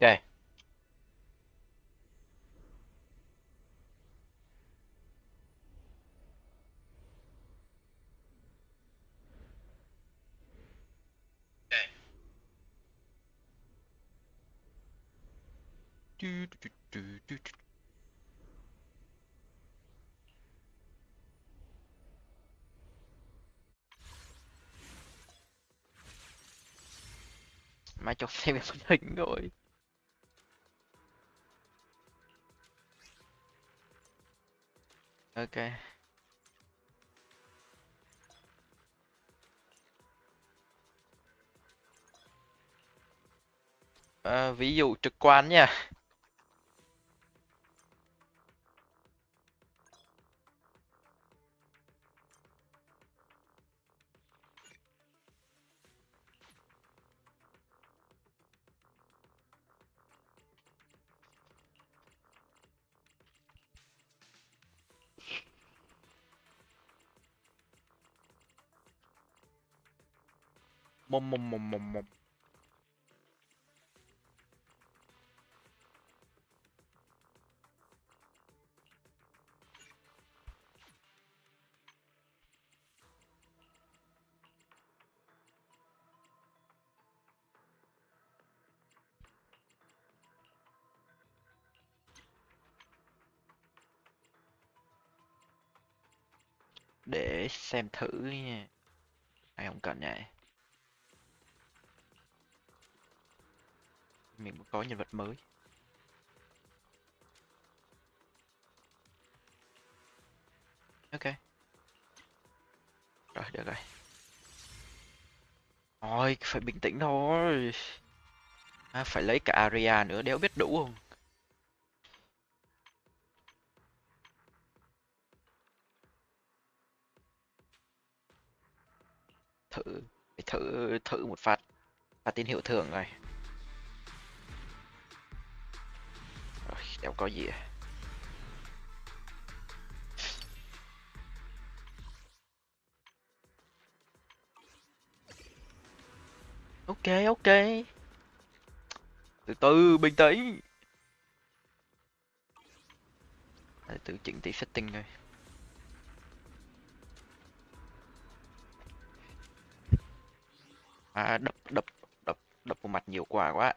Ok. Du- du- du- du- du- Mai cho xem màn hình rồi. Ok. Ví dụ trực quan nha. Mồm mồm mồm mồm mồm. Để xem thử nha. Ai không cần nhỉ. Mình có nhân vật mới. Ok. Rồi, được rồi. Thôi, phải bình tĩnh thôi. Phải lấy cả area nữa, đéo biết đủ không? Thử, phải thử một phát. Phát tín hiệu thường rồi. Rồi, đéo có gì à. Ok, ok. Từ từ, bình tĩnh. Tự chỉnh tí setting thôi. Đập đập đập đập vào mặt nhiều quả quá.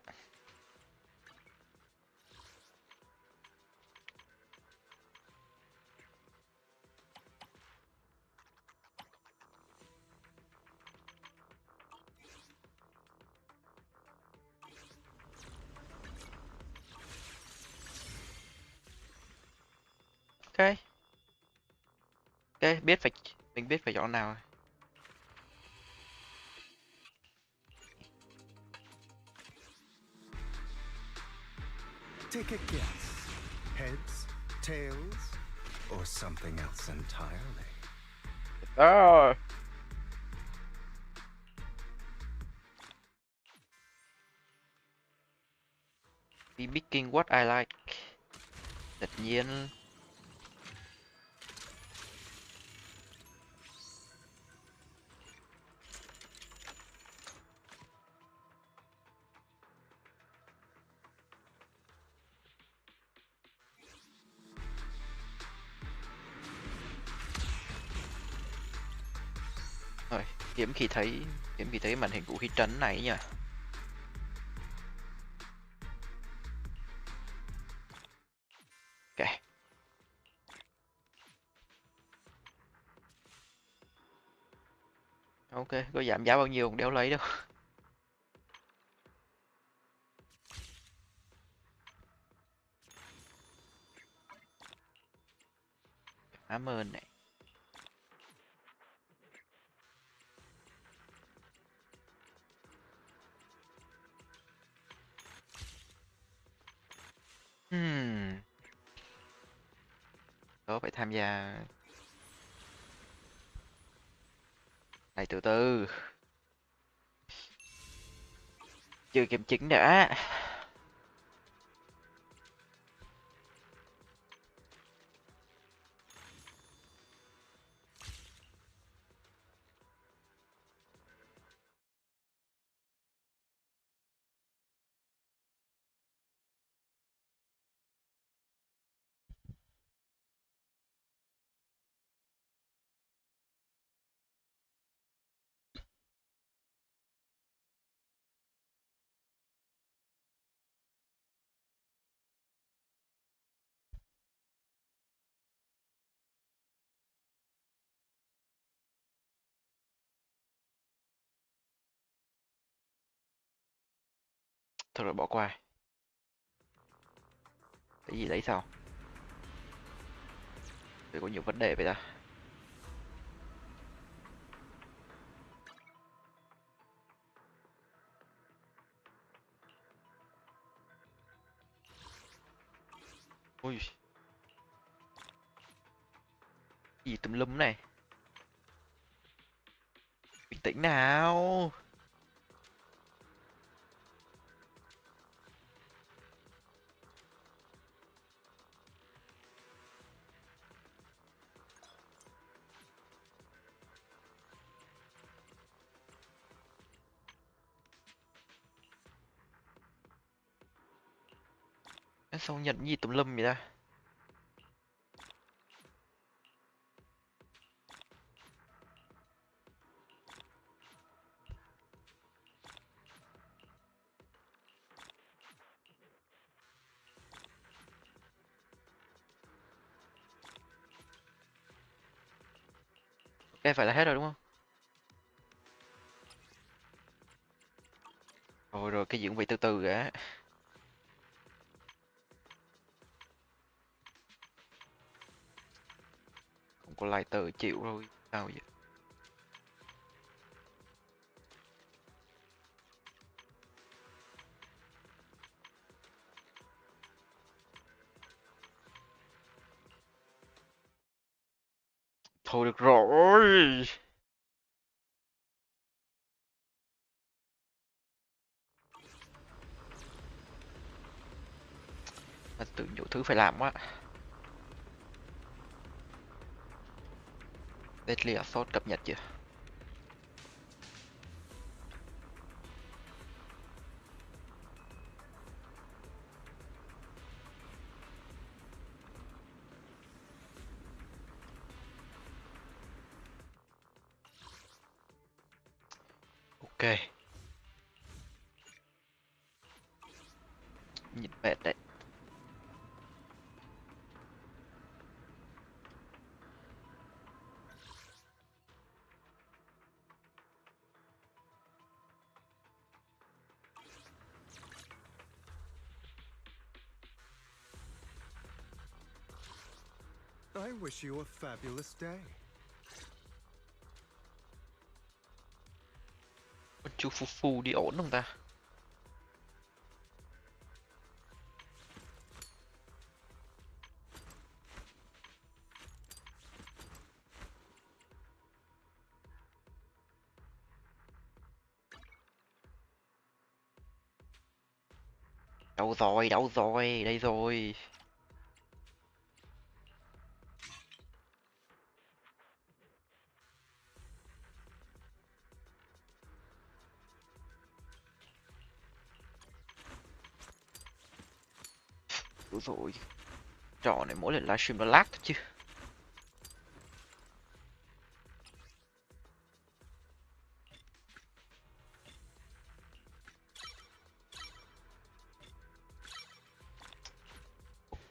Ok, ok, mình biết phải chọn nào rồi. Take a guess. Heads, tails, or something else entirely. Đó. Be making what I like. Tất nhiên. Rồi, hiếm khi thấy màn hình vũ khí trấn này nhỉ. Ok. Ok, có giảm giá bao nhiêu cũng đéo lấy đâu. Cảm ơn này. Hmm. Tớ phải tham gia. Này từ từ. Chưa kiểm chứng đã. Thôi rồi bỏ qua. Cái gì lấy sao? Vì có nhiều vấn đề vậy ta. Ui, gì tùm lum này. Bình tĩnh nào. Sao nhận gì tùm lum vậy ta? Ok, phải là hết rồi đúng không? Rồi rồi, cái gì cũng phải từ từ cả. Không có lighter chịu thôi. Sao vậy? Thôi được rồi. Mà tự nhiều thứ phải làm quá. Deadly Assault cập nhật chưa? Ok, nhìn mệt đấy. I wish you a fabulous day. Con chú Phu Phu đi ổn không ta? Đâu rồi, đâu rồi, đây rồi. Đúng rồi. Trò này mỗi lần livestream nó lag thôi chứ.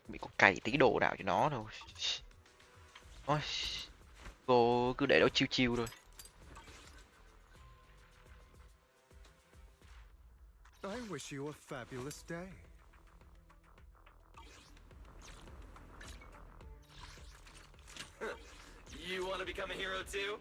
Mình có cày tí đồ nào cho nó đâu. Ôi, cô cứ để đó chiêu chiêu thôi. I wish you a fabulous day. You want to become a hero too?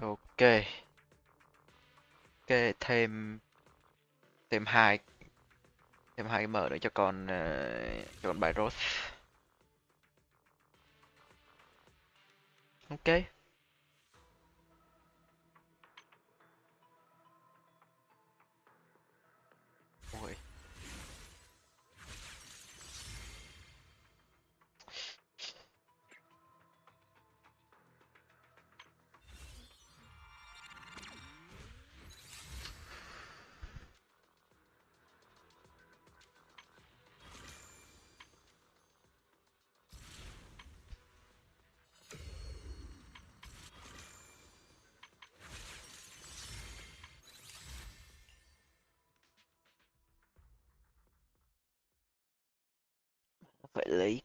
Ok, ok, thêm thêm hai thêm hai cái mở nữa cho con bài Rose. Ok. Ôi, Phải lấy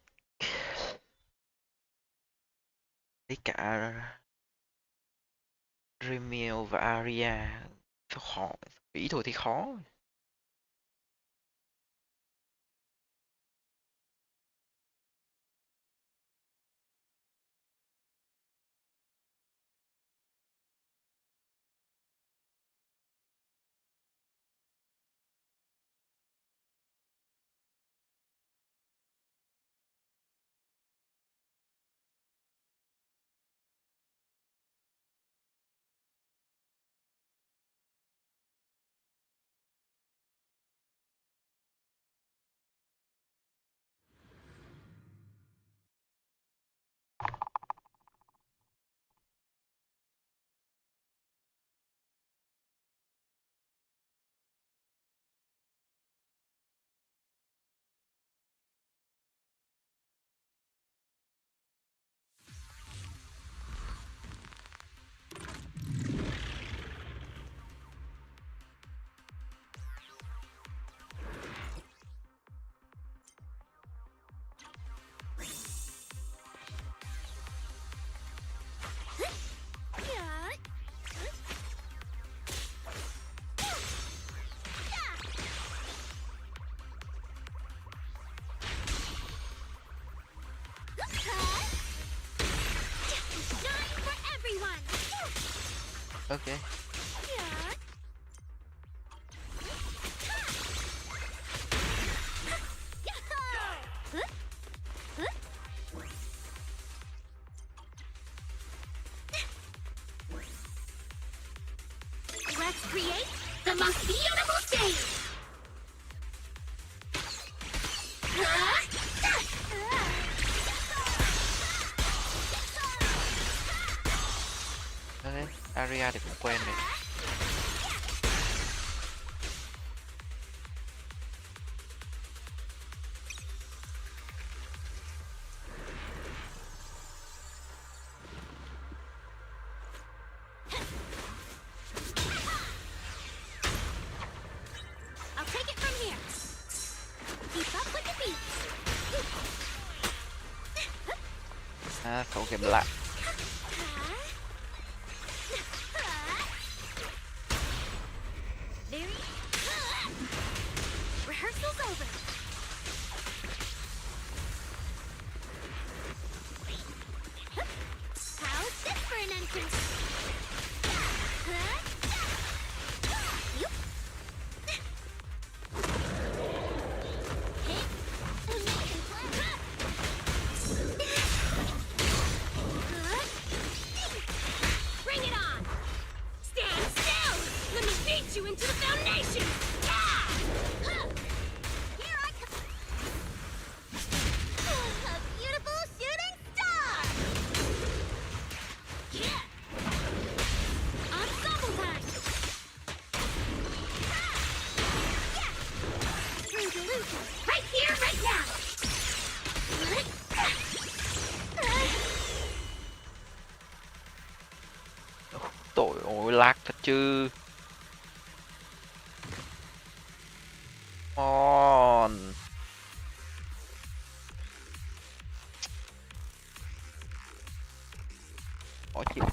cả Remil và Aria. Sao khó, nghĩ thôi thì khó. Ok. Let's create the most beautiful stage! Ok, Aria thì cũng quen rồi. I'll take it from here. Keep up with the beat. Không kèm lại. Very. Rehearsal's over. How's this for an entrance? Bring it on! Stand still! Let me beat you into the foundation! Here I come! A beautiful shooting star! Ensemble time! Resolution! Right here, right now! Tội ôi, lag thật chứ. On. Khó chịu.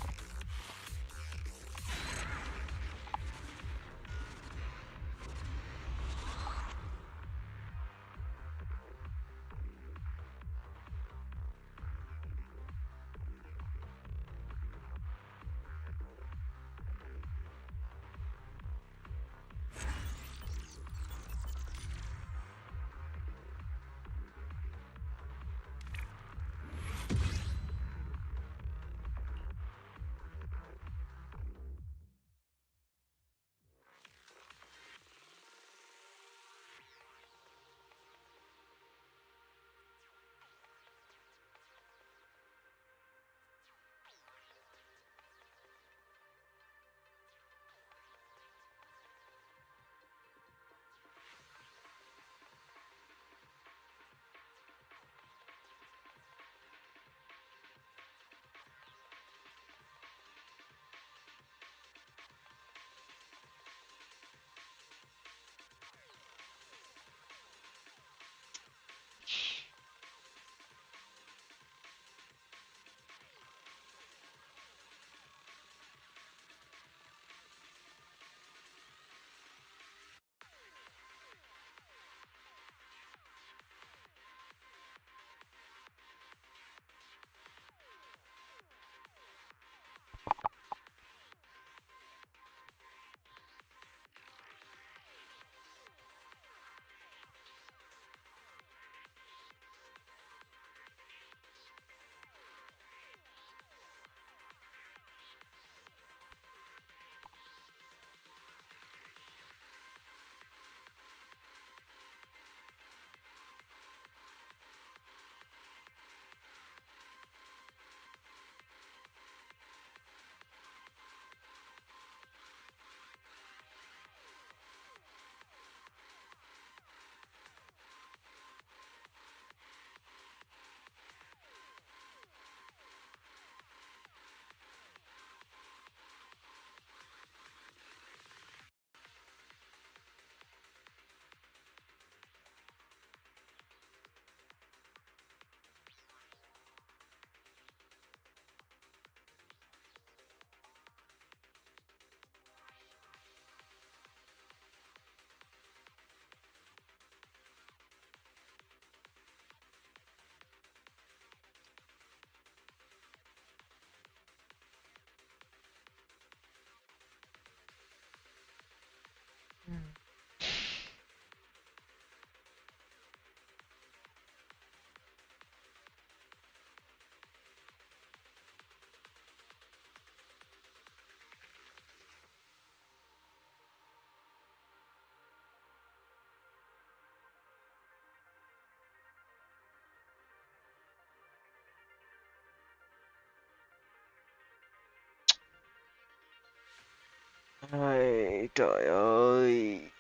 Ôi, trời ơi.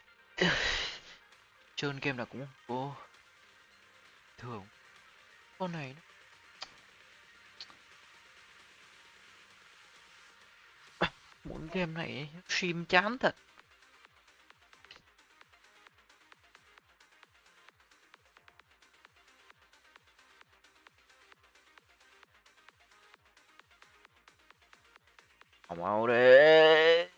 Chơi game nào cũng vô thường. Con này nó muốn game này stream chán thật. Mau đấy.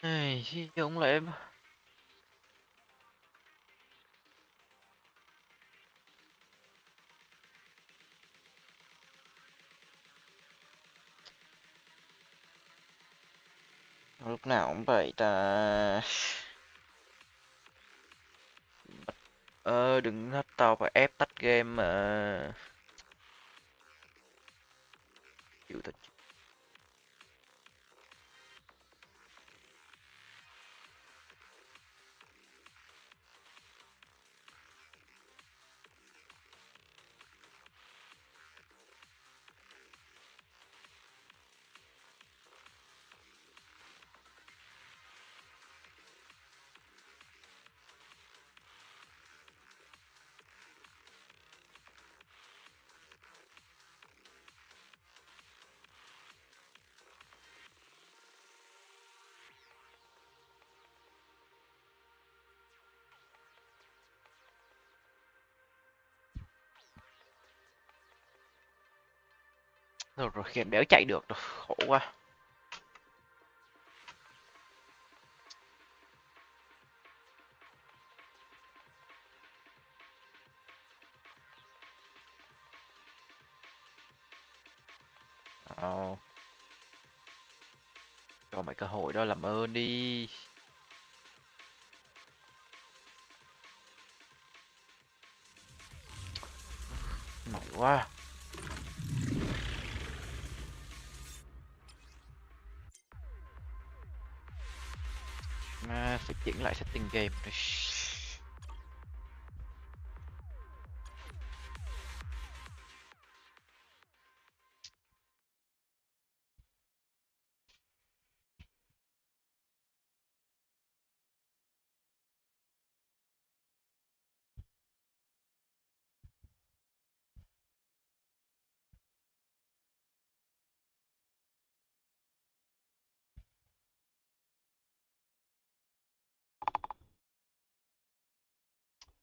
Ai, giống là em. Lúc nào cũng vậy ta. Đừng hết tao phải ép tắt game mà. Chịu thật. Rồi rồi game đéo chạy được rồi, khổ quá. Ờ, cho mày cơ hội đó làm ơn đi. Mỏi quá. Mà phải chỉnh lại setting game rồi.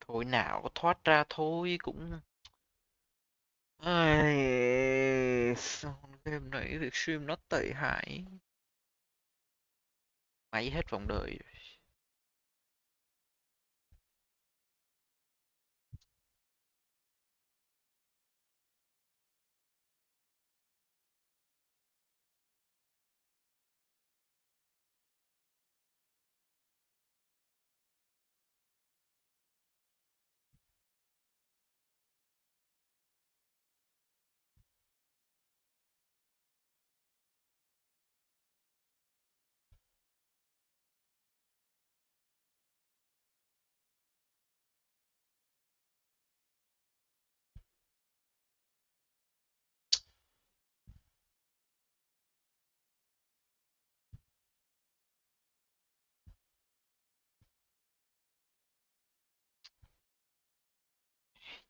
Thôi nào có thoát ra thôi cũng. Ai, sao game này việc stream nó tệ hại. Máy hết vòng đời.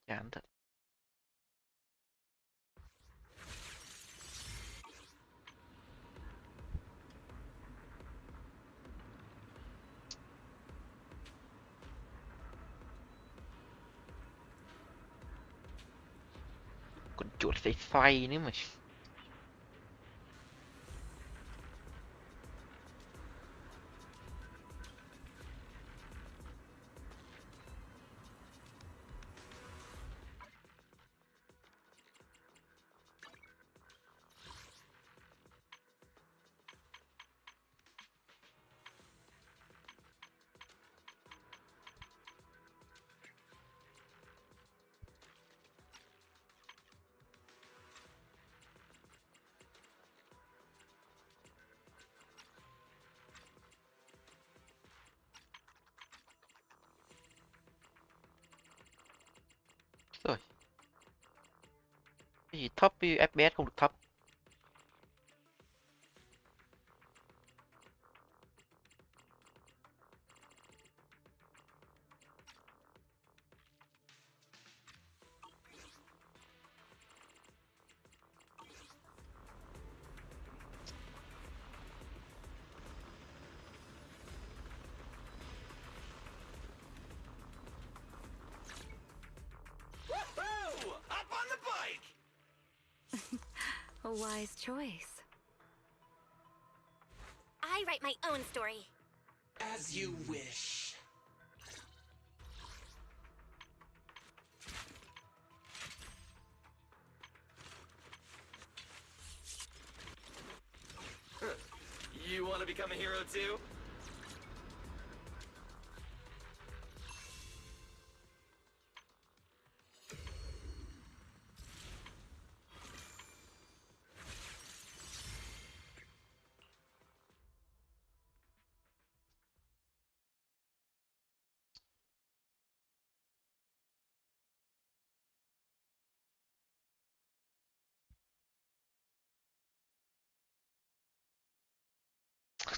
Chán thật. Con chuột sẽ xoay nữa mà. thấp với FPS không được thấp. Woohoo! Up on the bike! A wise choice. I write my own story. As you wish. You want to become a hero too?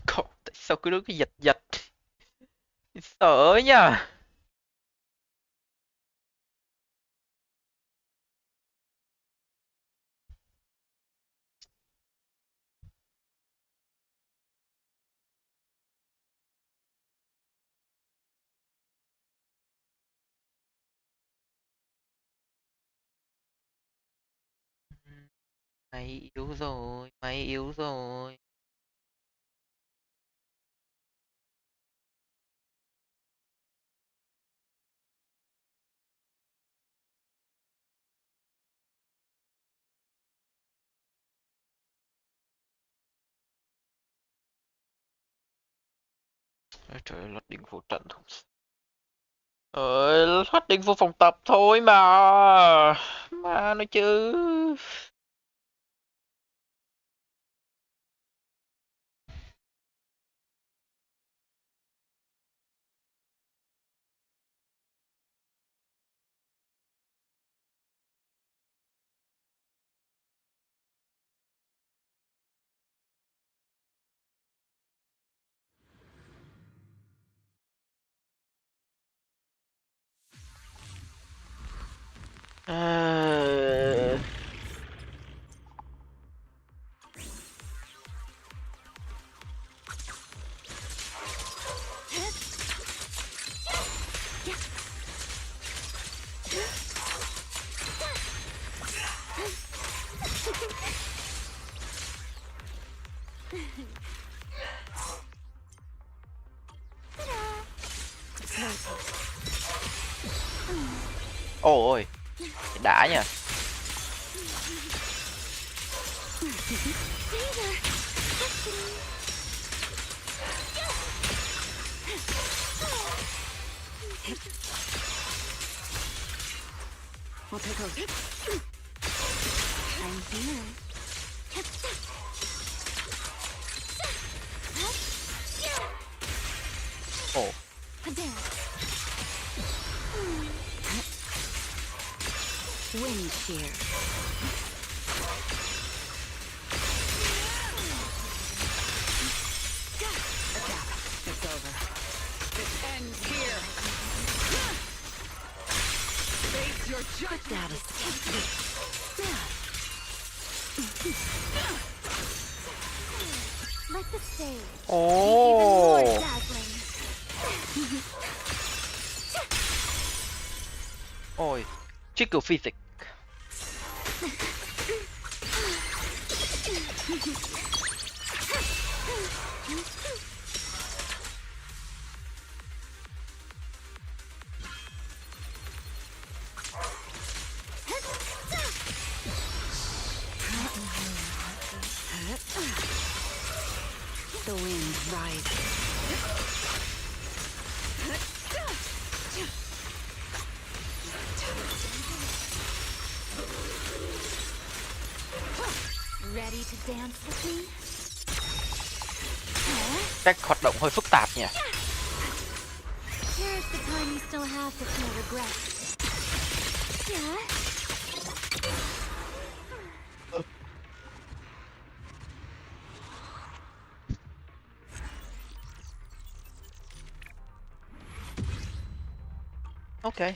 Cậu tại sao cứ đứng cái giật giật, sợ nhá. Mày yếu rồi, mày yếu rồi. Ôi trời ơi, loading vô trận không. Loading vô phòng tập thôi mà. Mà nói chứ. À... Ôi, đã nha. We'll take those. I'm here. Ồ, Wind shear. Attack. It's over. It ends here. Face your judgment. That is Let the stage be even more ồ. dazzling. Ôi, trickle physics. The wind rises. Ready to dance with me? Cách hoạt động hơi phức tạp nhỉ. Here's the time you still have to feel regret. Yeah. Ok.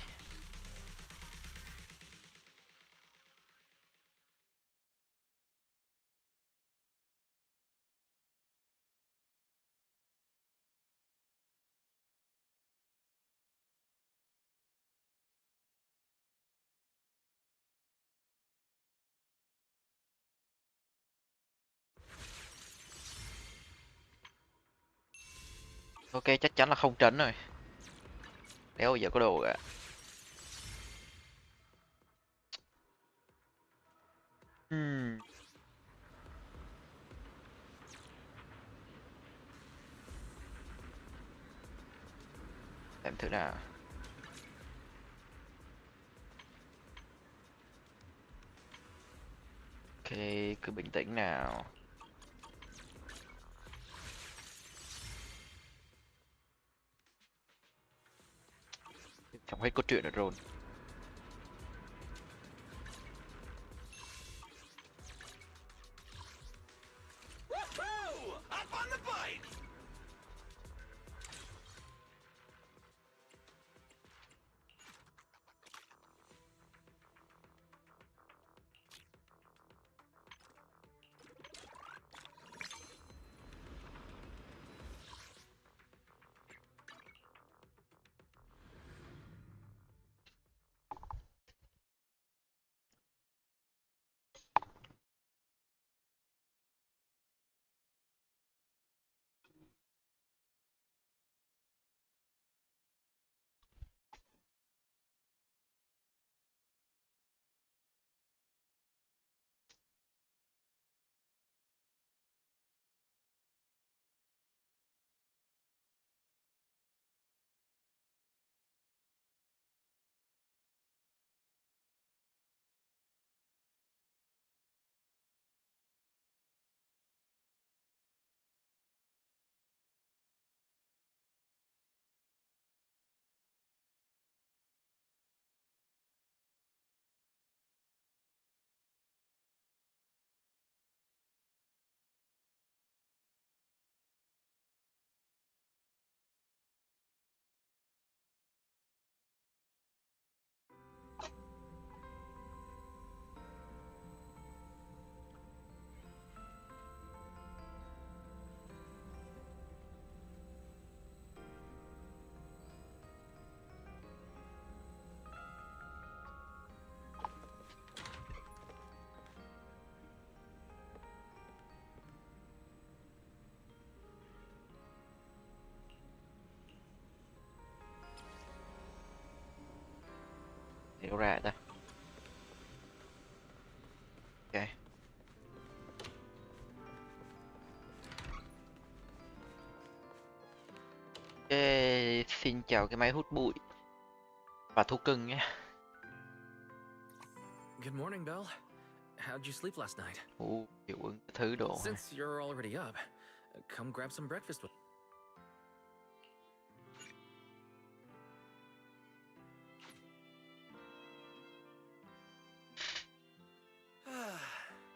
Ok, chắc chắn là không trấn rồi. Đéo bao giờ có đồ cả. Hmm. Xem thử nào. Ok, cứ bình tĩnh nào. Xong hết cốt truyện rồi. Woohoo! Up on the bike! Hiểu ra ta. Ok. Ok, xin chào cái máy hút bụi và thú cưng nhé. Good morning, Belle. How'd you sleep last night? Hiệu ứng cái thứ đồ. Since you're already up, come grab some breakfast with.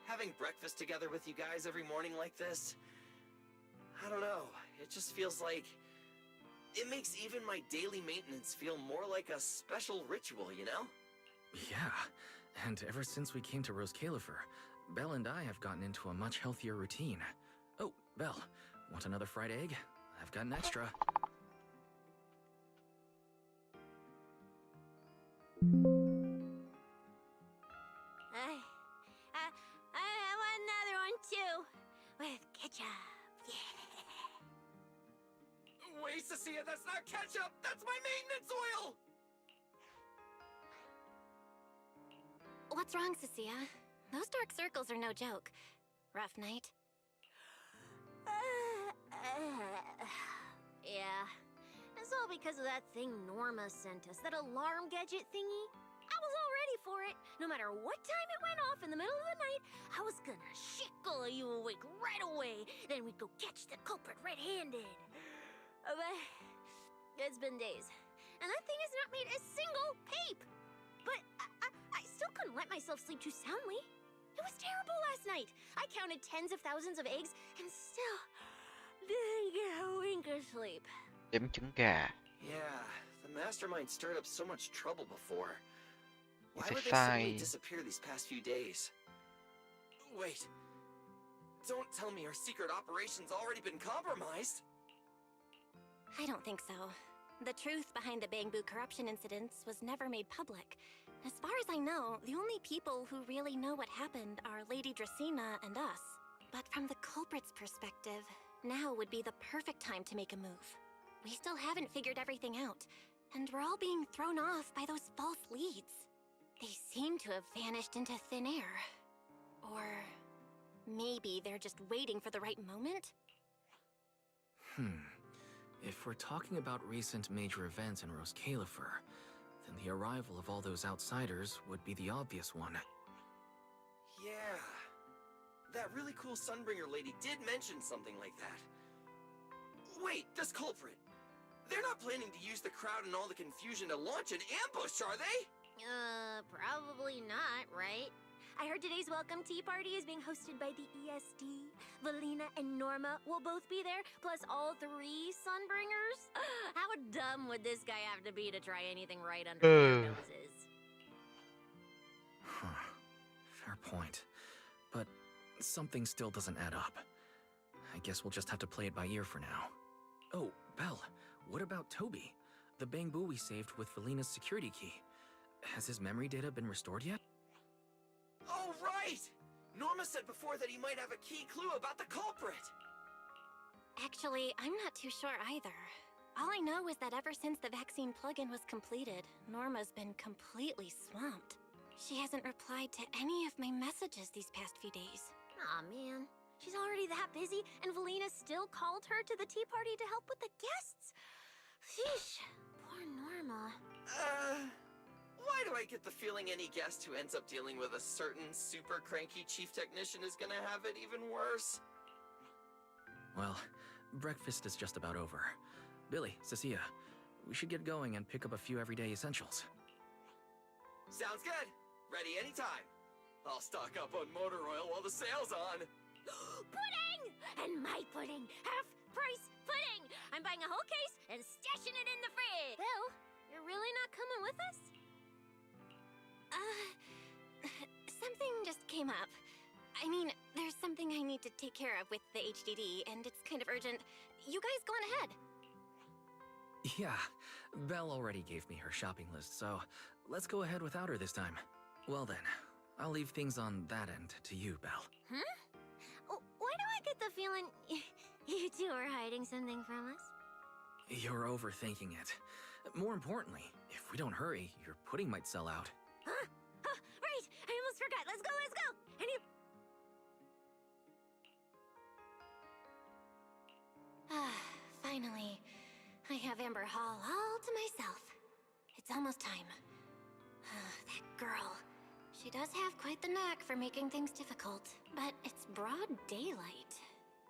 Having breakfast together with you guys every morning like this, I don't know, it just feels like it makes even my daily maintenance feel more like a special ritual, you know? Yeah, and ever since we came to Rose Califer, Belle and I have gotten into a much healthier routine. Oh, Belle, want another fried egg? I've got an extra. I want another one too, with ketchup. Yeah. Wait, Cecilia, that's not ketchup! That's my maintenance oil! What's wrong, Cecilia? Those dark circles are no joke. Rough night? Yeah. It's all because of that thing Norma sent us, that alarm gadget thingy. I was all ready for it. No matter what time it went off in the middle of the night, I was gonna shickle you awake right away. Then we'd go catch the culprit red-handed. But it's been days, and that thing has not made a single peep. But I still couldn't let myself sleep too soundly. It was terrible last night. I counted tens of thousands of eggs and still didn't get a wink of sleep. Đếm trứng gà. Yeah, the mastermind stirred up so much trouble before. Why Phải would they suddenly sai. disappear these past few days? Wait. Don't tell me our secret operation's already been compromised. I don't think so. The truth behind the Bamboo corruption incidents was never made public. As far as I know, the only people who really know what happened are Lady Dracena and us. But from the culprit's perspective, now would be the perfect time to make a move. We still haven't figured everything out, and we're all being thrown off by those false leads. They seem to have vanished into thin air. Or maybe they're just waiting for the right moment? If we're talking about recent major events in Rose Califer, then the arrival of all those outsiders would be the obvious one. Yeah. That really cool Sunbringer lady did mention something like that. Wait, this culprit. They're not planning to use the crowd and all the confusion to launch an ambush, are they? Probably not, right? I heard today's welcome tea party is being hosted by the ESD. Valina and Norma will both be there, plus all 3 Sunbringers. How dumb would this guy have to be to try anything right under their noses? Fair point. But something still doesn't add up. I guess we'll just have to play it by ear for now. Oh, Belle, what about Toby? The Bamboo we saved with Valina's security key. Has his memory data been restored yet? Oh, right! Norma said before that he might have a key clue about the culprit. Actually, I'm not too sure either. All I know is that ever since the vaccine plugin was completed, Norma's been completely swamped. She hasn't replied to any of my messages these past few days. Aw, man. She's already that busy, and Valina still called her to the tea party to help with the guests? Sheesh. Poor Norma. Why do I get the feeling any guest who ends up dealing with a certain super cranky chief technician is gonna have it even worse? Well, breakfast is just about over. Billy, Cecilia, we should get going and pick up a few everyday essentials. Sounds good. Ready anytime. I'll stock up on motor oil while the sale's on. Pudding! And my pudding! Half-price pudding! I'm buying a whole case and stashing it in the fridge! Bill, you're really not coming with us? Something just came up. I mean, there's something I need to take care of with the HDD, and it's kind of urgent. You guys go on ahead. Yeah, Belle already gave me her shopping list, so let's go ahead without her this time. Well then, I'll leave things on that end to you, Belle. Why do I get the feeling you two are hiding something from us? You're overthinking it. More importantly, if we don't hurry, your pudding might sell out. Huh? Right! I almost forgot. Let's go, let's go! Finally, I have Amber Hall all to myself. It's almost time. That girl. She does have quite the knack for making things difficult, but it's broad daylight.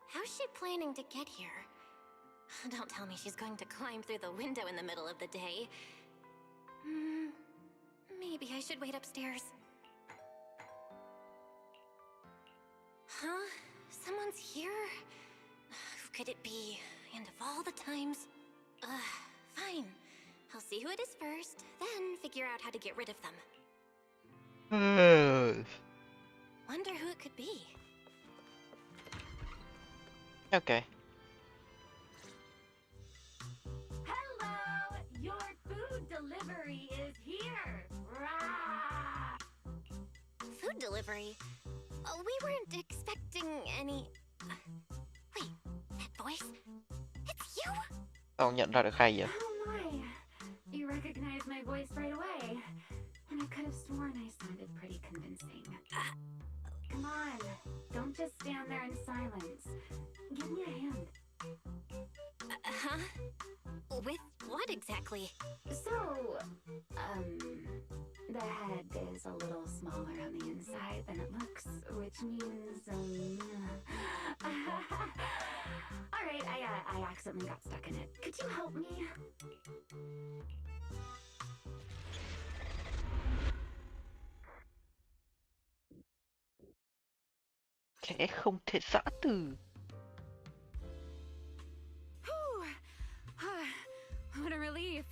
How's she planning to get here? Don't tell me she's going to climb through the window in the middle of the day. Maybe I should wait upstairs. Huh? Someone's here? Who could it be? And of all the times... fine. I'll see who it is first, then figure out how to get rid of them. Wonder who it could be. Okay. Hello! Your food delivery is here! Rah! Food delivery? We weren't expecting any... wait, that voice? It's you? Tao nhận ra được hay vậy? Oh my! You recognized my voice right away. And I could have sworn I sounded pretty convincing. Come on, don't just stand there in silence. Give me a hand. Huh? With what exactly? So, the head is a little smaller on the inside than it looks, which means, Alright, I accidentally got stuck in it. Could you help me? Kẻ không thể giã từ. What a relief.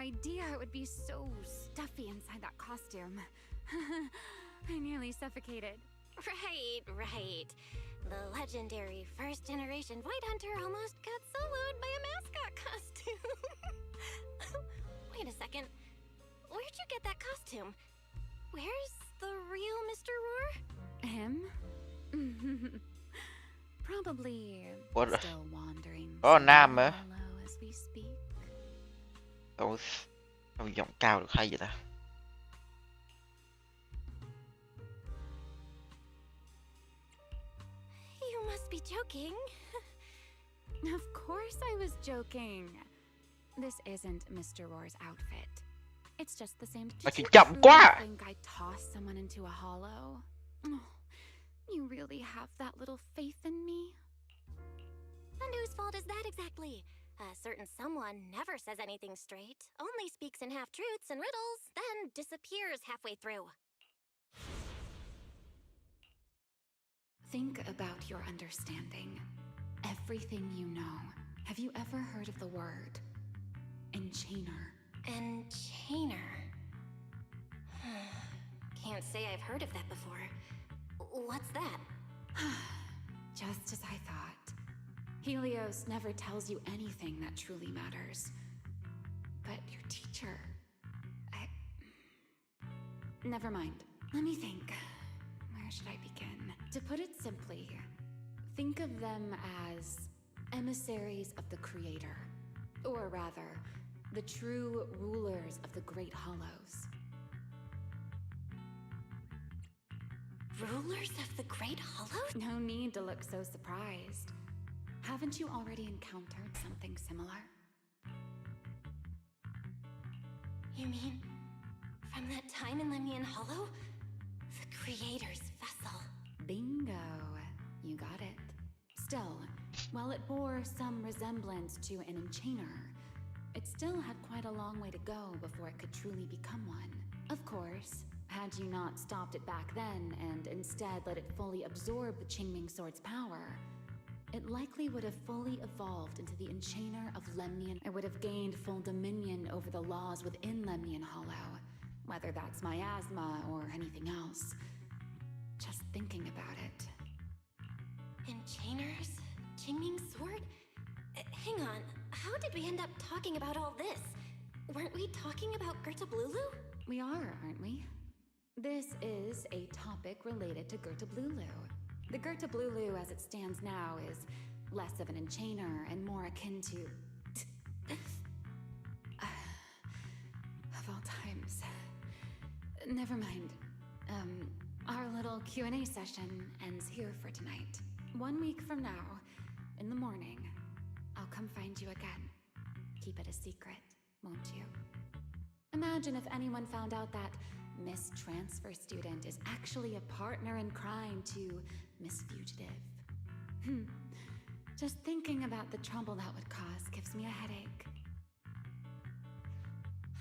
idea it would be so stuffy inside that costume. I nearly suffocated. Right. The legendary first generation White Hunter almost got soloed by a mascot costume. Wait a second. Where'd you get that costume? Where's the real Mr. Roar? Him? Probably Ủa, still wandering. có nam hả? hollow as we speak. Đâu giọng cao được hay vậy ta? You must be joking. Of course I was joking. This isn't Mr. Roar's outfit. It's just the same. Mà Did chị you chậm truly quá. think I tossed someone into a hollow? Oh, you really have that little faith in me? And whose fault is that exactly? A certain someone never says anything straight, only speaks in half-truths and riddles, then disappears halfway through. Think about your understanding. Everything you know. Have you ever heard of the word enchainer? Enchainer. Can't say I've heard of that before. What's that? Just as I thought. Helios never tells you anything that truly matters. But your teacher... Never mind. Let me think. Where should I begin? To put it simply, think of them as emissaries of the Creator. Or rather, the true rulers of the Great Hollows. Rulers of the Great Hollows? No need to look so surprised. Haven't you already encountered something similar? You mean, from that time in Lemnian Hollow? The Creator's vessel. Bingo. You got it. Still, while it bore some resemblance to an enchainer, it still had quite a long way to go before it could truly become one. Of course, had you not stopped it back then and instead let it fully absorb the Qingming Sword's power, it likely would have fully evolved into the Enchainer of Lemnian. It would have gained full dominion over the laws within Lemnian Hollow, whether that's miasma or anything else. Just thinking about it. Enchainers? Qingming Sword? Hang on, how did we end up talking about all this? Weren't we talking about Gerta Blulu? We are, aren't we? This is a topic related to Gerta Blulu. The Gerta Blulu as it stands now is less of an enchainer and more akin to... of all times. Never mind. Our little Q&A session ends here for tonight. 1 week from now, in the morning, I'll come find you again. Keep it a secret, won't you? Imagine if anyone found out that Miss Transfer Student is actually a partner in crime to Miss Fugitive. Just thinking about the trouble that would cause gives me a headache.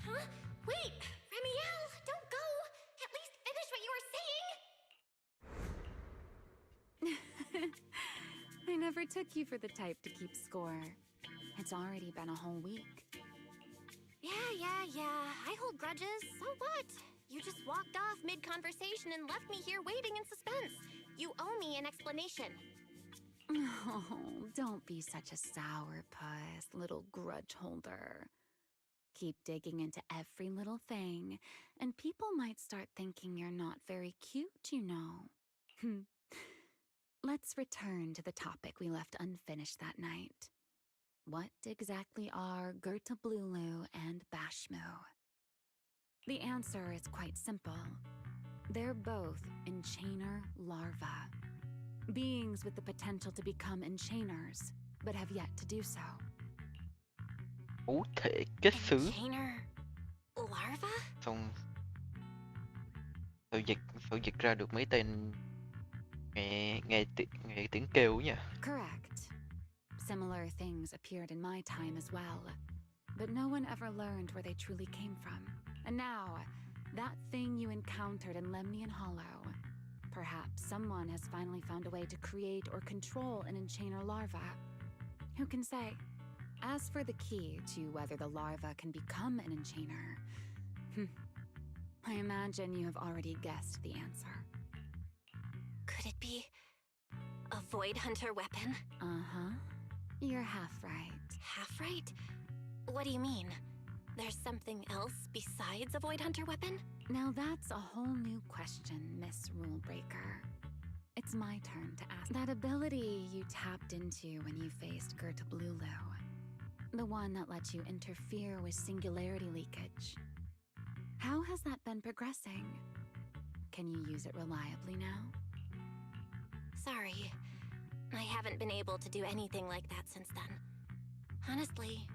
Huh? Wait! Ramiel! Don't go! At least finish what you were saying! I never took you for the type to keep score. It's already been a whole week. Yeah. I hold grudges. So what? You just walked off mid-conversation and left me here waiting in suspense. You owe me an explanation. Oh, don't be such a sourpuss, little grudge holder. Keep digging into every little thing, and people might start thinking you're not very cute, you know. Let's return to the topic we left unfinished that night. What exactly are Gerta Blulu and Bashmu? The answer is quite simple. They're both enchainer larvae. Beings with the potential to become enchainers, but have yet to do so. Ú thể kết xứ. Enchainer larva? Xong sao dịch ra được mấy tên nghe tiếng kêu nhỉ? Correct. Similar things appeared in my time as well, but no one ever learned where they truly came from. And now, that thing you encountered in Lemnian Hollow, perhaps someone has finally found a way to create or control an enchainer larva. Who can say? As for the key to whether the larva can become an enchainer, I imagine you have already guessed the answer. Could it be a Void Hunter weapon? Uh-huh. You're half right. Half right? What do you mean? There's something else besides a Void Hunter weapon? Now that's a whole new question, Miss Rulebreaker. It's my turn to ask. That ability you tapped into when you faced Gerta Blulu. The one that lets you interfere with singularity leakage. How has that been progressing? Can you use it reliably now? Sorry. I haven't been able to do anything like that since then. Honestly,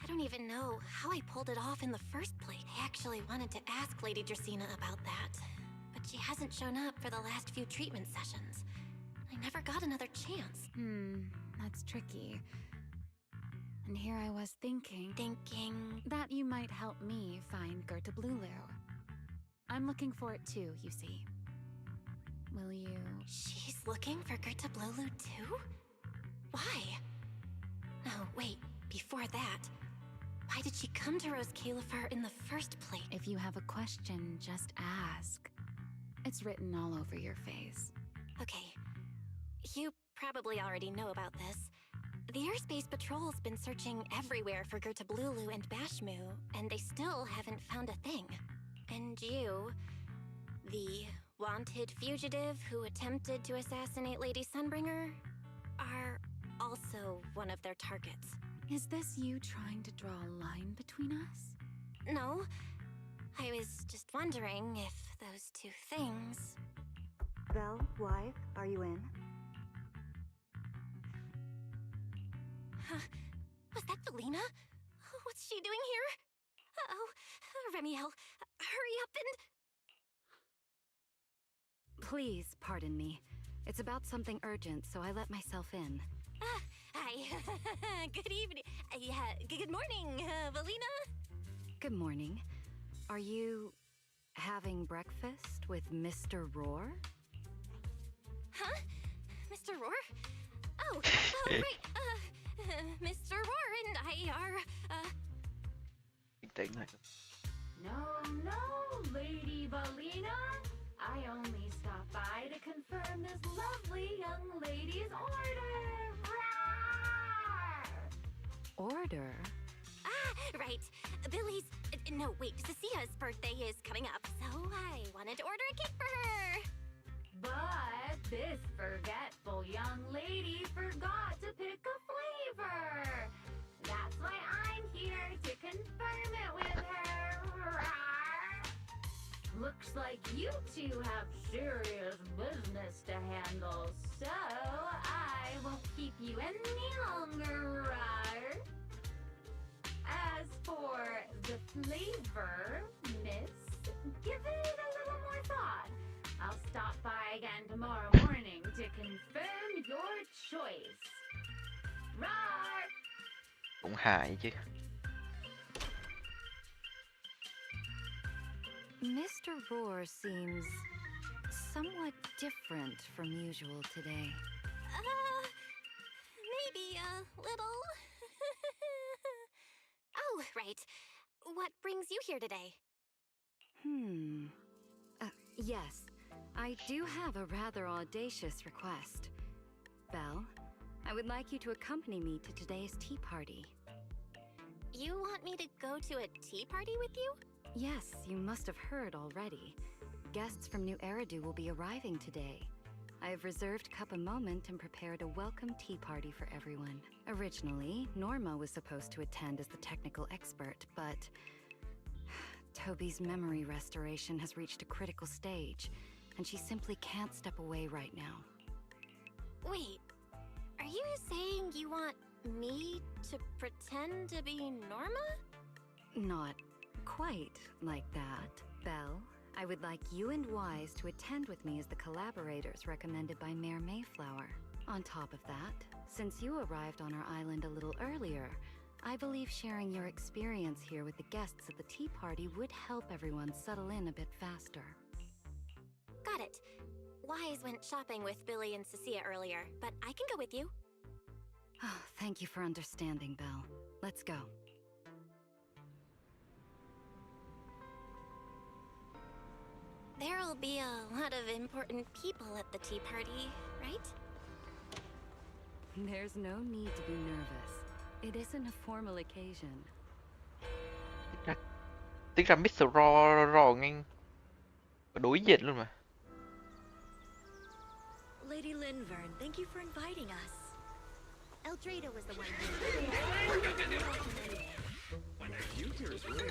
I don't even know how I pulled it off in the first place. I actually wanted to ask Lady Dracaena about that, but she hasn't shown up for the last few treatment sessions. I never got another chance. That's tricky. And here I was thinking that you might help me find Gerta Blulu. I'm looking for it too, you see. Will you? She's looking for Gerta Blulu too? Why? Oh, wait, before that, why did she come to Rose Califer in the first place? If you have a question, just ask. It's written all over your face. Okay, you probably already know about this. The Airspace Patrol's been searching everywhere for Gerta Blulu and Bashmu, and they still haven't found a thing. And you, the wanted fugitive who attempted to assassinate Lady Sunbringer, are also one of their targets. Is this you trying to draw a line between us? No, I was just wondering if those two things... Belle, wife, are you in? Huh? Was that Felina? What's she doing here? Uh-oh, Remiel, hurry up and... Please, pardon me. It's about something urgent, so I let myself in. Hi. Good evening. Good morning, Felina. Good morning. Are you having breakfast with Mr. Roar? Huh? Mr. Roar? Oh, right. Mr. Roar and I are, Bình tĩnh lại. No, Lady Valina. I only stopped by to confirm this lovely young lady's order. Order? Right. Billy's, no, wait, Cecia's birthday is coming up, so I wanted to order a cake for her. But this forgetful young lady forgot to pick a flavor. That's why I'm here to confirm it with her. Looks like you two have serious business to handle, so I won't keep you any longer. As for the flavor, miss, give it a little more thought. I'll stop by again tomorrow morning to confirm your choice. Rawr! Cũng hài chứ. Mr. Roar seems somewhat different from usual today. Maybe a little. Oh, right. What brings you here today? Yes, I do have a rather audacious request. Belle, I would like you to accompany me to today's tea party. You want me to go to a tea party with you? Yes, you must have heard already. Guests from New Eridu will be arriving today. I have reserved Cup a Moment and prepared a welcome tea party for everyone. Originally, Norma was supposed to attend as the technical expert, but Toby's memory restoration has reached a critical stage, and she simply can't step away right now. Wait, are you saying you want me to pretend to be Norma? Not quite like that, Belle. I would like you and Wise to attend with me as the collaborators recommended by Mayor Mayflower. On top of that, since you arrived on our island a little earlier, I believe sharing your experience here with the guests at the tea party would help everyone settle in a bit faster. Got it. Wise went shopping with Billy and Cecilia earlier, but I can go with you. Oh, thank you for understanding, Belle. Let's go. There'll be a lot of important people at the tea party, right? There's no need to be nervous. It isn't a formal occasion. Tính ra Mr. Ro ngang đối diện luôn mà. Lady Linvern, thank you for inviting us. Eldrada was the one You here is really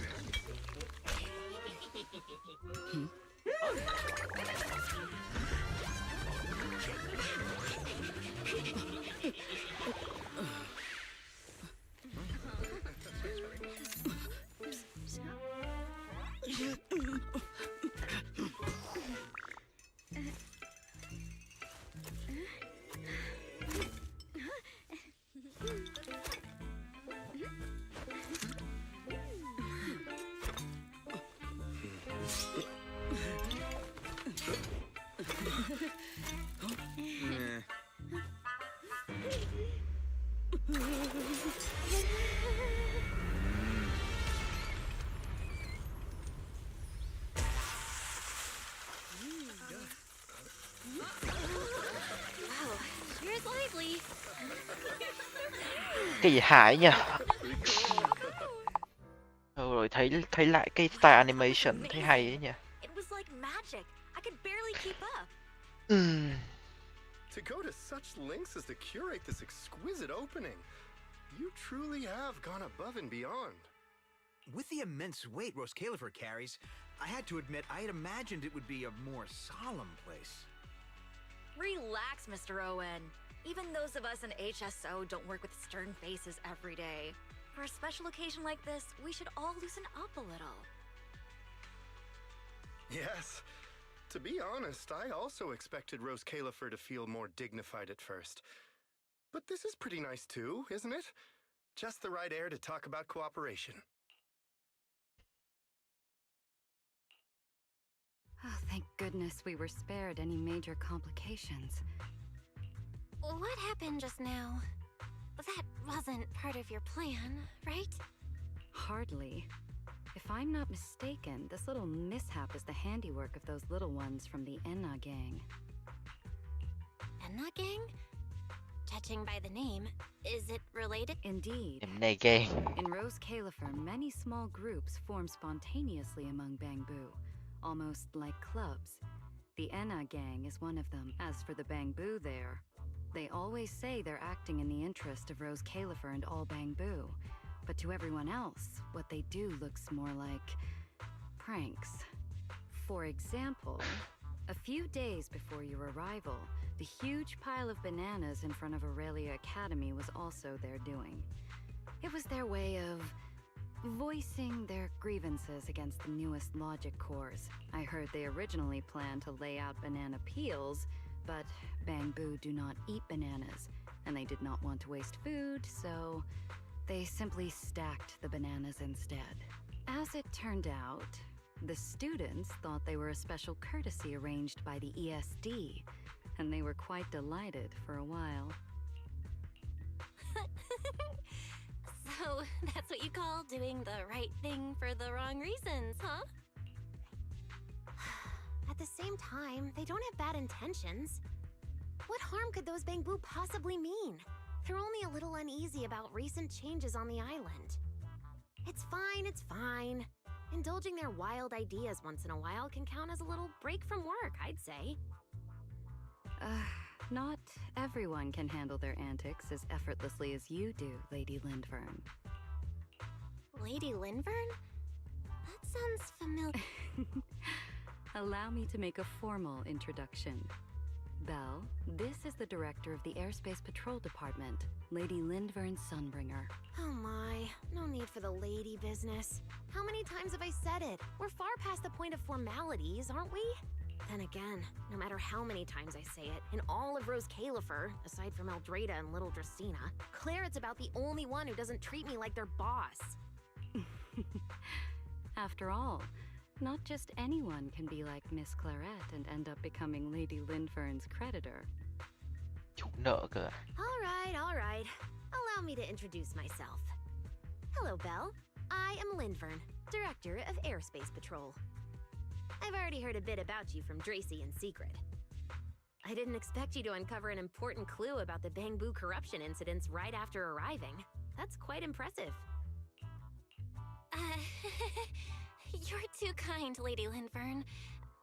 Here's Lively. Cái gì hại nhỉ? Rồi thấy lại cái style animation thấy hay ấy nhỉ. It was like magic. I could barely keep up. To go to such lengths as to curate this exquisite opening. You truly have gone above and beyond. With the immense weight Rose Califer carries, I had to admit I had imagined it would be a more solemn place. Relax, Mr. Owen. Even those of us in HSO don't work with stern faces every day. For a special occasion like this, we should all loosen up a little. Yes. To be honest, I also expected Rose Califer to feel more dignified at first. But this is pretty nice too, isn't it? Just the right air to talk about cooperation. Oh, thank goodness we were spared any major complications. What happened just now? That wasn't part of your plan, right? Hardly. If I'm not mistaken, this little mishap is the handiwork of those little ones from the Enna gang. Enna gang? Judging by the name, is it related? Indeed. Em này gang. In Rose Califer, many small groups form spontaneously among Bangbu, almost like clubs. The Enna gang is one of them. As for the Bangbu there, they always say they're acting in the interest of Rose Califer and all Bangbu. But to everyone else, what they do looks more like pranks. For example, a few days before your arrival, the huge pile of bananas in front of Aurelia Academy was also their doing. It was their way of voicing their grievances against the newest logic cores. I heard they originally planned to lay out banana peels, but Bangbu do not eat bananas, and they did not want to waste food, so they simply stacked the bananas instead. As it turned out, the students thought they were a special courtesy arranged by the ESD, and they were quite delighted for a while. So, that's what you call doing the right thing for the wrong reasons, huh? At the same time, they don't have bad intentions. What harm could those Bangbu possibly mean? They're only a little uneasy about recent changes on the island. It's fine, it's fine. Indulging their wild ideas once in a while can count as a little break from work, I'd say. Not everyone can handle their antics as effortlessly as you do, Lady Lindvern. Lady Linvern? That sounds familiar. Allow me to make a formal introduction. Belle, this is the director of the Airspace Patrol Department, Lady Lindvern Sunbringer. Oh my, no need for the lady business. How many times have I said it? We're far past the point of formalities, aren't we? Then again, no matter how many times I say it, in all of Rose Califer, aside from Eldrada and Little Dristina, Claret's about the only one who doesn't treat me like their boss. After all, not just anyone can be like Miss Claret and end up becoming Lady Lindvern's creditor. Chủ nợ cơ à? All right. Allow me to introduce myself. Hello, Belle. I am Lindvern, Director of Airspace Patrol. I've already heard a bit about you from Dracy in secret. I didn't expect you to uncover an important clue about the Bangbu corruption incidents right after arriving. That's quite impressive. You're too kind, Lady Lindvern.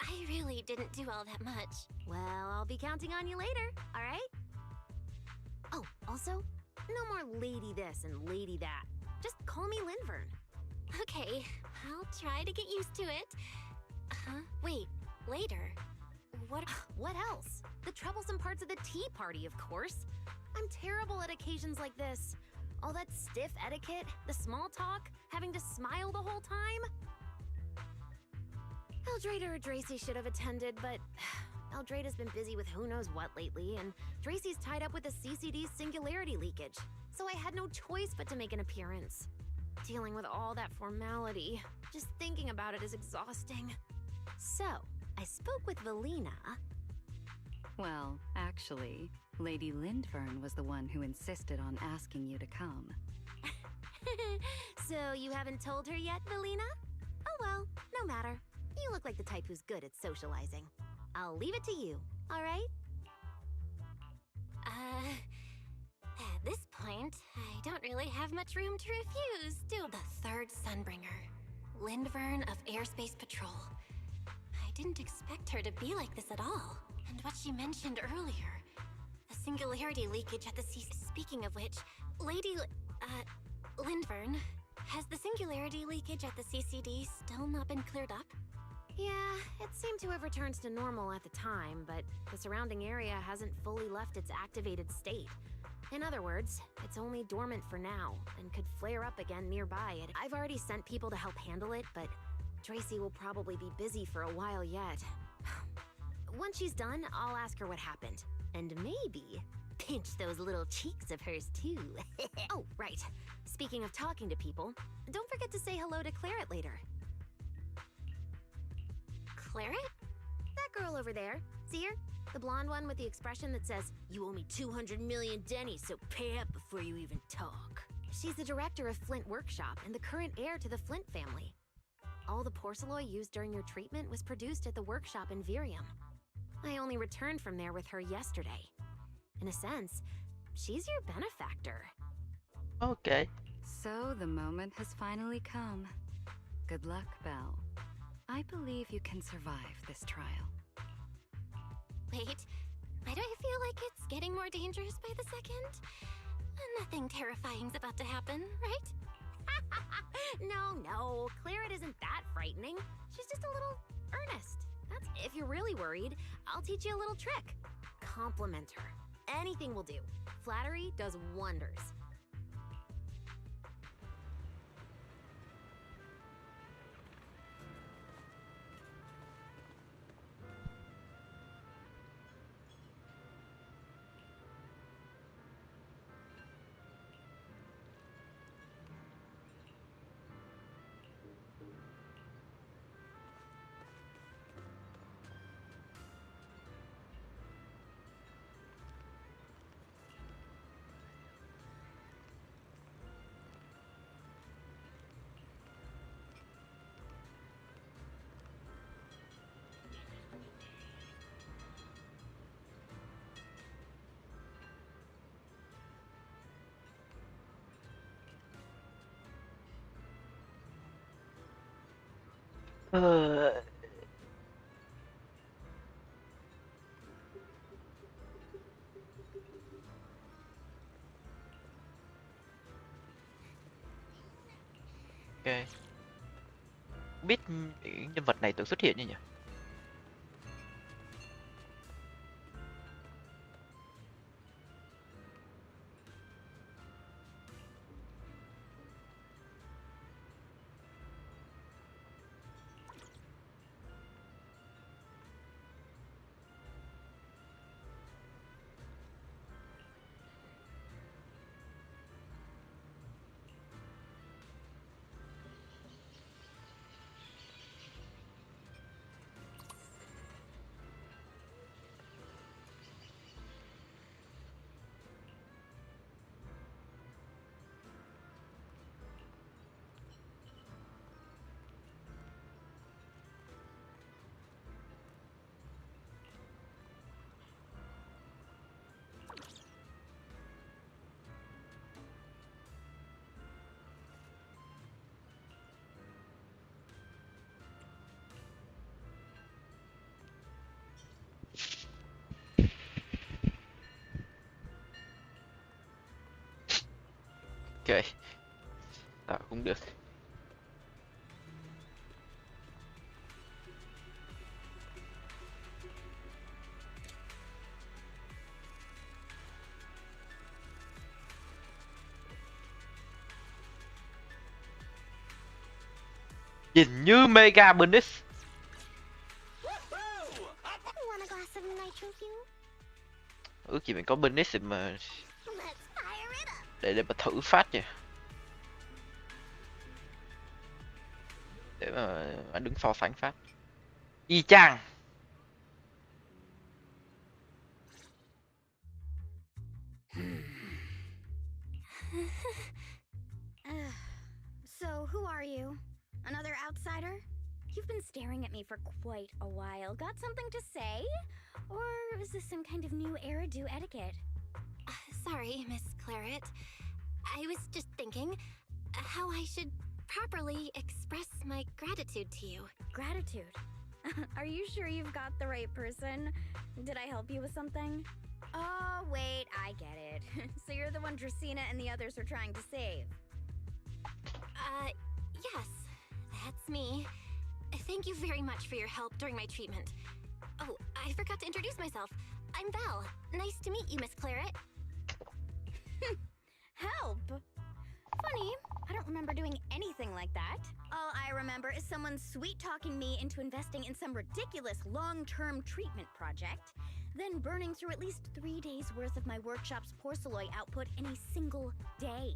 I really didn't do all that much. Well, I'll be counting on you later, all right? Oh, also, no more lady this and lady that. Just call me Lindvern. Okay, I'll try to get used to it. Wait, later? What else? The troublesome parts of the tea party, of course. I'm terrible at occasions like this. All that stiff etiquette, the small talk, having to smile the whole time. Eldrada or Dracy should have attended, but Eldrada's been busy with who knows what lately, and Dracy's tied up with the CCD's singularity leakage, so I had no choice but to make an appearance. Dealing with all that formality, just thinking about it is exhausting. So, I spoke with Valina. Well, actually, Lady Lindvern was the one who insisted on asking you to come. So you haven't told her yet, Valina? Oh well, no matter. You look like the type who's good at socializing. I'll leave it to you, all right? At this point, I don't really have much room to refuse, do I? The third Sunbringer, Lindvern of Airspace Patrol. I didn't expect her to be like this at all. And what she mentioned earlier, the singularity leakage at the Speaking of which, Lady Lindvern, has the singularity leakage at the CCD still not been cleared up? Yeah, it seemed to have returned to normal at the time, but the surrounding area hasn't fully left its activated state. In other words, it's only dormant for now, and could flare up again nearby. I've already sent people to help handle it, but Dracy will probably be busy for a while yet. Once she's done, I'll ask her what happened. And maybe pinch those little cheeks of hers too. Oh, right. Speaking of talking to people, don't forget to say hello to Claret later. Claret? That girl over there. See her? The blonde one with the expression that says, "You owe me 200 million dennies, so pay up before you even talk." She's the director of Flint Workshop and the current heir to the Flint family. All the porcelain used during your treatment was produced at the workshop in Virium. I only returned from there with her yesterday. In a sense, she's your benefactor. Okay. So the moment has finally come. Good luck, Belle. I believe you can survive this trial. Wait, why do I feel like it's getting more dangerous by the second? Nothing terrifying's about to happen, right? No, Claret isn't that frightening. She's just a little earnest. If you're really worried, I'll teach you a little trick. Compliment her. Anything will do. Flattery does wonders. Ờ, ok. Biết nhân vật này từng xuất hiện như nhỉ? Ok, cũng được. Nhìn như mega bonus. Want a glass of nitro fuel? Ước gì mình có bonus mà Let's fire it up. để mà thử phát nha. Để mà đứng so sánh phát. Y chang. So, who are you? Another outsider? You've been staring at me for quite a while. Got something to say? Or is this some kind of new era-do etiquette? Sorry, Miss Claret. I was just thinking how I should properly express my gratitude to you. Gratitude? Are you sure you've got the right person? Did I help you with something? Oh, wait, I get it. So you're the one Dracaena and the others are trying to save. Yes, that's me. Thank you very much for your help during my treatment. Oh, I forgot to introduce myself. I'm Val. Nice to meet you, Miss Claret. Help? Funny, I don't remember doing anything like that. All I remember is someone sweet-talking me into investing in some ridiculous long-term treatment project, then burning through at least 3 days' worth of my workshop's porcelain output in a single day.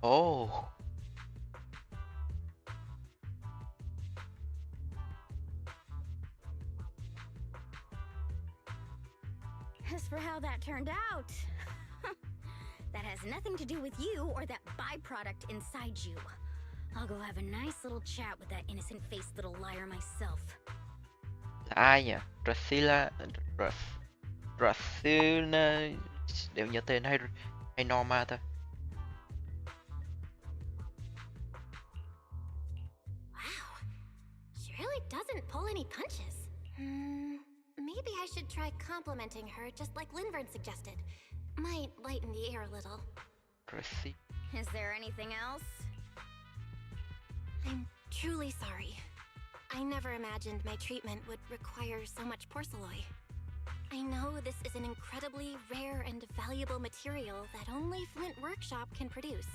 Oh. As for how that turned out, that has nothing to do with you or that byproduct inside you. I'll go have a nice little chat with that innocent-faced little liar myself. Là ai nhỉ? Dracaena đều nhớ tên hay Norma thôi. Wow, she really doesn't pull any punches. Maybe I should try complimenting her just like Linvern suggested. Might lighten the air a little. Is there anything else? I'm truly sorry. I never imagined my treatment would require so much porcelain. I know this is an incredibly rare and valuable material that only Flint Workshop can produce.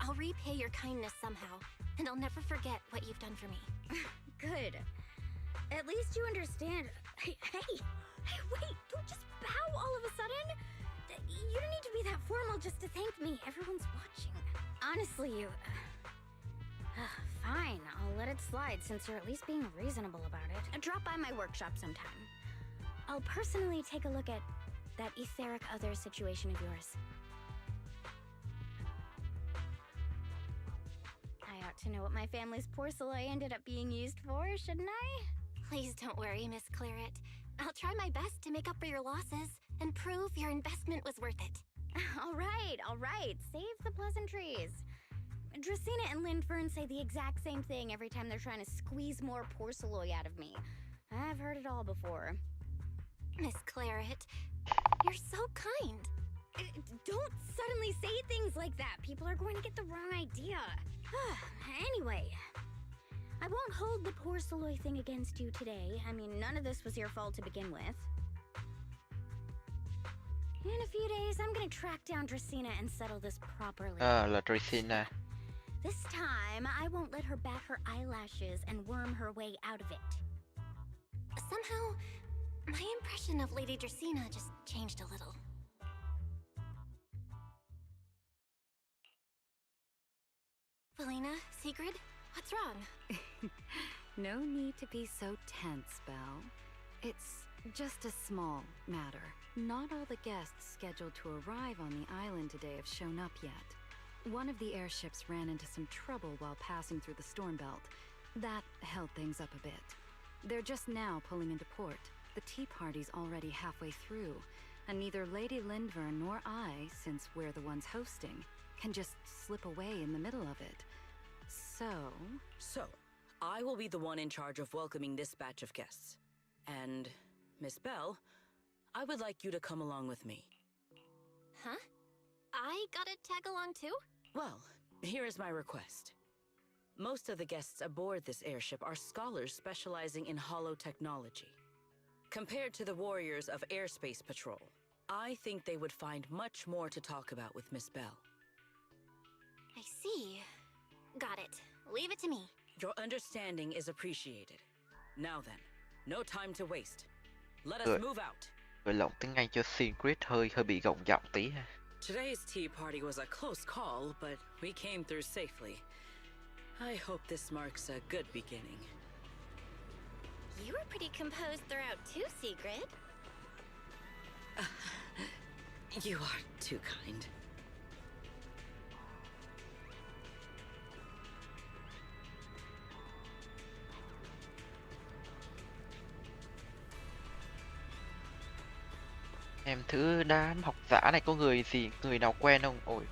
I'll repay your kindness somehow, and I'll never forget what you've done for me. Good. At least you understand. Hey, wait, don't just bow all of a sudden. You don't need to be that formal just to thank me. Everyone's watching. Honestly, you... fine, I'll let it slide since you're at least being reasonable about it. Drop by my workshop sometime. I'll personally take a look at that etheric other situation of yours. I ought to know what my family's porcelain ended up being used for, shouldn't I? Please don't worry, Miss Claret. I'll try my best to make up for your losses and prove your investment was worth it. All right. Save the pleasantries. Dracaena and Linfern say the exact same thing every time they're trying to squeeze more porcelain out of me. I've heard it all before. Miss Claret, you're so kind. Don't suddenly say things like that. People are going to get the wrong idea. Anyway, I won't hold the porcelain thing against you today. I mean, none of this was your fault to begin with. In a few days, I'm gonna track down Dracaena and settle this properly. La Dracaena. This time, I won't let her bat her eyelashes and worm her way out of it. Somehow, my impression of Lady Dracaena just changed a little. Valina, Sigrid, what's wrong? No need to be so tense, Belle. It's just a small matter. Not all the guests scheduled to arrive on the island today have shown up yet. One of the airships ran into some trouble while passing through the storm belt. That held things up a bit. They're just now pulling into port. The tea party's already halfway through, and neither Lady Linvern nor I, since we're the ones hosting, can just slip away in the middle of it. So, I will be the one in charge of welcoming this batch of guests. And, Miss Belle, I would like you to come along with me. Huh? I gotta tag along too? Well, Here is my request. Most of the guests aboard this airship are scholars specializing in hollow technology. Compared to the warriors of Airspace Patrol, I think they would find much more to talk about with Miss Bell. I see. Got it. Leave it to me. Your understanding is appreciated. Now then, no time to waste. Let us Good. move out. Người lộn tiếng Anh cho Secret hơi bị gọng giọng tí ha. Today's tea party was a close call, but we came through safely. I hope this marks a good beginning. You were pretty composed throughout too, Secret. You are too kind. Em thử đám học giả này có người nào quen không? Ôi.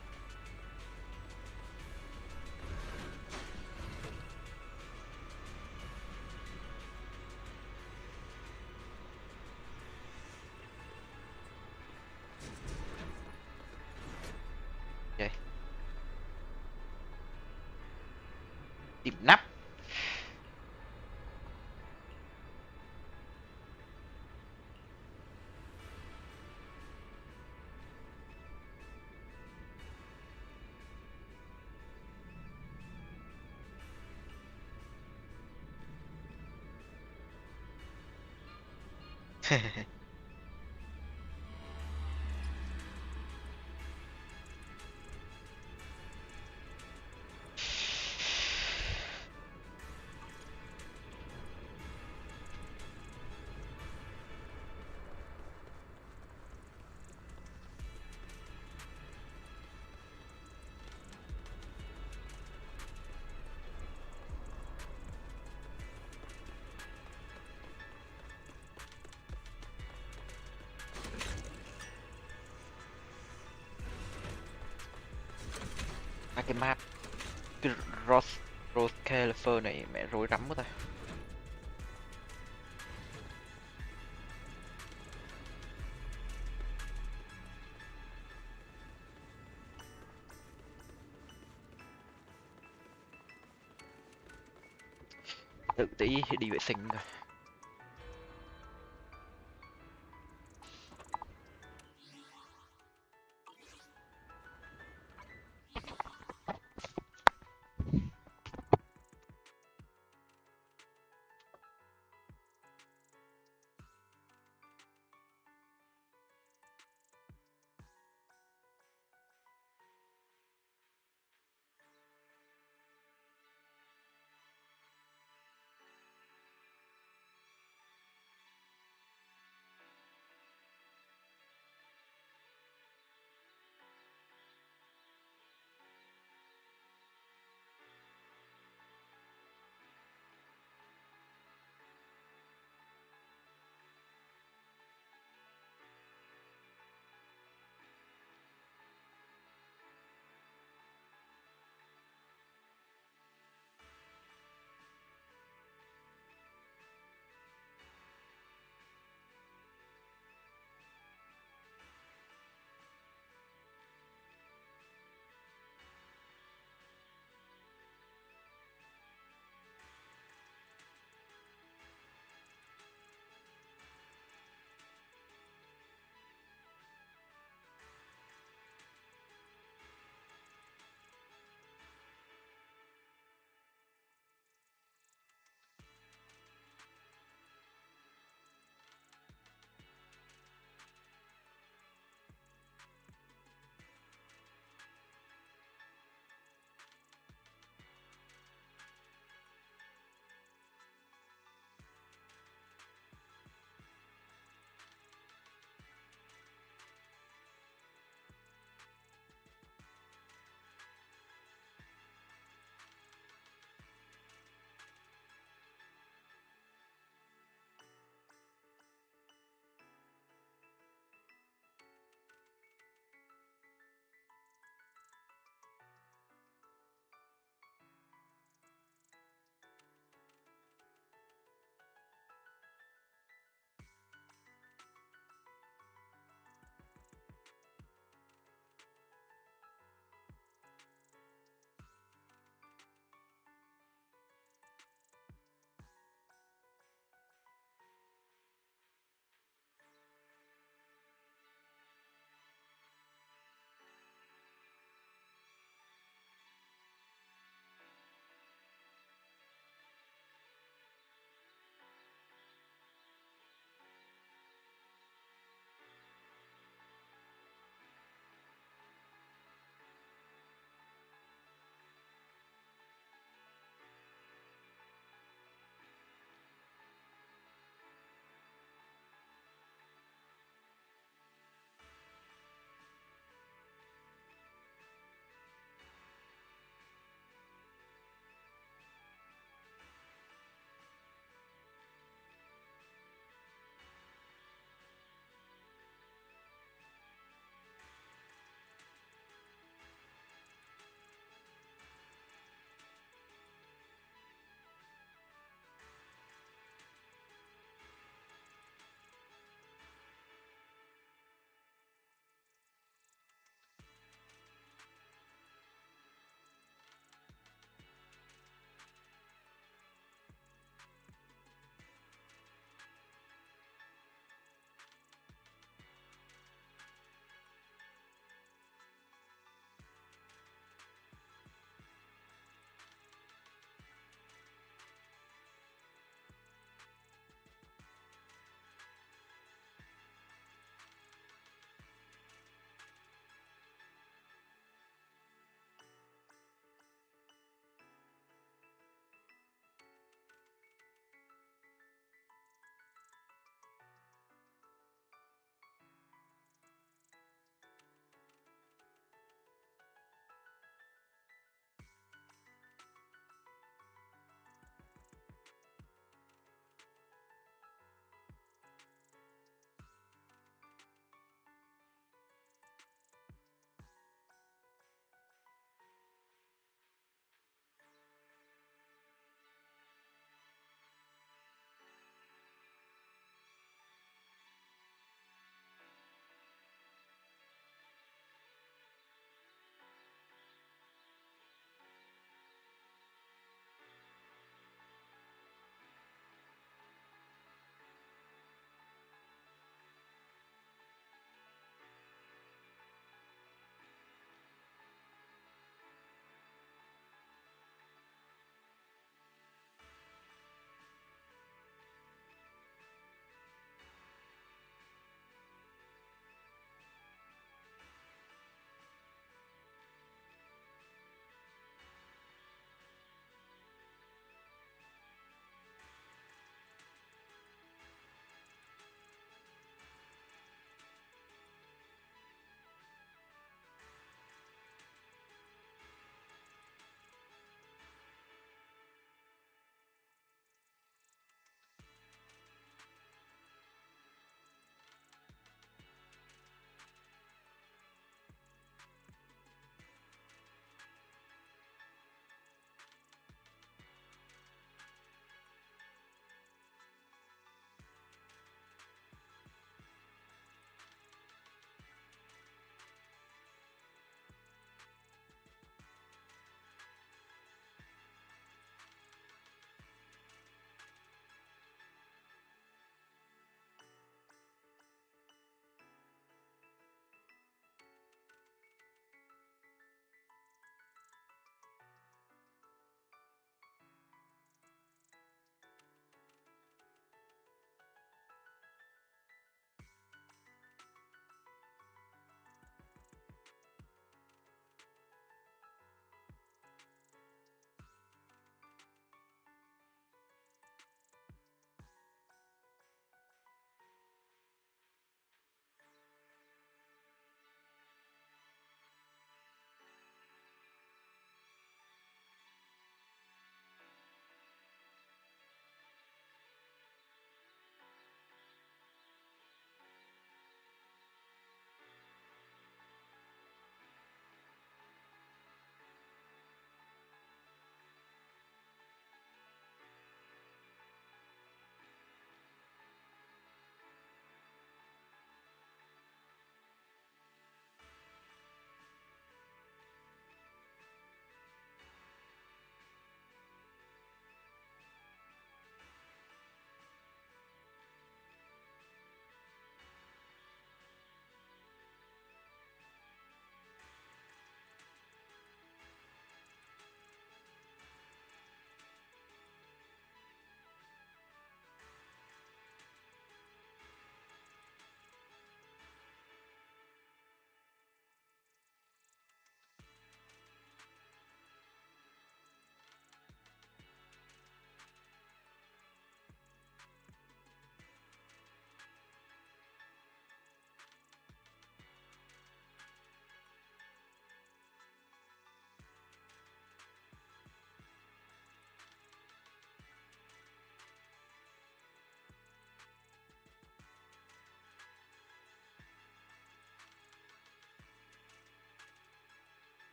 Vậy. Tìm nắp. Cái map cái Rose Califer này mẹ rối rắm quá ta. Tự tí đi vệ sinh rồi.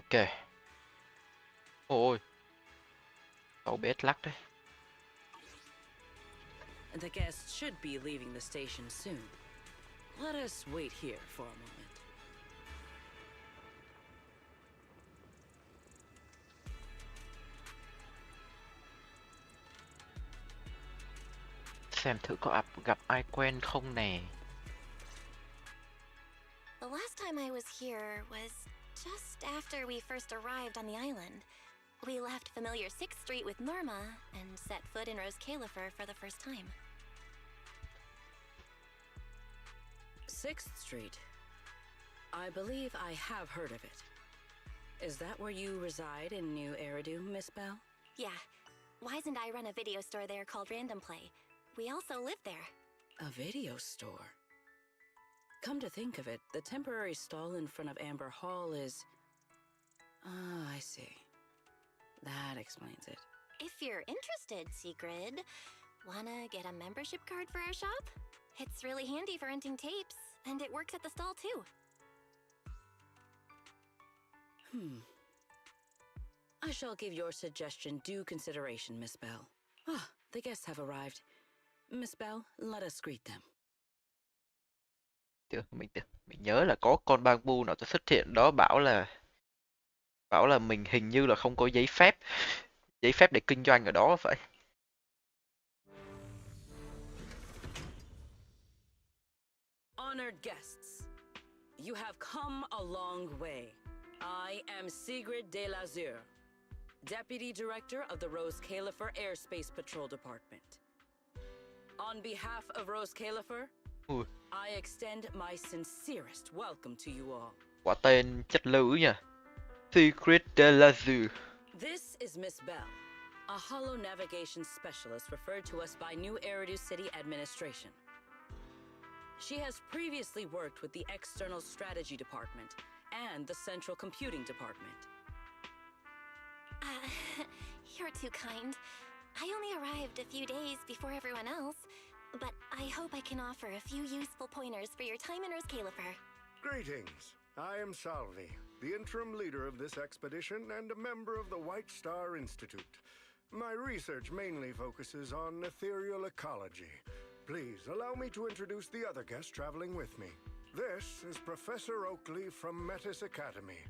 Ok. Ôi, cậu bé lắc đấy. The guests should be leaving the station soon. Let us wait here for a moment. Xem thử có gặp ai quen không nè. The last time I was here was just after we first arrived on the island. We left familiar 6th Street with Norma and set foot in Rose Califer for the first time. 6th Street. I believe I have heard of it. Is that where you reside in New Eridu, Miss Bell? Yeah. Wise and I run a video store there called Random Play. We also live there. A video store? Come to think of it, the temporary stall in front of Amber Hall is... Ah, I see. That explains it. If you're interested, Sigrid, wanna get a membership card for our shop? It's really handy for renting tapes, and it works at the stall too. I shall give your suggestion due consideration, Miss Bell. Ah, the guests have arrived. Miss Bell, let us greet them. Mình nhớ là có con bang bu nào xuất hiện đó bảo là mình hình như là không có giấy phép để kinh doanh ở đó vậy. Honored guests, you have come a long way. I am Sigrid de Lazure, Deputy Director of the Rose Califer Airspace Patrol Department. On behalf of Rose Califer, I extend my sincerest welcome to you all. Quả tên chất lữ nha. Secret de la Zoo. This is Miss Bell, a holo navigation specialist referred to us by New Eridu City Administration. She has previously worked with the External Strategy Department and the Central Computing Department. You're too kind. I only arrived a few days before everyone else, but I hope I can offer a few useful pointers for your time in Rose Califer. Greetings. I am Salvi, the interim leader of this expedition and a member of the White Star Institute. My research mainly focuses on ethereal ecology. Please allow me to introduce the other guest traveling with me. This is Professor Oakley from Metis Academy.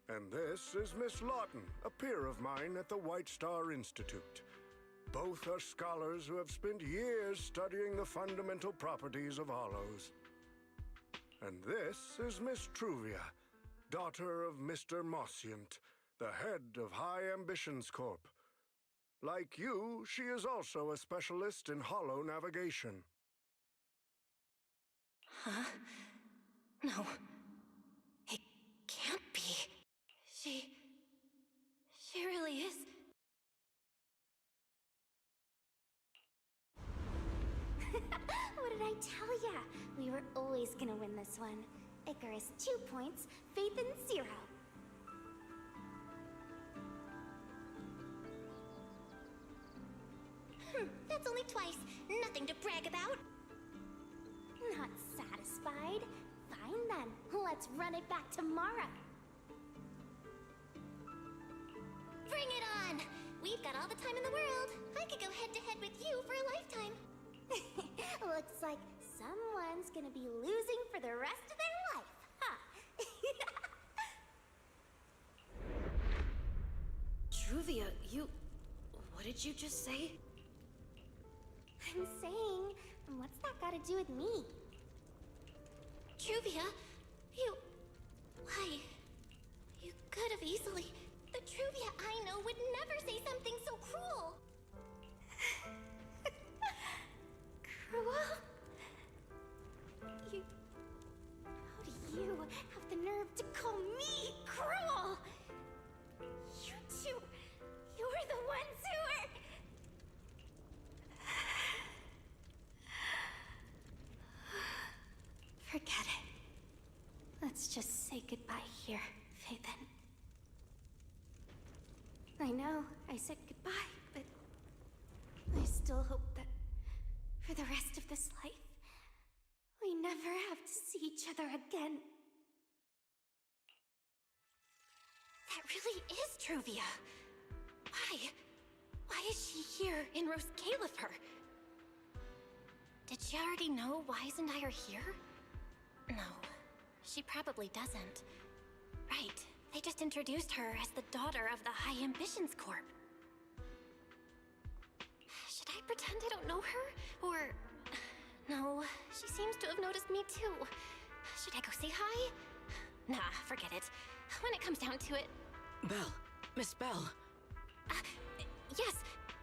And this is Miss Lawton, a peer of mine at the White Star Institute. Both are scholars who have spent years studying the fundamental properties of hollows. And this is Miss Truvia, daughter of Mr. Mossient, the head of High Ambitions Corp. Like you, she is also a specialist in hollow navigation. Huh? No. It can't be. She really is. What did I tell ya? We were always gonna win this one. Icarus 2 points, Phaethon 0. That's only twice. Nothing to brag about. Not satisfied? Fine then, let's run it back tomorrow. Bring it on! We've got all the time in the world. I could go head-to-head with you for a lifetime. Looks like someone's gonna be losing for the rest of their life, huh? Truvia, what did you just say? I'm saying, what's that got to do with me? Truvia, why? You could have easily. The Truvia I know would never say something so cruel. Cruel? How do you have the nerve to call me cruel? You two, you're the ones who are... Forget it. Let's just say goodbye here, Phaethon. I know I said goodbye, but I still hope that for the rest of this life, we never have to see each other again. That really is Truvia. Why? Why is she here in Rose Califer? Did she already know Wise and I are here? No, she probably doesn't. Right, they just introduced her as the daughter of the High Ambitions Corp. Should I pretend I don't know her? Or... No, she seems to have noticed me too. Should I go say hi? Nah, forget it. When it comes down to it... Belle. Miss Belle. Yes,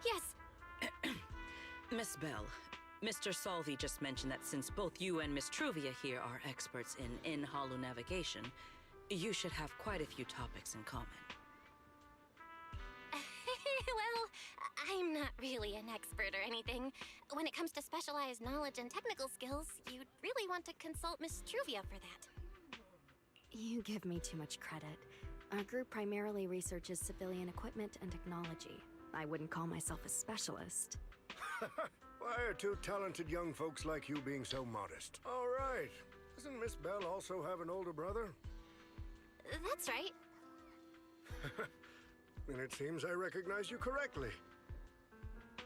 yes. Miss Belle, Mr. Salvi just mentioned that since both you and Miss Truvia here are experts in hollow navigation, you should have quite a few topics in common. Well, I'm not really an expert or anything. When it comes to specialized knowledge and technical skills, you'd really want to consult Miss Truvia for that. You give me too much credit. Our group primarily researches civilian equipment and technology. I wouldn't call myself a specialist. Why are two talented young folks like you being so modest? All right. Doesn't Miss Belle also have an older brother? That's right. Then it seems I recognize you correctly.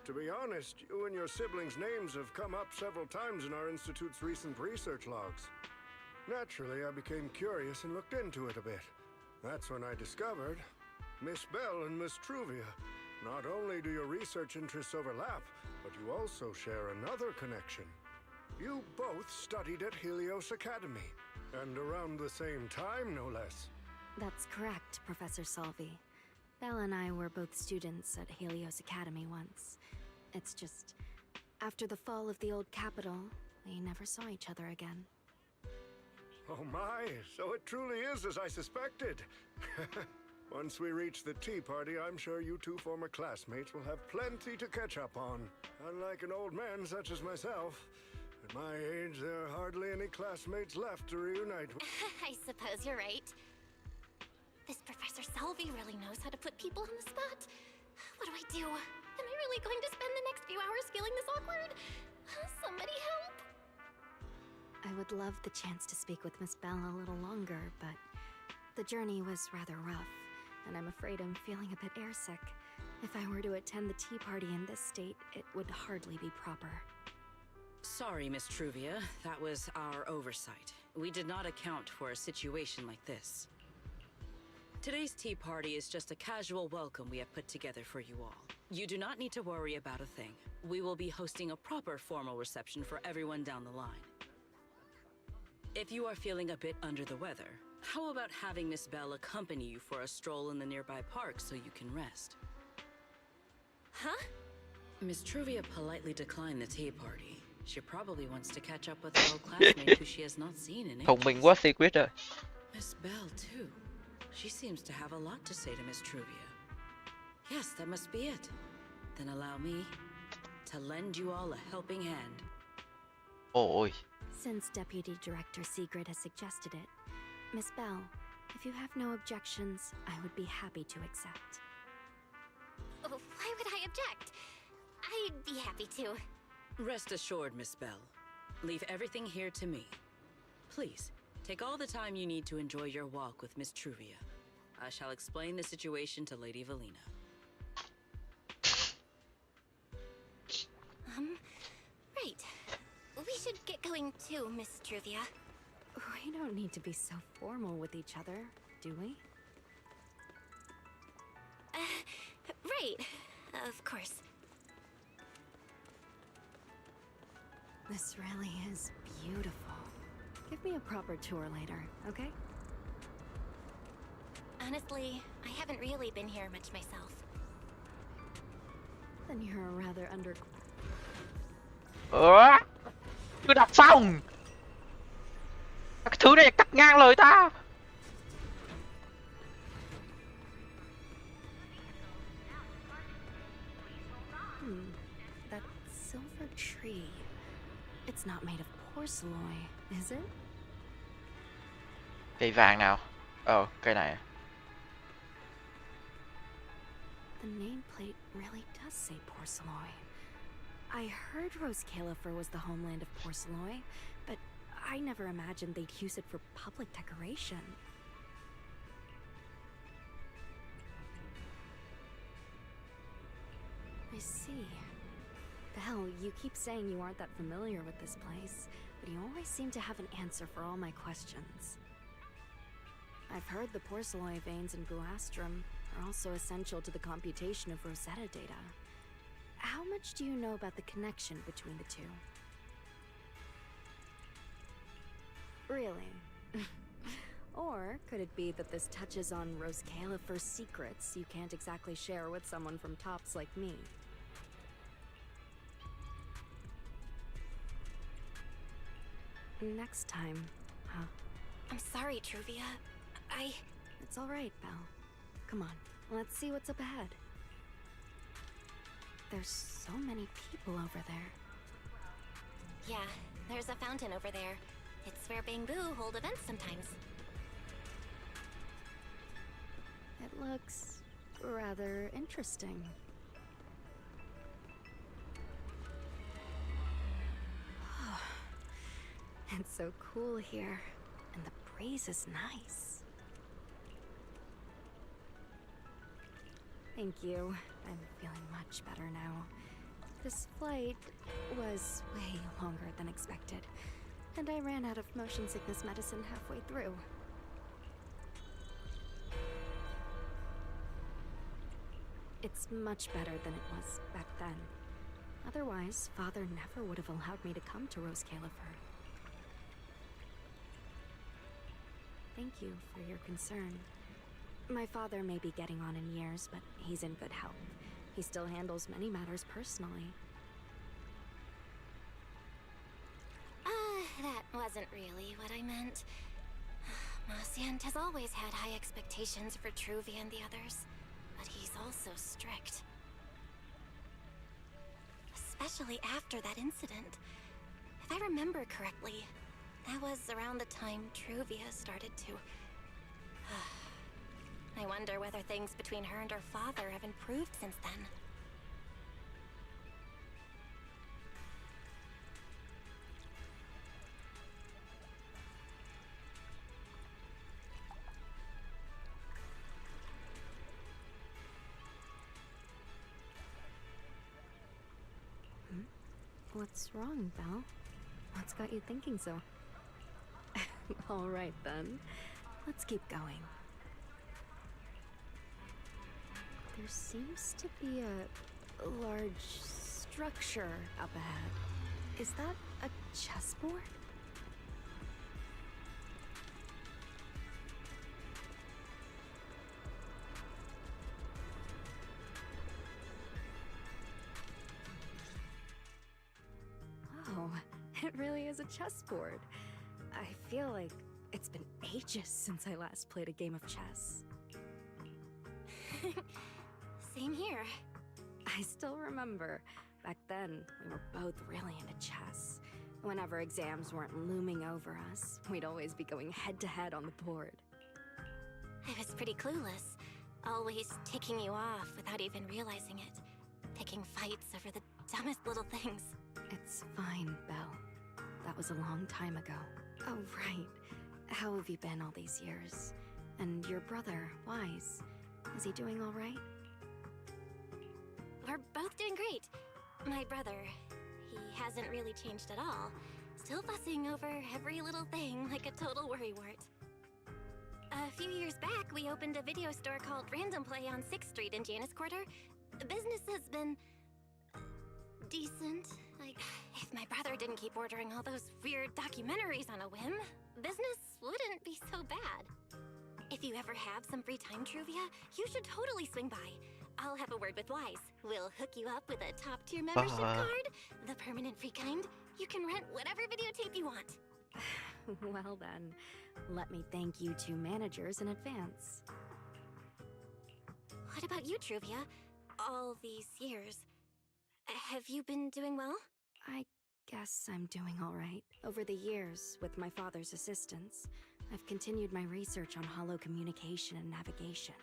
To be honest, you and your siblings' names have come up several times in our institute's recent research logs. Naturally, I became curious and looked into it a bit. That's when I discovered Miss Belle and Miss Truvia. Not only do your research interests overlap, but you also share another connection. You both studied at Helios Academy, and around the same time, no less. That's correct, Professor Salvi. Belle and I were both students at Helios Academy once. It's just, after the fall of the old capital, we never saw each other again. Oh my, so it truly is as I suspected. Once we reach the tea party, I'm sure you two former classmates will have plenty to catch up on. Unlike an old man such as myself, at my age, there are hardly any classmates left to reunite with. I suppose you're right. This Professor Salvi really knows how to put people on the spot. What do I do? Am I really going to spend the next few hours feeling this awkward? Somebody help! I would love the chance to speak with Miss Belle a little longer, but the journey was rather rough, and I'm afraid I'm feeling a bit airsick. If I were to attend the tea party in this state, it would hardly be proper. Sorry, Miss Truvia. That was our oversight. We did not account for a situation like this. Today's tea party is just a casual welcome we have put together for you all. You do not need to worry about a thing. We will be hosting a proper formal reception for everyone down the line. If you are feeling a bit under the weather, how about having Miss Belle accompany you for a stroll in the nearby park so you can rest? Huh? Miss Truvia politely declined the tea party. She probably wants to catch up with an old classmate who she has not seen in Thông ages. minh quá Secret rồi. Miss Belle, too. She seems to have a lot to say to Miss Truvia. Yes, that must be it. Then allow me to lend you all a helping hand. Ôi, Since Deputy Director Sigrid has suggested it, Miss Belle, if you have no objections, I would be happy to accept. Oh, why would I object? I'd be happy to. Rest assured, Miss Belle. Leave everything here to me. Please, take all the time you need to enjoy your walk with Miss Truvia. I shall explain the situation to Lady Valina. Right. We should get going too, Miss Truvia. We don't need to be so formal with each other, do we? Right. Of course. This really is beautiful. Give me a proper tour later, okay? Honestly, I haven't really been here much myself. Then you're a rather under... chưa đọc xong. Cái thứ này cắt ngang lời ta. That silver tree. It's not made of porcelain, is it? Cây vàng nào? Cây này. The nameplate really does say porcelain. I heard Rose Califer was the homeland of porcelain, but I never imagined they'd use it for public decoration. I see. Belle, you keep saying you aren't that familiar with this place, but you always seem to have an answer for all my questions. I've heard the porcelloid veins in Buastrum are also essential to the computation of Rosetta data. How much do you know about the connection between the two? Really? Or could it be that this touches on Rose Califer's secrets you can't exactly share with someone from Tops like me? Next time, huh? I'm sorry, Truvia. It's all right, Belle. Come on, let's see what's up ahead. There's so many people over there. Yeah, there's a fountain over there. It's where Bangbu hold events sometimes. It looks rather interesting. It's so cool here, and the breeze is nice. Thank you. I'm feeling much better now. This flight was way longer than expected, and I ran out of motion sickness medicine halfway through. It's much better than it was back then. Otherwise, Father never would have allowed me to come to Rose Califer. Thank you for your concern. My father may be getting on in years, but he's in good health. He still handles many matters personally. That wasn't really what I meant. Marciant has always had high expectations for Truvia and the others, but he's also strict. Especially after that incident. If I remember correctly, that was around the time Truvia started to... I wonder whether things between her and her father have improved since then. What's wrong, Belle? What's got you thinking so? All right, then. Let's keep going. There seems to be a large structure up ahead. Is that a chessboard? Oh, it really is a chessboard. I feel like it's been ages since I last played a game of chess. Same here. I still remember. Back then, we were both really into chess. Whenever exams weren't looming over us, we'd always be going head-to-head on the board. I was pretty clueless. Always ticking you off without even realizing it. Picking fights over the dumbest little things. It's fine, Belle. That was a long time ago. Oh, right. How have you been all these years? And your brother, Wise, is he doing all right? We're both doing great. My brother, he hasn't really changed at all. Still fussing over every little thing like a total worrywart. A few years back, we opened a video store called Random Play on 6th Street in Janus Quarter. Business has been... decent. Like, if my brother didn't keep ordering all those weird documentaries on a whim, business wouldn't be so bad. If you ever have some free time, Truvia, you should totally swing by. I'll have a word with Wise. We'll hook you up with a top-tier membership card, the permanent free kind. You can rent whatever videotape you want. Well then, let me thank you two managers in advance. What about you, Truvia? All these years, have you been doing well? I guess I'm doing all right. Over the years, with my father's assistance, I've continued my research on holo communication and navigation.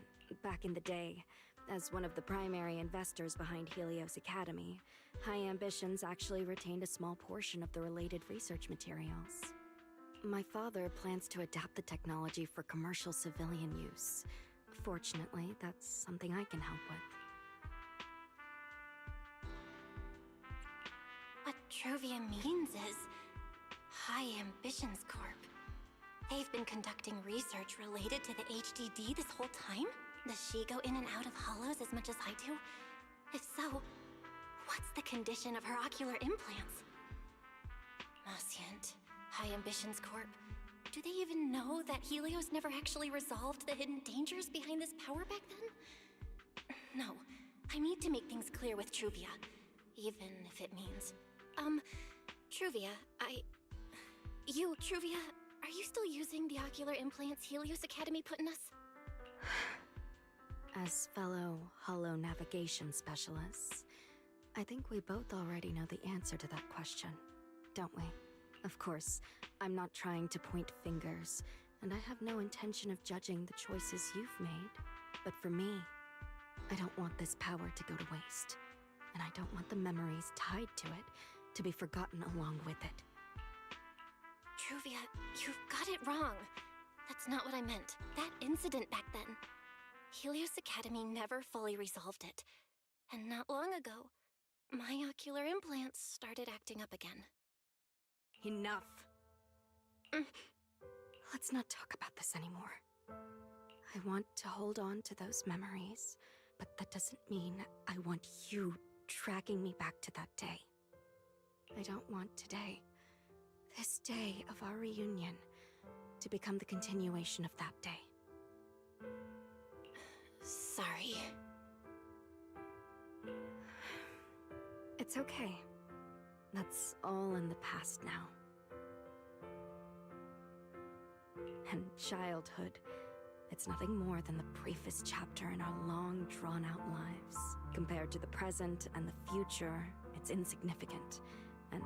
Back in the day, as one of the primary investors behind Helios Academy, High Ambitions actually retained a small portion of the related research materials. My father plans to adapt the technology for commercial civilian use. Fortunately, that's something I can help with. Truvia means is High Ambitions Corp. They've been conducting research related to the HDD this whole time? Does she go in and out of hollows as much as I do? If so, what's the condition of her ocular implants? Nascent, High Ambitions Corp. Do they even know that Helios never actually resolved the hidden dangers behind this power back then? No, I need to make things clear with Truvia. Even if it means... Truvia, Truvia, are you still using the ocular implants Helios Academy put in us? As fellow holo navigation specialists, I think we both already know the answer to that question, don't we? Of course, I'm not trying to point fingers, and I have no intention of judging the choices you've made. But for me, I don't want this power to go to waste, and I don't want the memories tied to it to be forgotten along with it. Truvia, you've got it wrong. That's not what I meant. That incident back then. Helios Academy never fully resolved it. And not long ago, my ocular implants started acting up again. Enough. Let's not talk about this anymore. I want to hold on to those memories, but that doesn't mean I want you dragging me back to that day. I don't want today, this day of our reunion, to become the continuation of that day. Sorry. It's okay. That's all in the past now. And childhood, it's nothing more than the briefest chapter in our long, drawn-out lives. Compared to the present and the future, it's insignificant, and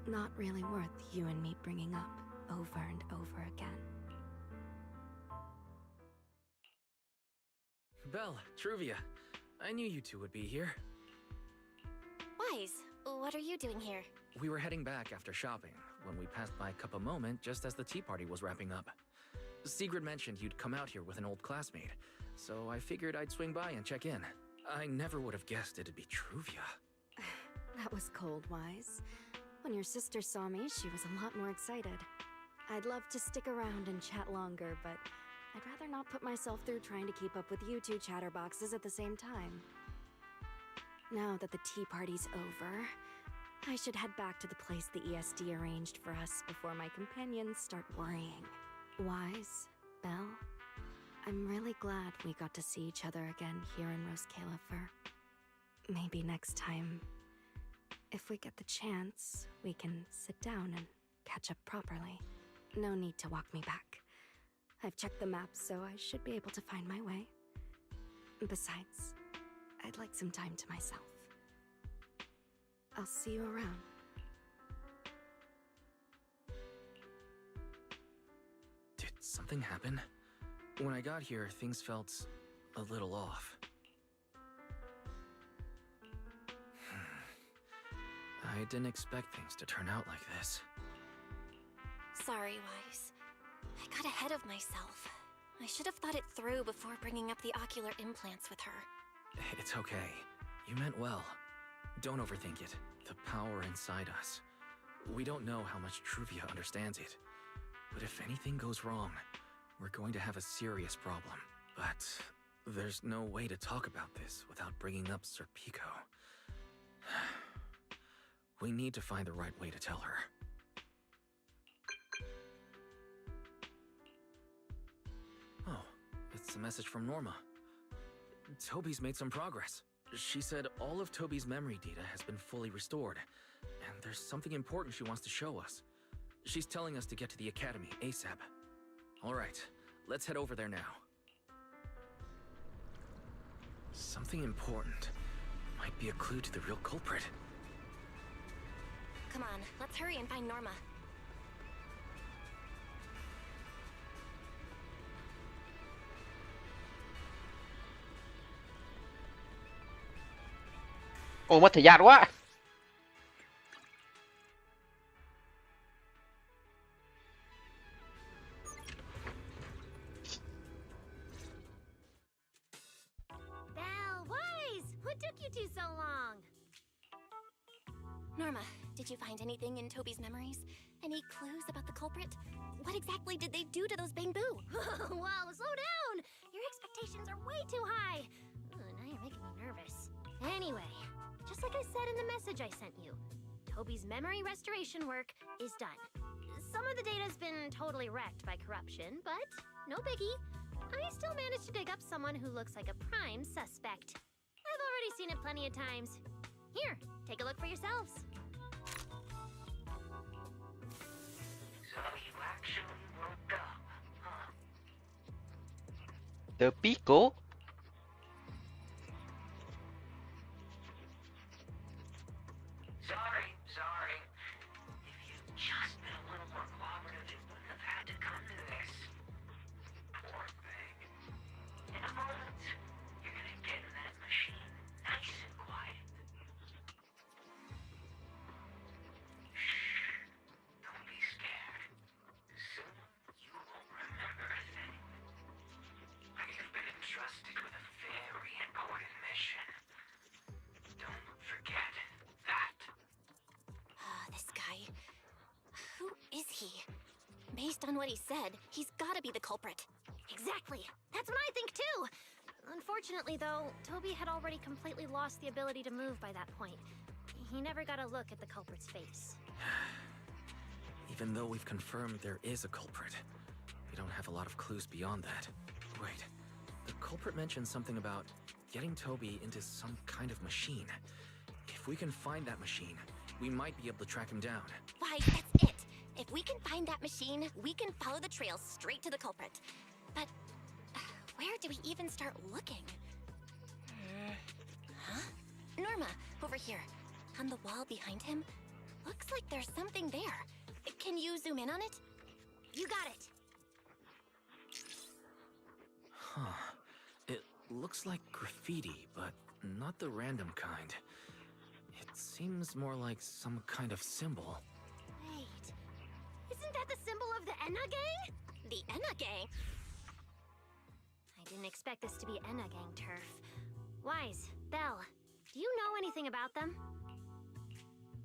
not really worth you and me bringing up over and over again. Belle, Truvia, I knew you two would be here. Wise, what are you doing here? We were heading back after shopping when we passed by Cup a Moment just as the tea party was wrapping up. Sigrid mentioned you'd come out here with an old classmate, so I figured I'd swing by and check in. I never would have guessed it'd be Truvia. That was cold, Wise. When your sister saw me, she was a lot more excited. I'd love to stick around and chat longer, but I'd rather not put myself through trying to keep up with you two chatterboxes at the same time. Now that the tea party's over, I should head back to the place the ESD arranged for us before my companions start worrying. Wise, Belle, I'm really glad we got to see each other again here in Roskalefer. Maybe next time, if we get the chance, we can sit down and catch up properly. No need to walk me back. I've checked the map, so I should be able to find my way. Besides, I'd like some time to myself. I'll see you around. Did something happen? When I got here, things felt a little off. I didn't expect things to turn out like this. Sorry, Wise. I got ahead of myself. I should have thought it through before bringing up the ocular implants with her. It's okay. You meant well. Don't overthink it. The power inside us. We don't know how much Truvia understands it. But if anything goes wrong, we're going to have a serious problem. But there's no way to talk about this without bringing up Sir Pico. We need to find the right way to tell her. Oh, it's a message from Norma. Toby's made some progress. She said all of Toby's memory data has been fully restored, and there's something important she wants to show us. She's telling us to get to the academy ASAP. All right, let's head over there now. Something important. Might be a clue to the real culprit. Come on, let's hurry and find Norma. Ồ, mất thời gian quá. Belle, Wise! What took you two so long? Norma, did you find anything in Toby's memories? Any clues about the culprit? What exactly did they do to those bamboo? Wow, slow down! Your expectations are way too high. Now you're making me nervous. Anyway, just like I said in the message I sent you, Toby's memory restoration work is done. Some of the data's been totally wrecked by corruption, but no biggie. I still managed to dig up someone who looks like a prime suspect. I've already seen it plenty of times. Here, take a look for yourselves. So you actually woke up, huh? The Pico. Sorry. If you'd just been a little more cooperative, it wouldn't have had to come to this. Poor thing. In a moment, you're gonna get in that machine, nice and quiet. Shh. Don't be scared. Soon, you won't remember a thing. You've been entrusted with a very important mission. Don't forget that. This guy. Who is he? Based on what he said, he's gotta be the culprit. Exactly. That's what I think too. Unfortunately, though, Toby had already completely lost the ability to move by that point. He never got a look at the culprit's face. Even though we've confirmed there is a culprit, we don't have a lot of clues beyond that. Wait, the culprit mentioned something about getting Toby into some kind of machine. If we can find that machine, we might be able to track him down. Why, that's it. If we can find that machine, we can follow the trail straight to the culprit. But where do we even start looking? Huh? Norma, over here. On the wall behind him. Looks like there's something there. Can you zoom in on it? You got it. Huh. It looks like graffiti, but not the random kind. It seems more like some kind of symbol. Wait. Isn't that the symbol of the Enna Gang? The Enna Gang? I didn't expect this to be Enna Gang turf. Wise, Belle, do you know anything about them?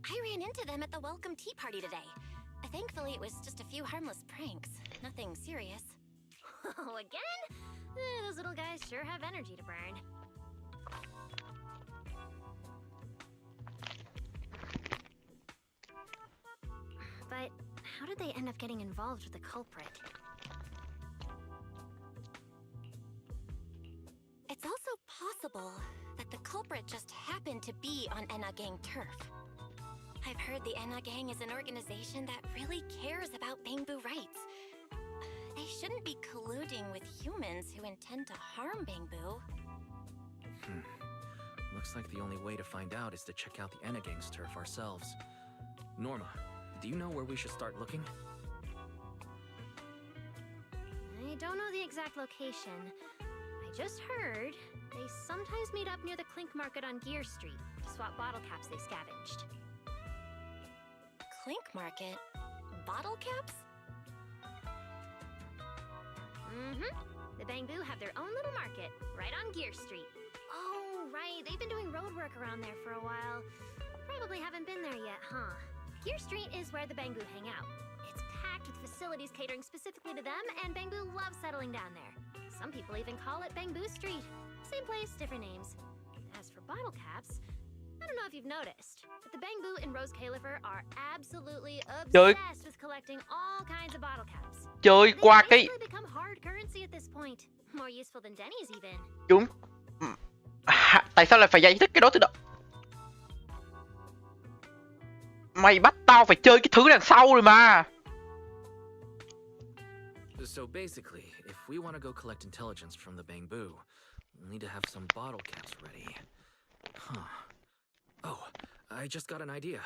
I ran into them at the welcome tea party today. Thankfully, it was just a few harmless pranks. Nothing serious. Oh, again? Those little guys sure have energy to burn. But how did they end up getting involved with the culprit? It's also possible that the culprit just happened to be on Enna Gang turf. I've heard the Enna Gang is an organization that really cares about bamboo rights. They shouldn't be colluding with humans who intend to harm bamboo. Looks like the only way to find out is to check out the Enna Gang's turf ourselves. Norma, do you know where we should start looking? I don't know the exact location. I just heard they sometimes meet up near the Clink Market on Gear Street to swap bottle caps they scavenged. Clink Market? Bottle caps? The Bamboo have their own little market, right on Gear Street. Oh, right, they've been doing road work around there for a while. Probably haven't been there yet, huh? Gear Street is where the Bamboo hang out. It's packed with facilities catering specifically to them, and Bamboo loves settling down there. Some people even call it Bamboo Street. Same place, different names. As for bottle caps, I don't know if you've noticed, but the Bamboo and Rose Califer are absolutely obsessed with collecting all kinds of bottle caps. Chơi qua cái They've become hard currency at this point. More useful than Denny's even. chúng tại sao lại phải giải thích cái đó từ đó? Mày bắt tao phải chơi cái thứ đằng sau rồi mà. So basically, if we want to go collect intelligence from the Bamboo, we'll need to have some bottle caps ready. Huh. Oh, I just got an idea.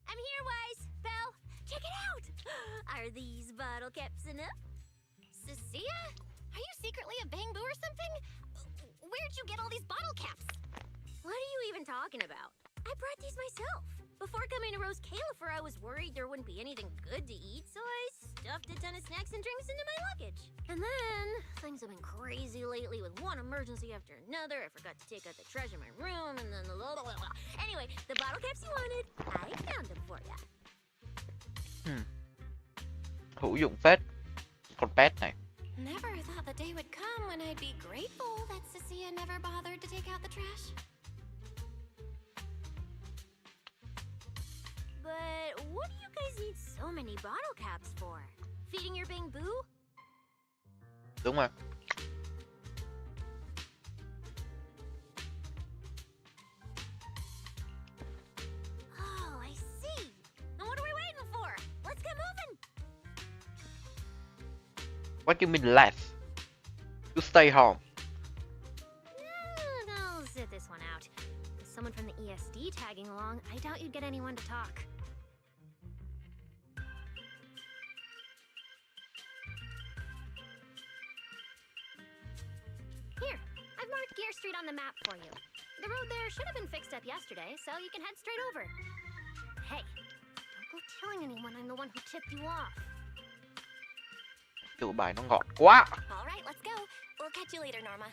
I'm here, Wise. Belle, check it out. Are these bottle caps enough? Cecilia? Are you secretly a Bamboo or something? Where'd you get all these bottle caps? What are you even talking about? I brought these myself. Before coming to Rose Califer, I was worried there wouldn't be anything good to eat, so I stuffed a ton of snacks and drinks into my luggage. And then, things have been crazy lately with one emergency after another. I forgot to take out the trash in my room, and then blah, blah, blah. Anyway, the bottle caps you wanted, I found them for ya. Hữu dụng phết. Con pet này. Never thought the day would come when I'd be grateful that Cecilia never bothered to take out the trash. But what do you guys need so many bottle caps for? Feeding your Bang Boo? Đúng rồi. Oh, I see. Now what are we waiting for? Let's get moving. What do you mean left? You stay home. I'll sit this one out. With someone from the ESD tagging along, I doubt you'd get anyone to talk. Here, I've marked Gear Street on the map for you. The road there should have been fixed up yesterday, so you can head straight over. Hey, don't go telling anyone I'm the one who tipped you off. Tựa bài nó ngọt quá. All right, let's go. We'll catch you later, Norma.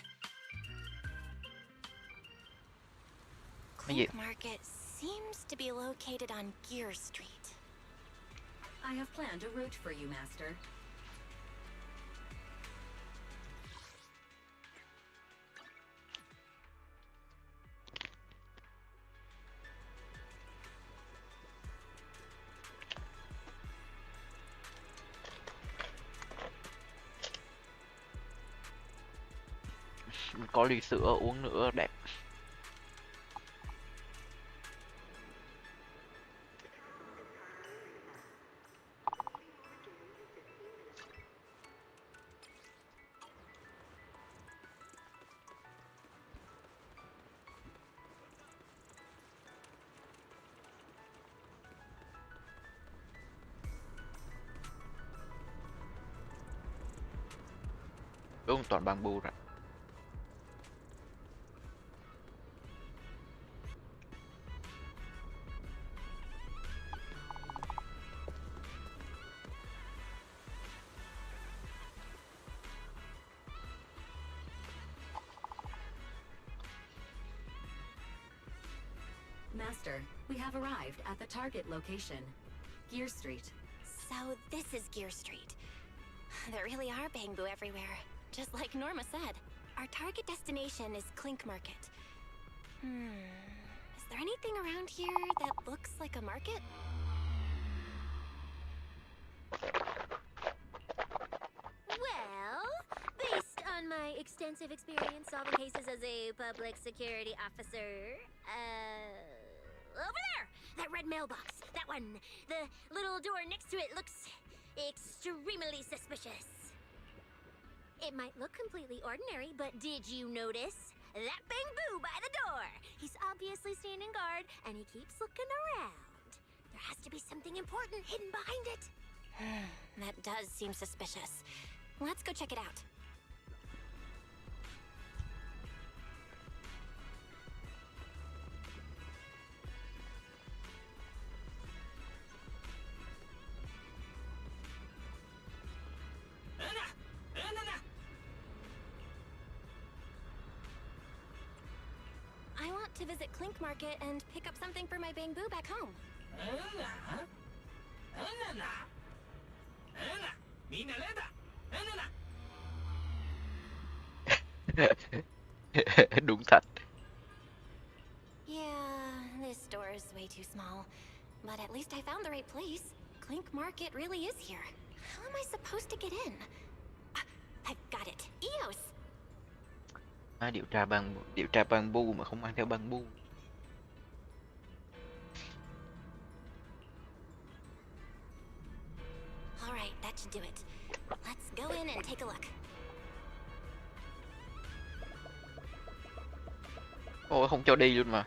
Cái gì? Clink Market seems to be located on Gear Street. I have planned a route for you, Master. Có ly sữa uống nữa đẹp. Đúng toàn bamboo rồi. Master, we have arrived at the target location, Gear Street. So this is Gear Street. There really are Bang Boo everywhere, just like Norma said. Our target destination is Clink Market. Is there anything around here that looks like a market? Well, based on my extensive experience solving cases as a public security officer, over there! That red mailbox! That one! The little door next to it looks extremely suspicious. It might look completely ordinary, but did you notice? That Bang Boo by the door! He's obviously standing guard, and he keeps looking around. There has to be something important hidden behind it. That does seem suspicious. Let's go check it out. I want to visit Clink Market and pick up something for my Bang Boo back home. Đúng thật. Yeah, this store is way too small. But at least I found the right place. Clink Market really is here. How am I supposed to get in? I've got it. EOS! Điều tra bamboo mà không mang theo bamboo. Alright, that should do it. Let's go in and take a look. Ôi không cho đi luôn mà.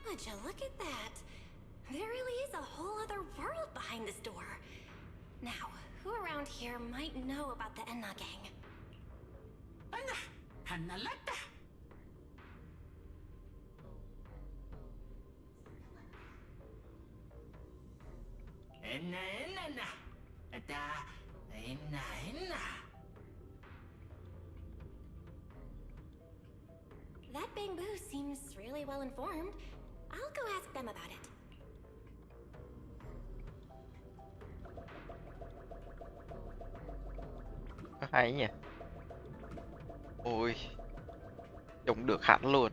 Would you look at that? There really is a whole other world behind this door. Now, who around here might know about the Enna gang? Anna, Hanalata. Enna. Ada, Enna. That bamboo seems really well informed. I'll go ask them about it. Hay nhỉ. Ôi, trông được hẳn luôn.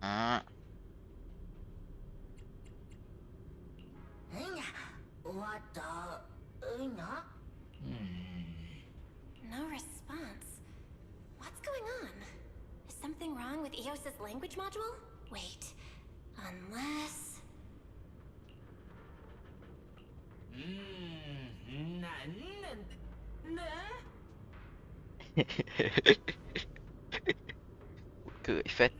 À. What the? No response. What's going on? Is something wrong with EOS's language module? Wait, unless... Cười phết.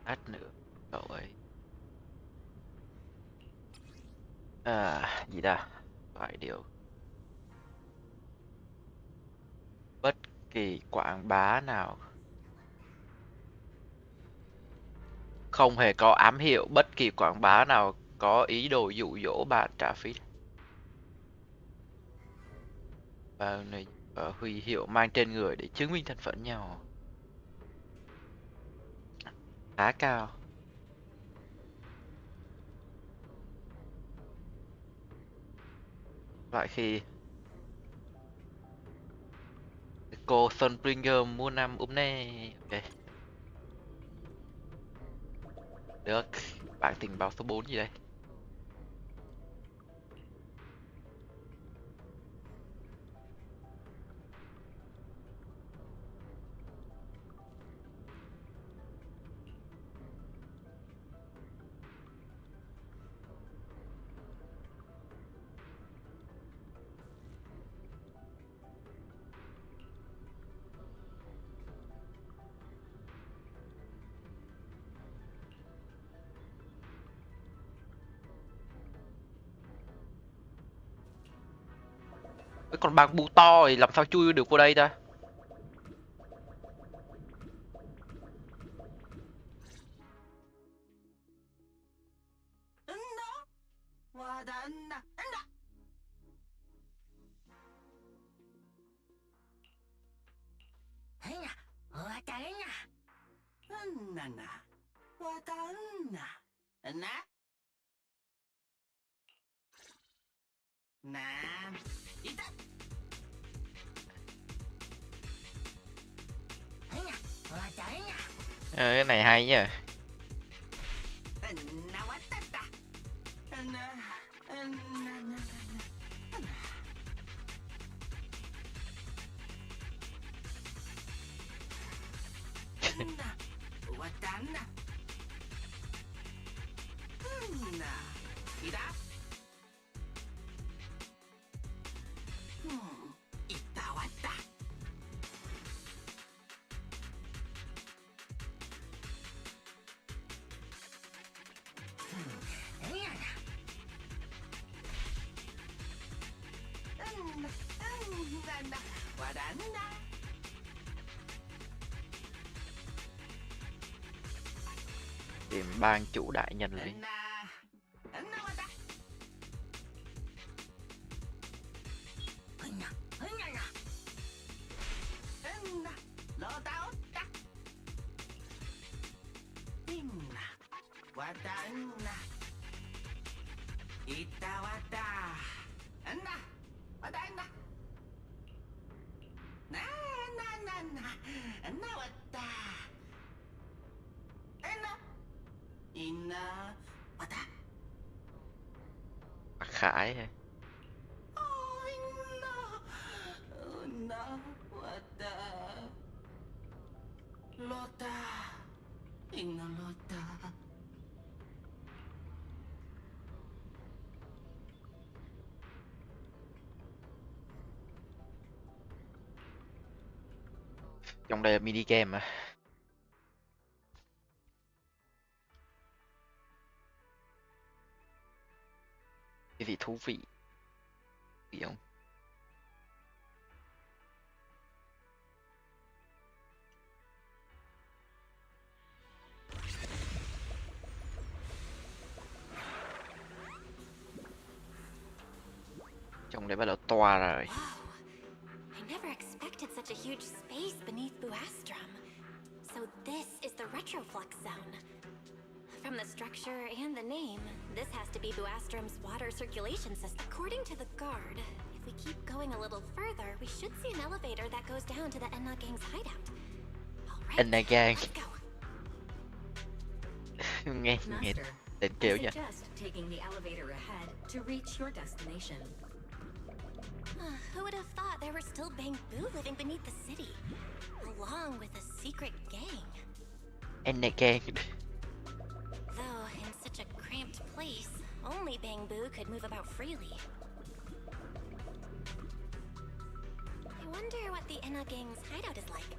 Át nữa cậu ấy. À, gì ta? Phải điều. Bất kỳ quảng bá nào không hề có ám hiệu, bất kỳ quảng bá nào có ý đồ dụ dỗ bạn trả phí. Và này huy hiệu mang trên người để chứng minh thân phận nhau. Khá cao. Lại khi cô Sunbringer mua năm nè. Ok. Được. Bạn tình báo số 4 gì đây? Cái con bang bu to thì làm sao chui được vô đây ta? Cái này hay nhỉ. Tìm bang chủ đại nhân đi. Bác Khải hả? Trong đây là mini game mà. Cái gì thú vị? Gì không? Trong đây bắt đầu toa ra rồi. I never expected such a huge space beneath Buastrum. So this is the retroflux zone. From the structure and the name, this has to be Buastrum's water circulation system. According to the guard, if we keep going a little further, we should see an elevator that goes down to the Enna Gang's hideout. Enna Gang. nghe tên kêu nha. Taking the elevator ahead to reach your destination. Who would have thought there were still Bangbu living beneath the city, along with a secret gang? Enna Gang. Though in such a cramped place, only Bangbu could move about freely. I wonder what the Enna Gang's hideout is like.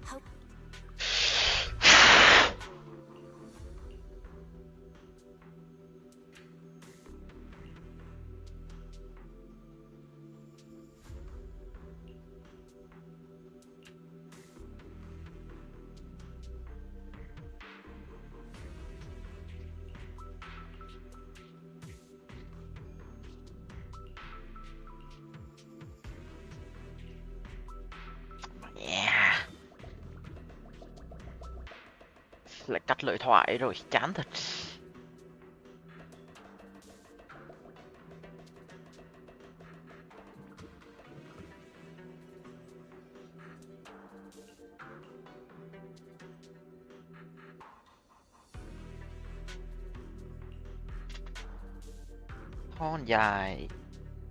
Hope. Lại cắt lời thoại rồi, chán thật.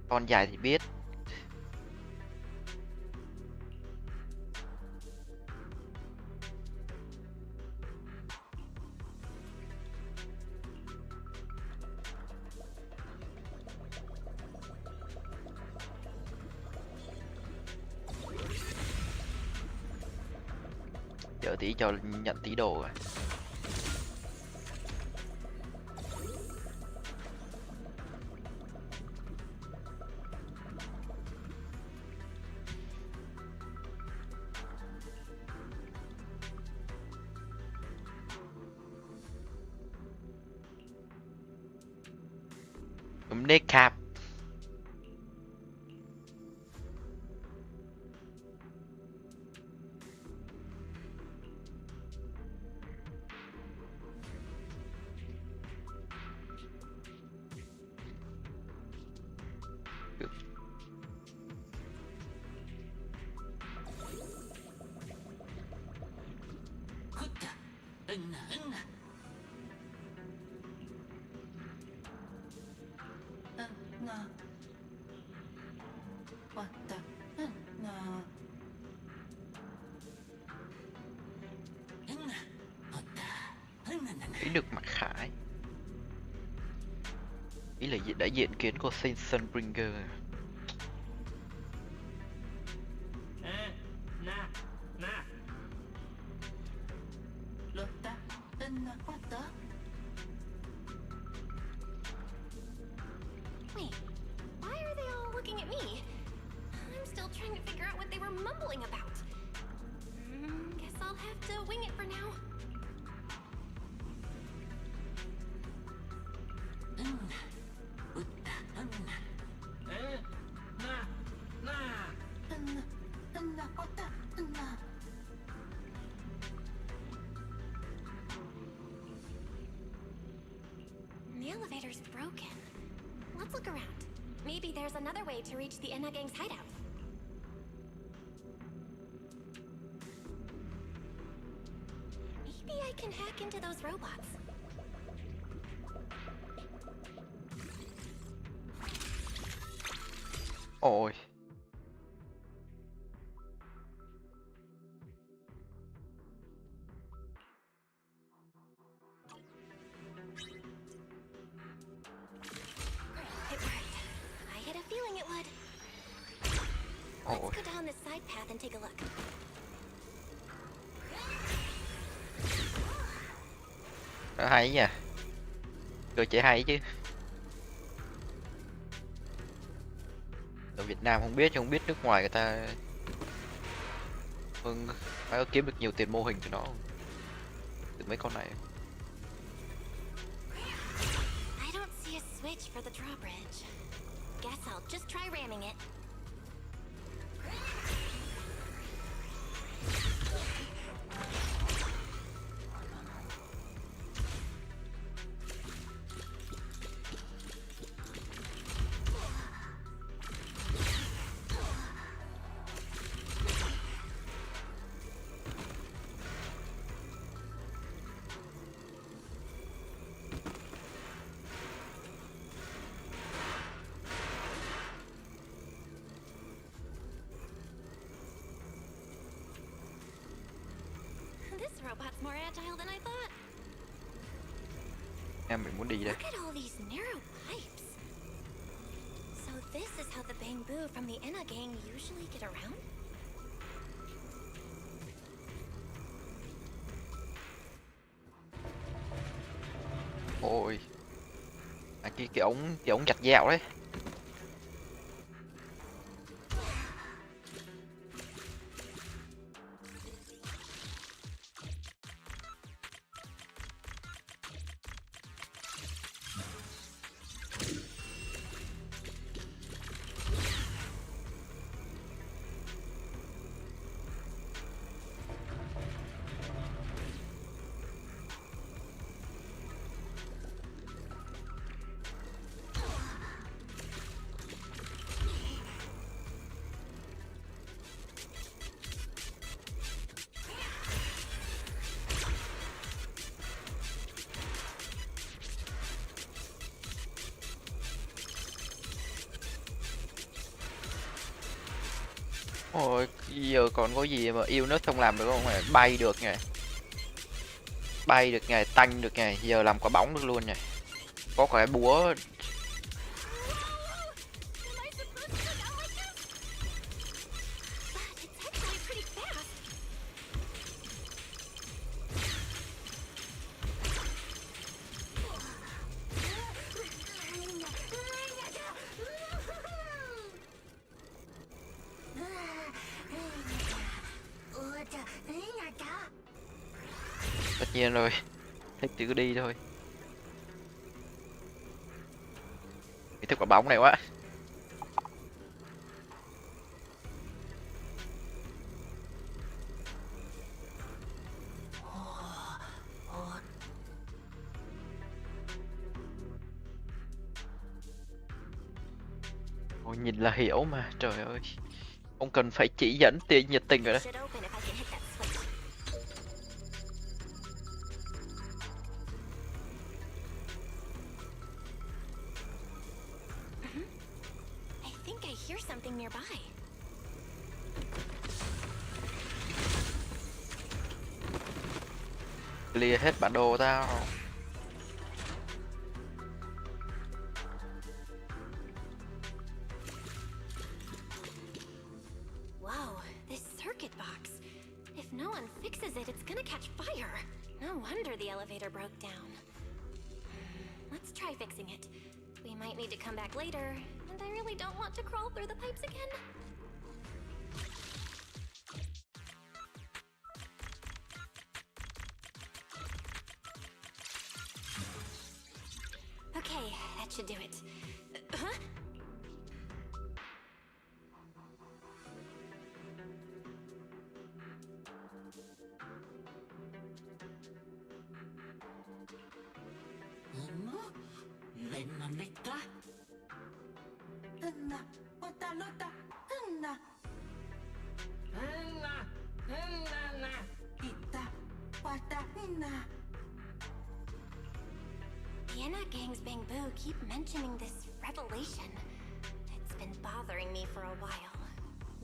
Con dài thì biết. Chờ tí cho nhận tí đồ rồi. Nick Cap. Ý được mặc khải. Ý là đã diện kiến của Sunbringer. Wait, why are they all looking at me? I'll have to wing it for now. The elevator's broken. Let's look around. Maybe there's another way to reach the Enna Gang's hideout. Maybe I can hack into those robots. Ôi. It worked. I had a feeling it would. Ôi. Let's go down this side path and take a look. Nó hay nha. Cơ chế hay chứ. Ở Việt Nam không biết, chứ không biết nước ngoài người ta phải có kiếm được nhiều tiền mô hình từ nó, từ mấy con này. I don't see a switch for the drawbridge. Guess I'll just try ramming it. This robot's more agile than I thought. Em mình muốn đi đây. Look at all these narrow pipes. So this is how the Bamboo from the Enna gang usually get around? Ôi. À, cái ống chặt dạo đấy. Ôi, giờ còn có gì mà yêu nước không làm được không? Bay được nè. Bay được nè, tanh được nè, giờ làm quả bóng được luôn nè. Có quả búa. Tất nhiên rồi. Thích thì cứ đi thôi. Mình thích quả bóng này quá. Ôi, nhìn là hiểu mà, trời ơi. Không cần phải chỉ dẫn tiền nhiệt tình rồi đó. Something nearby. Clear hết bản đồ tao. Whoa, this circuit box. If no one fixes it, it's gonna catch fire. No wonder the elevator broke down. Let's try fixing it. We might need to come back later, and I really don't want to crawl through the pipes again. Okay, that should do it. Huh? The Enna Gang's Bamboo keep mentioning this revelation. It's been bothering me for a while.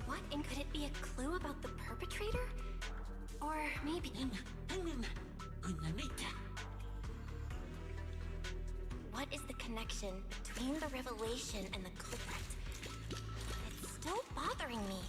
What, and could it be a clue about the perpetrator? Or maybe... What is the connection between the revelation and the culprit? It's still bothering me.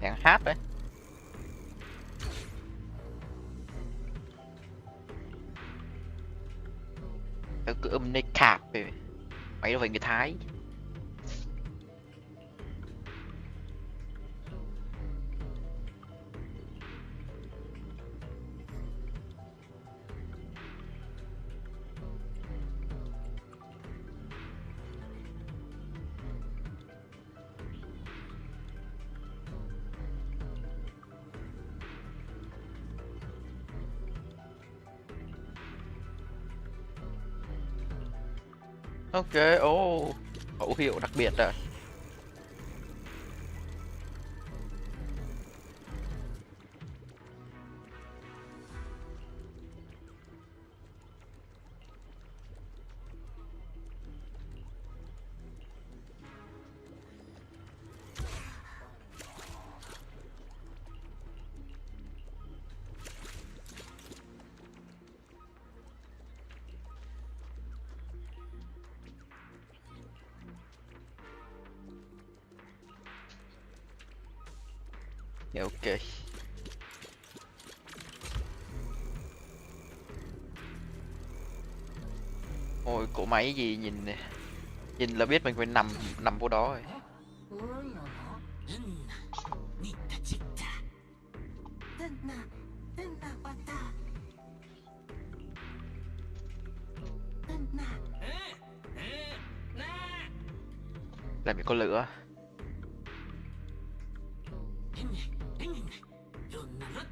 Hẹn hát đấy. Cái cứ âm này cạp vậy. Mày đâu phải người Thái. Ok, khẩu hiệu đặc biệt rồi. Ok. Ôi, cỗ máy gì nhìn nè. Nhìn là biết mình phải nằm vô đó rồi. Làm gì có lửa.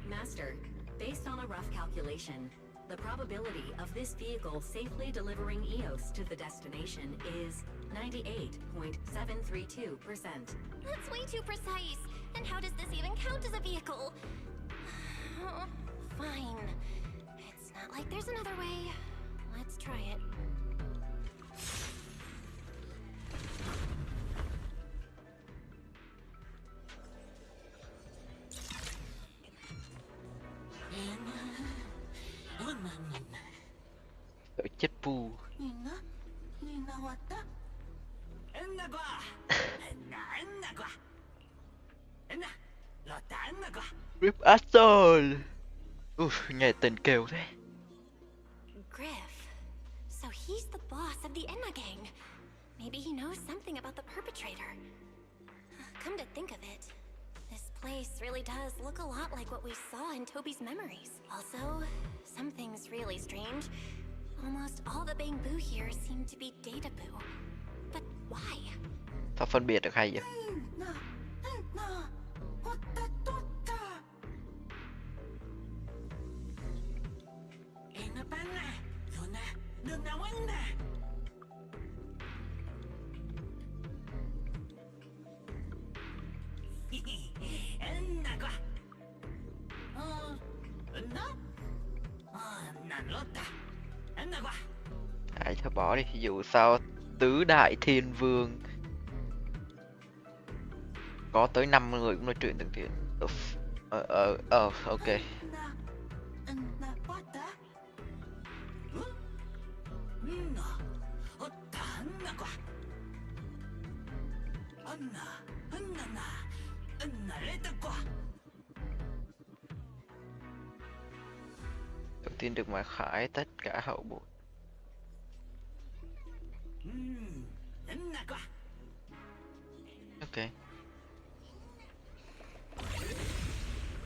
Master, based on a rough calculation, the probability of this vehicle safely delivering EOS to the destination is 98.732%. That's way too precise. And how does this even count as a vehicle? Fine. It's not like there's another way. Let's try it. Chết pu. Rip Asshole. Nghe tên kêu thế. Griff. So he's the boss of the Enna gang. Maybe he knows something about the perpetrator. Come to think of it, this place really does look a lot like what we saw in Toby's memories. Also, some things really strange. Almost all the Bamboo here seem to be data boo. But why? Sao phân biệt được hay vậy? Ai thôi bỏ đi, dù sao tứ đại thiên vương có tới 50 người cũng nói chuyện từng tiếng. Ok. Đầu tiên được Mạc Khải tất cả hậu bối. Ok.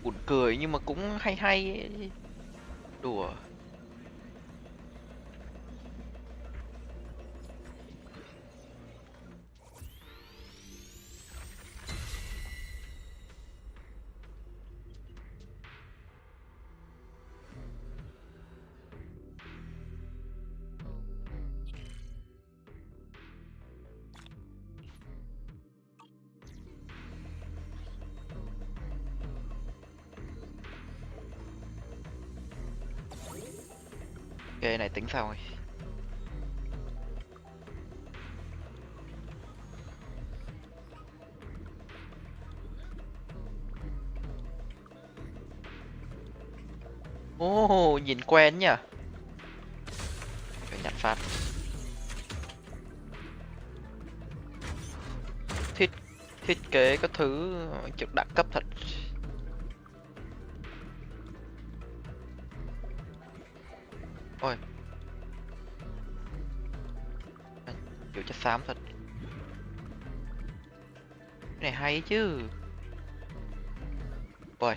Buồn cười nhưng mà cũng hay hay. Đùa. Ok, này tính sau rồi. Nhìn quen nhỉ. Phải nhặt phát. Thiết kế các thứ kiểu đẳng cấp thật. Ôi. Kiểu chất xám thật. Cái này hay chứ. Ôi.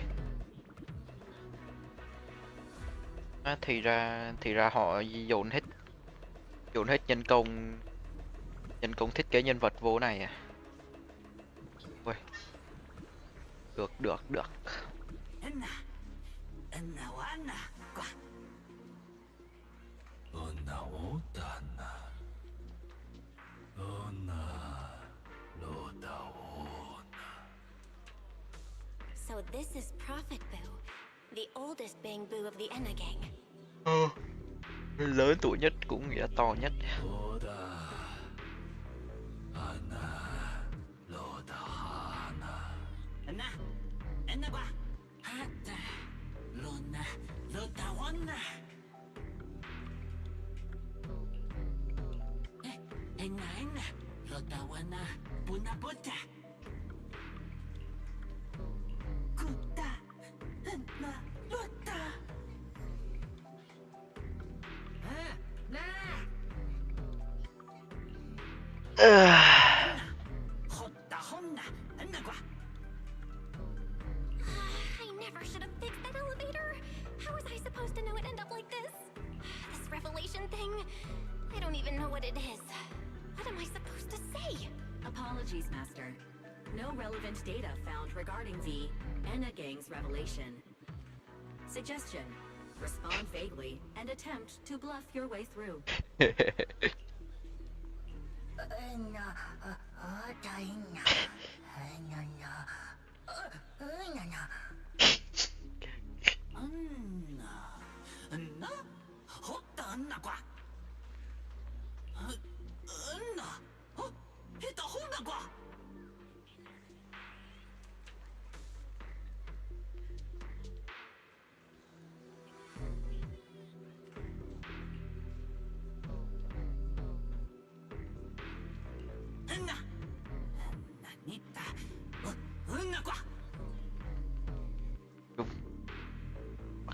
Thì ra họ dồn hết nhân công thiết kế nhân vật vô này à. Ôi. Được. So this is Prophet Boo, the oldest bamboo of the Enna gang. Lớn tuổi nhất cũng nghĩa to nhất. I never should have fixed that elevator. How was I supposed to know it'd end up like this? This revelation thing, I don't even know what it is. What am I supposed to say? Apologies, Master. No relevant data found regarding the Enna Gang's revelation. Suggestion: respond vaguely and attempt to bluff your way through.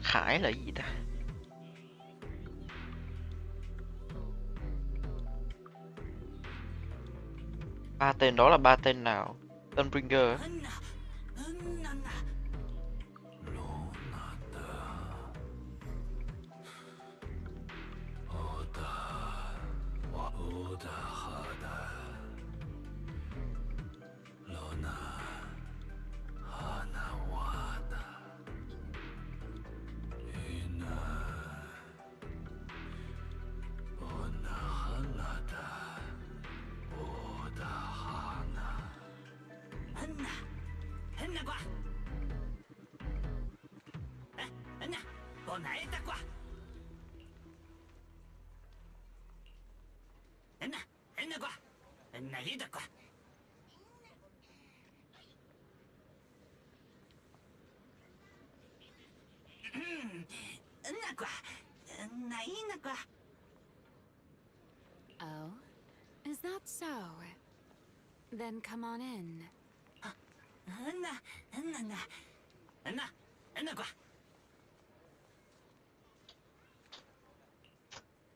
Khải là gì ta? Ba tên đó là ba tên nào? Sunbringer. Oh? Is that so? Then come on in.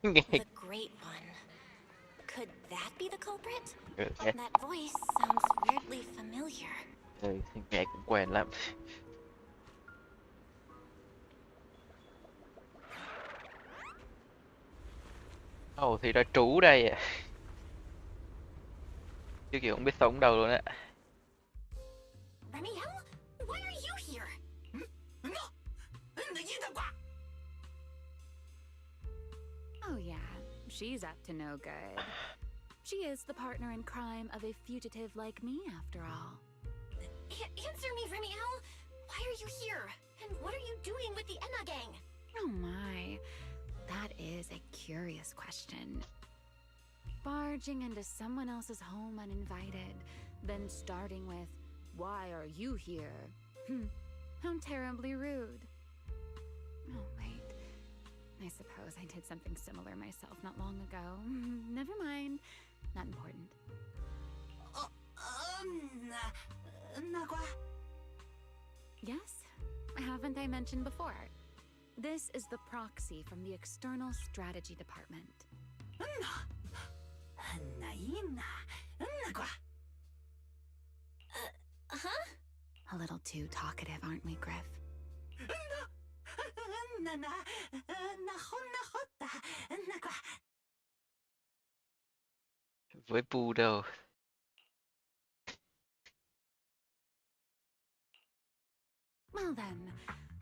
The Great One. Could that be the culprit? That voice sounds weirdly familiar. Ừ, nghe cũng quen lắm. Ồ, thì ra trú đây à. Chứ kiểu không biết sống đâu luôn á. Remiel? Why are you here? Oh yeah, she's up to no good. She is the partner in crime of a fugitive like me, after all. Answer me, Remiel. Why are you here? And what are you doing with the Enna gang? Oh my, that is a curious question. Barging into someone else's home uninvited, then starting with, "Why are you here?" How terribly rude. Oh wait, I suppose I did something similar myself not long ago. Never mind, not important. Yes, haven't I mentioned before? This is the proxy from the External Strategy Department. Huh? A little too talkative, aren't we, Griff? Với Bu đâu. Well then,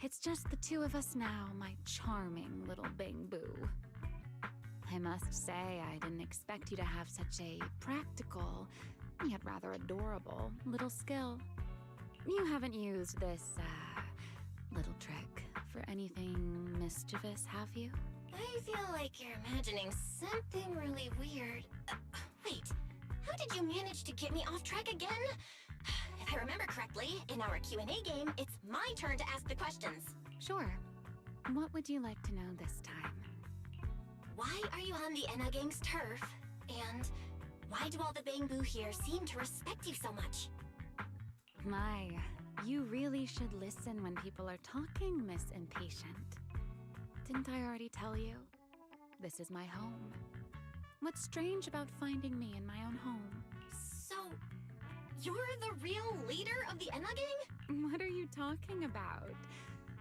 it's just the two of us now, my charming little Bang-Boo. I must say, I didn't expect you to have such a practical, yet rather adorable, little skill. You haven't used this, little trick for anything mischievous, have you? I feel like you're imagining something really weird. Wait, how did you manage to get me off track again? If I remember correctly, in our Q&A game, it's my turn to ask the questions. Sure. What would you like to know this time? Why are you on the Enna gang's turf? And why do all the Bang-Boo here seem to respect you so much? My, you really should listen when people are talking, Miss Impatient. Didn't I already tell you? This is my home. What's strange about finding me in my own home? So, you're the real leader of the Enna gang? What are you talking about?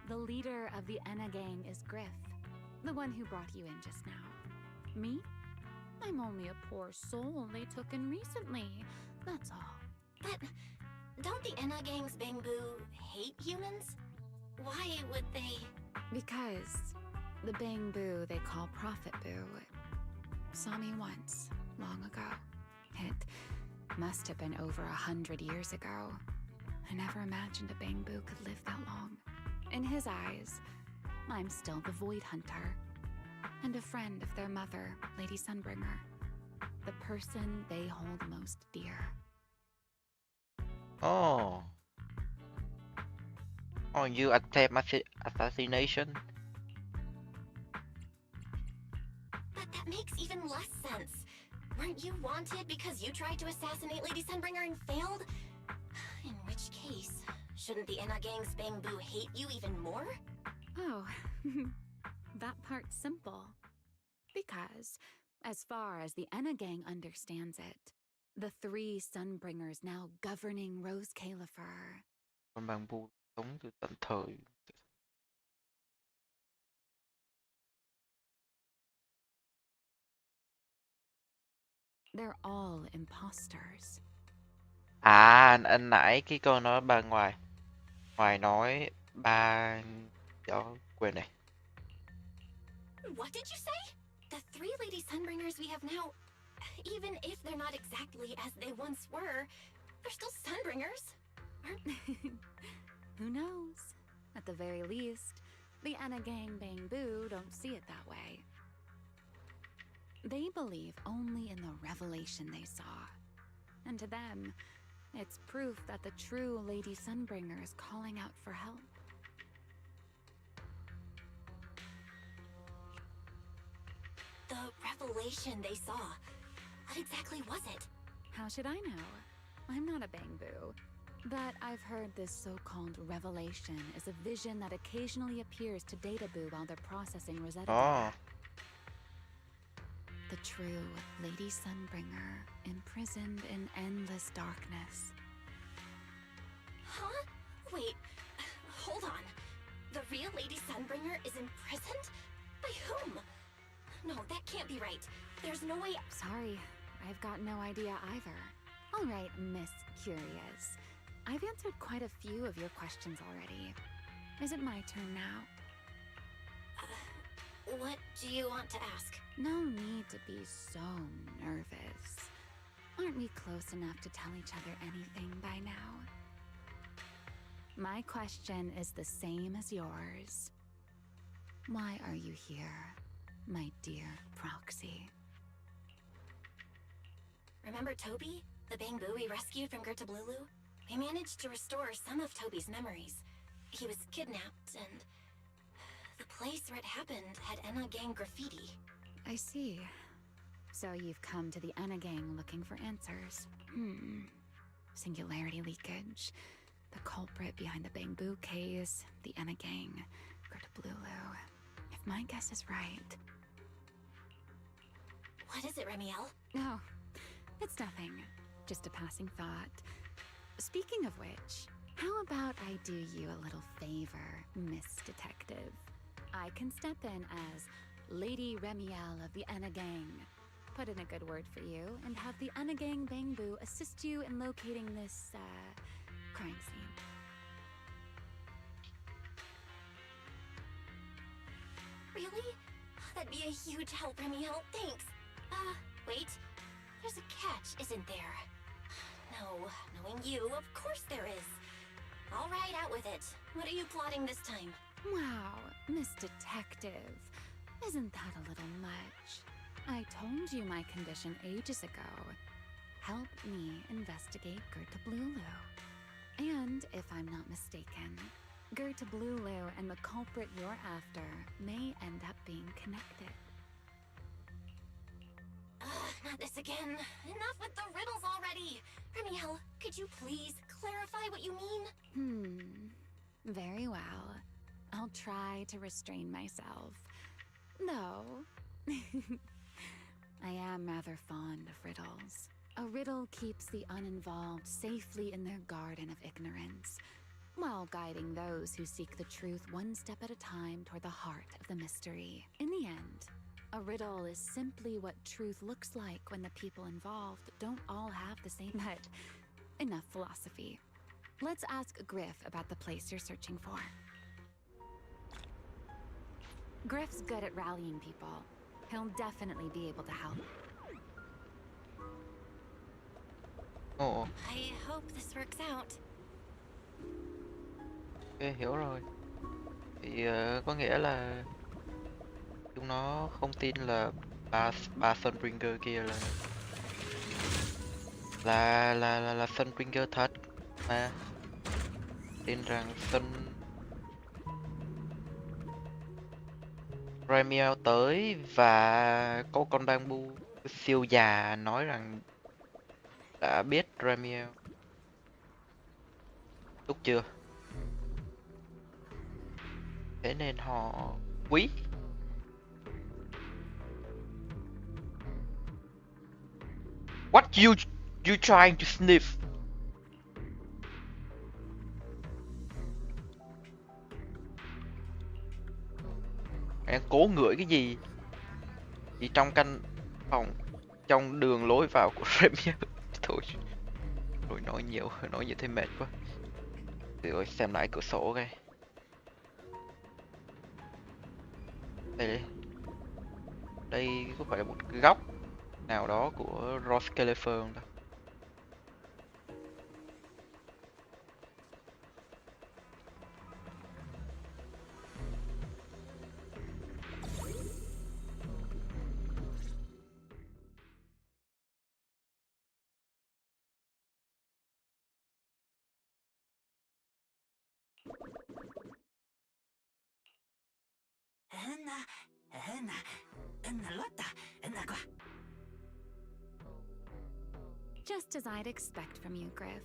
The leader of the Enna gang is Griff, the one who brought you in just now. Me? I'm only a poor soul they took in recently, that's all. But don't the Enna gang's Bang-Boo hate humans? Why would they? Because the Bang-Boo they call Prophet Boo saw me once, long ago. It must have been over 100 years ago. I never imagined a Bang-Boo could live that long. In his eyes, I'm still the Void Hunter, and a friend of their mother, Lady Sunbringer, the person they hold most dear. Oh. Oh, you attempt assassination? But that makes even less sense. Weren't you wanted because you tried to assassinate Lady Sunbringer and failed? In which case, shouldn't the Enna gang's Bang-Boo hate you even more? Oh, that part's simple. Because, as far as the Enna gang understands it, the three Sunbringers now governing Rose Califer. Con Bang-Boo sống từ tận thời. They're all imposters. À, anh nãy cái câu nói bà ngoài nói ba cho quên này. What did you say? The three Lady Sunbringers we have now, even if they're not exactly as they once were, they're still Sunbringers. Who knows? At the very least, the Enna gang Bang-Boo don't see it that way. They believe only in the revelation they saw. And to them, it's proof that the true Lady Sunbringer is calling out for help. The revelation they saw. What exactly was it? How should I know? I'm not a Bangboo. But I've heard this so-called revelation is a vision that occasionally appears to Databoo while they're processing Rosetta data. The true Lady Sunbringer, imprisoned in endless darkness. Huh? Wait, hold on. The real Lady Sunbringer is imprisoned? By whom? No, that can't be right. There's no way. Sorry, I've got no idea either. All right, Miss Curious. I've answered quite a few of your questions already. Is it my turn now? What do you want to ask? No need to be so nervous. Aren't we close enough to tell each other anything by now? My question is the same as yours. Why are you here, my dear Proxy? Remember Toby? The Bangboo we rescued from Gertablulu? We managed to restore some of Toby's memories. He was kidnapped, and the place where it happened had Enna Gang graffiti. I see. So you've come to the Enna Gang looking for answers. Singularity leakage, the culprit behind the Bangboo case, the Enna Gang, Gertablulu. If my guess is right... What is it, Remiel? No, it's nothing. Just a passing thought. Speaking of which, how about I do you a little favor, Miss Detective? I can step in as Lady Remiel of the Enna Gang, put in a good word for you, and have the Enna Gang Bangboo assist you in locating this, crime scene. Really? That'd be a huge help, Remiel. Thanks. Wait. There's a catch, isn't there? No, knowing you, of course there is. All right, out with it. What are you plotting this time? Wow, Miss Detective. Isn't that a little much? I told you my condition ages ago. Help me investigate Gertablulu. And if I'm not mistaken, Gertablulu and the culprit you're after may end up being connected. Not this again. Enough with the riddles already. Remiel, could you please clarify what you mean? Very well. I'll try to restrain myself. No. I am rather fond of riddles. A riddle keeps the uninvolved safely in their garden of ignorance, while guiding those who seek the truth one step at a time toward the heart of the mystery. In the end, a riddle is simply what truth looks like when the people involved don't all have the same. But enough philosophy. Let's ask Griff about the place you're searching for. Griff's good at rallying people. He'll definitely be able to help. Ồ, I hope this works out. ok, hiểu rồi. Thì có nghĩa là chúng nó không tin là ba Sunbringer kia là Sunbringer thật, mà tin rằng Ramiel tới và có con bamboo siêu già nói rằng đã biết Ramiel. Đúng chưa? Thế nên họ quý. What you trying to sniff? Em cố ngửi cái gì? Gì trong căn phòng, trong đường lối vào của Ramiel? Thôi, rồi nói nhiều thấy mệt quá. Rồi xem lại cửa sổ coi. Đây có phải là một góc nào đó của Ross Califer không ta? Just as I'd expect from you, Griff.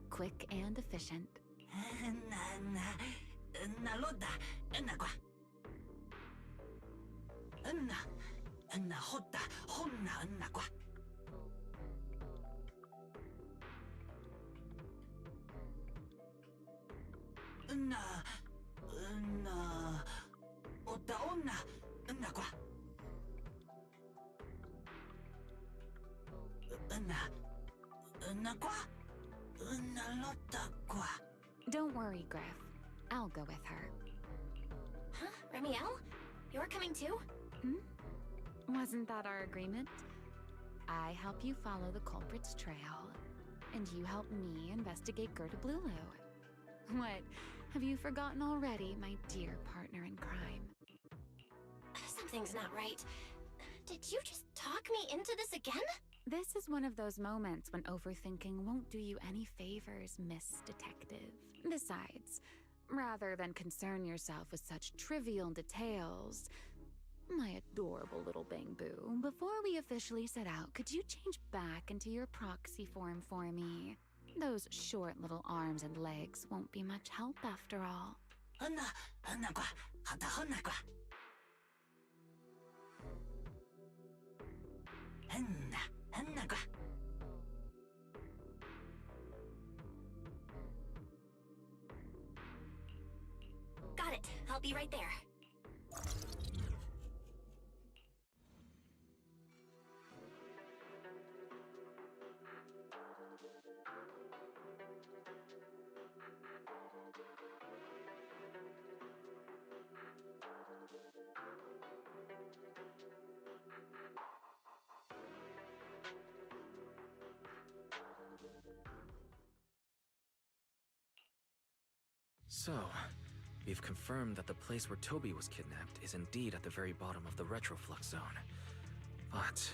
Quick and efficient. Don't worry, Griff. I'll go with her. Huh? Remiel? You're coming too? Wasn't that our agreement? I help you follow the culprit's trail, and you help me investigate Gerda Blulu. What? Have you forgotten already, my dear partner in crime? Something's not right. Did you just talk me into this again? This is one of those moments when overthinking won't do you any favors, Miss Detective. Besides, rather than concern yourself with such trivial details, my adorable little Bang-Boo, before we officially set out, could you change back into your proxy form for me? Those short little arms and legs won't be much help after all. Got it. I'll be right there. So, we've confirmed that the place where Toby was kidnapped is indeed at the very bottom of the retroflux zone. But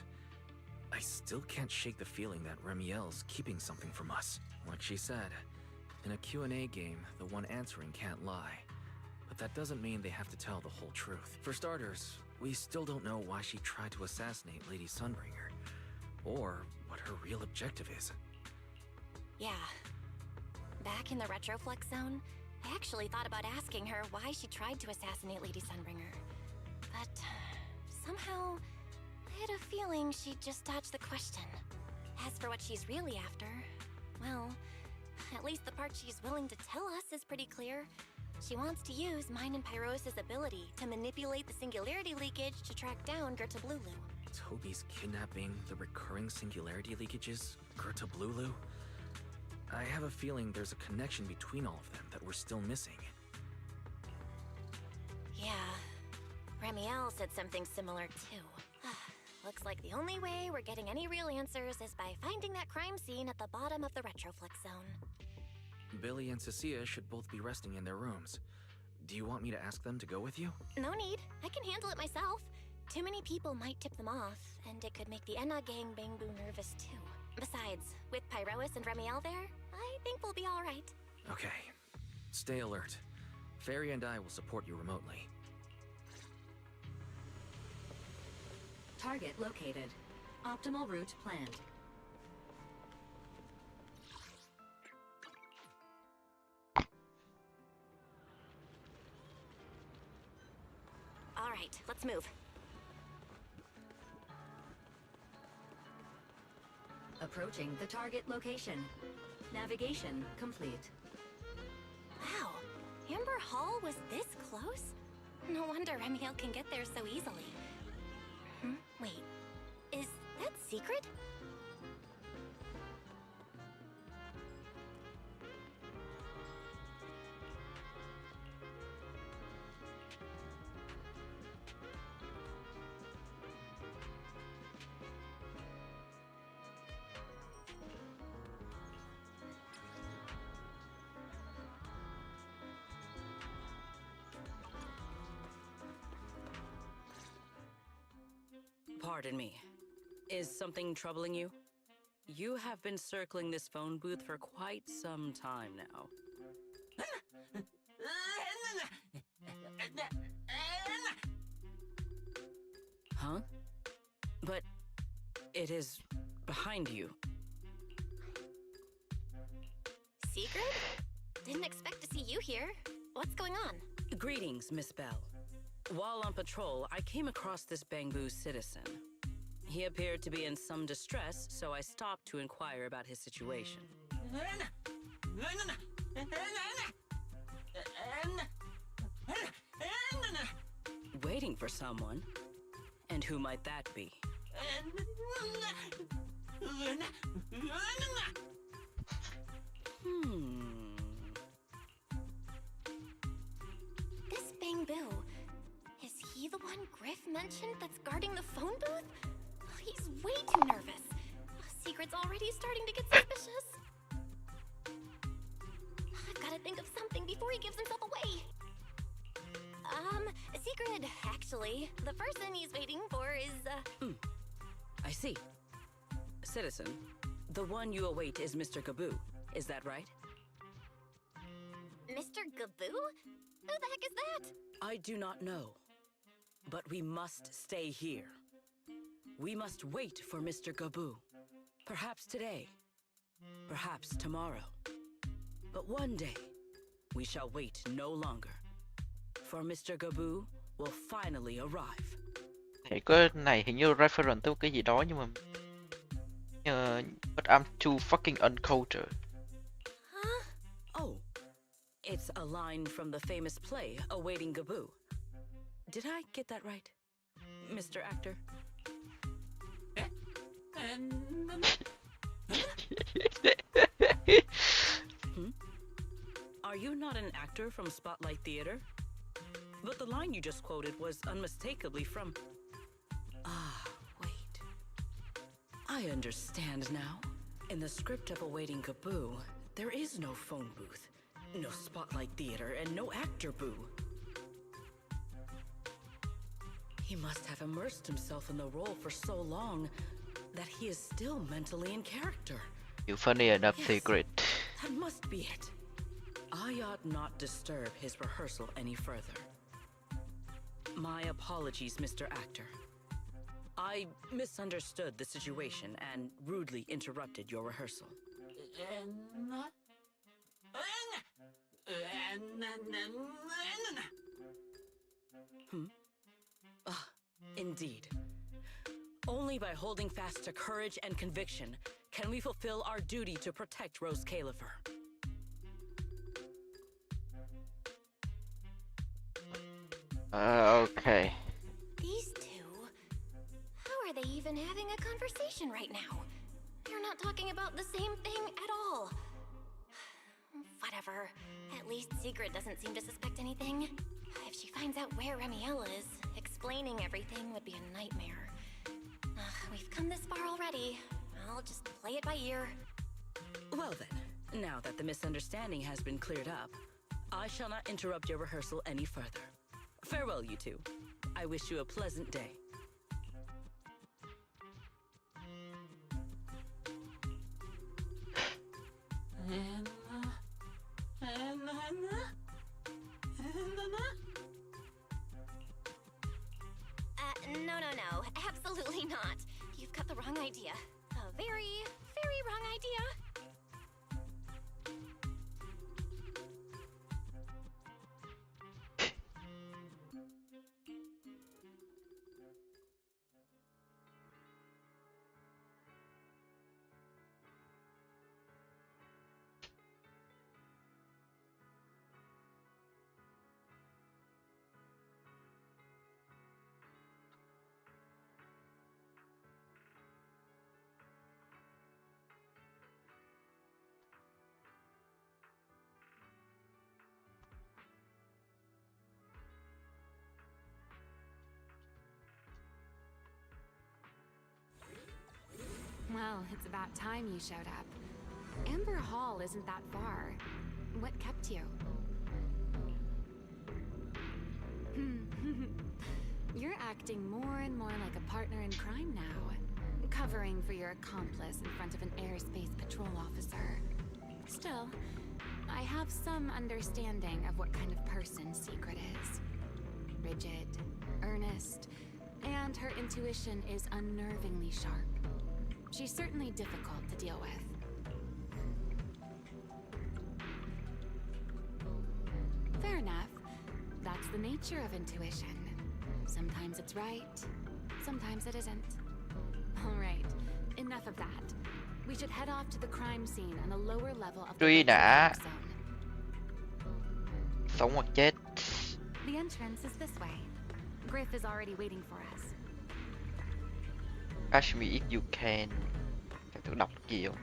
I still can't shake the feeling that Remiel's keeping something from us. Like she said, in a Q&A game, the one answering can't lie. But that doesn't mean they have to tell the whole truth. For starters, we still don't know why she tried to assassinate Lady Sunbringer, or what her real objective is. Yeah. Back in the retroflux zone, I actually thought about asking her why she tried to assassinate Lady Sunbringer. But somehow, I had a feeling she'd just dodge the question. As for what she's really after, well, at least the part she's willing to tell us is pretty clear. She wants to use mine and Pyros' ability to manipulate the singularity leakage to track down Gerta Blulu. Toby's kidnapping, the recurring singularity leakages, Gerta Blulu? I have a feeling there's a connection between all of them that we're still missing. Yeah, Remiel said something similar too. Looks like the only way we're getting any real answers is by finding that crime scene at the bottom of the retroflux zone. Billy and Cecilia should both be resting in their rooms. Do you want me to ask them to go with you? No need. I can handle it myself. Too many people might tip them off, and it could make the Enna gang Bang-Boo nervous too. Besides, with Pyrois and Remiel there, I think we'll be all right. Okay. Stay alert. Fairy and I will support you remotely. Target located. Optimal route planned. All right, let's move. Approaching the target location. Navigation complete. Wow, Amber Hall was this close? No wonder Remiel can get there so easily. Wait, is that secret? Pardon me. Is something troubling you? You have been circling this phone booth for quite some time now. But it is behind you. Secret? Didn't expect to see you here. What's going on? Greetings, Miss Bell. While on patrol, I came across this Bangbu citizen. He appeared to be in some distress, so I stopped to inquire about his situation. Waiting for someone? And who might that be? This Bangbu, is he the one Griff mentioned that's guarding the phone booth? He's way too nervous. Secret's already starting to get suspicious. I've got to think of something before he gives himself away. Secret, actually. The person he's waiting for is, I see. Citizen, the one you await is Mr. Gaboo. Is that right? Mr. Gaboo? Who the heck is that? I do not know. But we must stay here. We must wait for Mr. Gaboo. Perhaps today. Perhaps tomorrow. But one day, we shall wait no longer. For Mr. Gaboo will finally arrive. Thấy có này hình như reference tới cái gì đó nhưng mà but I'm too fucking uncultured. Huh? Oh, it's a line from the famous play Awaiting Gaboo. Did I get that right, Mr. Actor? Are you not an actor from Spotlight Theater? But the line you just quoted was unmistakably from... Ah, wait. I understand now. In the script of Awaiting Gaboo, there is no phone booth, no Spotlight Theater, and no actor boo. He must have immersed himself in the role for so long that he is still mentally in character. You funny enough, Yes. Secret. That must be it. I ought not disturb his rehearsal any further. My apologies, Mr. Actor. I misunderstood the situation and rudely interrupted your rehearsal. Indeed. Only by holding fast to courage and conviction can we fulfill our duty to protect Rose Califer. Okay. These two? How are they even having a conversation right now? They're not talking about the same thing at all. Whatever. At least Secret doesn't seem to suspect anything. If she finds out where Remiel is, explaining everything would be a nightmare. We've come this far already. I'll just play it by ear. Well then, now that the misunderstanding has been cleared up, I shall not interrupt your rehearsal any further. Farewell, you two. I wish you a pleasant day. No. Absolutely not. You've got the wrong idea. A very, very wrong idea. Well, it's about time you showed up. Amber Hall isn't that far. What kept you? You're acting more and more like a partner in crime now. Covering for your accomplice in front of an airspace patrol officer. Still, I have some understanding of what kind of person Secret is. Rigid, earnest, And her intuition is unnervingly sharp. She's certainly difficult to deal with. Fair enough. That's the nature of intuition. Sometimes it's right, sometimes it isn't. All right, enough of that. We should head off to the crime scene on the lower level of the Truy đã retro zone. sống hoặc chết. The entrance is this way. Griff is already waiting for us. Catch me if you can. Các thử đọc được gì không?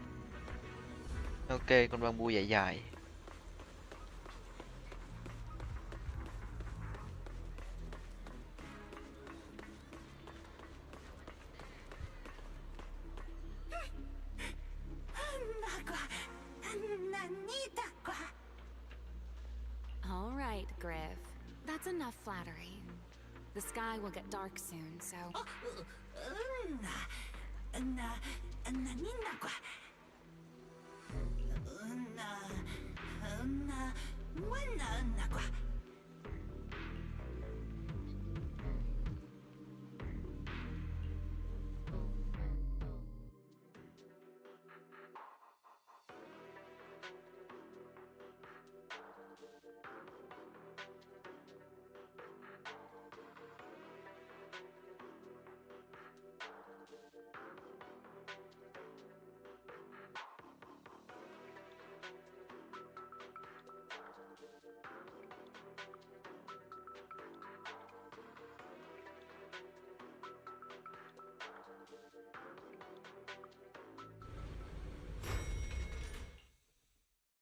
Ok, con bamboo dài dài. All right, Griff. That's enough flattery. The sky will get dark soon, so...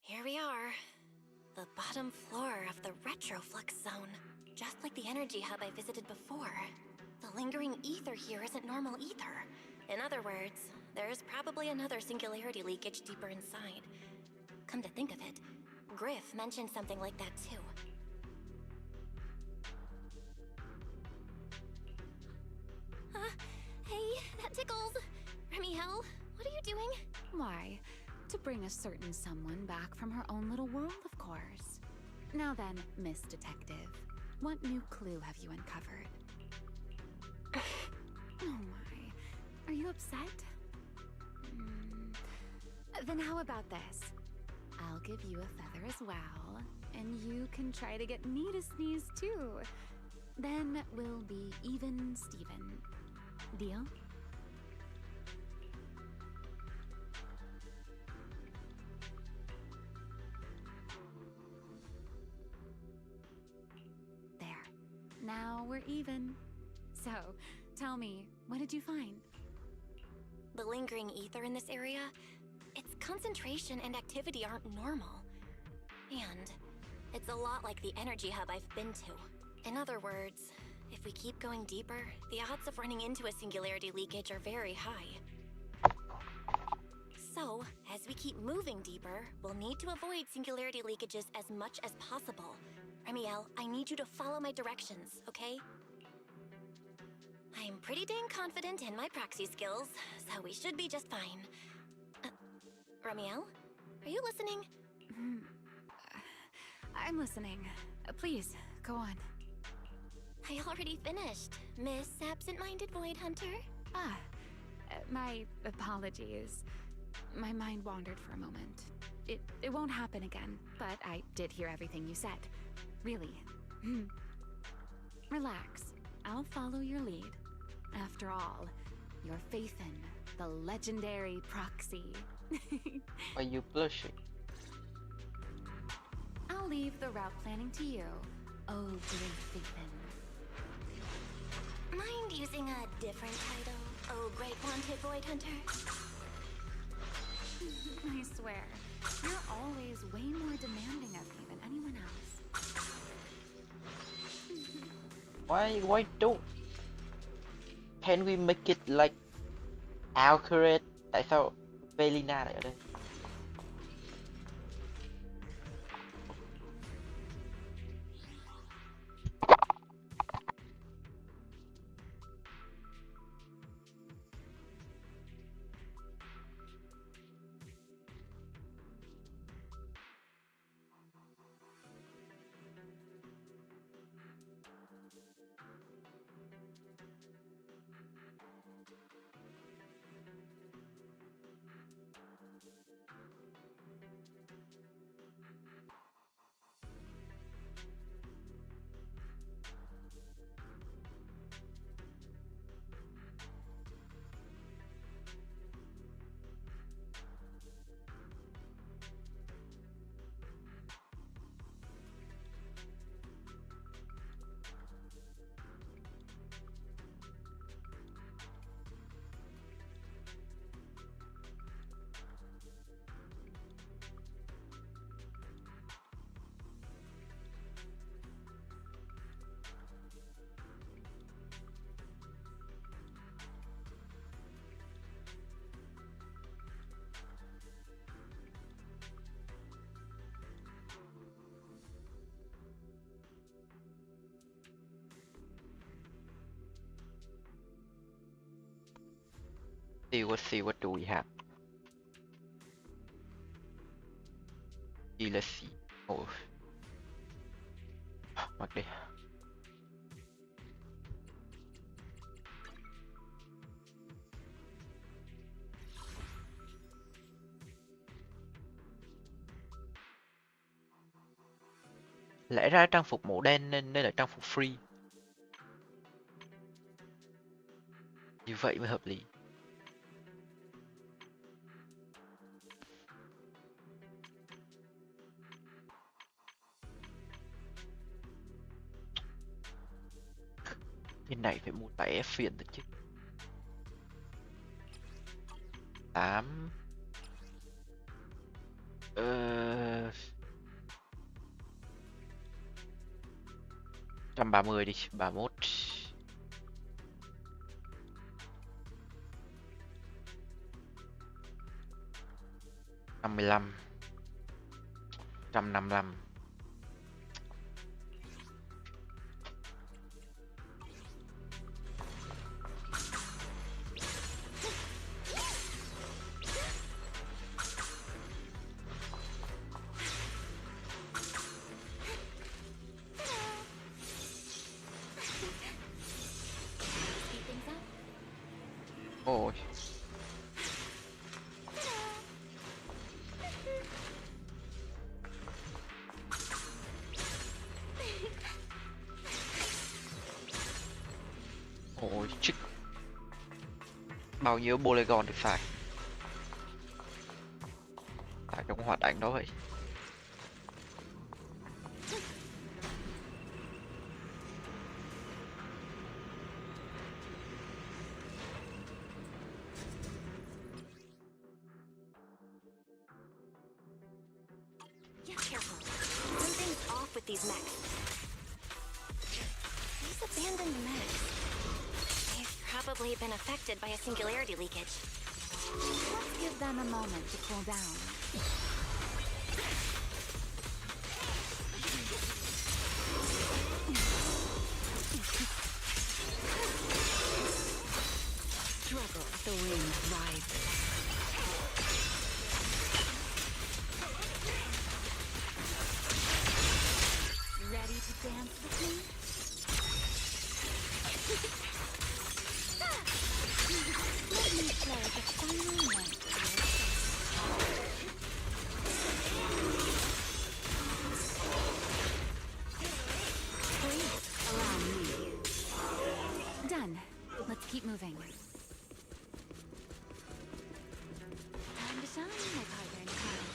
Here we are. The bottom floor of the Retroflux zone. Just like the energy hub I visited before. The lingering ether here isn't normal ether. In other words, there's probably another singularity leakage deeper inside. Come to think of it, Griff mentioned something like that too. Hey, that tickles. Remiel, what are you doing? Why? To bring a certain someone back from her own little world, of course. Now then, Miss Detective, what new clue have you uncovered? Oh my, are you upset? Then how about this? I'll give you a feather as well, and you can try to get me to sneeze too. Then we'll be even Steven. Deal? Now we're even. So, tell me, what did you find? The lingering ether in this area, its concentration and activity aren't normal. And it's a lot like the energy hub I've been to. In other words, if we keep going deeper, the odds of running into a singularity leakage are very high. So, as we keep moving deeper, we'll need to avoid singularity leakages as much as possible. Remiel, I need you to follow my directions, okay? I'm pretty dang confident in my proxy skills, so we should be just fine. Remiel, are you listening? I'm listening. Please, go on. I already finished, Miss Absent-Minded Void Hunter. My apologies. My mind wandered for a moment. It won't happen again, but I did hear everything you said. Really. Relax. I'll follow your lead. After all, you're Faithin, the legendary proxy. Are you blushing? I'll leave the route planning to you, oh great Faithin. Mind using a different title, oh great wanted Void Hunter? I swear, you're always way more demanding of me than anyone else. Why don't can we make it like accurate? Tại sao Velina lại ở đây? See what do we have. Let's see. Oh. Mặc đi. Lẽ ra trang phục màu đen nên là trang phục free. Như vậy mới hợp lý. Cái này phải mua tại phiền thật chứ. 8 130 đi, 31 55 155 Ôi. Ôi chích. Bao nhiêu polygon được xài. Tại trong hoạt ảnh đó vậy. These mechs. These abandoned mechs. They've probably been affected by a singularity leakage. Let's give them a moment to cool down. Struggle, the wind rises. Ready to dance with me? Let me play the final note. Please allow me. Done. Let's keep moving. Time to shine, my partner in crime.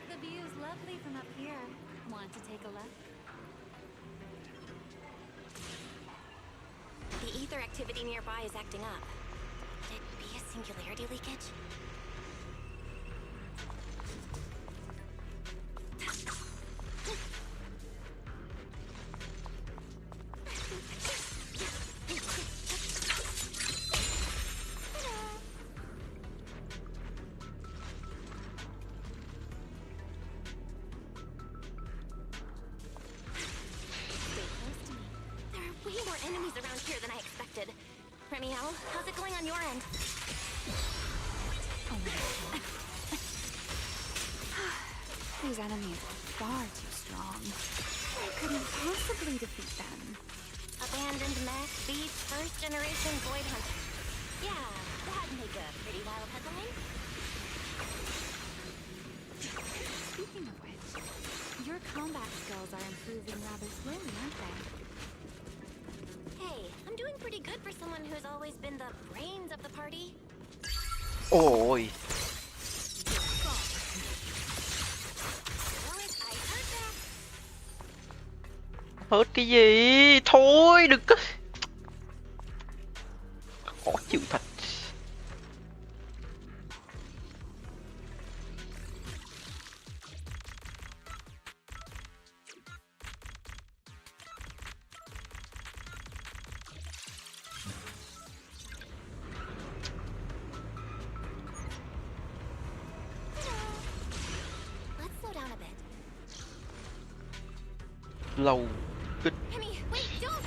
The view's lovely from up here. Want to take a look? The ether activity nearby is acting up. Could it be a singularity leakage? Enemies around here than I expected. Remiel, how's it going on your end? These enemies are far too strong. I couldn't possibly defeat them. Abandoned mech beats first generation void hunter. Yeah, that'd make a pretty wild headline. Speaking of which, your combat skills are improving rather slowly, aren't they? Hey, I'm doing pretty good for someone who's always been the brains of the party. Ôi. Hớt cái gì? Thôi đừng có. Khó chịu thật. Lâu. Hemi, wait, don't!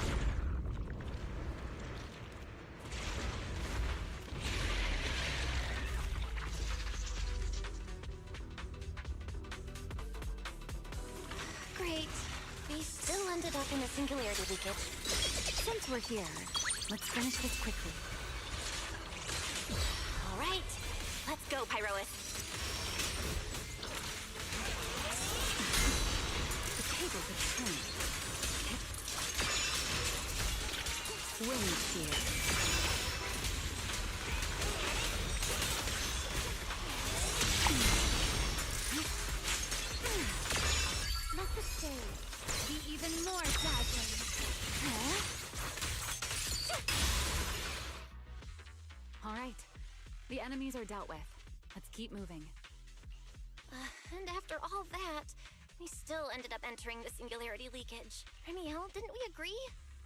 in the singularity leakage. Since we're here, let's finish this quickly. All right, let's go, Pyrois. The tables have turned. Wind here. Let the stage be even more dazzling. All right, the enemies are dealt with. Let's keep moving. And after all that, we still ended up entering the singularity leakage. Remiel, didn't we agree?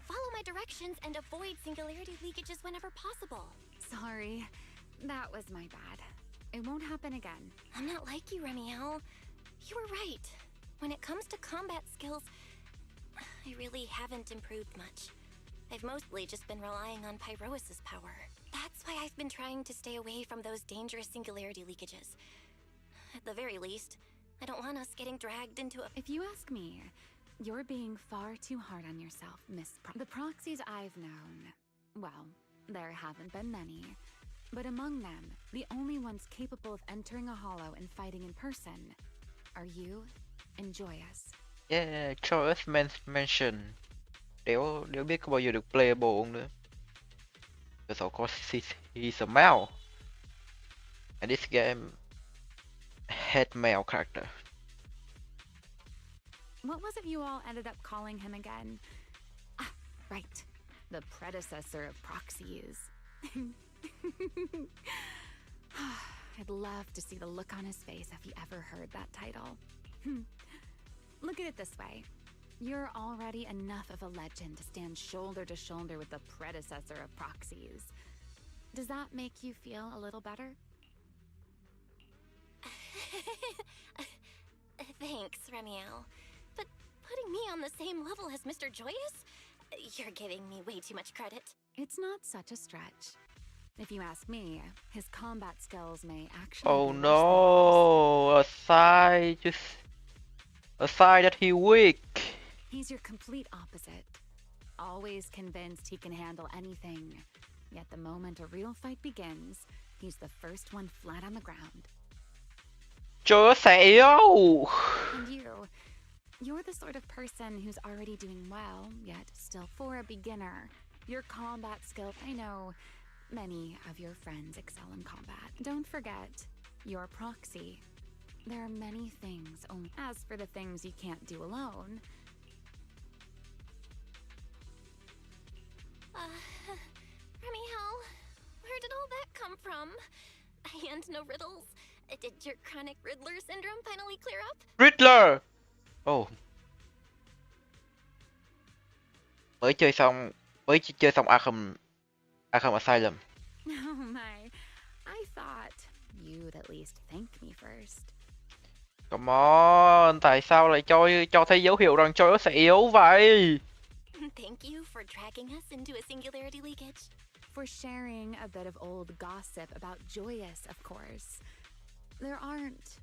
Follow my directions and avoid singularity leakages whenever possible. Sorry, that was my bad. It won't happen again. I'm not like you, Remiel. You were right. When it comes to combat skills, I really haven't improved much. I've mostly just been relying on Pyrois' power. That's why I've been trying to stay away from those dangerous singularity leakages. At the very least, I don't want us getting dragged into a— If you ask me, you're being far too hard on yourself, Miss The proxies I've known, well, there haven't been many. But among them, the only ones capable of entering a hollow and fighting in person are you and Joyous. Yeah, Choice mention. Đéo biết có bao giờ được playable không nữa. Because of course he's a male. And this game had male character. What was it you all ended up calling him again? Ah, right. The predecessor of proxies. I'd love to see the look on his face if he ever heard that title. Look at it this way. You're already enough of a legend to stand shoulder to shoulder with the predecessor of proxies. Does that make you feel a little better? Thanks, Remiel. But putting me on the same level as Mr. Joyous? You're giving me way too much credit. It's not such a stretch. If you ask me, his combat skills may actually Oh be no, a side that he weak. He's your complete opposite. Always convinced he can handle anything. Yet the moment a real fight begins, he's the first one flat on the ground. Chúa sẽ yếu. And you're the sort of person who's already doing well, yet still for a beginner. Your combat skill, I know many of your friends excel in combat. Don't forget, your proxy. There are many things only. As for the things you can't do alone, Remiel, where did all that come from? And no riddles. Did your chronic Riddler syndrome finally clear up? Riddler. Oh. Mới chơi xong Arkham Asylum. oh my, I thought you'd at least thank me first. Come on, tại sao lại cho thấy dấu hiệu rằng Chúa sẽ yếu vậy? Thank you for dragging us into a singularity leakage. For sharing a bit of old gossip about Joyous, of course. There aren't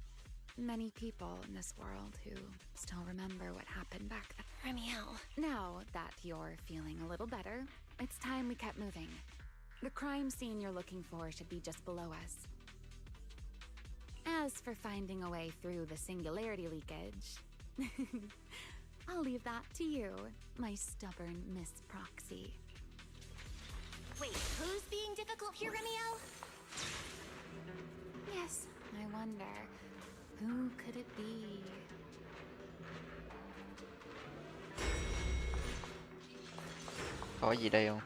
many people in this world who still remember what happened back then. Remiel. Now that you're feeling a little better, it's time we kept moving. The crime scene you're looking for should be just below us. As for finding a way through the singularity leakage, I'll leave that to you, my stubborn Miss Proxy. Wait, who's being difficult here, Remiel? Yes, I wonder, who could it be? Có gì đây không?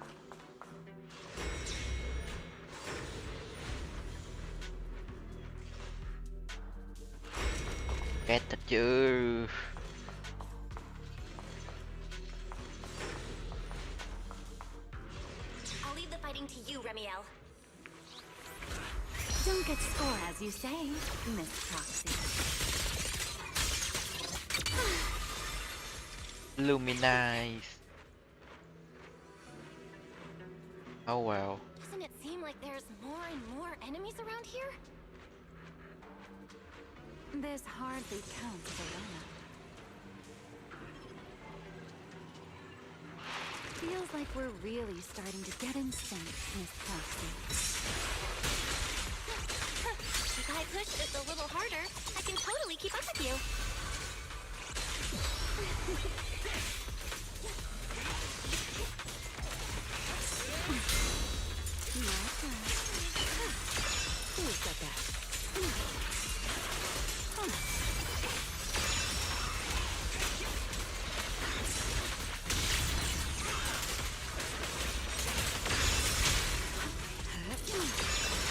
Ghét thật chứ. I'll leave the fighting to you, Remiel. Don't get sore, as you say, Miss Proxy. Luminize. Oh well. Doesn't it seem like there's more and more enemies around here? This hardly counts as a Feels like we're really starting to get in sync, Miss Proxy. If I push just a little harder, I can totally keep up with you. Who's got that?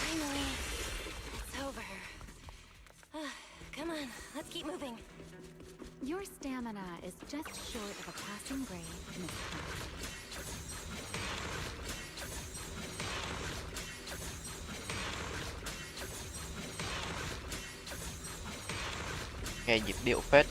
Finally, it's over. Come on, let's keep moving. Your stamina is just short of a passing grade, Miss Proxy. Nghe nhịp điệu phết.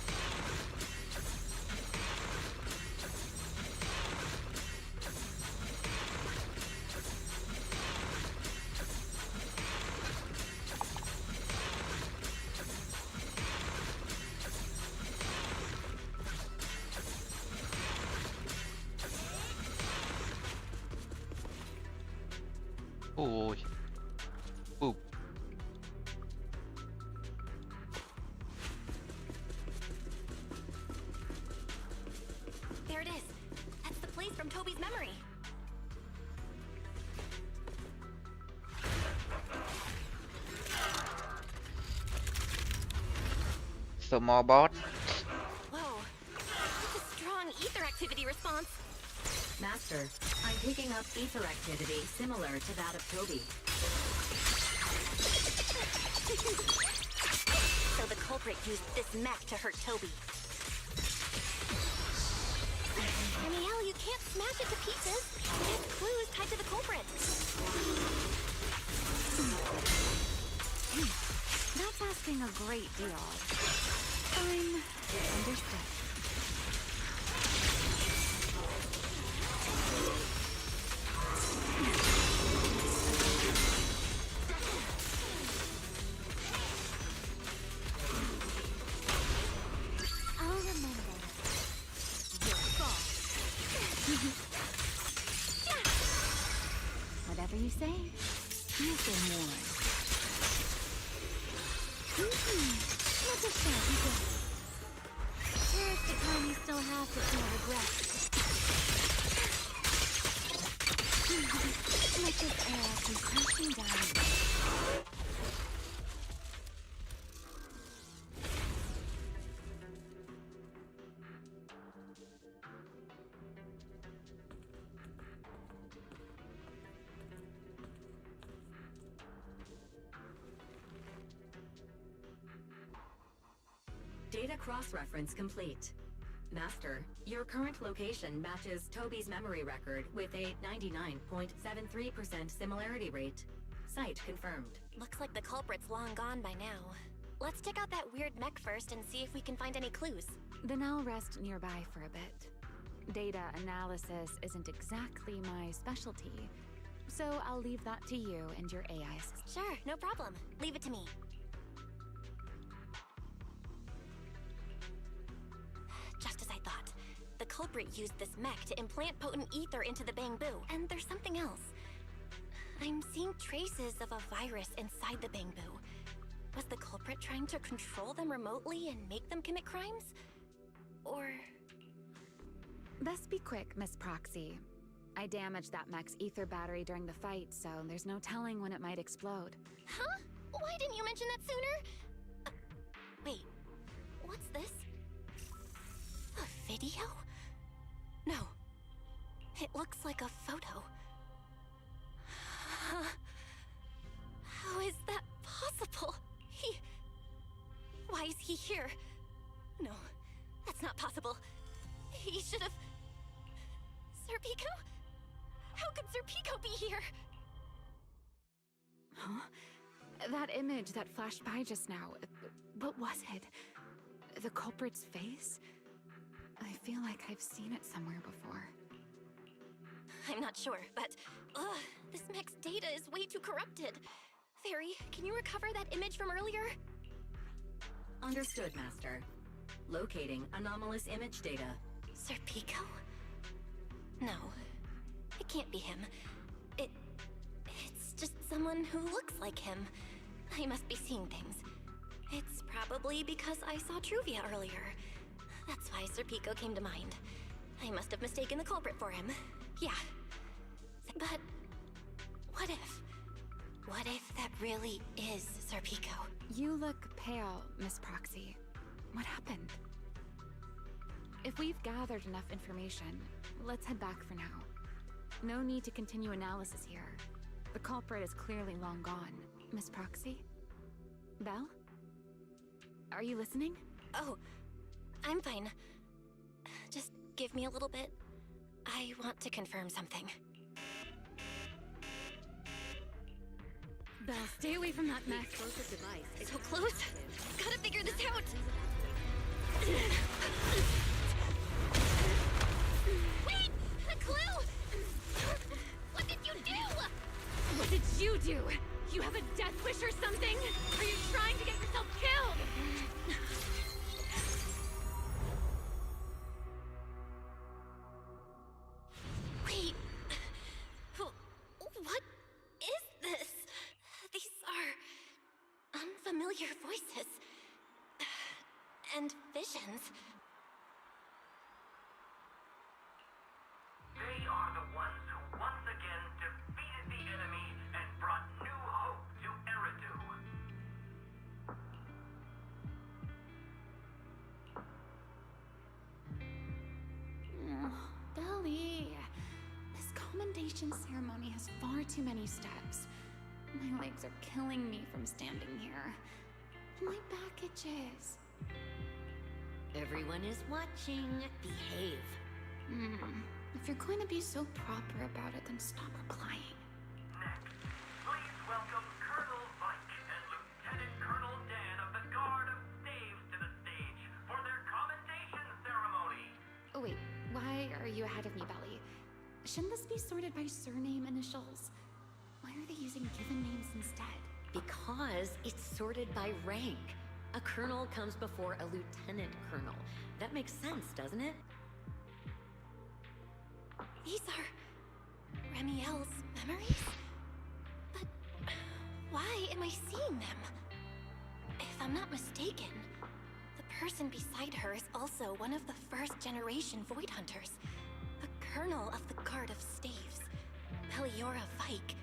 Ui. There it is. That's the place from Toby's memory. Small bot. Whoa, that's a strong ether activity response. Master, I'm picking up ether activity similar to that of Toby. So the culprit used this mech to hurt Toby. Danielle, you can't smash it to pieces. There's clues tied to the culprit. That's asking a great deal. Fine. Understood. I'll remember. Your fault. Whatever you say, you've been warned. Not a shabby day. Here's the time you still have to feel regret. Let this air come crashing down. Data cross-reference complete. Master, your current location matches Toby's memory record with a 99.73% similarity rate. Site confirmed. Looks like the culprit's long gone by now. Let's check out that weird mech first and see if we can find any clues. Then I'll rest nearby for a bit. Data analysis isn't exactly my specialty, so I'll leave that to you and your AI assistant. Sure, no problem. Leave it to me. Just as I thought. The culprit used this mech to implant potent ether into the Bangbu. And there's something else. I'm seeing traces of a virus inside the Bangbu. Was the culprit trying to control them remotely and make them commit crimes? Or... Best be quick, Miss Proxy. I damaged that mech's ether battery during the fight, so there's no telling when it might explode. Huh? Why didn't you mention that sooner? Wait, what's this? A video? No. It looks like a photo. How is that possible? Why is he here? No, that's not possible. He should have... Serpico? How could Serpico be here? Huh? That image that flashed by just now, what was it? The culprit's face? I feel like I've seen it somewhere before. I'm not sure, but... this mech's data is way too corrupted. Fairy, can you recover that image from earlier? Understood, Master. Locating anomalous image data. Serpico? No, can't be him. It's just someone who looks like him. I must be seeing things. It's probably because I saw Truvia earlier. That's why Serpico came to mind. I must have mistaken the culprit for him. Yeah. But what if? What if that really is Serpico? You look pale, Miss Proxy. What happened? If we've gathered enough information, let's head back for now. No need to continue analysis here. The culprit is clearly long gone. Miss Proxy? Belle? Are you listening? Oh, I'm fine. Just give me a little bit. I want to confirm something. Belle, stay away from that mess. So close. Gotta figure this out. Wait! A clue! What did you do? What did you do? You have a death wish or something? Are you trying to get yourself killed? Wait. What is this? These are unfamiliar voices. And visions. They are the ones who once again defeated the enemy and brought new hope to Eridu. Belly. This commendation ceremony has far too many steps. My legs are killing me from standing here. My back itches. Everyone is watching. Behave. If you're going to be so proper about it, then stop replying. Next, please welcome Colonel Vike and Lieutenant Colonel Dan of the Guard of Staves to the stage for their commendation ceremony. Oh wait, why are you ahead of me, Belly? Shouldn't this be sorted by surname initials? Why are they using given names instead? Because it's sorted by rank. A colonel comes before a lieutenant colonel. That makes sense, doesn't it? These are Remiel's memories? But why am I seeing them? If I'm not mistaken, the person beside her is also one of the first generation Void Hunters. A colonel of the Guard of Staves, Peliora Vike.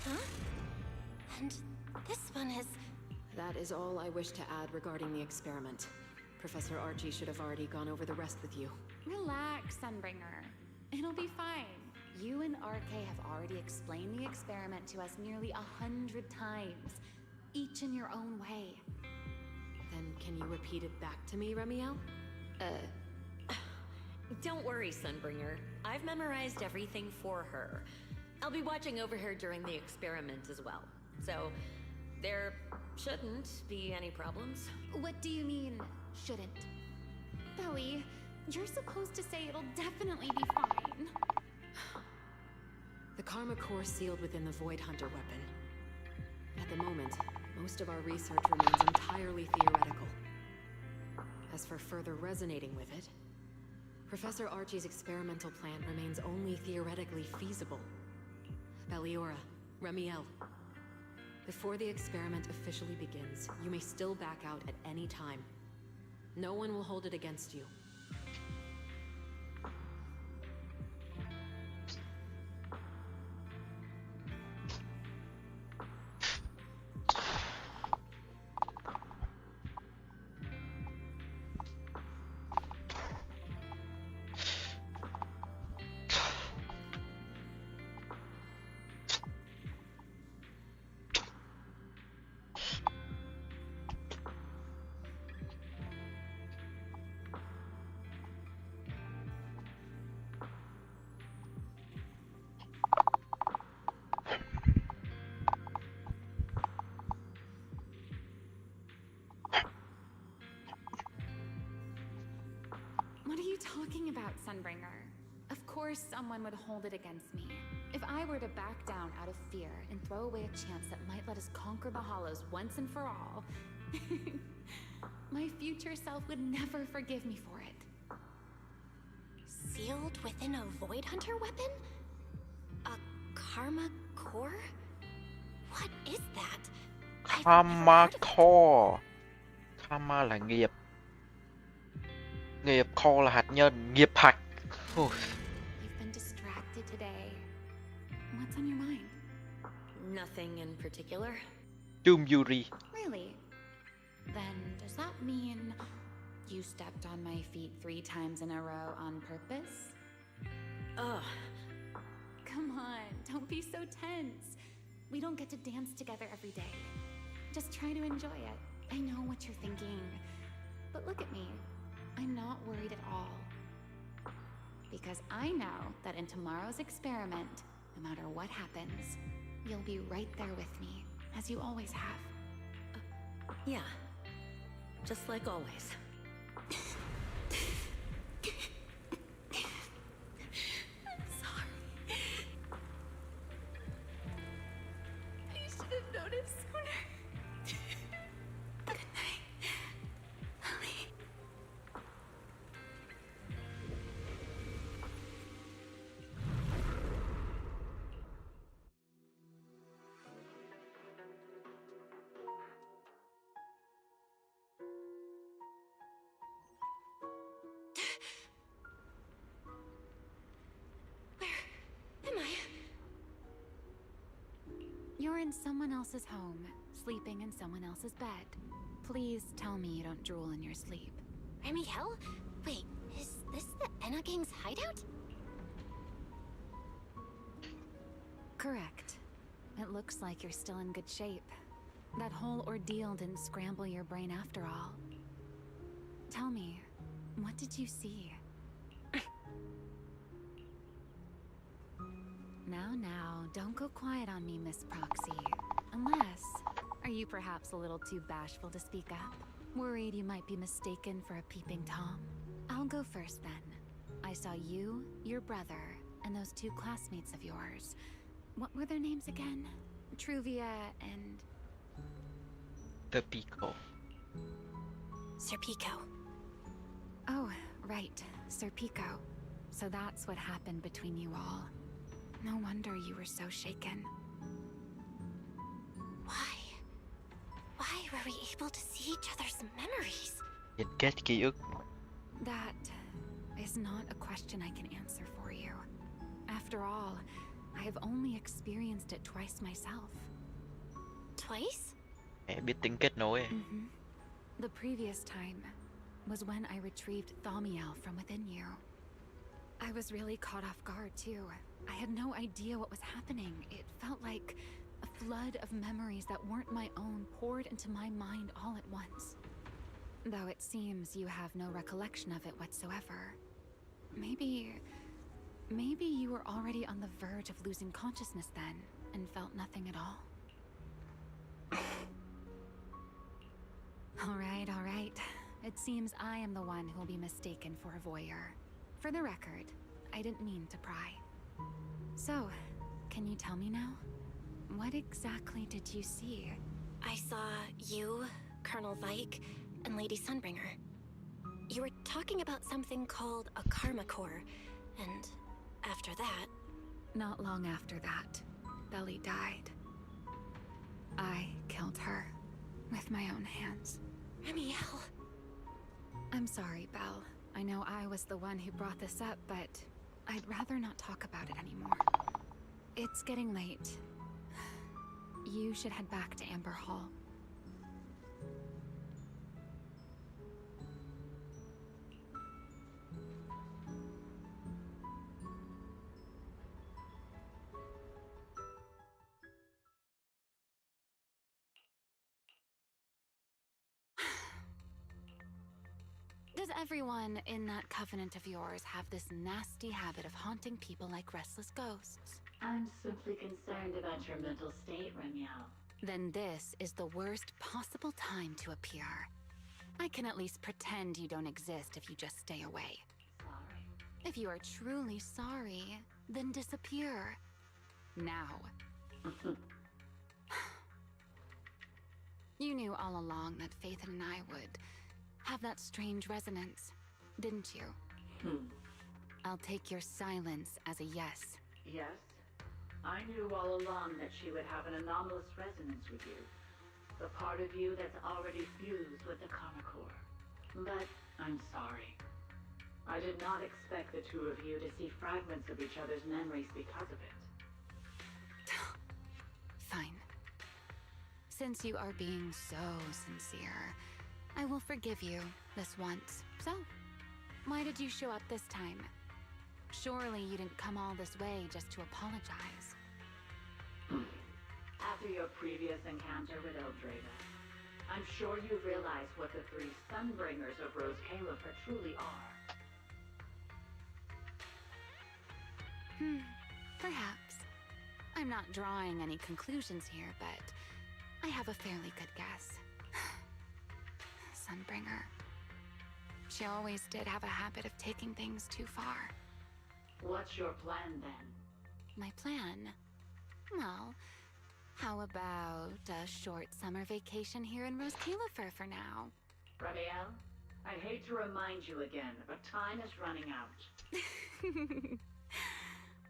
Huh? And this one is... That is all I wish to add regarding the experiment. Professor Archie should have already gone over the rest with you. Relax, Sunbringer. It'll be fine. You and RK have already explained the experiment to us nearly 100 times, each in your own way. Then can you repeat it back to me, Remiel? Don't worry, Sunbringer. I've memorized everything for her. I'll be watching over her during the experiment as well. So, there shouldn't be any problems. What do you mean, shouldn't? Belly, you're supposed to say it'll definitely be fine. The Karma Core sealed within the Void Hunter weapon. At the moment, most of our research remains entirely theoretical. As for further resonating with it, Professor Archie's experimental plan remains only theoretically feasible. Peliora, Remiel, before the experiment officially begins, you may still back out at any time. No one will hold it against you. What are you talking about, Sunbringer? Of course someone would hold it against me. If I were to back down out of fear and throw away a chance that might let us conquer the Hollows once and for all, my future self would never forgive me for it. Sealed within a Void Hunter weapon? A Karma Core? What is that? Karma Core. Karma là nghiệp. Nghiệp, Core là hạt nhân, nghiệp hạch. You've been distracted today. What's on your mind? Nothing in particular. Chum Yuri. Really? Then does that mean you stepped on my feet 3 times in a row on purpose? Ugh. Come on, don't be so tense. We don't get to dance together every day. Just try to enjoy it. I know what you're thinking. But look at me. I'm not worried at all. Because I know that in tomorrow's experiment, no matter what happens, you'll be right there with me, as you always have. Yeah. Just like always. I'm sorry. I should have noticed sooner. Good night, Ellie. Am I? You're in someone else's home, sleeping in someone else's bed. Please tell me you don't drool in your sleep. Remy Hell? Wait, is this the Enna Gang's hideout? Correct. It looks like you're still in good shape. That whole ordeal didn't scramble your brain after all. Tell me, what did you see? Now, don't go quiet on me, Miss Proxy. Unless, are you perhaps a little too bashful to speak up? Worried you might be mistaken for a peeping Tom? I'll go first then. I saw you, your brother, and those 2 classmates of yours. What were their names again? Truvia and... The Pico. Sir Pico. Oh, right, Sir Pico. So that's what happened between you all. No wonder you were so shaken. Why? Why were we able to see each other's memories? Nhìn kết ký ức. That is not a question I can answer for you. After all, I have only experienced it twice myself. Twice? Mẹ biết tính kết nối. The previous time was when I retrieved Thaumiel from within you. I was really caught off guard too. I had no idea what was happening. It felt like a flood of memories that weren't my own poured into my mind all at once. Though it seems you have no recollection of it whatsoever. Maybe you were already on the verge of losing consciousness then, and felt nothing at all. All right. It seems I am the one who'll be mistaken for a voyeur. For the record, I didn't mean to pry. So, can you tell me now? What exactly did you see? I saw you, Colonel Vike, and Lady Sunbringer. You were talking about something called a Karma Core, and after that... Not long after that, Belly died. I killed her with my own hands. Remiel. I'm sorry, Belle. I know I was the one who brought this up, but I'd rather not talk about it anymore. It's getting late. You should head back to Amber Hall. Does everyone in that covenant of yours have this nasty habit of haunting people like restless ghosts? I'm simply concerned about your mental state, Remiel. Then this is the worst possible time to appear. I can at least pretend you don't exist if you just stay away. Sorry. If you are truly sorry, then disappear. Now. You knew all along that Faith and I would have that strange resonance, didn't you? I'll take your silence as a yes. Yes? I knew all along that she would have an anomalous resonance with you. The part of you that's already fused with the Karma Core. But I'm sorry. I did not expect the two of you to see fragments of each other's memories because of it. Fine. Since you are being so sincere, I will forgive you this once. So, why did you show up this time? Surely you didn't come all this way just to apologize. After your previous encounter with Eldrada, I'm sure you realize what the three Sunbringers of Rose Califer truly are. Perhaps. I'm not drawing any conclusions here, but I have a fairly good guess. Sunbringer. She always did have a habit of taking things too far. What's your plan then? My plan? Well, how about a short summer vacation here in Rose Califer for now? Ramiel, I hate to remind you again, but time is running out.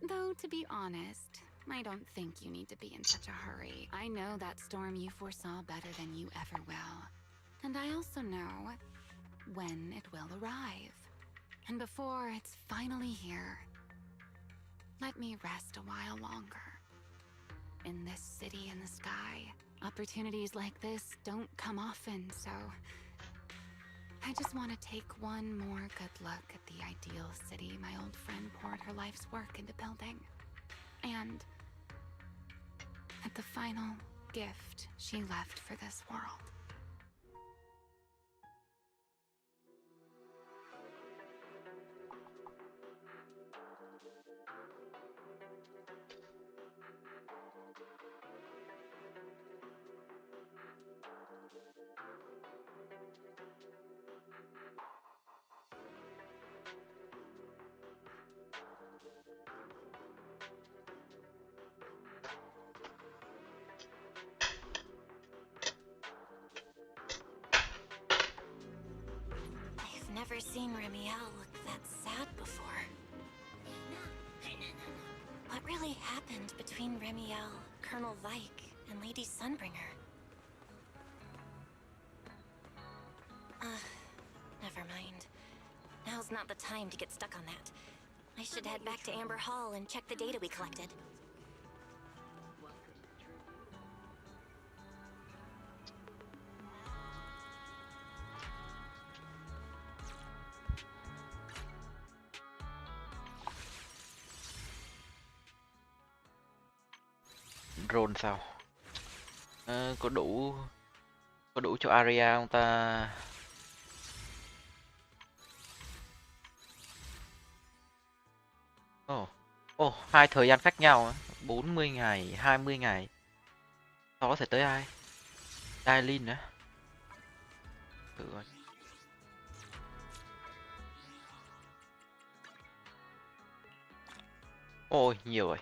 Though, to be honest, I don't think you need to be in such a hurry. I know that storm you foresaw better than you ever will. And I also know when it will arrive. And before it's finally here, let me rest a while longer. In this city in the sky, opportunities like this don't come often, so I just want to take one more good look at the ideal city my old friend poured her life's work into building. And at the final gift she left for this world. I've never seen Ramiel look that sad before. What really happened between Ramiel, Colonel Vike, and Lady Sunbringer? Never mind. Now's not the time to get stuck on that. I should head back to Amber Hall and check the data we collected. Drone sao? Có đủ cho area không ta? Hai thời gian khác nhau á, 40 ngày, 20 ngày. Sau đó sẽ tới ai? Dailin nữa. Thử coi. Ôi, nhiều rồi.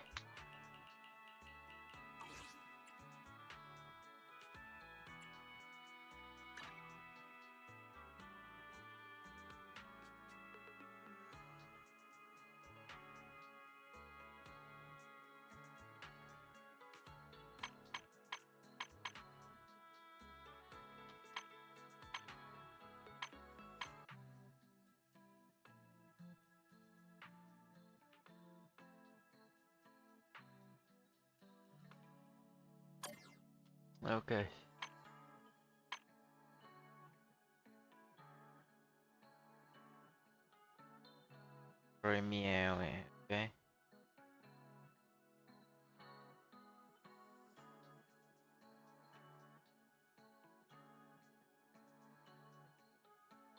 Ok. Premiere này, ok.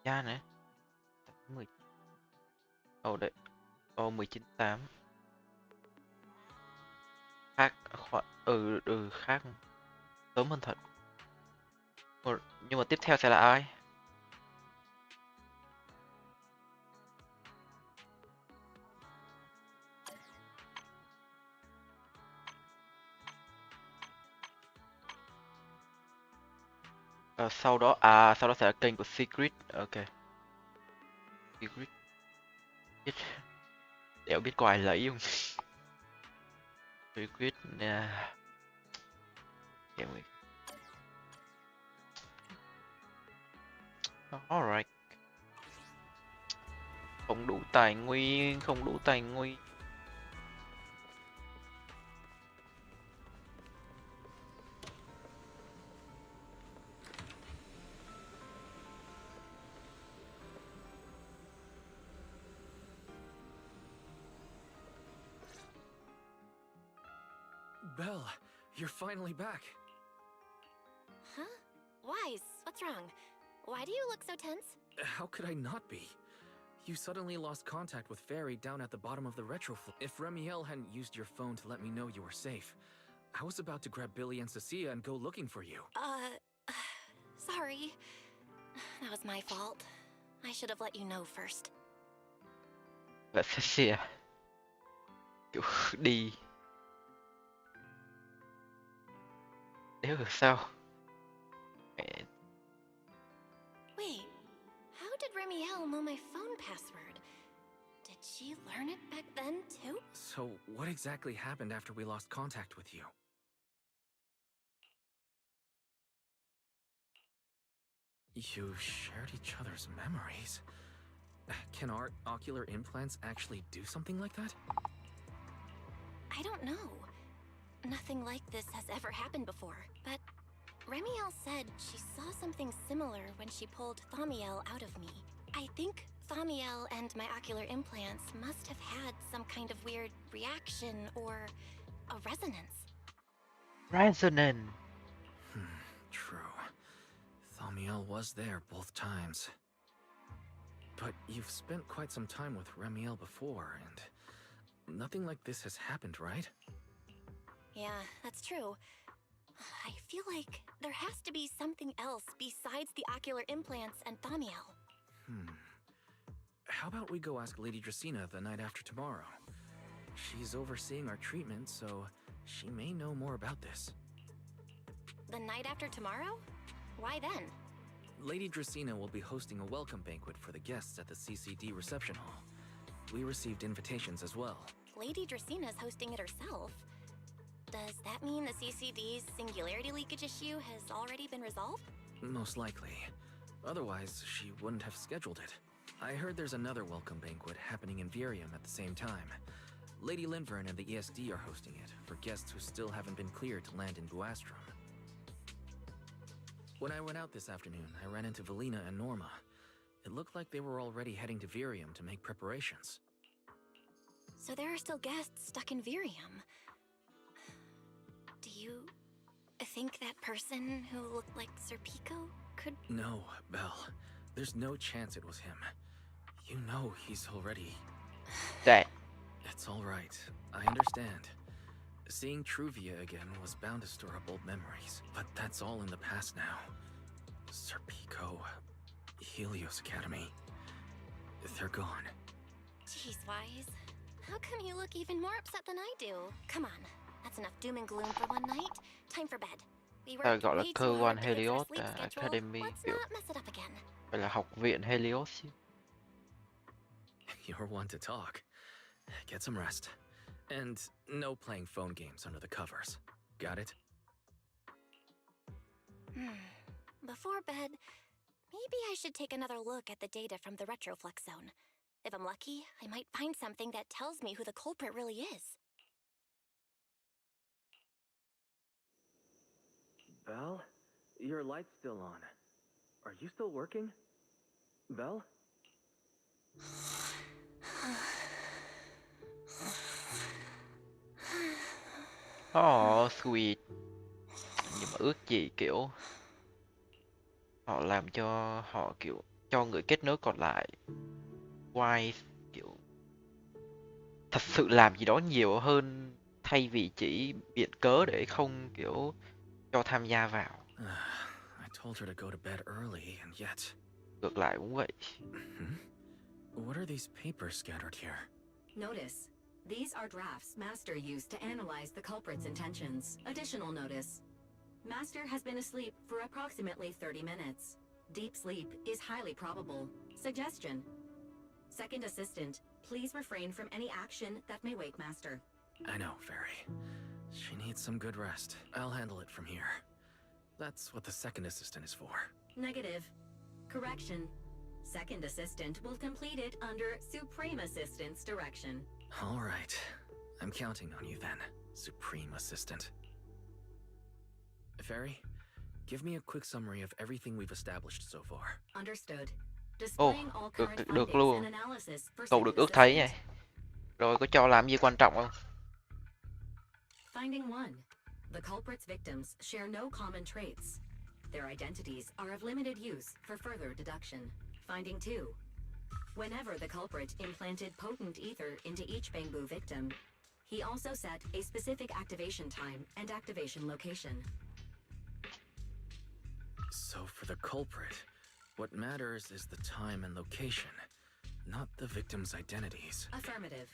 Giá nữa. 10. Đấy. 19/8. Khác khác. Sớm hơn thật. Nhưng mà tiếp theo sẽ là ai? Sau đó sẽ là kênh của Secret. Ok. Secret. Đéo biết có ai lấy không. Bí quyết game. Alright. Không đủ tài nguyên, không đủ tài nguyên. Belle, you're finally back. Huh? Wise, what's wrong? Why do you look so tense? How could I not be? You suddenly lost contact with Fairy down at the bottom of the retrofloor. If Remiel hadn't used your phone to let me know you were safe, I was about to grab Billy and Cecilia and go looking for you. Sorry. That was my fault. I should have let you know first. Và Cecilia kiểu đi đéo hiểu sao. Wait, how did Remiel know my phone password? Did she learn it back then, too? So, what exactly happened after we lost contact with you? You shared each other's memories. Can our ocular implants actually do something like that? I don't know. Nothing like this has ever happened before, but Remiel said she saw something similar when she pulled Thaumiel out of me. I think Thaumiel and my ocular implants must have had some kind of weird reaction or a resonance. Resonant. True. Thaumiel was there both times. But you've spent quite some time with Remiel before, and nothing like this has happened, right? Yeah, that's true. I feel like there has to be something else besides the ocular implants and Thaumiel. How about we go ask Lady Dracena the night after tomorrow? She's overseeing our treatment, so she may know more about this. The night after tomorrow? Why then? Lady Dracena will be hosting a welcome banquet for the guests at the CCD reception hall. We received invitations as well. Lady Dracena's hosting it herself. Does that mean the CCD's singularity leakage issue has already been resolved? Most likely. Otherwise, she wouldn't have scheduled it. I heard there's another welcome banquet happening in Virium at the same time. Lady Linvern and the ESD are hosting it for guests who still haven't been cleared to land in Guastrum. When I went out this afternoon, I ran into Valina and Norma. It looked like they were already heading to Virium to make preparations. So there are still guests stuck in Virium. Do you think that person who looked like Sir Pico could... No, Belle. There's no chance it was him. You know he's already... Dead. It's all right. I understand. Seeing Truvia again was bound to stir up old memories, but that's all in the past now. Sir Pico, Helios Academy, they're gone. Jeez, Wise. How come you look even more upset than I do? Come on, that's enough doom and gloom for one night. Time for bed. We worked Gọi là way cơ too quan hard to get to our Helios sleep schedule. Academy, Let's kiểu not mess it up again. gọi là học viện Helios. You're one to talk. Get some rest. And no playing phone games under the covers. Got it? Before bed, maybe I should take another look at the data from the Retroflux zone. If I'm lucky, I might find something that tells me who the culprit really is. Belle? Your light's still on. Are you still working? Belle? Oh, sweet. Nhưng mà ước gì kiểu họ làm cho họ kiểu cho người kết nối còn lại Wise kiểu thật sự làm gì đó nhiều hơn thay vì chỉ biện cớ để không kiểu cho tham gia vào. I told her to go to bed early, and yet... Ngược lại cũng vậy. What are these papers scattered here? Notice. These are drafts Master used to analyze the culprit's intentions. Additional notice. Master has been asleep for approximately 30 minutes. Deep sleep is highly probable. Suggestion. Second assistant, Please refrain from any action that may wake Master. I know, Fairy. She needs some good rest. I'll handle it from here. That's what the second assistant is for. Negative. Correction. Second assistant will complete it under Supreme Assistant's direction. All right. I'm counting on you then, Supreme Assistant. Fairy, give me a quick summary of everything we've established so far. Understood. Ồ, Displaying all được, current được findings luôn. and analysis for Cậu second được ước thấy assistant. nha. Rồi có cho làm gì quan trọng không? Finding 1. The culprit's victims share no common traits. Their identities are of limited use for further deduction. Finding 2. Whenever the culprit implanted potent ether into each Bangbu victim, he also set a specific activation time and activation location. So for the culprit, what matters is the time and location, not the victim's identities. Affirmative.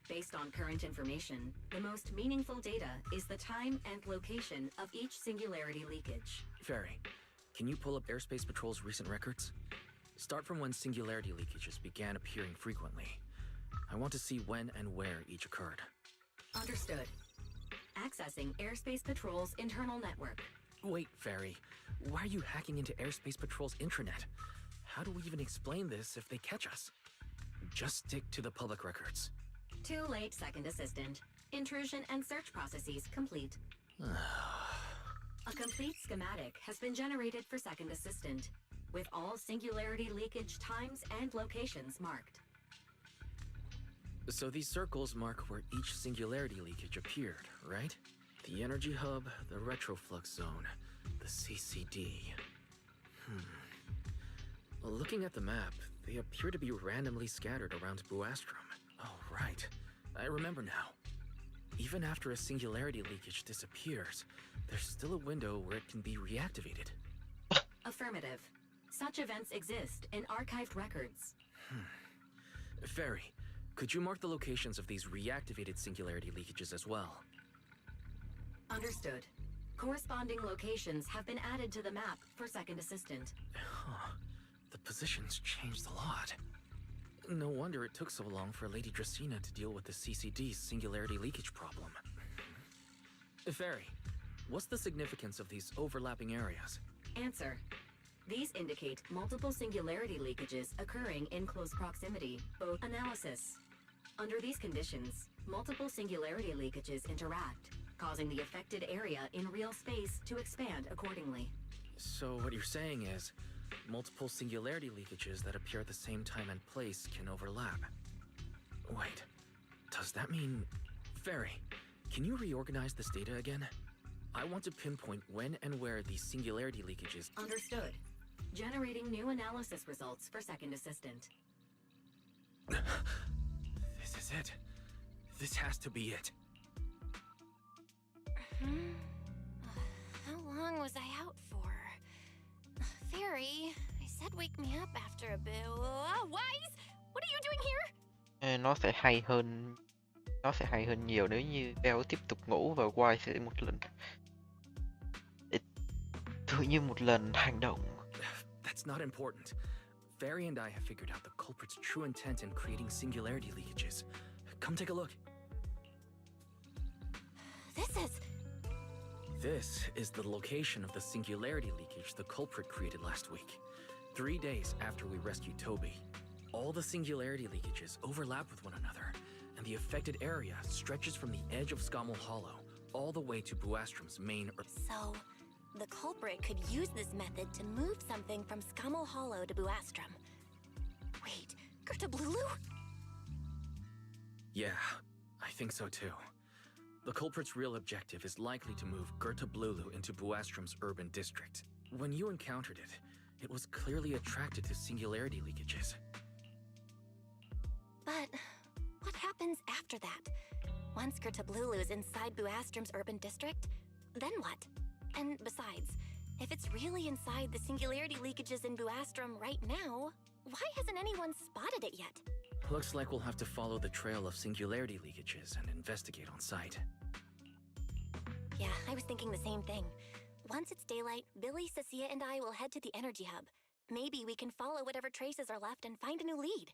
Based on current information, the most meaningful data is the time and location of each singularity leakage. Fairy, can you pull up Airspace Patrol's recent records? Start from when singularity leakages began appearing frequently. I want to see when and where each occurred. Understood. Accessing Airspace Patrol's internal network. Wait, Fairy. Why are you hacking into Airspace Patrol's intranet? How do we even explain this if they catch us? Just stick to the public records. Too late, second assistant. Intrusion and search processes complete. A complete schematic has been generated for second assistant, with all singularity leakage times and locations marked. So these circles mark where each singularity leakage appeared, right? The energy hub, the retroflux zone, the CCD. Well, looking at the map, they appear to be randomly scattered around Buastrom. Oh, right. I remember now. Even after a singularity leakage disappears, there's still a window where it can be reactivated. Affirmative. Such events exist in archived records. Fairy, could you mark the locations of these reactivated singularity leakages as well? Understood. Corresponding locations have been added to the map for second assistant. The positions changed a lot. No wonder it took so long for Lady Dracena to deal with the CCD's singularity leakage problem. Fairy, what's the significance of these overlapping areas? Answer. These indicate multiple singularity leakages occurring in close proximity, both analysis. Under these conditions, multiple singularity leakages interact, causing the affected area in real space to expand accordingly. So what you're saying is, multiple singularity leakages that appear at the same time and place can overlap. Wait, does that mean... Fairy, can you reorganize this data again? I want to pinpoint when and where these singularity leakages... Understood. Generating new analysis results for second assistant. This is it. This has to be it. How long was I out for? Fairy, I said wake me up after a bit. Wise, what are you doing here? Nó sẽ hay hơn. Nó sẽ hay hơn nhiều nếu như Bell tiếp tục ngủ và Wise sẽ thử như một lần hành động. That's not important. Fairy and I have figured out the culprit's true intent in creating singularity leakages. Come take a look. This is the location of the singularity leakage the culprit created last week. 3 days after we rescued Toby. All the singularity leakages overlap with one another, and the affected area stretches from the edge of Scommel Hollow all the way to Buastrom's main Earth. So, the culprit could use this method to move something from Scommel Hollow to Buastrom. Wait, Gertablulu? Yeah, I think so too. The culprit's real objective is likely to move Gertablulu into Buastrom's urban district. When you encountered it, it was clearly attracted to singularity leakages. But what happens after that? Once Gertablulu is inside Buastrom's urban district, then what? And besides, if it's really inside the singularity leakages in Buastrom right now, why hasn't anyone spotted it yet? Looks like we'll have to follow the trail of singularity leakages and investigate on site. Yeah, I was thinking the same thing. Once it's daylight, Billy, Cecilia, and I will head to the energy hub. Maybe we can follow whatever traces are left and find a new lead.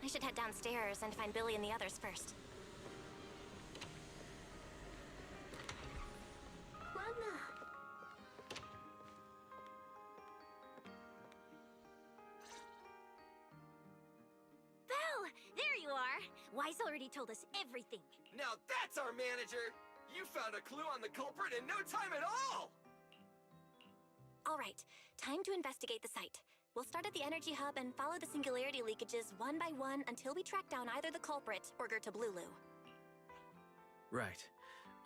I should head downstairs and find Billy and the others first. Belle! There you are! Wise already told us everything. Now that's our manager! You found a clue on the culprit in no time at all! All right, time to investigate the site. We'll start at the energy hub and follow the singularity leakages one by one until we track down either the culprit or Gertablulu. Right.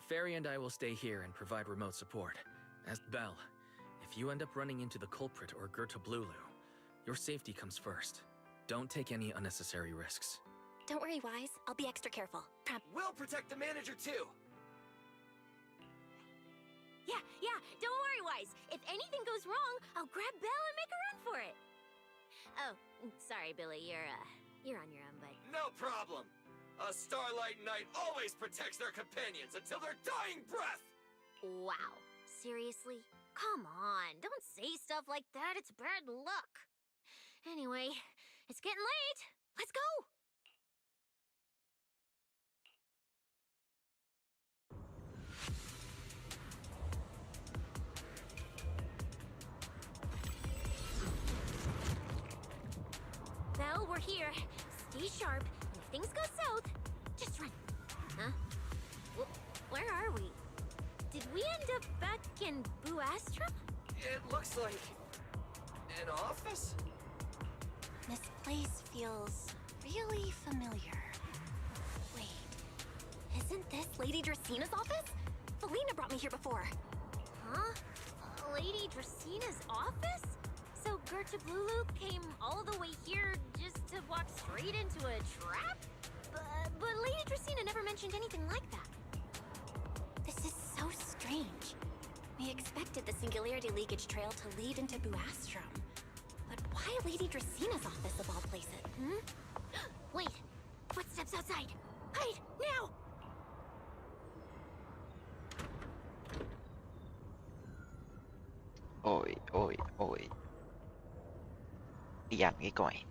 Fairy and I will stay here and provide remote support. As Belle, if you end up running into the culprit or Gertablulu, your safety comes first. Don't take any unnecessary risks. Don't worry, Wise. I'll be extra careful. We'll protect the manager too! Yeah, don't worry, Wise. If anything goes wrong, I'll grab Belle and make a run for it. Oh, sorry, Billy. You're on your own, but... No problem! A Starlight Knight always protects their companions until their dying breath! Wow. Seriously? Come on, don't say stuff like that. It's bad luck. Anyway, it's getting late. Let's go! Belle, we're here. Stay sharp, and if things go south, just run. Huh? Where are we? Did we end up back in Buastrum? It looks like... an office? This place feels really familiar. Wait, isn't this Lady Dracina's office? Felina brought me here before. Huh? Lady Dracina's office? So Gertablulu came all the way here just to walk straight into a trap? But Lady Dracina never mentioned anything like that. This is so strange. We expected the Singularity Leakage Trail to lead into Buastrum. But why Lady Dracina's office of all places? Wait! Footsteps outside! Hide! Now! Ôi, ôi, ôi. Đi ăn cái coi.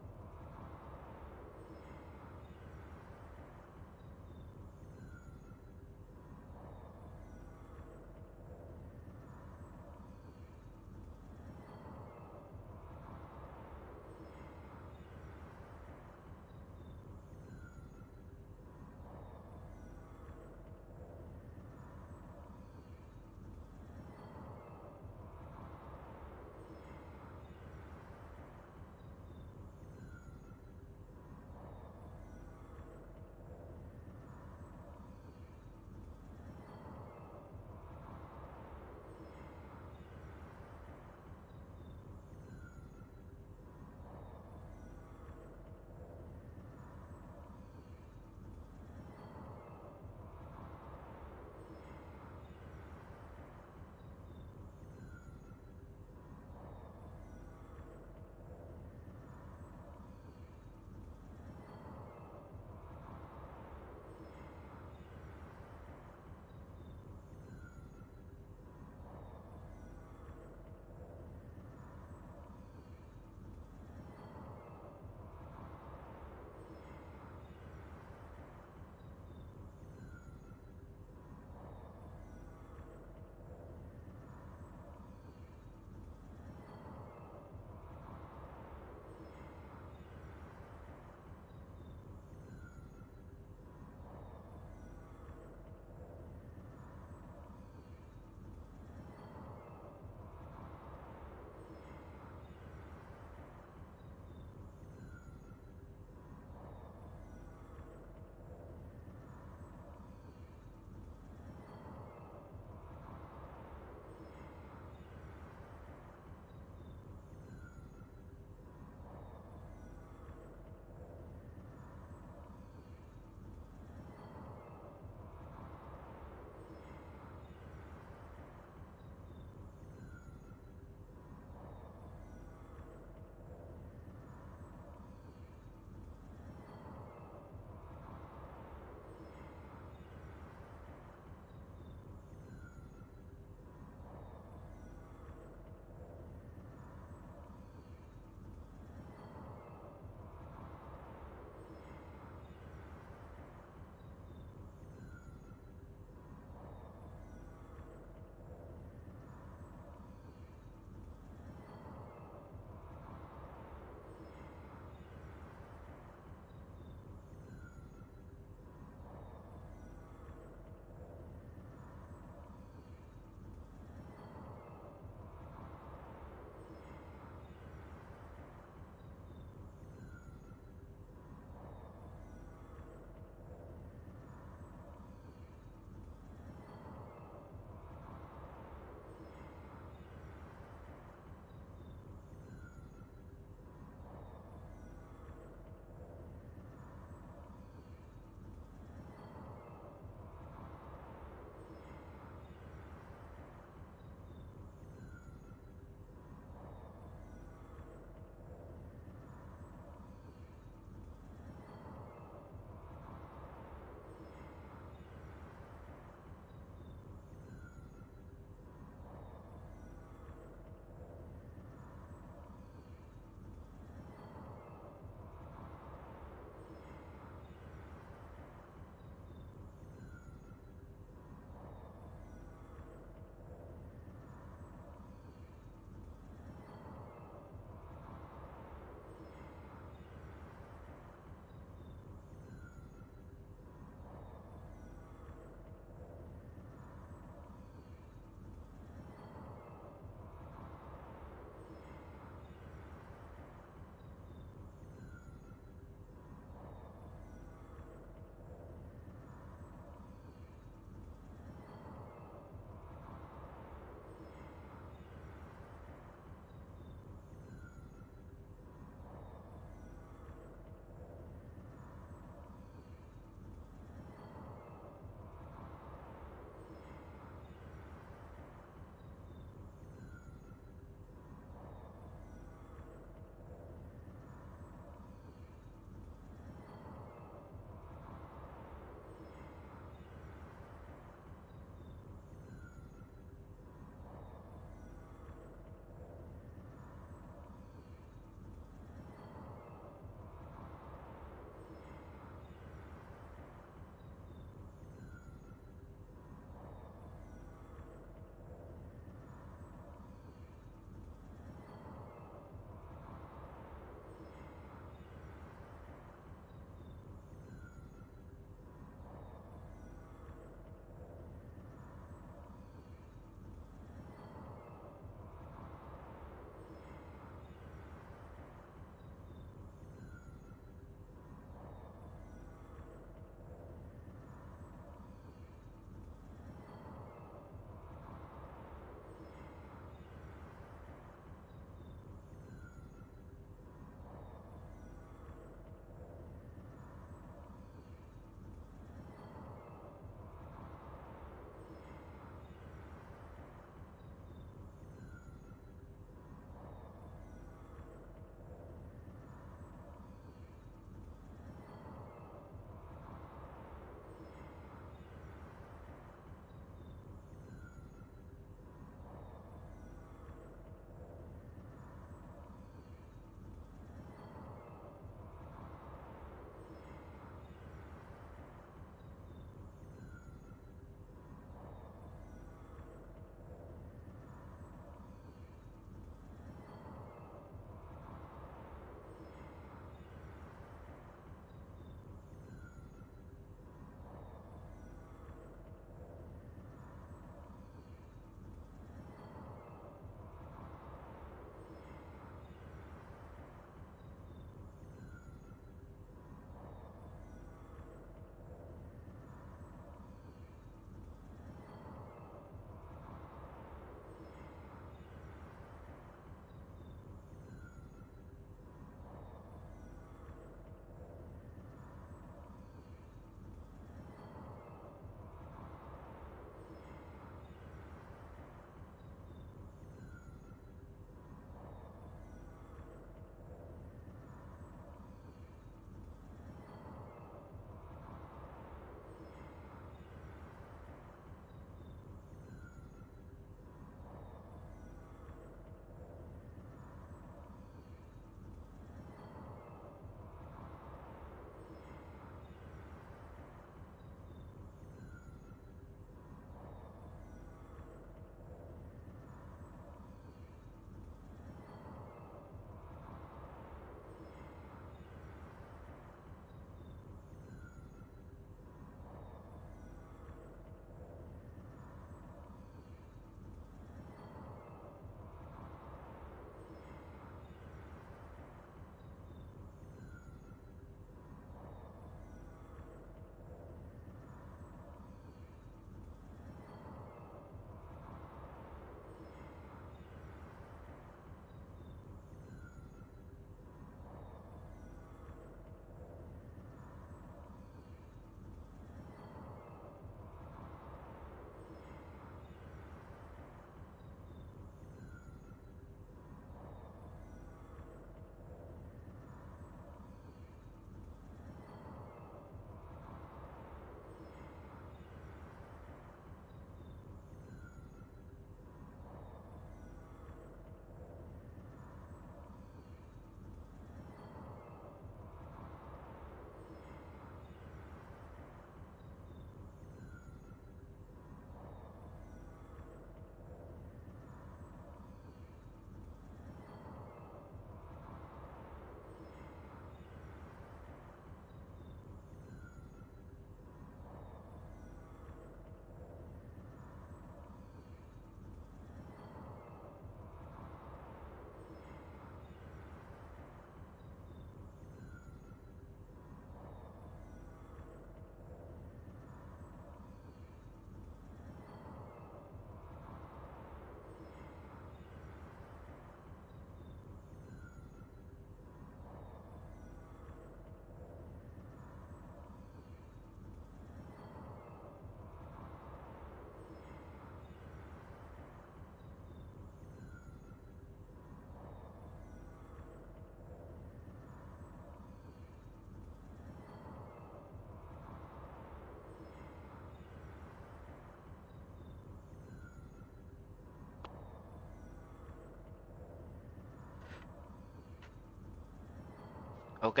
Ok.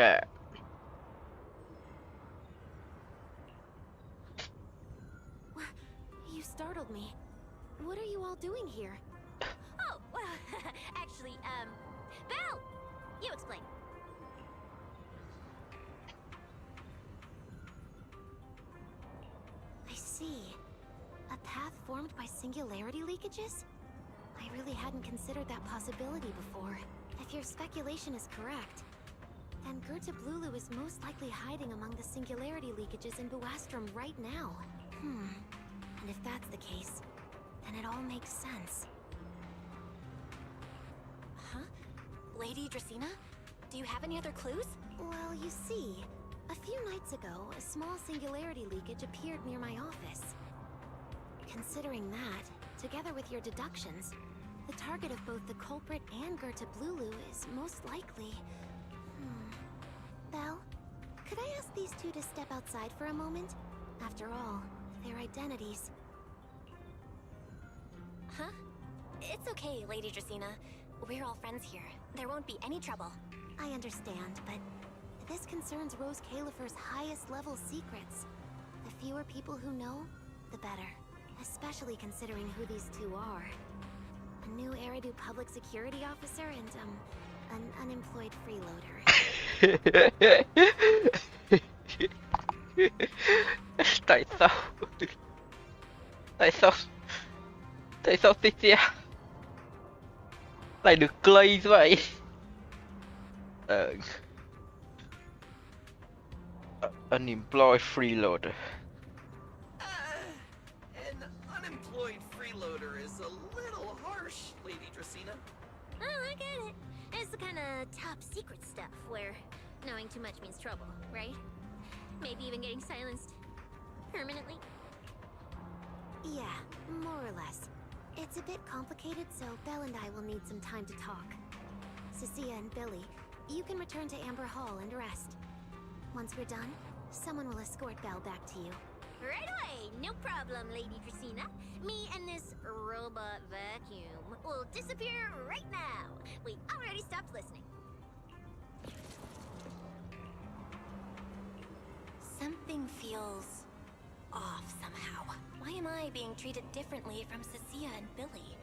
You startled me. What are you all doing here? Oh, well, actually, Belle! You explain. I see. A path formed by singularity leakages? I really hadn't considered that possibility before. If your speculation is correct, then Gerta Blulu is most likely hiding among the singularity leakages in Buastrom right now. And if that's the case, then it all makes sense. Huh? Lady Dracena? Do you have any other clues? Well, you see, a few nights ago, a small singularity leakage appeared near my office. Considering that, together with your deductions, the target of both the culprit and Gerta Blulu is most likely... Belle, could I ask these two to step outside for a moment? After all, their identities... Huh? It's okay, Lady Dracena. We're all friends here. There won't be any trouble. I understand, but this concerns Rose Califer's highest level secrets. The fewer people who know, the better. Especially considering who these two are. A new Eridu public security officer and, an unemployed freeloader. Tại sao? Tại sao? Tại sao Titia lại được clay vậy? Unemployed freeloader. An unemployed freeloader is a little harsh, Lady Dracena. Oh, I get it. It's the kind of top secret stuff where knowing too much means trouble, right? Maybe even getting silenced permanently. Yeah, more or less. It's a bit complicated, so Belle and I will need some time to talk. Cecilia and Billy, you can return to Amber Hall and rest. Once we're done, someone will escort Belle back to you. Right away, no problem, Lady Dracena. Me and this robot vacuum will disappear right now. We already stopped listening. Something feels off somehow. Why am I being treated differently from Cecilia and Billy?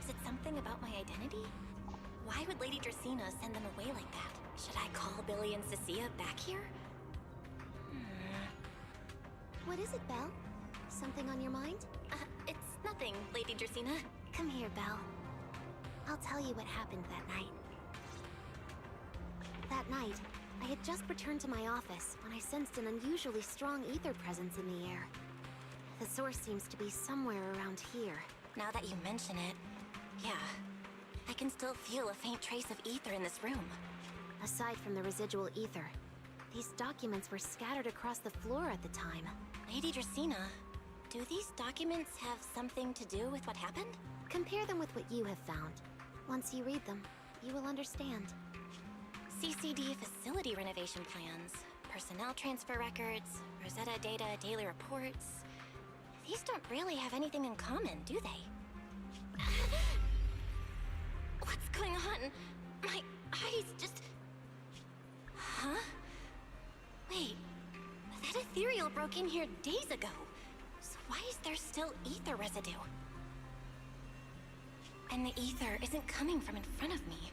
Is it something about my identity? Why would Lady Dracena send them away like that? Should I call Billy and Cecilia back here? What is it, Belle? Something on your mind? It's nothing, Lady Dracena. Come here, Belle. I'll tell you what happened that night. That night, I had just returned to my office when I sensed an unusually strong ether presence in the air. The source seems to be somewhere around here. Now that you mention it, yeah. I can still feel a faint trace of ether in this room. Aside from the residual ether, these documents were scattered across the floor at the time. Lady Dracena, do these documents have something to do with what happened? Compare them with what you have found. Once you read them, you will understand. CCD facility renovation plans, personnel transfer records, Rosetta data daily reports. These don't really have anything in common, do they? What's going on? My eyes just... Huh? Wait, that ethereal broke in here days ago. So why is there still ether residue? And the ether isn't coming from in front of me.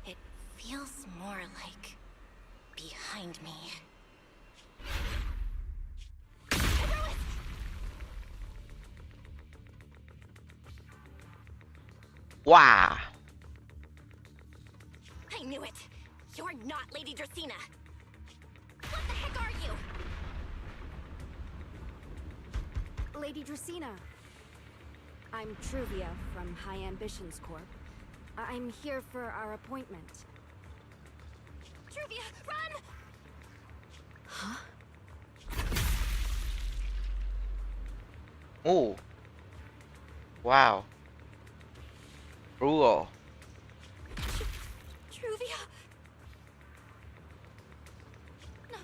It feels more like behind me. Wow. I knew it. You're not Lady Dracena. What the heck are you? Lady Dracena. I'm Truvia from High Ambitions Corp. I'm here for our appointment. Truvia, run! Huh? Oh. Wow. Brutal. Truvia? No.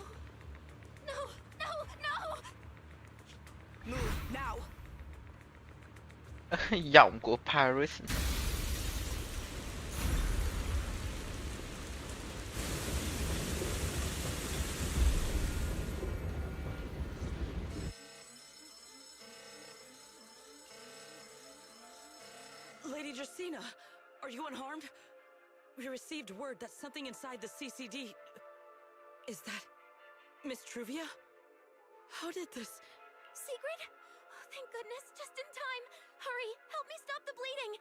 No, no, no! Move, now! Giọng của Paris. Lady Dracena, are you unharmed? We received word that something inside the CCD... Is that... Miss Truvia? How did this... Secret? Oh, thank goodness, just in time. Hurry, help me stop the bleeding.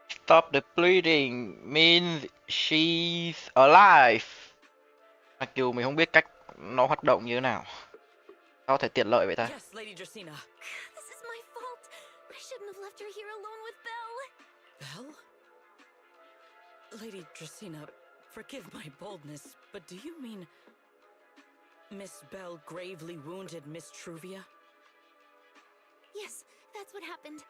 Stop the bleeding means she's alive. Mặc dù mình không biết cách nó hoạt động như thế nào. Sao có thể tiện lợi vậy ta? Yes, Lady Dracena. This is my fault. I shouldn't have left her here alone with Belle. Belle? Lady Dracena, forgive my boldness, but do you mean... Miss Belle gravely wounded Miss Truvia? Yes, that's what happened.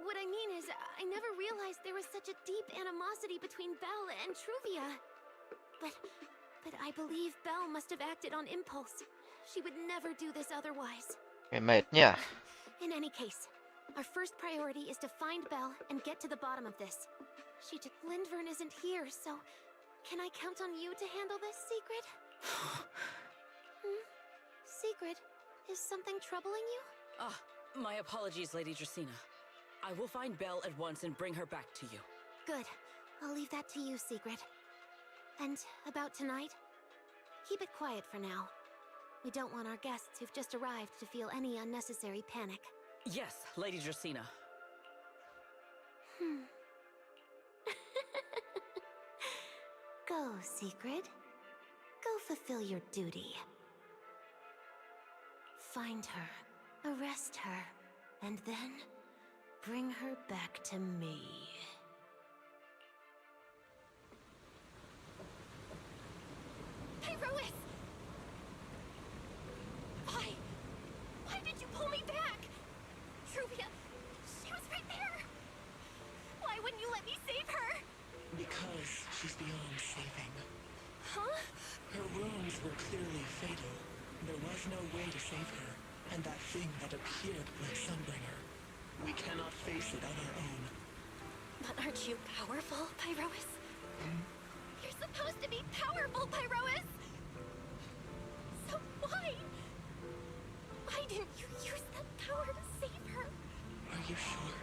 What I mean is, I never realized there was such a deep animosity between Belle and Truvia. But I believe Belle must have acted on impulse. She would never do this otherwise. Mệt nhỉ? In any case, our first priority is to find Belle and get to the bottom of this. Lindvern isn't here, so can I count on you to handle this, Secret? Secret, is something troubling you? My apologies, Lady Dracena. I will find Belle at once and bring her back to you. Good. I'll leave that to you, Secret. And about tonight? Keep it quiet for now. We don't want our guests who've just arrived to feel any unnecessary panic. Yes, Lady Dracena. Go, Secret. Go fulfill your duty. Find her, arrest her, and then bring her back to me. Pyrois! Why did you pull me back? Truvia, she was right there. Why wouldn't you let me save her? Because she's beyond saving. Huh? Her wounds were clearly fatal. There was no way to save her, and that thing that appeared like Sunbringer. We cannot face it on our own. But aren't you powerful, Pyrois? You're supposed to be powerful, Pyrois! So why didn't you use that power to save her? Are you sure?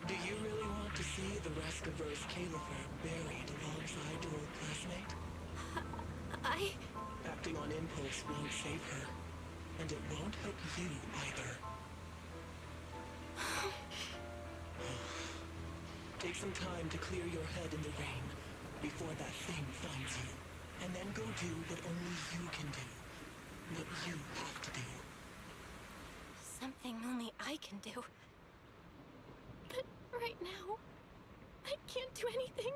Do you really want to see the rest of Rose Califer buried alongside your old classmate? Acting on impulse won't save her, and it won't help you either. Take some time to clear your head in the rain before that thing finds you, and then go do what only you can do. What you have to do. Something only I can do. But right now, I can't do anything.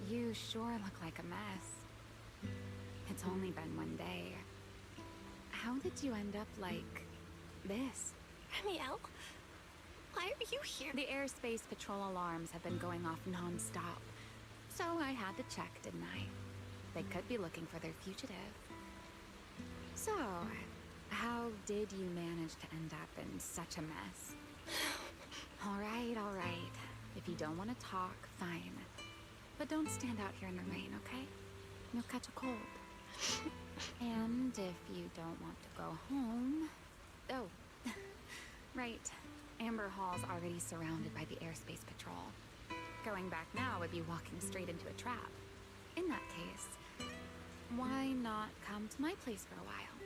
You sure look like a mess. It's only been one day. How did you end up like this? Ramiel, why are you here? The airspace patrol alarms have been going off non-stop. So I had to check, didn't I? They could be looking for their fugitive. So, how did you manage to end up in such a mess? All right. If you don't want to talk, fine. But don't stand out here in the rain, okay? You'll catch a cold. And if you don't want to go home... Oh, right. Amber Hall's already surrounded by the airspace patrol. Going back now would be walking straight into a trap. In that case, why not come to my place for a while?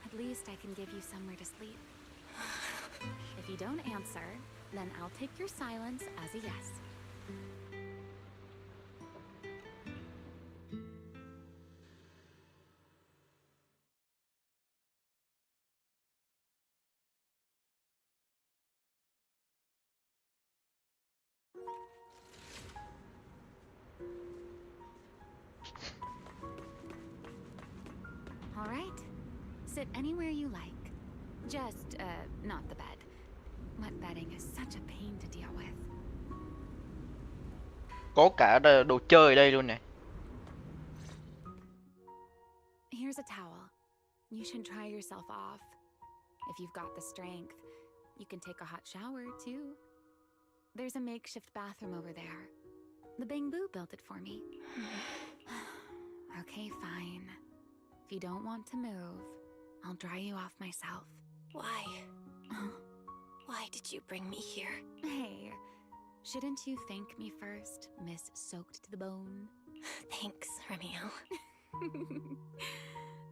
At least I can give you somewhere to sleep. If you don't answer, then I'll take your silence as a yes. All right. Sit anywhere you like. Just, not the bed. Wet bedding is such a pain to deal with. Có cả đồ chơi ở đây luôn này. Here's a towel. You should dry yourself off. If you've got the strength, you can take a hot shower, too. There's a makeshift bathroom over there. The Bang Boo built it for me. Okay, fine. If you don't want to move, I'll dry you off myself. Why? Why did you bring me here? Hey, shouldn't you thank me first, Miss Soaked to the Bone? Thanks, Romeo.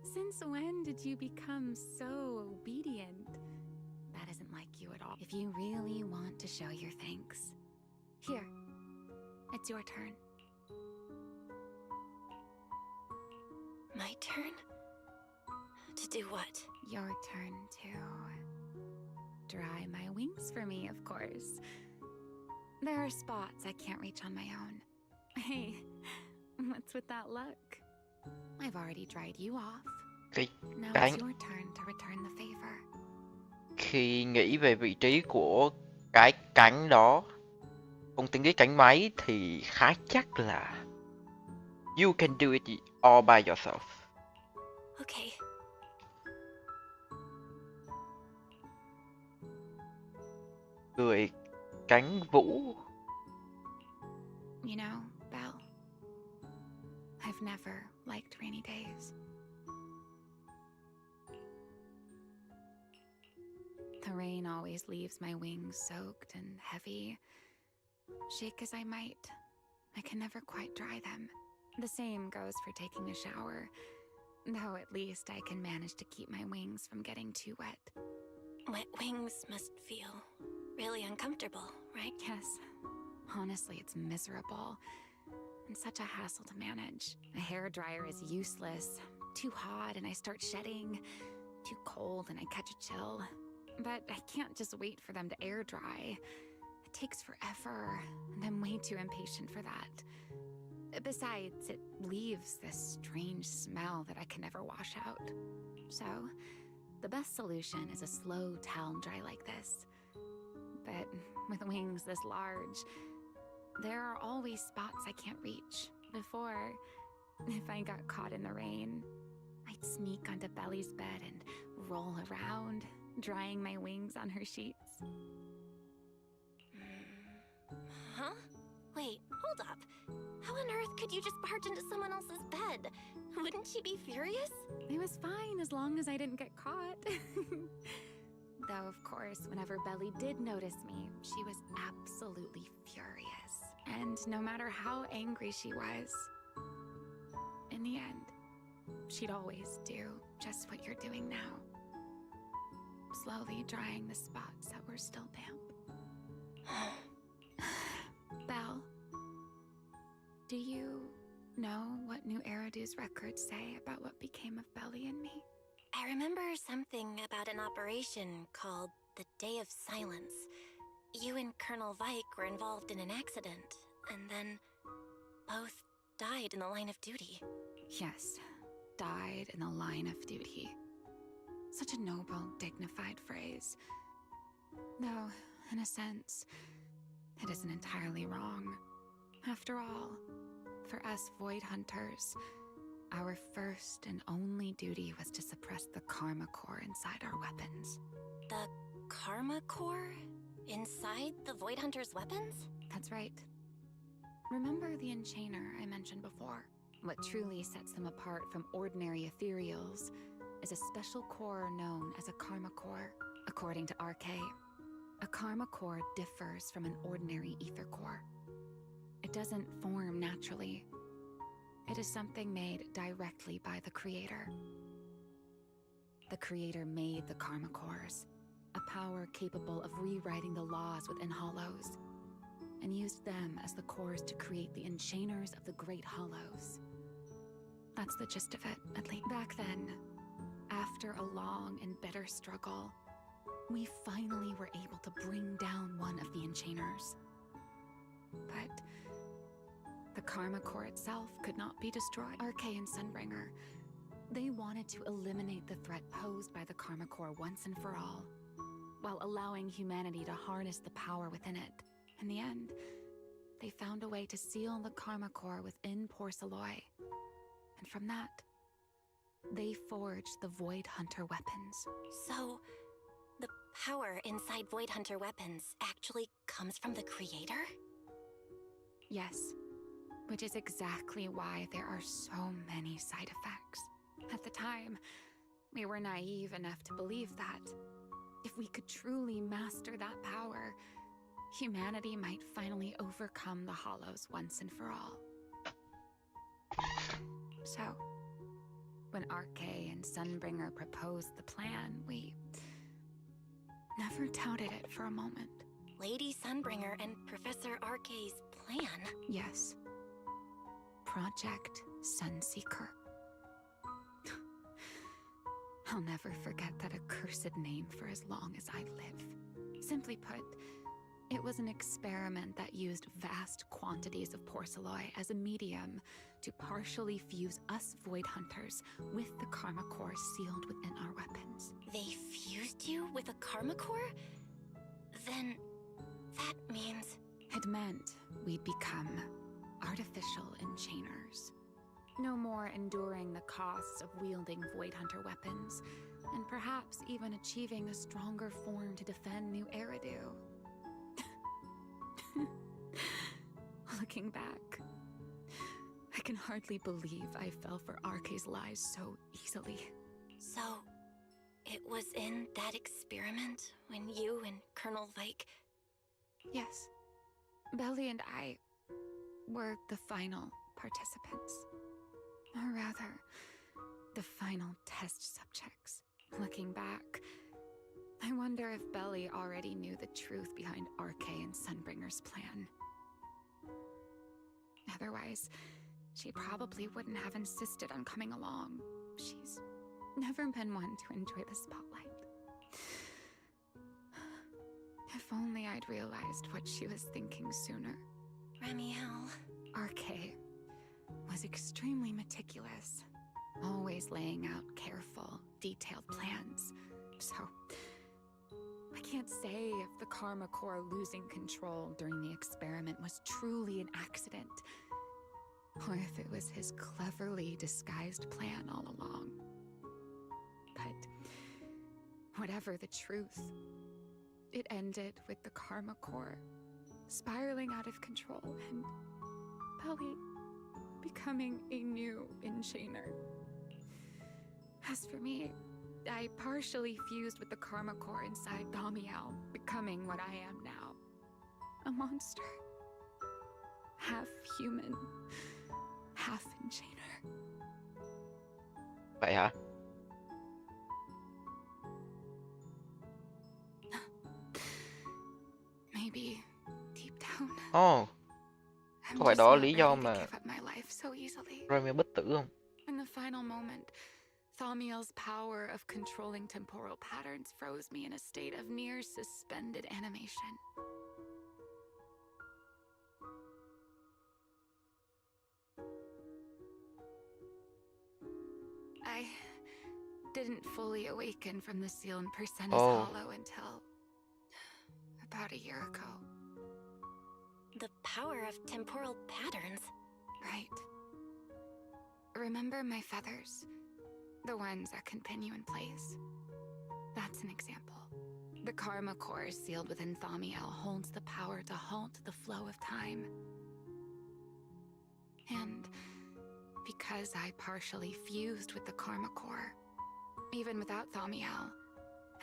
Since when did you become so obedient? That isn't like you at all. If you really want to show your thanks, here, it's your turn. My turn? To do what? Your turn to dry my wings for me, of course. There are spots I can't reach on my own. Hey, what's with that look? I've already dried you off. Now it's your turn to return the favor. Khi nghĩ về vị trí của cái cánh đó, không tính cái cánh máy thì khá chắc là you can do it all by yourself. Okay. Người cánh vũ. You know, Belle, I've never liked rainy days. The rain always leaves my wings soaked and heavy. Shake as I might, I can never quite dry them. The same goes for taking a shower, though at least I can manage to keep my wings from getting too wet. Wet wings must feel really uncomfortable, right? Yes. Honestly, it's miserable and such a hassle to manage. A hairdryer is useless. Too hot and I start shedding. Too cold and I catch a chill. But I can't just wait for them to air dry. It takes forever, and I'm way too impatient for that. Besides, it leaves this strange smell that I can never wash out. So, the best solution is a slow towel dry like this. But with wings this large, there are always spots I can't reach. Before, if I got caught in the rain, I'd sneak onto Belly's bed and roll around, drying my wings on her sheets. Huh? Wait, hold up. How on earth could you just barge into someone else's bed? Wouldn't she be furious? It was fine as long as I didn't get caught. Though, of course, whenever Belly did notice me, she was absolutely furious. And no matter how angry she was, in the end, she'd always do just what you're doing now. Slowly drying the spots that were still damp. Belle, do you know what New Eridu's records say about what became of Belly and me? I remember something about an operation called the Day of Silence. You and Colonel Vike were involved in an accident, and then both died in the line of duty. Yes, died in the line of duty. Such a noble, dignified phrase. Though, in a sense, it isn't entirely wrong. After all, for us Void Hunters, our first and only duty was to suppress the Karma Core inside our weapons. The Karma Core? Inside the Void Hunter's weapons? That's right. Remember the Enchainer I mentioned before? What truly sets them apart from ordinary ethereals is a special core known as a Karma Core. According to RK, a Karma Core differs from an ordinary ether core. It doesn't form naturally. It is something made directly by the Creator. The Creator made the Karma Cores, a power capable of rewriting the laws within Hollows, and used them as the cores to create the Enchainers of the Great Hollows. That's the gist of it, at least. Back then, after a long and bitter struggle, we finally were able to bring down one of the Enchainers. But the Karma Core itself could not be destroyed. RK and Sunbringer, they wanted to eliminate the threat posed by the Karma Core once and for all, while allowing humanity to harness the power within it. In the end, they found a way to seal the Karma Core within Porceloy. And from that, they forged the Void Hunter weapons. So, the power inside Void Hunter weapons actually comes from the Creator? Yes, which is exactly why there are so many side effects. At the time, we were naive enough to believe that if we could truly master that power, humanity might finally overcome the Hollows once and for all. So, when Arcay and Sunbringer proposed the plan, we never doubted it for a moment. Lady Sunbringer and Professor Arcay's plan? Yes. Project Sunseeker. I'll never forget that accursed name for as long as I live. Simply put, it was an experiment that used vast quantities of porcelloi as a medium to partially fuse us Void Hunters with the Karma Core sealed within our weapons. They fused you with a Karma Core? Then that means... It meant we'd become artificial enchainers. No more enduring the costs of wielding Void Hunter weapons, and perhaps even achieving a stronger form to defend New Eridu. Looking back, I can hardly believe I fell for Arcay's lies so easily. So, it was in that experiment when you and Colonel Vike... Yes. Belly and I were the final participants. Or rather, the final test subjects. Looking back, I wonder if Belly already knew the truth behind Arcay and Sunbringer's plan. Otherwise, she probably wouldn't have insisted on coming along. She's never been one to enjoy the spotlight. If only I'd realized what she was thinking sooner. Ramiel... Arcay was extremely meticulous, always laying out careful, detailed plans. So, I can't say if the Karma Core losing control during the experiment was truly an accident, or if it was his cleverly disguised plan all along. But whatever the truth, it ended with the Karma Core spiraling out of control and Belly becoming a new enchainer. As for me, I partially fused with the Karma Core inside Thaumiel, becoming what I am now. A monster. Half human, half enchainer. Vậy hả? Maybe deep down. Ồ, có phải đó lý do mà Romeo bất tử không? In the final moment, Thaumiel's power of controlling temporal patterns froze me in a state of near suspended animation. I didn't fully awaken from the seal in Persena's Hollow until about a year ago. The power of temporal patterns? Right. Remember my feathers? The ones that can pin you in place? That's an example. The Karma Core sealed within Thaumiel holds the power to halt the flow of time. And because I partially fused with the Karma Core, even without Thaumiel,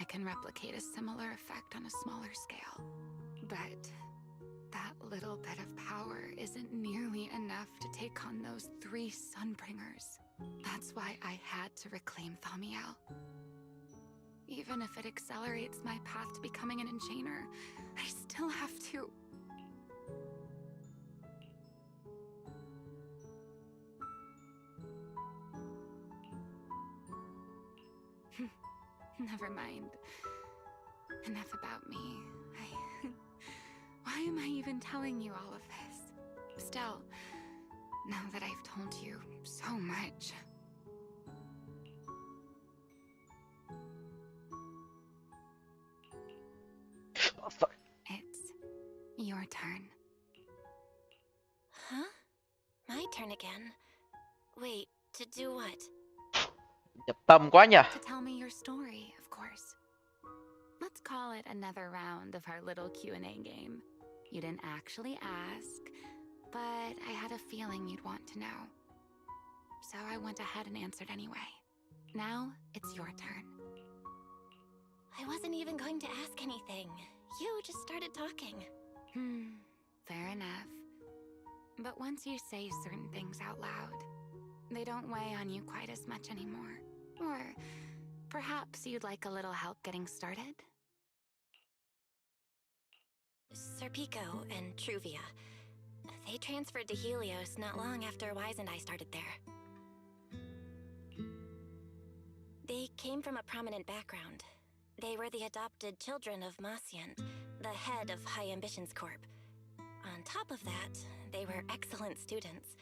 I can replicate a similar effect on a smaller scale. But that little bit of power isn't nearly enough to take on those 3 Sunbringers. That's why I had to reclaim Thaumiel. Even if it accelerates my path to becoming an enchainer, I still have to... Never mind. Enough about me. Why am I even telling you all of this? Still, now that I've told you so much... Oh, fuck. It's your turn. Huh? My turn again? Wait, to do what? Nhập tâm quá nhỉ? To tell me your story, of course. Let's call it another round of our little Q&A game. You didn't actually ask, but I had a feeling you'd want to know. So I went ahead and answered anyway. Now, it's your turn. I wasn't even going to ask anything. You just started talking. Fair enough. But once you say certain things out loud, they don't weigh on you quite as much anymore. Or perhaps you'd like a little help getting started? Serpico and Truvia. They transferred to Helios not long after Wise and I started there. They came from a prominent background. They were the adopted children of Marcian, the head of High Ambitions Corp. On top of that, they were excellent students.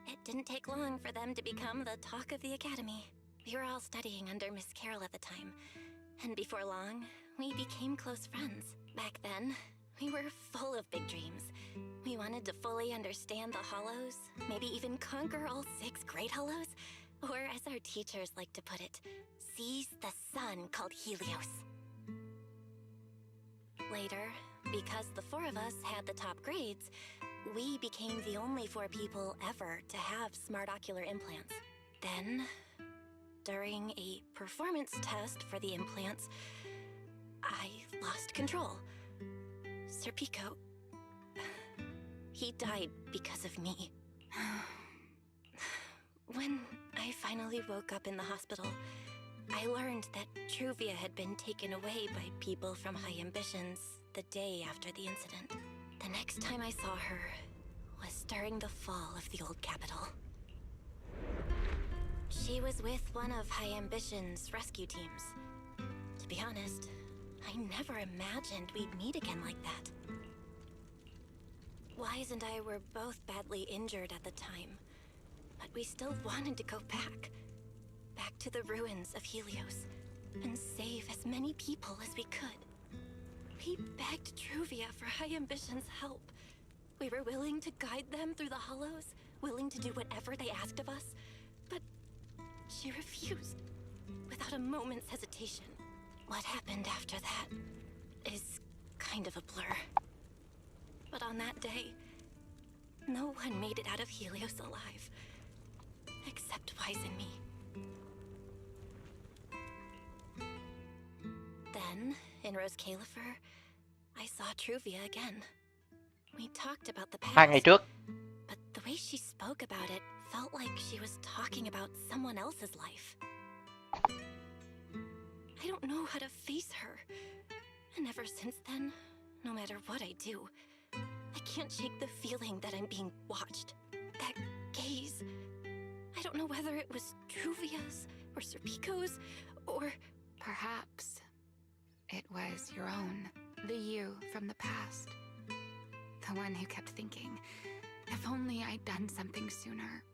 It didn't take long for them to become the talk of the academy. We were all studying under Miss Carroll at the time, and before long, we became close friends. Back then, we were full of big dreams. We wanted to fully understand the Hollows, maybe even conquer all 6 Great Hollows, or as our teachers like to put it, seize the sun called Helios. Later, because the 4 of us had the top grades, we became the only 4 people ever to have smart ocular implants. Then, during a performance test for the implants, I lost control. Serpico, he died because of me. When I finally woke up in the hospital, I learned that Truvia had been taken away by people from High Ambitions the day after the incident. The next time I saw her was during the fall of the old capital. She was with one of High Ambition's rescue teams. To be honest, I never imagined we'd meet again like that. Wise and I were both badly injured at the time, but we still wanted to go back to the ruins of Helios, and save as many people as we could. We begged Truvia for High Ambition's help. We were willing to guide them through the Hollows, willing to do whatever they asked of us, but she refused, without a moment's hesitation. What happened after that is kind of a blur. But on that day, no one made it out of Helios alive, except Wise and me. Then, in Rose Califer, I saw Truvia again. We talked about the 2 ngày past, trước. but the way she spoke about it felt like she was talking about someone else's life. I don't know how to face her. And ever since then, no matter what I do, I can't shake the feeling that I'm being watched. That gaze. I don't know whether it was Truvia's or Serpico's or... Perhaps it was your own. The you from the past. The one who kept thinking, if only I'd done something sooner.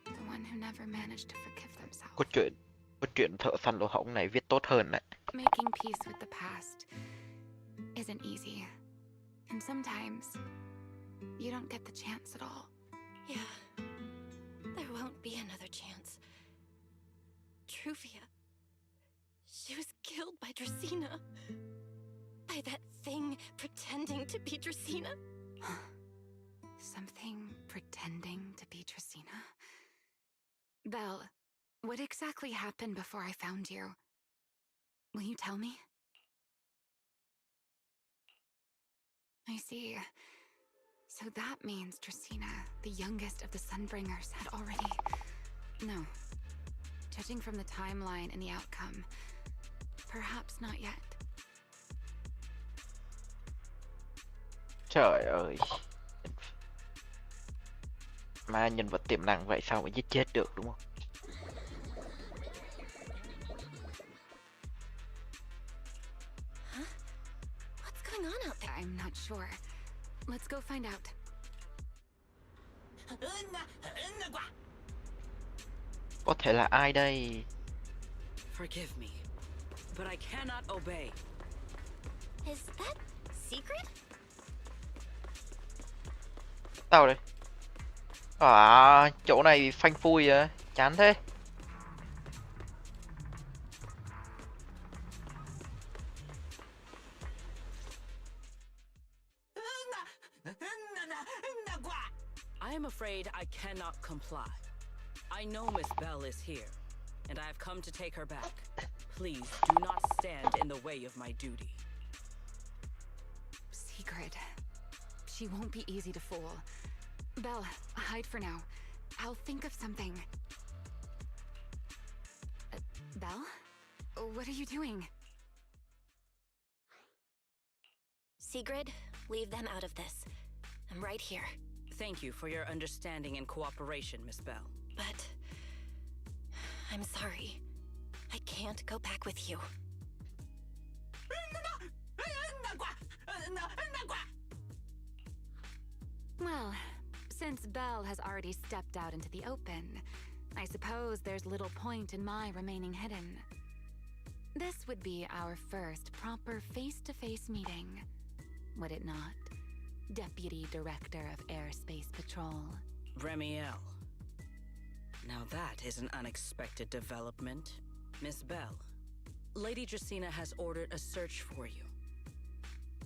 The one who never managed to forgive themselves. Cốt truyện thợ săn lỗ hổng này viết tốt hơn đấy. Making peace with the past isn't easy. And sometimes, you don't get the chance at all. Yeah, there won't be another chance. Truvia, she was killed by Dracena. By that thing pretending to be Dracena. Something pretending to be Dracena? Belle, what exactly happened before I found you? Will you tell me? I see. So that means Dracena, the youngest of the Sunbringers, had already... No. Judging from the timeline and the outcome, perhaps not yet. Trời ơi. Mà nhân vật tiềm năng vậy sao mà giết chết được đúng không? Huh? What's going on out there? I'm not sure. Let's go find out. Có thể là ai đây? Forgive me, but I cannot obey. Is that secret? Tao đây. À, chỗ này phanh phui à, chán thế. I am afraid I cannot comply. I know Miss Bell is here. and I've come to take her back. Please do not stand in the way of my duty. Secret. She won't be easy to fool. Belle, hide for now. I'll think of something. Belle? What are you doing? Sigrid, leave them out of this. I'm right here. Thank you for your understanding and cooperation, Miss Belle. But I'm sorry. I can't go back with you. Well, since Belle has already stepped out into the open, I suppose there's little point in my remaining hidden. This would be our first proper face-to-face meeting, would it not? Deputy Director of Airspace Patrol. Remiel. Now that is an unexpected development. Miss Belle, Lady Dracaena has ordered a search for you.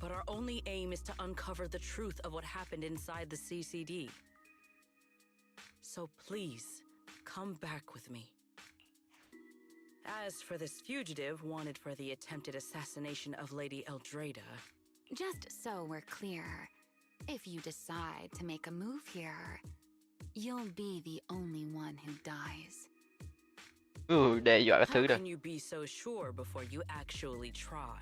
But our only aim is to uncover the truth of what happened inside the CCD. So please, come back with me. As for this fugitive wanted for the attempted assassination of Lady Eldrada... Just so we're clear, if you decide to make a move here, you'll be the only one who dies. Đe dọa các thứ How đó. can you be so sure before you actually try?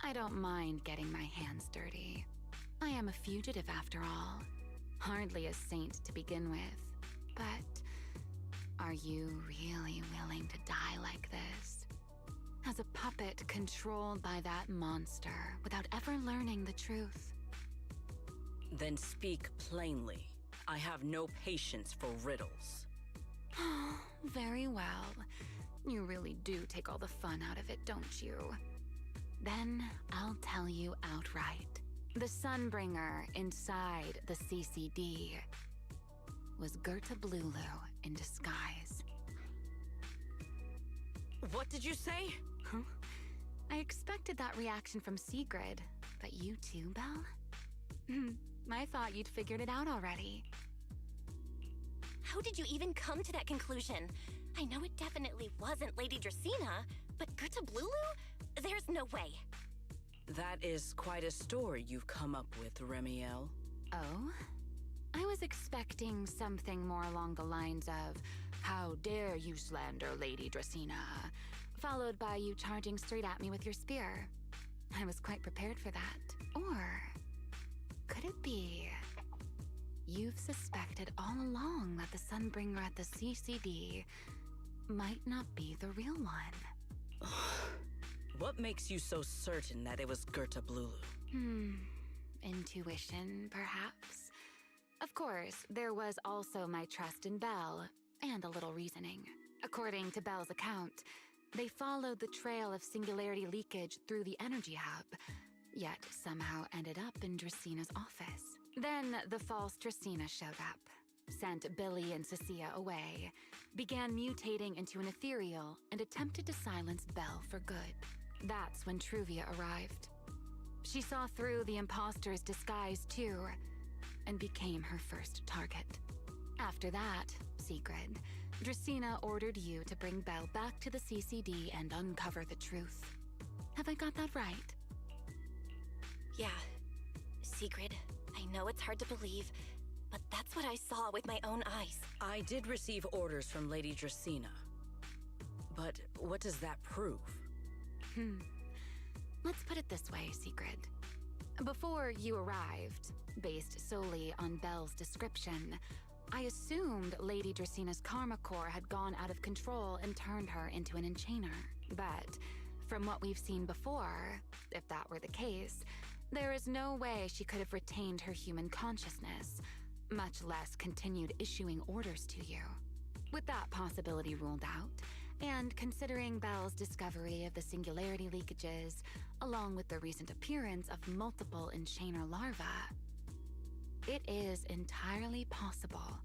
I don't mind getting my hands dirty. I am a fugitive after all. Hardly a saint to begin with. But are you really willing to die like this? As a puppet controlled by that monster without ever learning the truth? Then speak plainly. I have no patience for riddles. Very well. You really do take all the fun out of it, don't you? Then I'll tell you outright. The Sunbringer inside the CCD was Gerta Blulu in disguise. What did you say? Huh? I expected that reaction from Sigrid, but you too, Belle? I thought you'd figured it out already. How did you even come to that conclusion? I know it definitely wasn't Lady Dracaena, but Gerta Blulu? There's no way. That is quite a story you've come up with, Remiel. Oh? I was expecting something more along the lines of, "How dare you slander Lady Dracaena?" followed by you charging straight at me with your spear. I was quite prepared for that. Or could it be you've suspected all along that the Sunbringer at the CCD might not be the real one? What makes you so certain that it was Gerta Blulu? Intuition, perhaps? Of course, there was also my trust in Belle, and a little reasoning. According to Belle's account, they followed the trail of singularity leakage through the energy hub, yet somehow ended up in Draceena's office. Then the false Dracaena showed up, sent Billy and Cecilia away, began mutating into an ethereal, and attempted to silence Belle for good. That's when Truvia arrived. She saw through the imposter's disguise too, and became her first target. After that, Sigrid, Dracaena ordered you to bring Belle back to the CCD and uncover the truth. Have I got that right? Yeah. Sigrid, I know it's hard to believe, but that's what I saw with my own eyes. I did receive orders from Lady Dracaena. But what does that prove? Let's put it this way, Sigrid. Before you arrived, based solely on Belle's description, I assumed Lady Draceena's karma core had gone out of control and turned her into an enchainer. But from what we've seen before, if that were the case, there is no way she could have retained her human consciousness, much less continued issuing orders to you. With that possibility ruled out, and considering Belle's discovery of the singularity leakages, along with the recent appearance of multiple enchainer larvae, it is entirely possible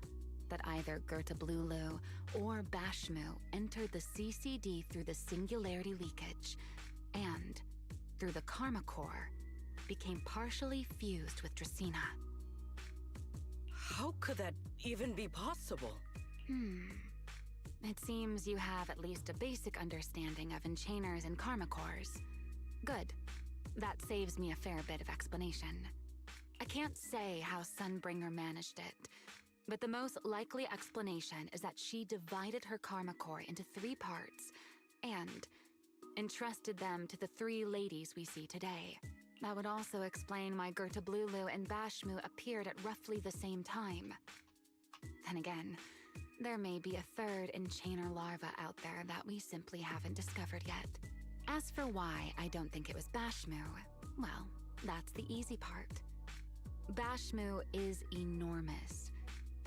that either Gerta Blulu or Bashmu entered the CCD through the singularity leakage, and, through the karma core, became partially fused with Dracaena. How could that even be possible? It seems you have at least a basic understanding of enchainers and karma cores. Good. That saves me a fair bit of explanation. I can't say how Sunbringer managed it, but the most likely explanation is that she divided her karma core into 3 parts and entrusted them to the 3 ladies we see today. That would also explain why Gertablulu and Bashmu appeared at roughly the same time. Then again, there may be a 3rd enchainer larva out there that we simply haven't discovered yet. As for why I don't think it was Bashmu, well, that's the easy part. Bashmu is enormous.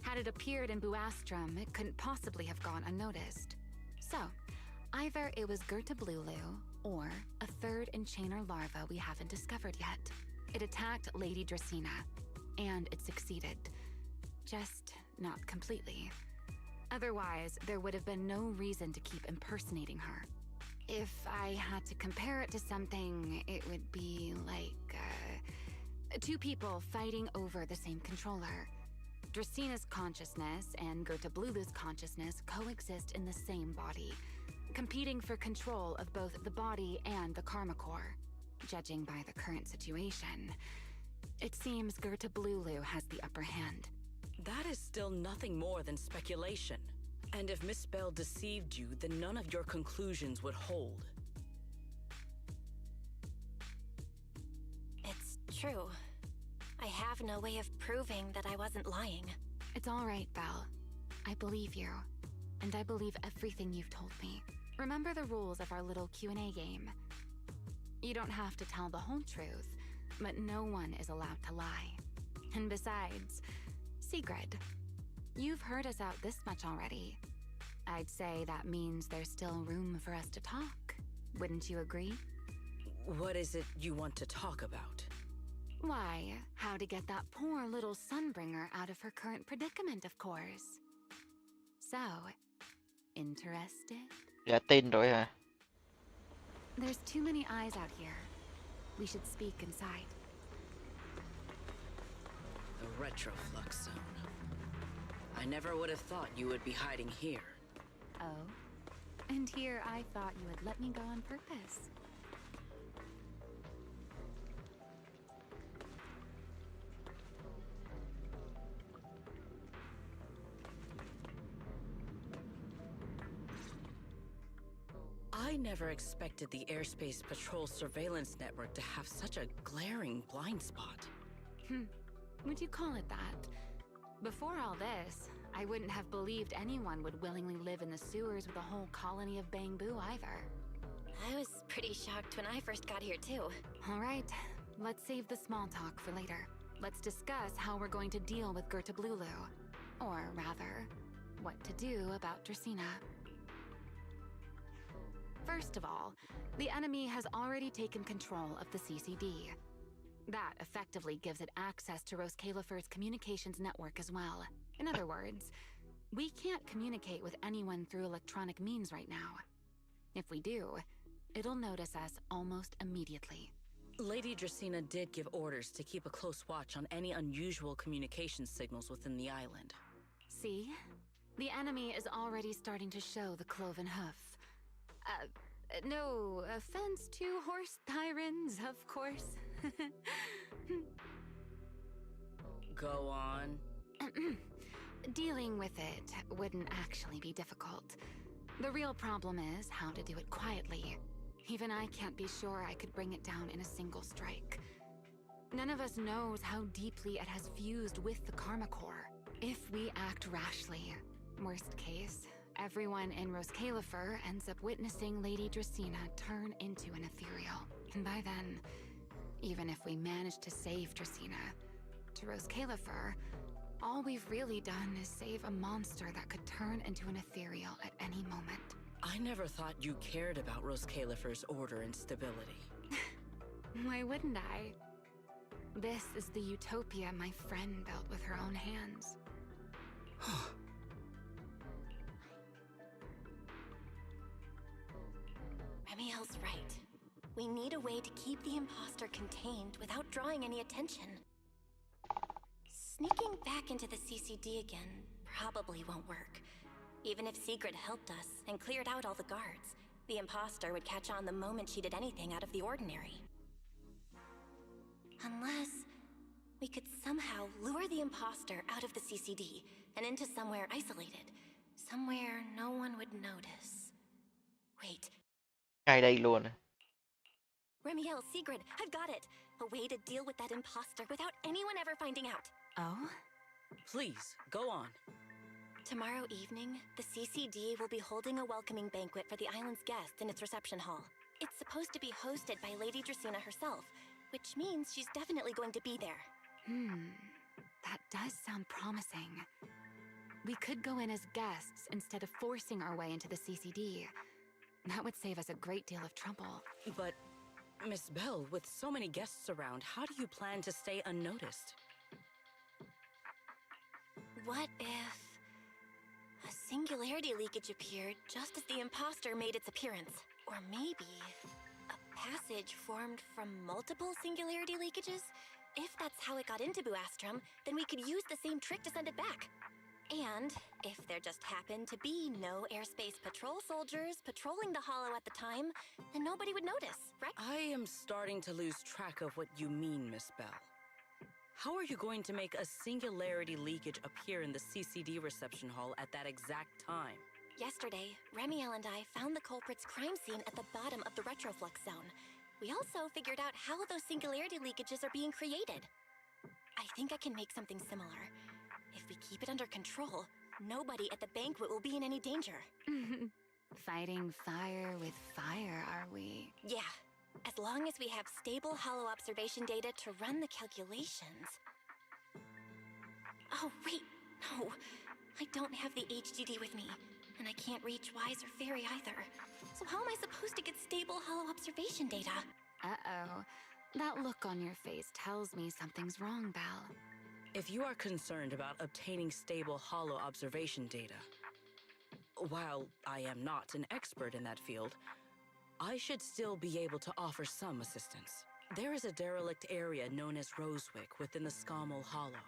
Had it appeared in Buastrum, it couldn't possibly have gone unnoticed. So, either it was Gertablulu, or a 3rd enchainer larva we haven't discovered yet. It attacked Lady Dracena, and it succeeded. Just not completely. Otherwise, there would have been no reason to keep impersonating her. If I had to compare it to something, it would be like, 2 people fighting over the same controller. Dracena's consciousness and Gertablulu's consciousness coexist in the same body, competing for control of both the body and the karma core. Judging by the current situation, it seems Gertablulu has the upper hand. That is still nothing more than speculation. And if Miss Bell deceived you, then none of your conclusions would hold. It's true. I have no way of proving that I wasn't lying. It's all right, Belle. I believe you. And I believe everything you've told me. Remember the rules of our little Q&A game. You don't have to tell the whole truth, but no one is allowed to lie. And besides, Sigrid, you've heard us out this much already. I'd say that means there's still room for us to talk. Wouldn't you agree? What is it you want to talk about? Why, how to get that poor little Sunbringer out of her current predicament, of course. So, interested? Dạ tin rồi hả? There's too many eyes out here. We should speak inside. The Retroflux Zone. I never would have thought you would be hiding here. Oh? And here I thought you would let me go on purpose. I never expected the Airspace Patrol surveillance network to have such a glaring blind spot. Would you call it that? Before all this, I wouldn't have believed anyone would willingly live in the sewers with a whole colony of bamboo either. I was pretty shocked when I first got here too. All right, let's save the small talk for later. Let's discuss how we're going to deal with Gertablulu. Or rather, what to do about Dracena. First of all, the enemy has already taken control of the CCD. That effectively gives it access to Roskalifer's communications network as well. In other words, we can't communicate with anyone through electronic means right now. If we do, it'll notice us almost immediately. Lady Dracena did give orders to keep a close watch on any unusual communication signals within the island. See? The enemy is already starting to show the cloven hoof. No offense to horse tyrants, of course. Go on. Dealing with it wouldn't actually be difficult. The real problem is how to do it quietly. Even I can't be sure I could bring it down in a single strike. None of us knows how deeply it has fused with the Karma Core. If we act rashly, worst case, everyone in Roskalifer ends up witnessing Lady Dracena turn into an ethereal. And by then, even if we manage to save Dracena, to Roskalifer, all we've really done is save a monster that could turn into an ethereal at any moment. I never thought you cared about Roskalifer's order and stability. Why wouldn't I? This is the utopia my friend built with her own hands. Remiel's right. We need a way to keep the imposter contained without drawing any attention. Sneaking back into the CCD again probably won't work. Even if Sigrid helped us and cleared out all the guards, the imposter would catch on the moment she did anything out of the ordinary. Unless we could somehow lure the imposter out of the CCD and into somewhere isolated. Somewhere no one would notice. Wait. Ngay đây luôn. Remiel, Sigrid, I've got it! A way to deal with that imposter without anyone ever finding out. Oh? Please, go on. Tomorrow evening, the CCD will be holding a welcoming banquet for the island's guests in its reception hall. It's supposed to be hosted by Lady Dracaena herself, which means she's definitely going to be there. That does sound promising. We could go in as guests instead of forcing our way into the CCD. That would save us a great deal of trouble. But, Miss Bell, with so many guests around, how do you plan to stay unnoticed? What if a singularity leakage appeared just as the imposter made its appearance? Or maybe a passage formed from multiple singularity leakages? If that's how it got into Buastrom, then we could use the same trick to send it back. And if there just happened to be no airspace patrol soldiers patrolling the Hollow at the time, then nobody would notice, right? I am starting to lose track of what you mean, Miss Bell. How are you going to make a singularity leakage appear in the CCD reception hall at that exact time? Yesterday, Remiel and I found the culprit's crime scene at the bottom of the retroflux zone. We also figured out how those singularity leakages are being created. I think I can make something similar. If we keep it under control, nobody at the banquet will be in any danger. Fighting fire with fire, are we? Yeah, as long as we have stable hollow observation data to run the calculations. Oh, wait, no. I don't have the HDD with me, and I can't reach Wise or Fairy either. So how am I supposed to get stable hollow observation data? Uh-oh. That look on your face tells me something's wrong, Belle. If you are concerned about obtaining stable hollow observation data, while I am not an expert in that field, I should still be able to offer some assistance. There is a derelict area known as Rosewick within the Scommel Hollow.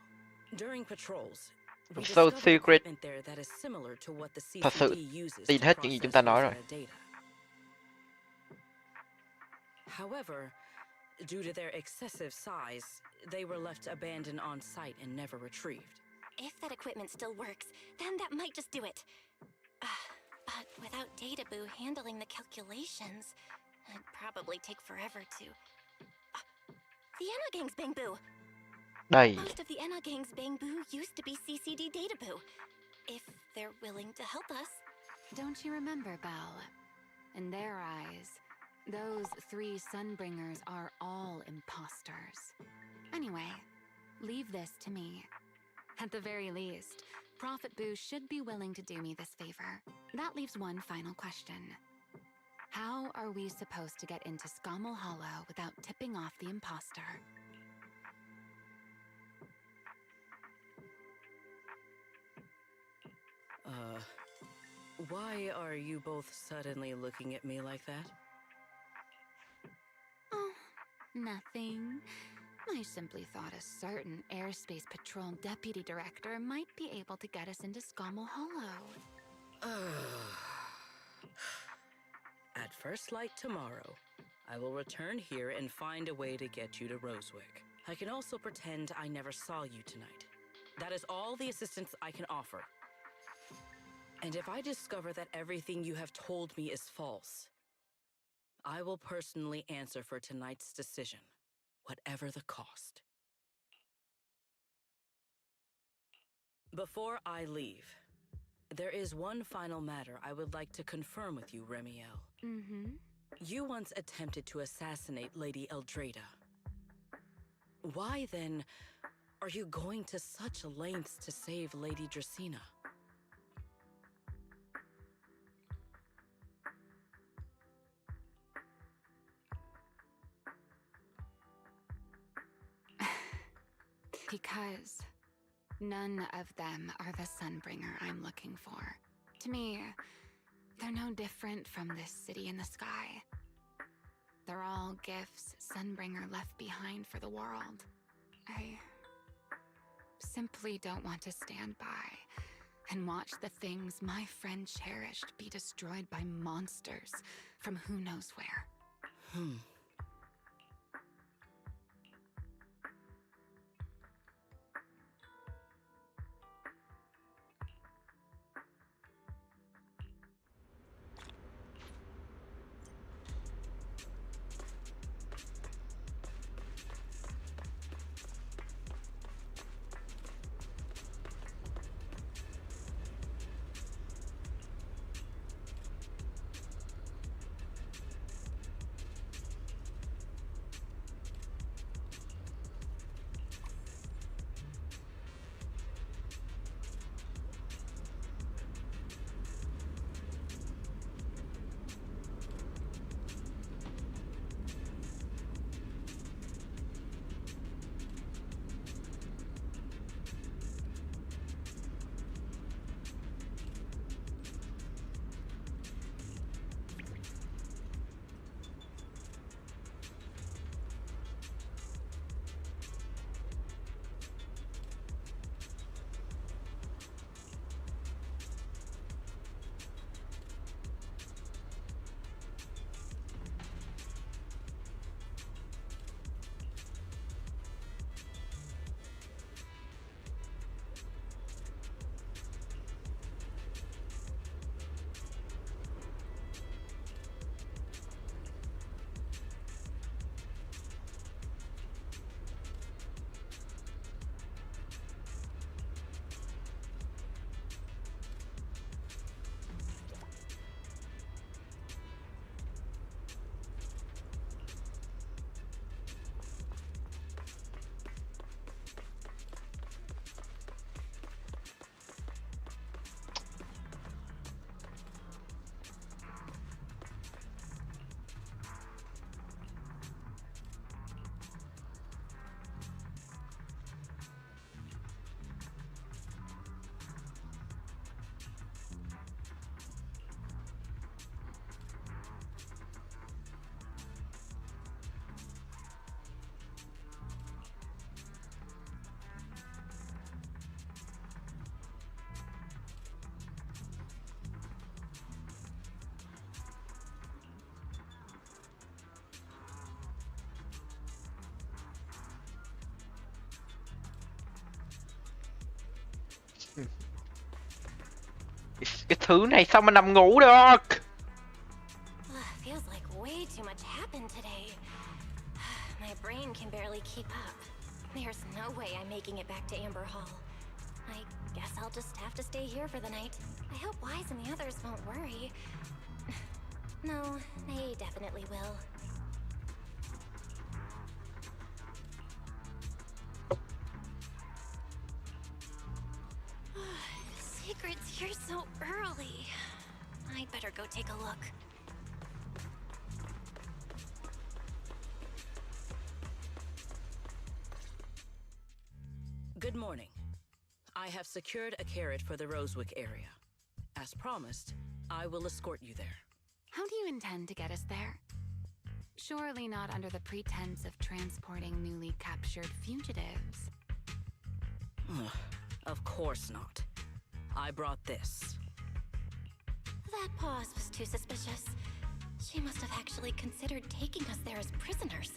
During patrols, we So discovered secret. equipment there that is similar to what the Thật sự CCD uses tin to hết những gì chúng process ta nói rồi. Rosetta data. However, due to their excessive size, they were left abandoned on site and never retrieved. If that equipment still works, then that might just do it. But without Databoo handling the calculations, it'd probably take forever to... the Enogang's Bangboo! Đây. Most of the Enogang's Bangboo used to be CCD Databoo. If they're willing to help us. Don't you remember, Belle? In their eyes, those 3 Sunbringers are all imposters. Anyway, leave this to me. At the very least, Prophet Boo should be willing to do me this favor. That leaves one final question. How are we supposed to get into Scommel Hollow without tipping off the imposter? Why are you both suddenly looking at me like that? Oh, nothing. I simply thought a certain airspace patrol deputy director might be able to get us into Scommel Hollow. At first light tomorrow, I will return here and find a way to get you to Rosewick. I can also pretend I never saw you tonight. That is all the assistance I can offer. And if I discover that everything you have told me is false, I will personally answer for tonight's decision, whatever the cost. Before I leave, there is one final matter I would like to confirm with you, Remiel. You once attempted to assassinate Lady Eldrada. Why, then, are you going to such lengths to save Lady Dracaena? Because none of them are the Sunbringer I'm looking for. To me, they're no different from this city in the sky. They're all gifts Sunbringer left behind for the world. I simply don't want to stand by and watch the things my friend cherished be destroyed by monsters from who knows where. Cái thứ này sao mà nằm ngủ được? Feels like way too much happened today. My brain can barely keep up. There's no way I'm making it back to Amber Hall. I guess I'll just have to stay here for the night. I hope Wise and the others won't worry. No, they definitely will. Secret's here so early. I'd better go take a look. Good morning. I have secured a carriage for the Rosewick area. As promised, I will escort you there. How do you intend to get us there? Surely not under the pretense of transporting newly captured fugitives. Of course not. I brought this. That pause was too suspicious. She must have actually considered taking us there as prisoners.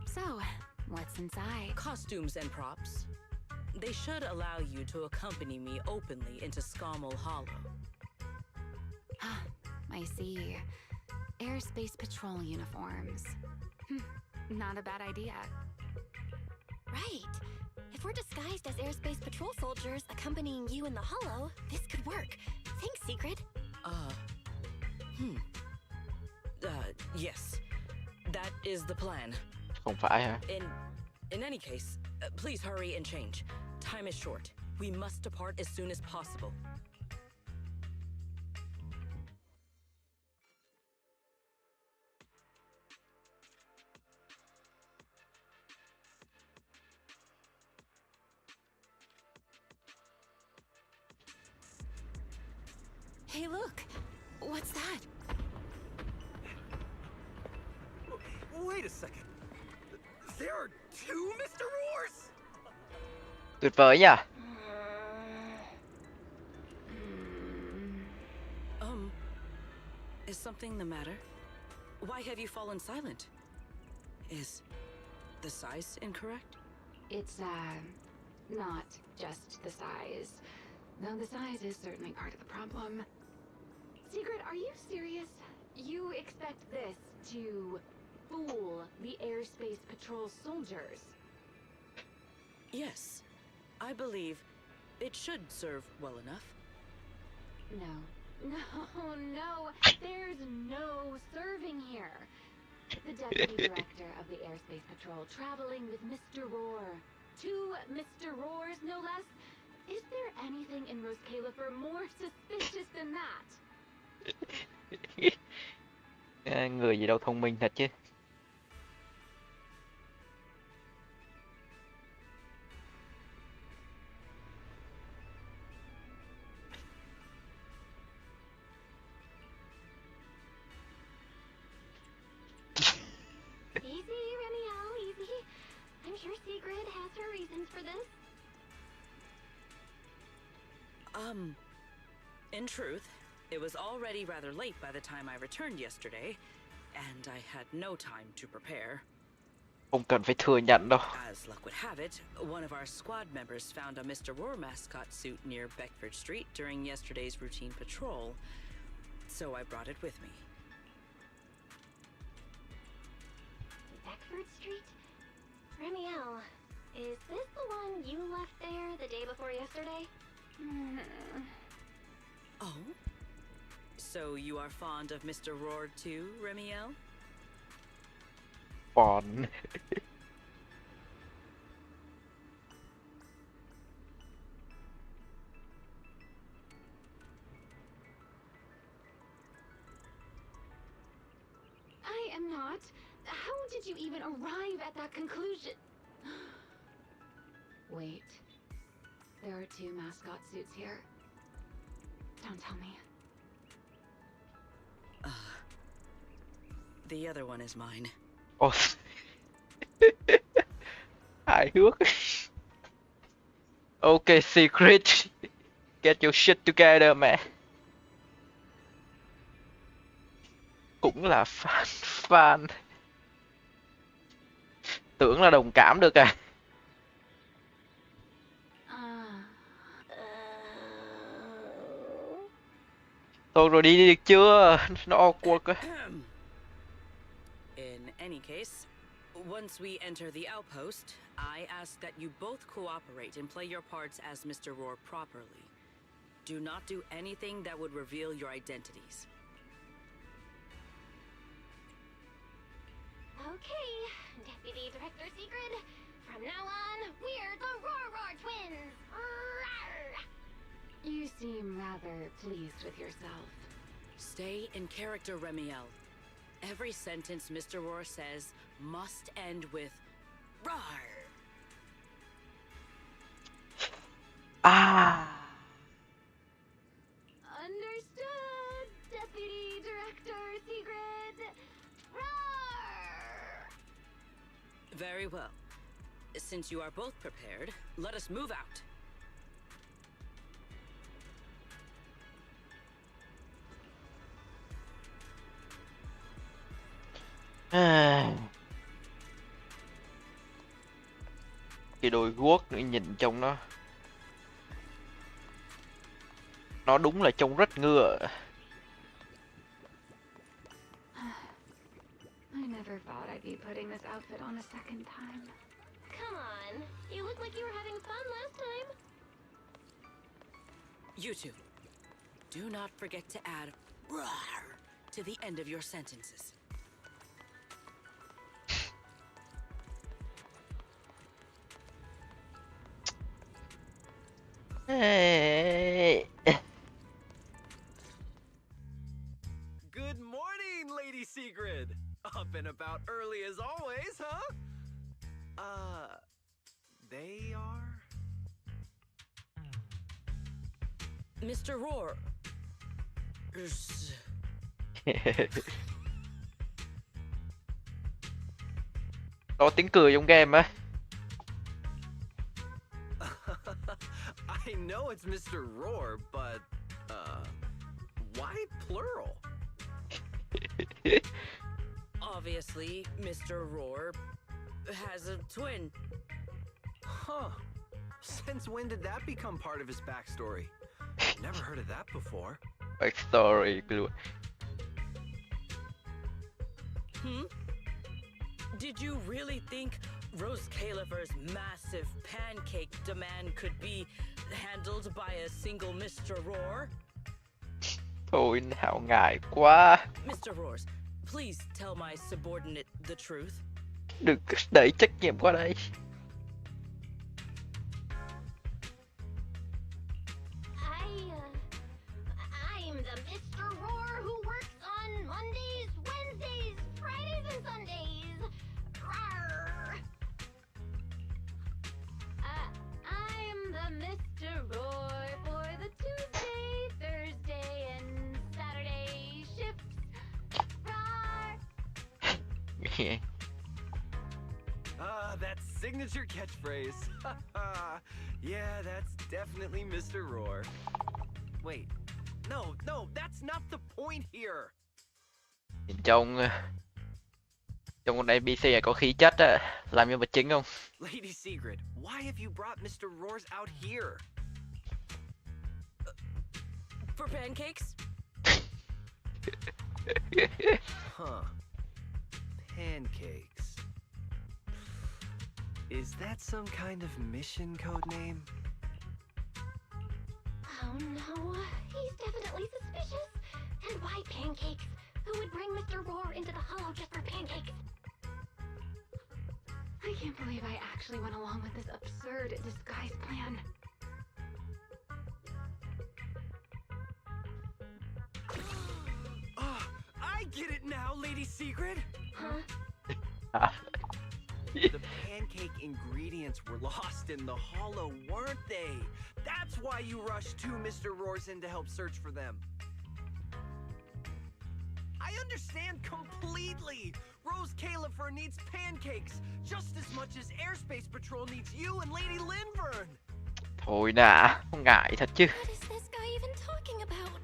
So, what's inside? Costumes and props. They should allow you to accompany me openly into Scommel Hollow. I see. Airspace patrol uniforms. Not a bad idea. Right. If we're disguised as airspace patrol soldiers accompanying you in the Hollow, this could work. Thanks, Secret. Yes. That is the plan. Không phải hả? In any case, please hurry and change. Time is short. We must depart as soon as possible. Hey, look! What's that? Wait a second. There are two Mr. Roars? Tuyệt vời nha. Is something the matter? Why have you fallen silent? Is the size incorrect? It's, not just the size. Though the size is certainly part of the problem. Secret, are you serious? You expect this to fool the airspace patrol soldiers? Yes. I believe it should serve well enough. No. No. There's no serving here. The deputy director of the airspace patrol traveling with Mr. Roar. 2 Mr. Roars, no less. Is there anything in Rose Califer more suspicious than that? Người gì đâu thông minh thật chứ. Easy, Remiel, easy. I'm sure Sigrid has her reasons for this. In truth, it was already rather late by the time I returned yesterday, and I had no time to prepare. Không cần phải thừa nhận đâu. As luck would have it, one of our squad members found a Mr. Roar mascot suit near Beckford Street during yesterday's routine patrol, so I brought it with me. Beckford Street? Remiel, is this the one you left there the day before yesterday? Oh? So you are fond of Mr. Roar too, Remiel? Fun. I am not. How did you even arrive at that conclusion? Wait. There are 2 mascot suits here. Don't tell me. The other one is mine. Ồ. Hài hước. Okay, Secret. Get your shit together, man. Cũng là fan. Tưởng là đồng cảm được à. Thôi rồi đi được chưa? Nó awkward quá. In any case, once we enter the outpost, I ask that you both cooperate and play your parts as Mr. Roar properly. Do not do anything that would reveal your identities. Okay, Deputy Director Sigrid. From now on, we're the Roar twins. Rawr! You seem rather pleased with yourself. Stay in character, Remiel. Every sentence Mr. Roar says must end with "rawr." Understood, Deputy Director Sigrid. Rawr! Very well. Since you are both prepared, let us move out. Cái đôi guốc nhìn trông nó đúng là trông rất ngựa. I never thought I'd be putting this outfit on a second time. Come on, you look like you were having fun last time. You two, do not forget to add "rawr" to the end of your sentences. Hey. Good morning, Lady Sigrid. Up and about early as always, huh? They are? Mr. Roar. Có tiếng cười trong game á. I know it's Mr. Roar, but, why plural? Obviously, Mr. Roar has a twin. Huh. Since when did that become part of his backstory? Never heard of that before. Backstory luôn. Did you really think Rose Califer's massive pancake demand could be handled by a single Mr. Roar? Thôi nào ngại quá. Mr. Roars, please tell my subordinate the truth. Đừng đẩy trách nhiệm qua đây. I'm the Mr. Roar who works on Mondays, Wednesdays, Fridays, and Sundays. Rawr. I'm the Mr. Roar for the Tuesday, Thursday, and Saturday shifts. Rawr. That signature catchphrase. Yeah, that's definitely Mr. Roar. Wait, no, that's not the point here. Trong con NPC này có khí chất á, làm nhân vật chính không? Lady Secret, why have you brought Mr. Roars out here? For pancakes? Huh. Pancakes. Is that some kind of mission code name? Oh no, he's definitely suspicious. And why pancakes? Who would bring Mr. Roar into the hollow just for pancakes? I can't believe I actually went along with this absurd disguise plan. I get it now, Lady Secret! Huh? The pancake ingredients were lost in the hollow, weren't they? That's why you rushed two Mr. Roars in to help search for them. I understand completely! Rose Califer needs pancakes just as much as Airspace Patrol needs you and Lady Linburn! Thôi nè, không ngại thật chứ. What is this guy even talking about?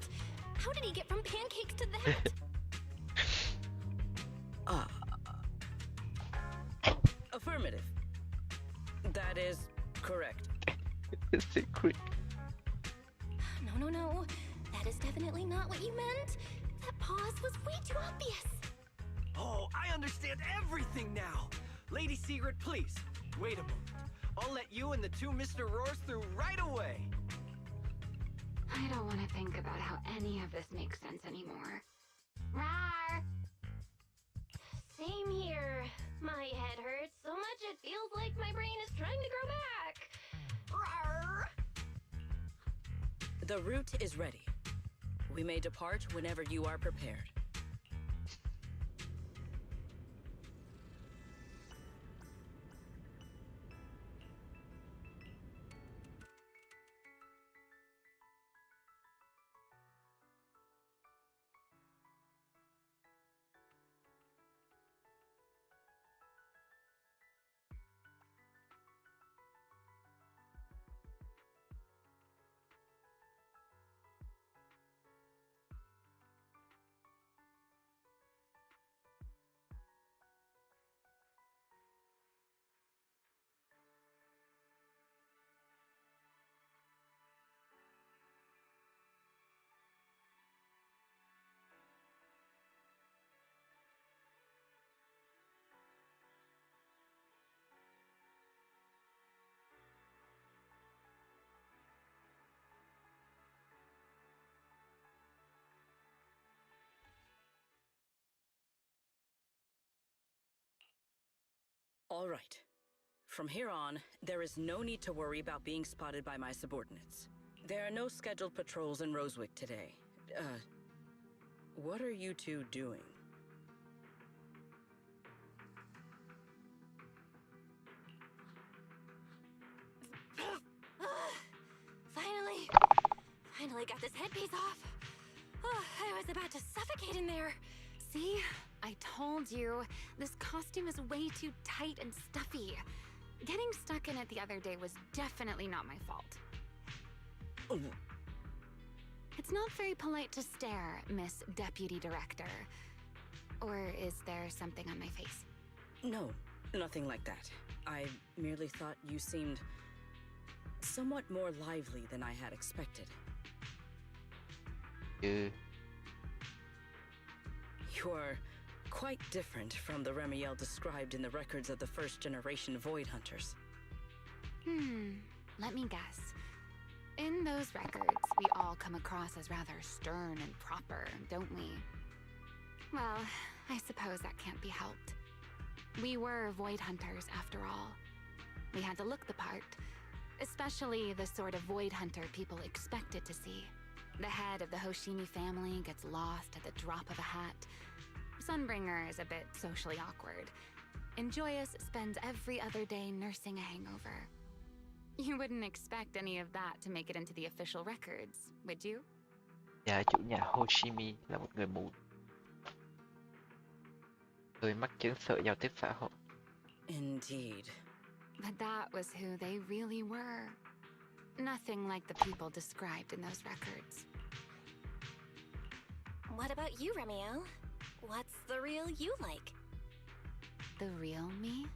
How did he get from pancakes to that? Affirmative. That is correct. Secret. No. That is definitely not what you meant. That pause was way too obvious. Oh, I understand everything now! Lady Secret, please, wait a moment. I'll let you and the two Mr. Roars through right away! I don't want to think about how any of this makes sense anymore. Rawr! Same here. My head hurts so much it feels like my brain is trying to grow back. Rawr! The route is ready. We may depart whenever you are prepared. All right. From here on, there is no need to worry about being spotted by my subordinates. There are no scheduled patrols in Rosewick today. What are you two doing? Finally got this headpiece off. Oh, I was about to suffocate in there. See? I told you. This costume is way too tight and stuffy. Getting stuck in it the other day was definitely not my fault. It's not very polite to stare, Miss Deputy Director. Or is there something on my face? No, nothing like that. I merely thought you seemed somewhat more lively than I had expected. Yeah. You're quite different from the Remiel described in the records of the first-generation Void Hunters. Let me guess. In those records, we all come across as rather stern and proper, don't we? Well, I suppose that can't be helped. We were Void Hunters, after all. We had to look the part, especially the sort of Void Hunter people expected to see. The head of the Hoshimi family gets lost at the drop of a hat. Sunbringer is a bit socially awkward. And Joyous spends every other day nursing a hangover. You wouldn't expect any of that to make it into the official records, would you? Nhà chủ nhà Hoshimi là một người mù. Người mắc chứng sợ giao tiếp xã hội. Indeed. But that was who they really were. Nothing like the people described in those records. What about you, Remiel? What's the real you like? The real me?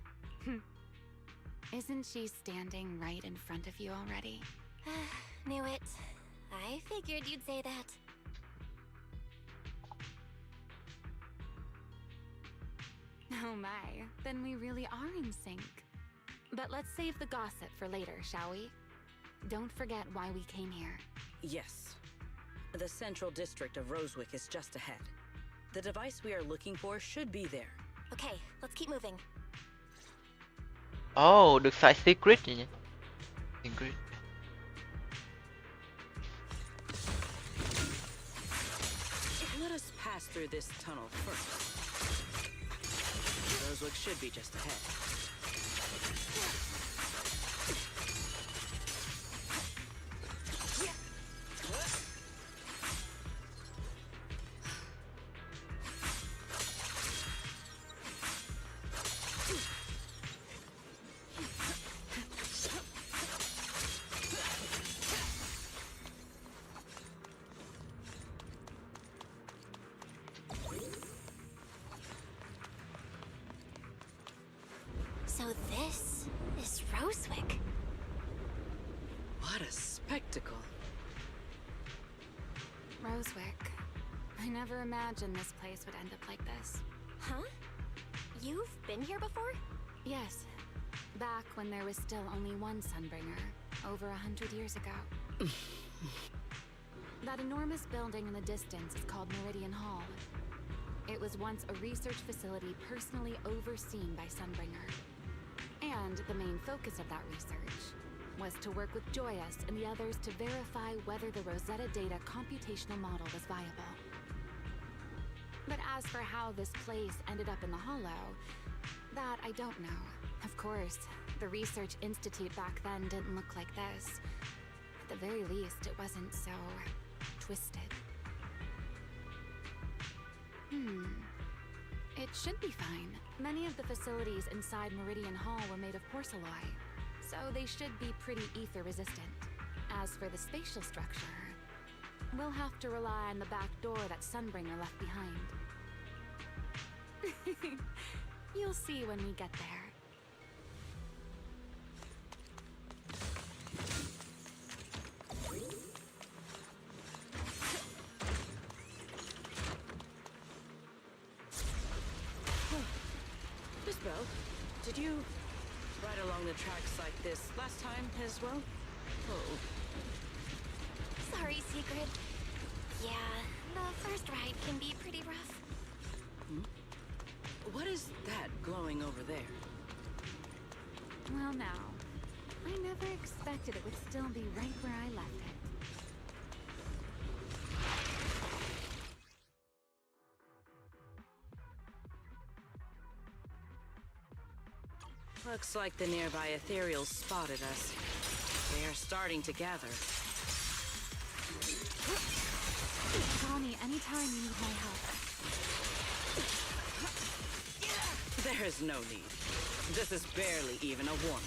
Isn't she standing right in front of you already? Knew it. I figured you'd say that. Oh my, then we really are in sync. But let's save the gossip for later, shall we? Don't forget why we came here. Yes. The central district of Rosewick is just ahead. The device we are looking for should be there. Okay, let's keep moving. Oh, được xài secret gì nhỉ? Secret. Let us pass through this tunnel first. Rosewick should be just ahead. So this is Rosewick. What a spectacle. Rosewick. I never imagined this place would end up like this. Huh? You've been here before? Yes. Back when there was still only one Sunbringer, over 100 years ago. That enormous building in the distance is called Meridian Hall. It was once a research facility personally overseen by Sunbringer. And the main focus of that research was to work with Joyous and the others to verify whether the Rosetta Data computational model was viable. But as for how this place ended up in the Hollow, that I don't know. Of course, the Research Institute back then didn't look like this. At the very least, it wasn't so twisted. It should be fine. Many of the facilities inside Meridian Hall were made of porcelain, so they should be pretty ether resistant. As for the spatial structure, we'll have to rely on the back door that Sunbringer left behind. You'll see when we get there. Miss Bell, did you ride along the tracks like this last time as well? Oh. Sorry, Secret. Yeah, the first ride can be pretty rough. What is that glowing over there? Well now, I never expected it would still be right where I left it. Looks like the nearby ethereals spotted us. They are starting to gather. Call me anytime you need my help. There is no need. This is barely even a warm-up.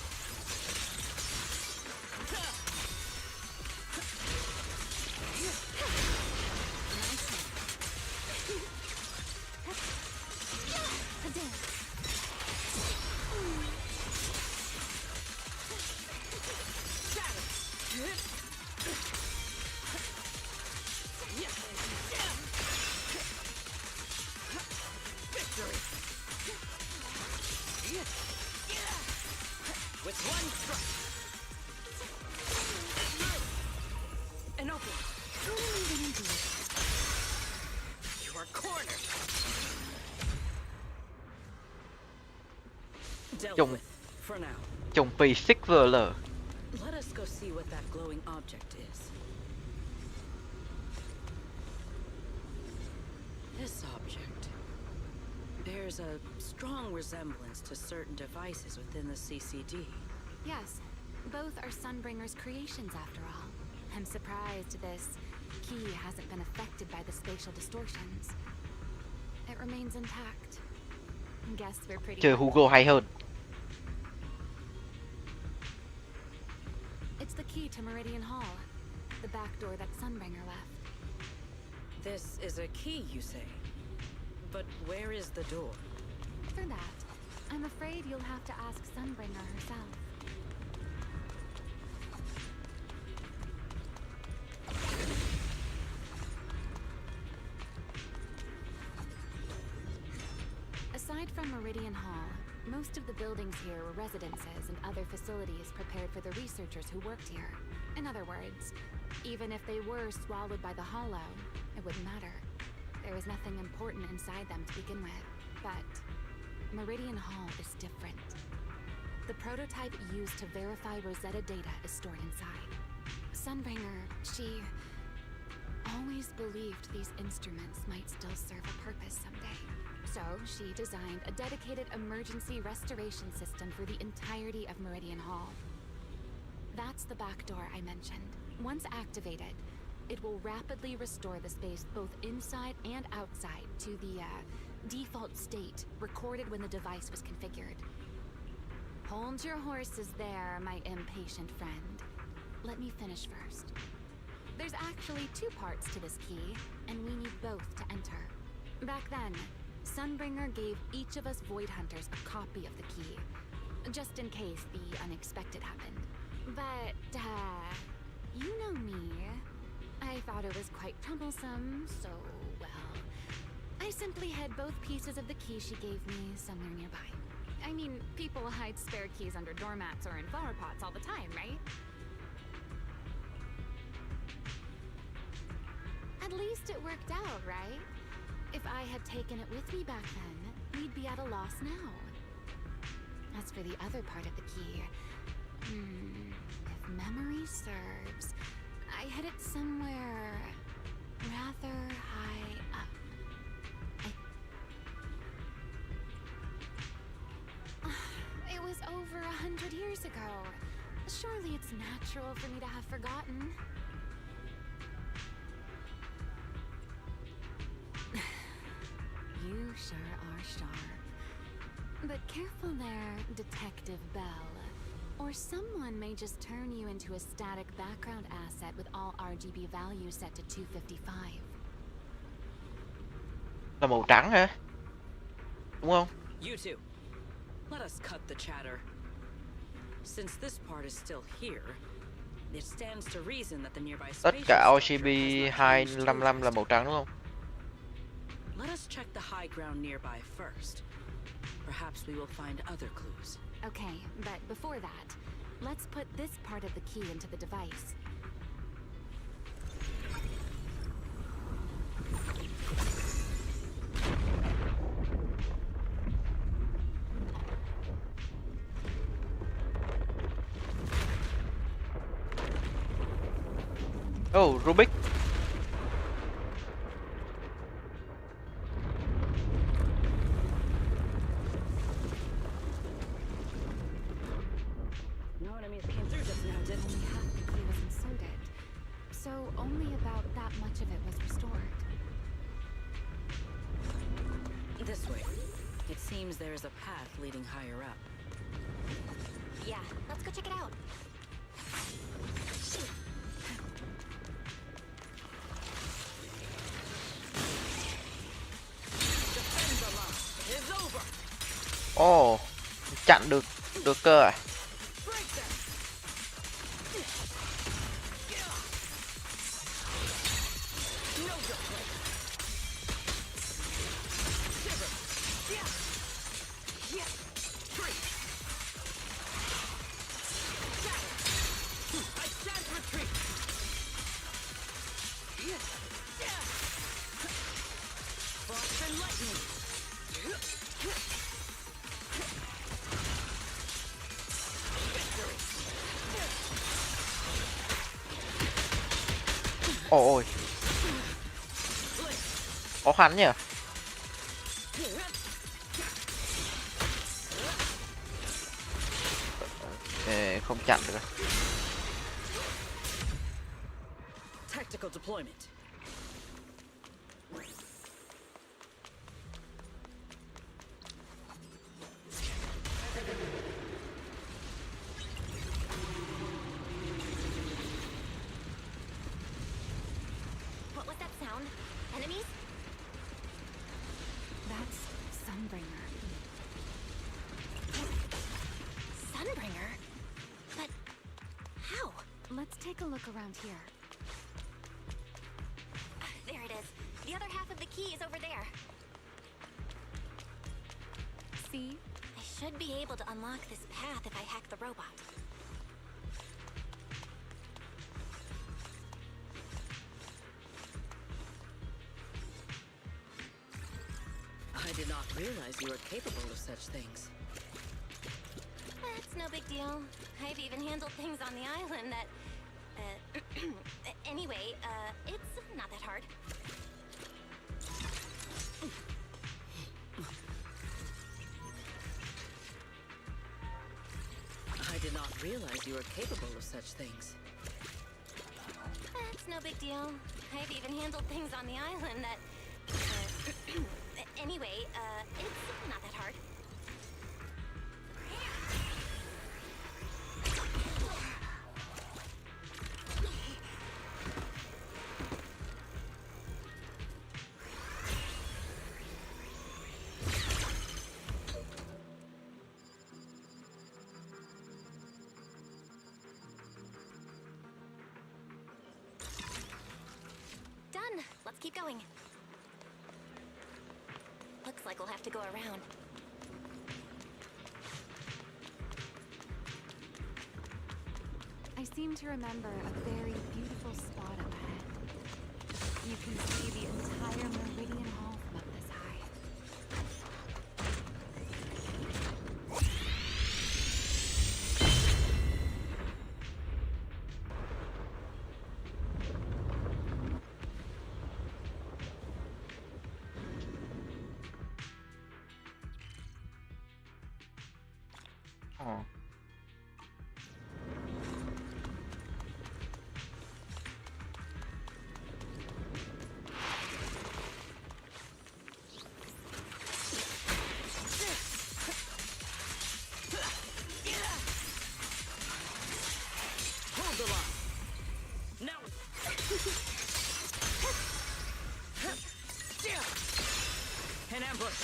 Dealt Chồng with, for now. chồng pì xích vờ lờ. Let us go see what that glowing object is. This object bears a strong resemblance to certain devices within the CCD. Yes, both are Sunbringer's creations after all. I'm surprised this key hasn't been affected by the spatial distortions. It remains intact. Guess we're pretty Chơi Hugo hay hơn. It's the key to Meridian Hall, the back door that Sunbringer left. This is a key, you say? But where is the door? For that, I'm afraid you'll have to ask Sunbringer herself. Aside from Meridian Hall, most of the buildings here were residences and other facilities prepared for the researchers who worked here. In other words, even if they were swallowed by the Hollow, it wouldn't matter. There was nothing important inside them to begin with. But Meridian Hall is different. The prototype used to verify Rosetta data is stored inside. Sunbringer, she always believed these instruments might still serve a purpose someday. So she designed a dedicated emergency restoration system for the entirety of Meridian Hall. That's the back door I mentioned. Once activated, it will rapidly restore the space both inside and outside to the default state recorded when the device was configured. Hold your horses there, my impatient friend. Let me finish first. There's actually two parts to this key, and we need both to enter. Back then, Sunbringer gave each of us Void Hunters a copy of the key, just in case the unexpected happened. But, you know me. I thought it was quite troublesome, so, well, I simply hid both pieces of the key she gave me somewhere nearby. I mean, people hide spare keys under doormats or in flower pots all the time, right? At least it worked out, right? If I had taken it with me back then, we'd be at a loss now. As for the other part of the key, if memory serves, I hid it somewhere rather high up. It was over 100 years ago. Surely it's natural for me to have forgotten. You sure are sharp. But careful there, Detective Bell. Or someone may just turn you into a static background asset with all RGB values set to 255. Là màu trắng hả? Đúng không? You two, let us cut the chatter. Since this part is still here, it stands to reason that the nearby Tất spatial cả structure RGB has not changed 255 là màu trắng đúng không? Let us check the high ground nearby first. Perhaps we will find other clues. Okay, but before that, let's put this part of the key into the device. Oh, Rubik. No enemies came through just now, did Only half the key was inserted, so only about that much of it was restored. This way. It seems there is a path leading higher up. Yeah, let's go check it out. Oh, chặn được cơ à? Frost and lightning. Ôi, khó khăn nhỉ. Không chặn được. Tactical deployment. What was that sound? Enemies? That's Sunbringer. Sunbringer? But how? Let's take a look around here. There it is. The other half of the key is over there. See? I should be able to unlock this path if I hack the robot. I did not realize you were capable of such things. That's no big deal. I've even handled things on the island that... anyway, it's not that hard. I did not realize you were capable of such things. That's no big deal. I've even handled things on the island that... anyway, it's not that hard. Done. Let's keep going. Looks like we'll have to go around. I seem to remember a very beautiful spot up ahead. You can see the entire Meridian Hall from up this high. Oh. Hold the line. Now. An ambush.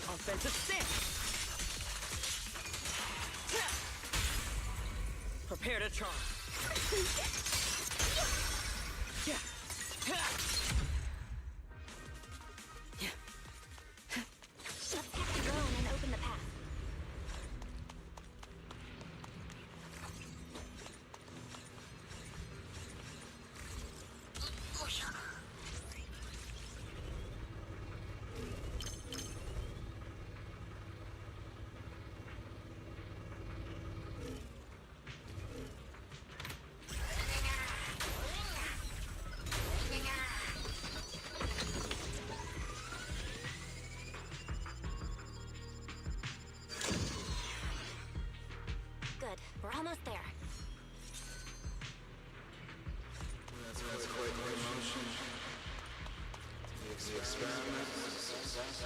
Offensive stance. Prepare to charge. Let's hack the drone and open the path. Good. We're almost there. That's quite the emotion. The experiment was a success.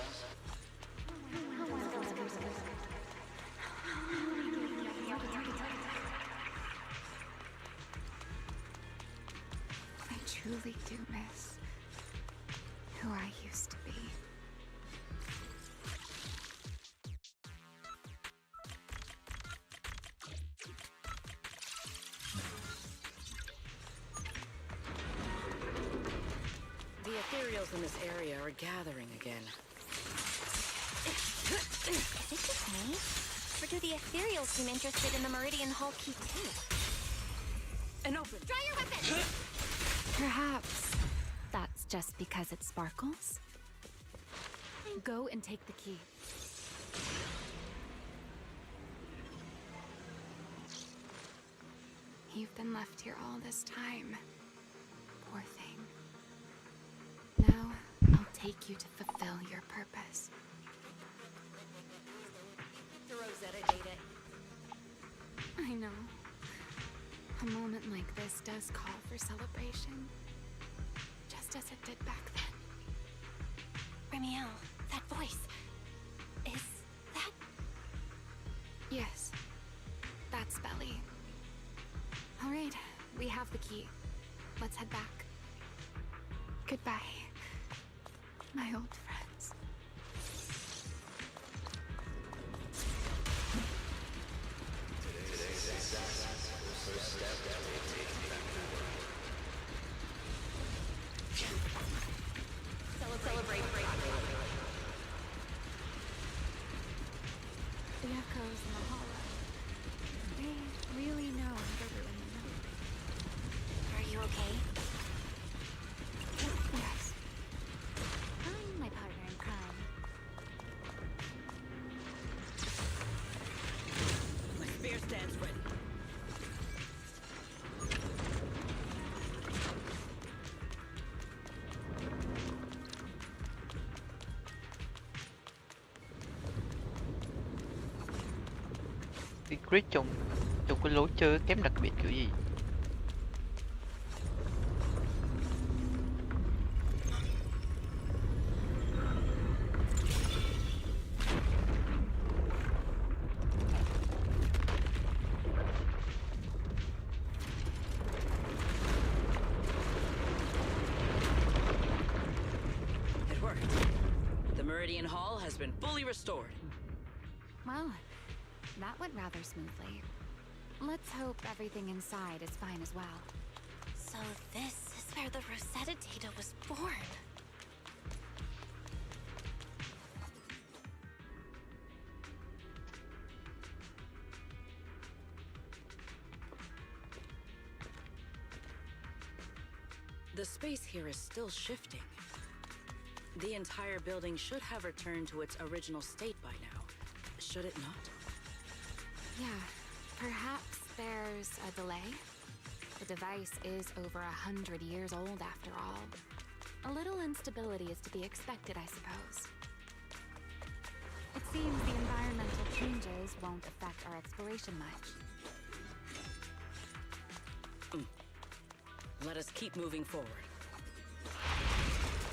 I truly do miss who I used to be. The ethereals in this area are gathering again. Is it just me? Or do the ethereals seem interested in the Meridian Hall key too? And open. Draw your weapon! Perhaps that Just because it sparkles? Go and take the key. You've been left here all this time. Poor thing. Now, I'll take you to fulfill your purpose. The Rosetta data. I know. A moment like this does call for celebration. Just as it did back then. Remiel, that voice. Is that... Yes. That's Belly. Alright, we have the key. Let's head back. Goodbye, my old friends. Celebrate. The echoes in the hollow. They really know how to ruin the mood. Are you okay? Yes. I'm my partner in crime. My spear stands ready. Secret trong cái lối chơi kém đặc biệt kiểu gì? It worked. The Meridian Hall has been fully restored. Well, that went rather smoothly. Let's hope everything inside is fine as well. So this is where the Rosetta data was born. The space here is still shifting. The entire building should have returned to its original state by now. Should it not? Yeah, perhaps there's a delay. The device is over 100 years old after all. A little instability is to be expected, I suppose. It seems the environmental changes won't affect our exploration much. Let us keep moving forward.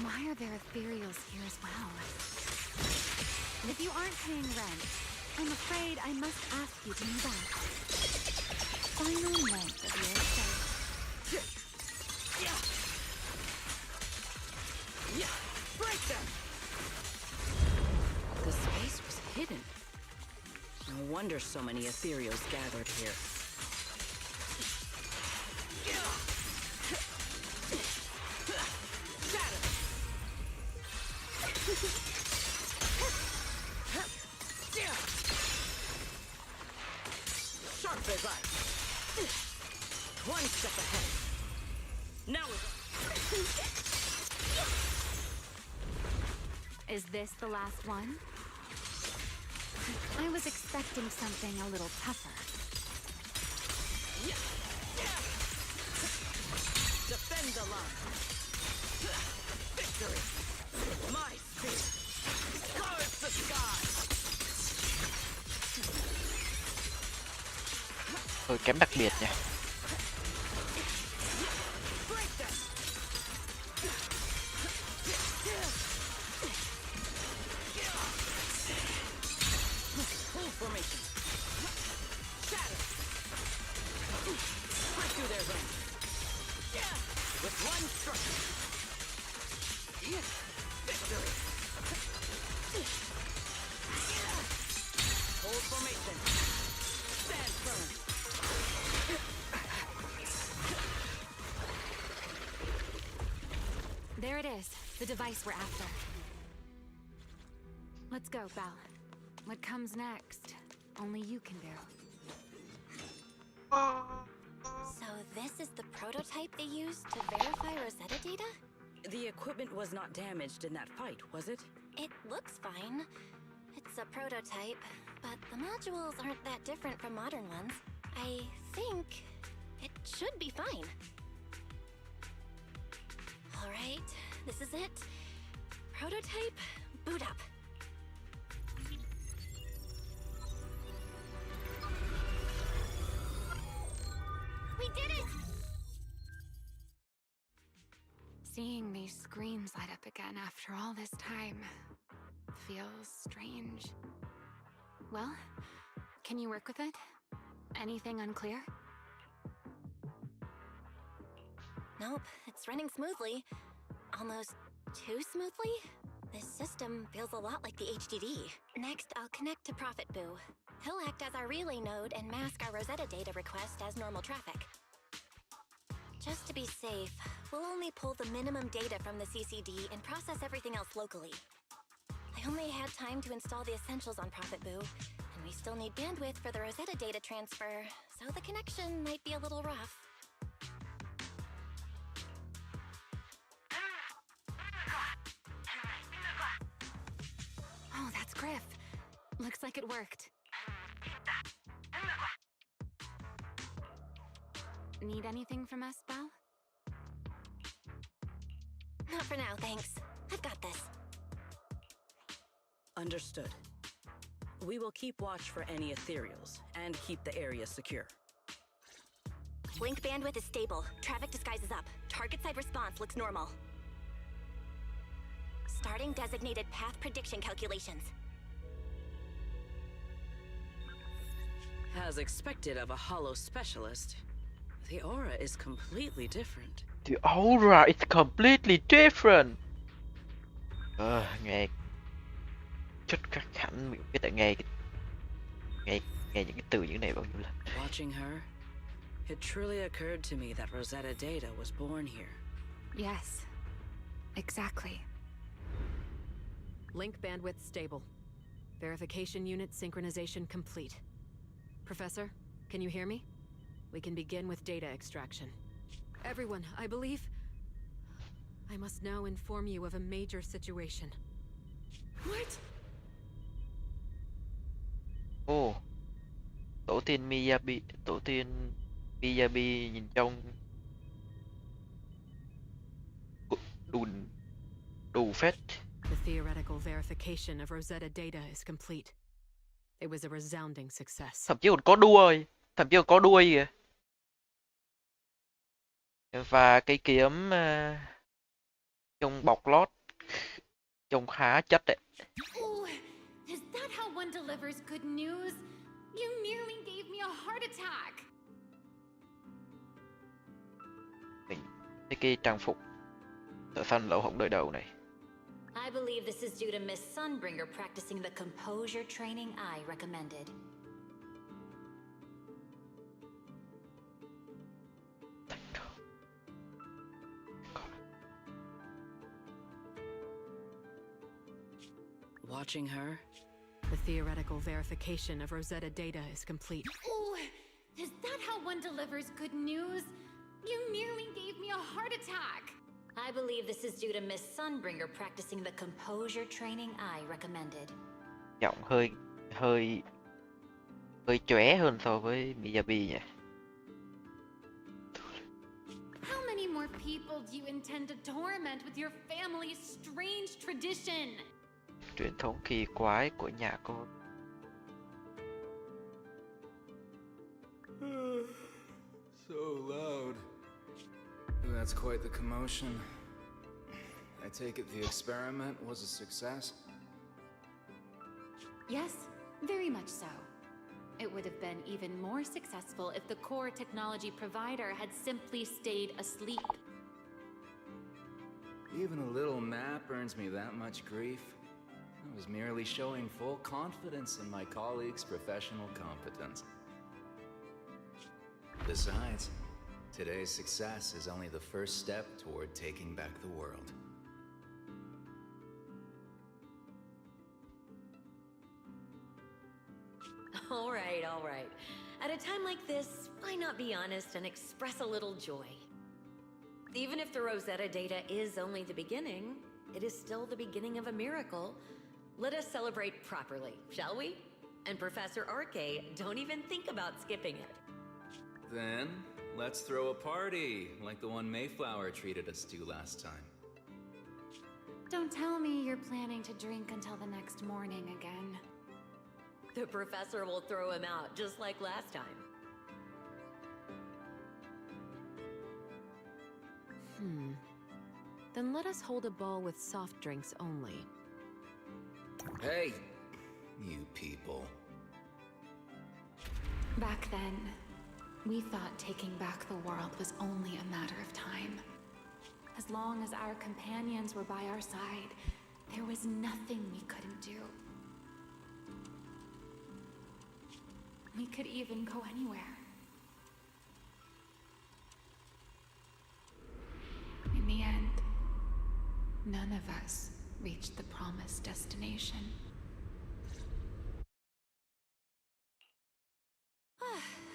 Why are there ethereals here as well? If you aren't paying rent, I'm afraid I must ask you to move out. Final note of your stay. Yeah! Break them! The space was hidden. No wonder so many ethereals gathered here. Sharp as ice. One step ahead. Now Is this the last one? I was expecting something a little tougher. defend the line. Victory. My spear. Carves the sky. Kém đặc biệt nha. Formation. Shatter. Break through their ranks. With one structure. Victory. Hold formation. Stand firm. There it is, the device we're after. Let's go, Belle. What comes next, only you can do. So this is the prototype they used to verify Rosetta data? The equipment was not damaged in that fight, was it? It looks fine. It's a prototype, but the modules aren't that different from modern ones. I think it should be fine. All right, this is it. Prototype, boot up. We did it! Seeing these screens light up again after all this time feels strange. Well, can you work with it? Anything unclear? Nope, it's running smoothly. Almost too smoothly? This system feels a lot like the HDD. Next, I'll connect to Prophet Boo. He'll act as our relay node and mask our Rosetta data request as normal traffic. Just to be safe, we'll only pull the minimum data from the CCD and process everything else locally. I only had time to install the essentials on Prophet Boo, and we still need bandwidth for the Rosetta data transfer, so the connection might be a little rough. Oh, that's Griff. Looks like it worked. Need anything from us, Belle? Not for now, thanks. I've got this. Understood. We will keep watch for any ethereals and keep the area secure. Link bandwidth is stable. Traffic disguise is up. Target side response looks normal. Starting designated path prediction calculations. As expected of a holo specialist, the aura is completely different. The aura is completely different. Nghe chất các hẳn mình biết tại nghe nghe những cái từ như này bao nhiêu lần. Watching her, it truly occurred to me that Rosetta Data was born here. Yes, exactly. Link bandwidth stable. Verification unit synchronization complete. Professor, can you hear me? We can begin with data extraction. Everyone, I believe... I must now inform you of a major situation. What? Ồ, tổ tiên Miyabi nhìn trông đủ phết. The theoretical verification of Rosetta data is complete. It was a resounding success. Thậm chí còn có đuôi, kìa. Và cây kiếm trong bọc lót trông khá chất đấy. Oh, is that how one delivers good news? You nearly gave me a heart attack. Mình thấy cái trang phục thợ săn lỗ hổng đời đầu này. I believe this is due to Miss Sunbringer practicing the composure training I recommended. Watching her, the theoretical verification of Rosetta data is complete. Oh, is that how one delivers good news? You nearly gave me a heart attack. I believe this is due to Miss Sunbringer practicing the composure training I recommended. Giọng hơi chóe hơn so với Miyabi nhỉ. How many more people do you intend to torment with your family's strange tradition? Truyền thống kỳ quái của nhà cô. So loud. That's quite the commotion. I take it the experiment was a success? Yes, very much so. It would have been even more successful if the core technology provider had simply stayed asleep. Even a little nap earns me that much grief. I was merely showing full confidence in my colleagues' professional competence. Besides, today's success is only the first step toward taking back the world. All right, all right. At a time like this, why not be honest and express a little joy? Even if the Rosetta data is only the beginning, it is still the beginning of a miracle. Let us celebrate properly, shall we? And Professor Arke, don't even think about skipping it. Then, let's throw a party, like the one Mayflower treated us to last time. Don't tell me you're planning to drink until the next morning again. The professor will throw him out, just like last time. Then let us hold a ball with soft drinks only. Hey, you people. Back then, we thought taking back the world was only a matter of time. As long as our companions were by our side, there was nothing we couldn't do. We could even go anywhere. In the end, none of us reached the promised destination.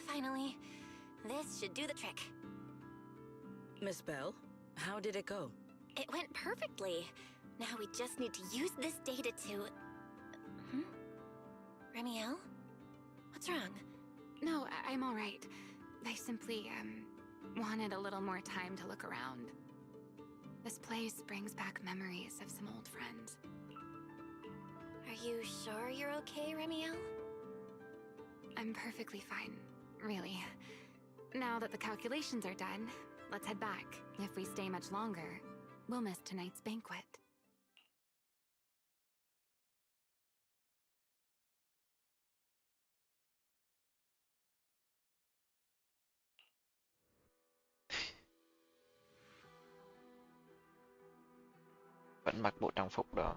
Finally, this should do the trick. Miss Bell, how did it go? It went perfectly. Now we just need to use this data to... Remiel? What's wrong? No, I'm all right. I simply, wanted a little more time to look around. This place brings back memories of some old friends. Are you sure you're okay, Remiel? I'm perfectly fine, really. Now that the calculations are done, let's head back. If we stay much longer, we'll miss tonight's banquet. Vẫn mặc bộ trang phục đó.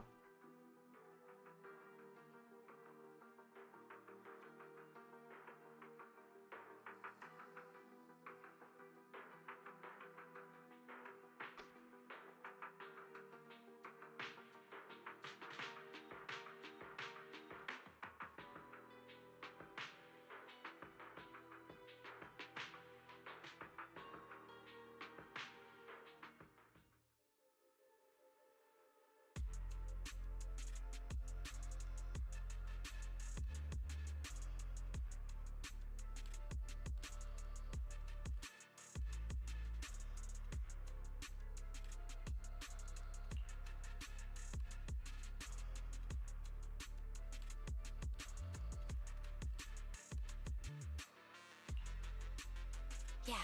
Yeah,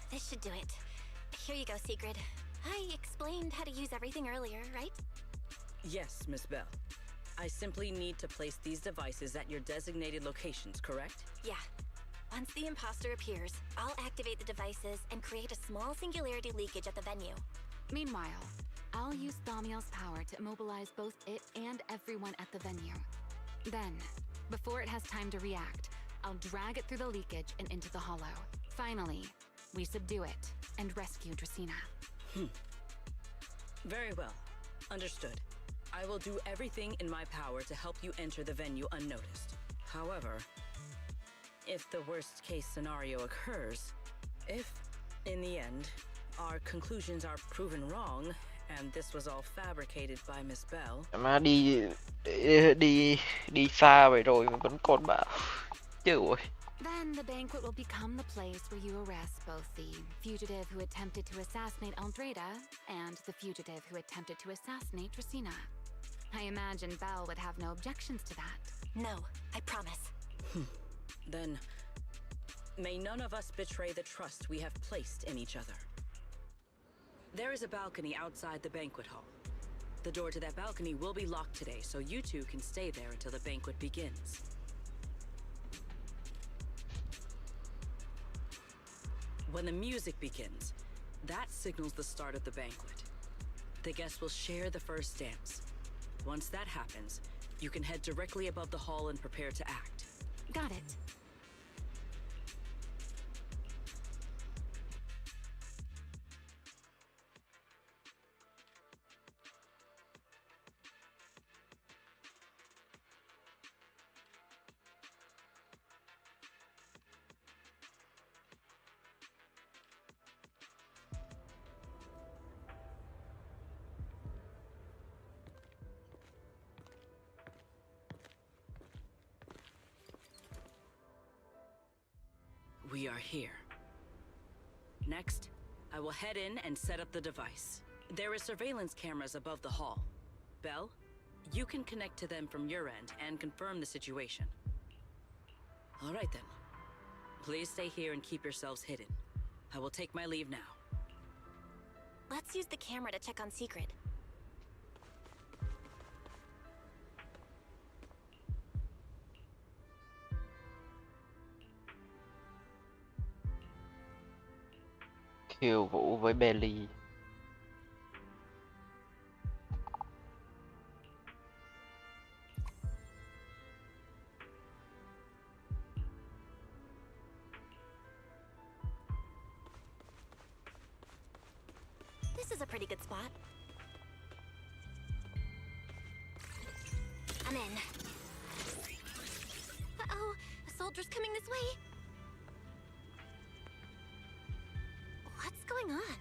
this should do it. Here you go, Sigrid. I explained how to use everything earlier, right? Yes, Miss Bell. I simply need to place these devices at your designated locations, correct? Yeah. Once the imposter appears, I'll activate the devices and create a small singularity leakage at the venue. Meanwhile, I'll use Thaumiel's power to immobilize both it and everyone at the venue. Then, before it has time to react, I'll drag it through the leakage and into the hollow. Finally, we subdue it and rescue Dracaena. Very well. Understood. I will do everything in my power to help you enter the venue unnoticed. However, if the worst case scenario occurs, if, in the end, our conclusions are proven wrong, and this was all fabricated by Miss Bell... Mà đi xa vậy rồi mà vẫn còn bảo. Trời ơi. Then the banquet will become the place where you arrest both the fugitive who attempted to assassinate Aldreda and the fugitive who attempted to assassinate Dracaena. I imagine Belle would have no objections to that. No, I promise. Then, may none of us betray the trust we have placed in each other. There is a balcony outside the banquet hall. The door to that balcony will be locked today, so you two can stay there until the banquet begins. When the music begins, that signals the start of the banquet. The guests will share the first dance. Once that happens, you can head directly above the hall and prepare to act. Got it. We are here. Next, I will head in and set up the device. There is surveillance cameras above the hall. Belle, you can connect to them from your end and confirm the situation. All right then. Please stay here and keep yourselves hidden. I will take my leave now. Let's use the camera to check on Secret. Khiêu vũ với Belly. This is a pretty good spot. I'm in. Uh-oh, a soldier's coming this way. What's going on?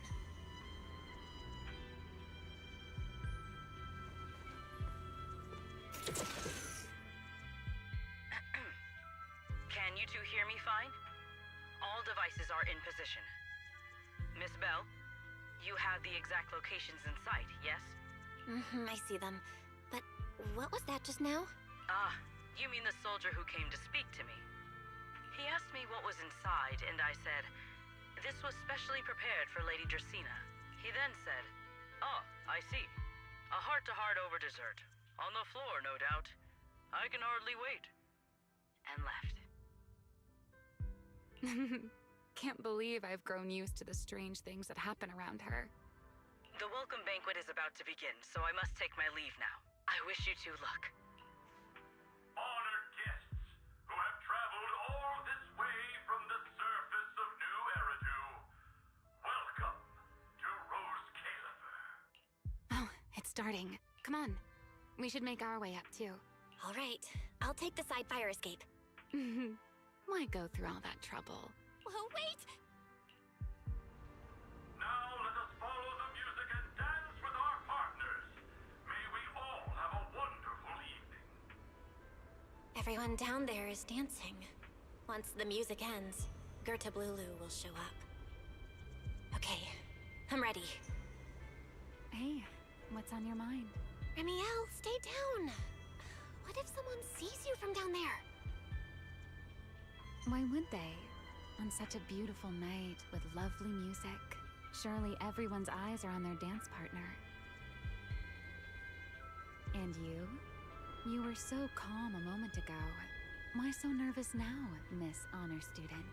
Can you two hear me fine? All devices are in position. Miss Bell, you have the exact locations in sight, yes? I see them. But what was that just now? Ah, you mean the soldier who came to speak to me. He asked me what was inside, and I said, this was specially prepared for Lady Dracaena. He then said, oh, I see. A heart-to-heart over dessert. On the floor, no doubt. I can hardly wait. And left. Can't believe I've grown used to the strange things that happen around her. The welcome banquet is about to begin, so I must take my leave now. I wish you two luck. Honored guests who have traveled all this way from the surface of New Eridu, welcome to Rose Califer. Oh, it's starting. Come on. We should make our way up, too. All right, I'll take the side fire escape. Why go through all that trouble? Whoa, wait! Now let us follow the music and dance with our partners. May we all have a wonderful evening. Everyone down there is dancing. Once the music ends, Gerta Blulu will show up. Okay, I'm ready. Hey, what's on your mind? Remiel, stay down! What if someone sees you from down there? Why would they? On such a beautiful night with lovely music, surely everyone's eyes are on their dance partner. And you? You were so calm a moment ago. Why so nervous now, Miss Honor Student?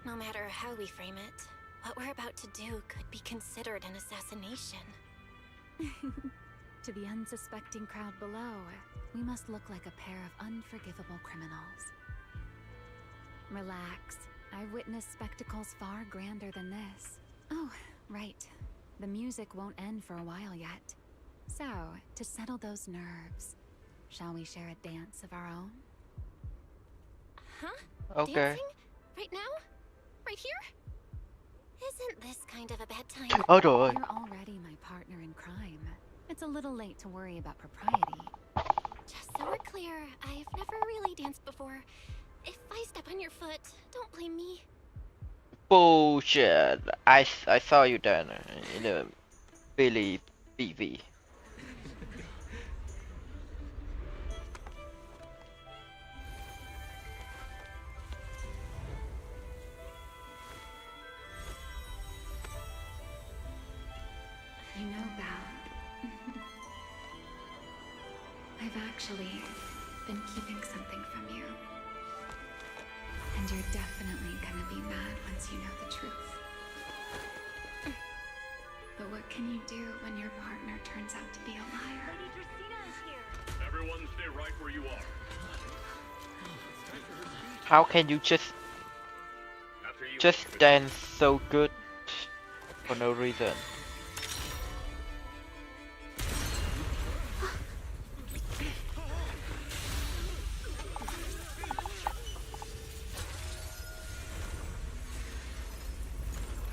No matter how we frame it, what we're about to do could be considered an assassination. To the unsuspecting crowd below, we must look like a pair of unforgivable criminals. Relax. I've witnessed spectacles far grander than this. Oh, right. The music won't end for a while yet. So, to settle those nerves, shall we share a dance of our own? Huh? Okay. Dancing? Right now? Right here? Isn't this kind of a bad time? Ôi trời ơi. You're already my partner in crime. It's a little late to worry about propriety. Just so we're clear, I've never really danced before. If I step on your foot, don't blame me. Bullshit. I saw you then in a Billy BV. You know, Belle, I've actually been keeping something from you. And you're definitely gonna be mad once you know the truth. But what can you do when your partner turns out to be a liar? Lady Dracaena is here. Everyone stay right where you are. How can you just dance so good for no reason?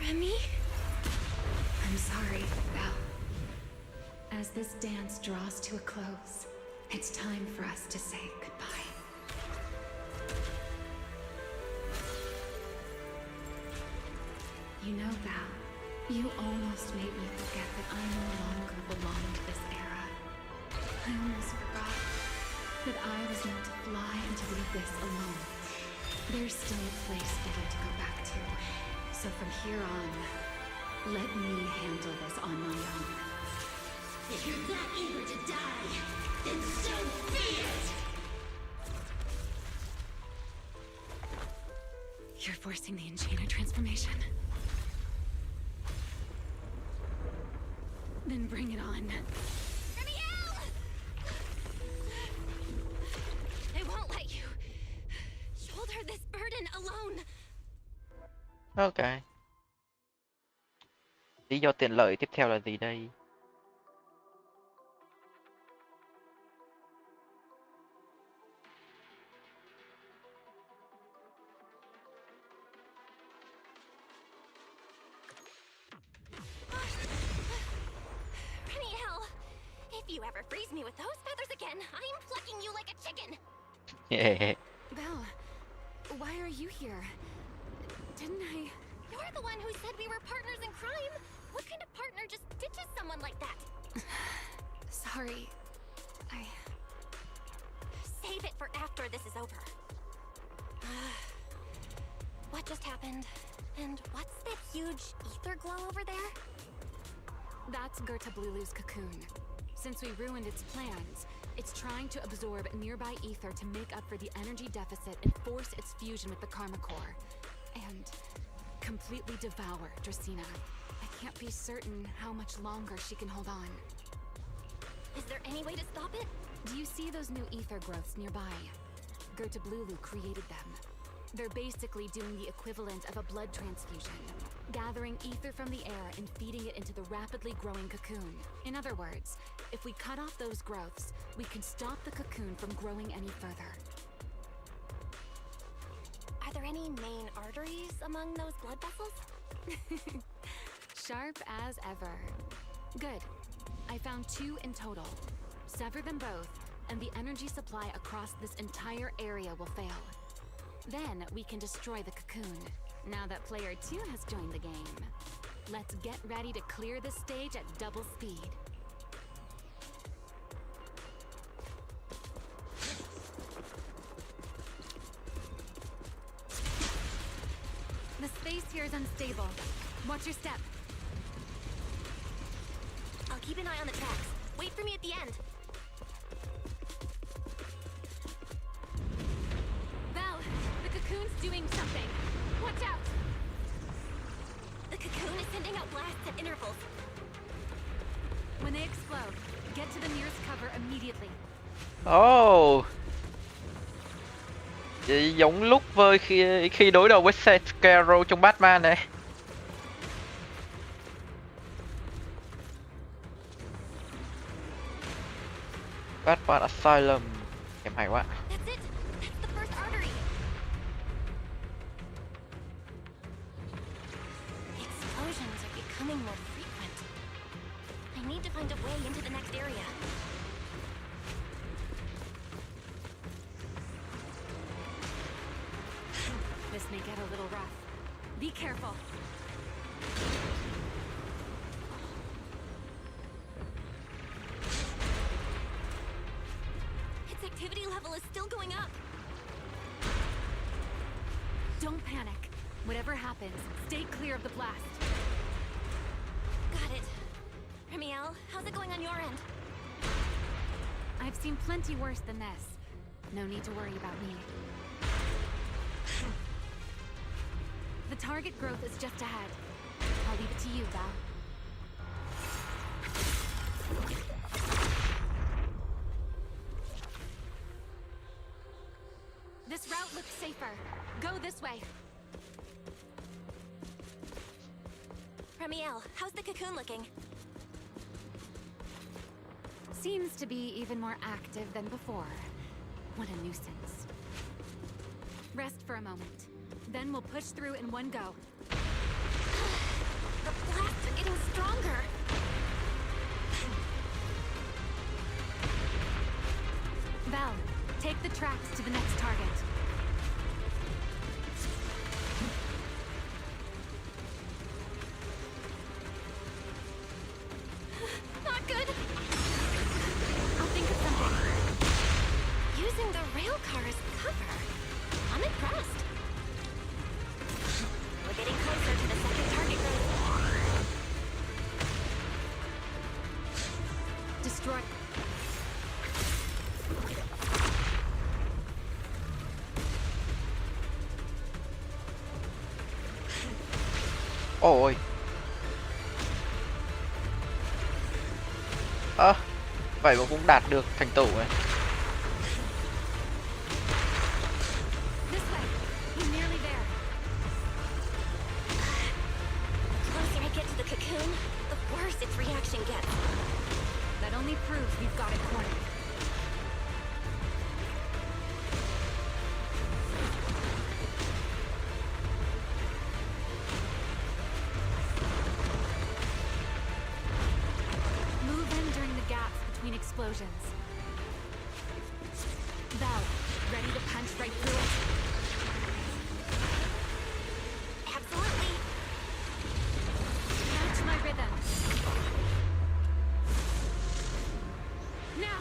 Remy? I'm sorry, Belle. As this dance draws to a close, it's time for us to say goodbye. You know, Val, you almost made me forget that I no longer belong to this era. I almost forgot that I was meant to fly into the abyss alone. There's still a place for you to go back to. So from here on, let me handle this on my own. If you're that eager to die, then so be it! You're forcing the Enchanter transformation. Then bring it on. I won't let you shoulder this burden alone. Ok. Lý do tiện lợi tiếp theo là gì đây? Remiel, if you ever freeze me with those feathers again, I'm plucking you like a chicken. Yeah. Belle, why are you here? Didn't I... You're the one who said we were partners in crime. What kind of partner just ditches someone like that? Sorry. Save it for after this is over. What just happened? And what's that huge ether glow over there? That's Gertablulu's cocoon. Since we ruined its plans, it's trying to absorb nearby ether to make up for the energy deficit and force its fusion with the Karma Core. And completely devour Dracena. I can't be certain how much longer she can hold on. Is there any way to stop it? Do you see those new ether growths nearby? Gertablulu created them. They're basically doing the equivalent of a blood transfusion, gathering ether from the air and feeding it into the rapidly growing cocoon. In other words, if we cut off those growths, we can stop the cocoon from growing any further. Are there any main arteries among those blood vessels? Sharp as ever. Good. I found 2 in total. Sever them both, and the energy supply across this entire area will fail. Then we can destroy the cocoon. Now that player 2 has joined the game, let's get ready to clear the stage at double speed. The space here is unstable. Watch your step. I'll keep an eye on the tracks. Wait for me at the end. Val, the cocoon's doing something. Watch out! The cocoon is sending out blasts at intervals. When they explode, get to the nearest cover immediately. Oh. Vậy giống lúc với khi đối đầu với Scarecrow trong Batman này. Batman Asylum. Em hay quá. That's it. That's the first artery. The explosions are becoming more frequent. I need to find a way into the next area. This may get a little rough. Be careful. Its activity level is still going up. Don't panic. Whatever happens, stay clear of the blast. Got it. Remiel, how's it going on your end? I've seen plenty worse than this. No need to worry about me. The target growth is just ahead. I'll leave it to you, Val. This route looks safer. Go this way. Remiel, how's the cocoon looking? Seems to be even more active than before. What a nuisance. Rest for a moment. Then we'll push through in one go. The blasts are getting stronger. Val, take the tracks to the next target. good? I'll think of something. Using the rail car as cover. I'm impressed. We're getting closer to the second target group. Destroy. Ôi. Vậy mà cũng đạt được thành tựu này. This way. You're nearly there. Closer I get to the cocoon, the worse its reaction gets. That only proves we've got it cornered. Move in during the gaps between explosions. Belle, ready to punch right through it? Absolutely. Match my rhythm. Now.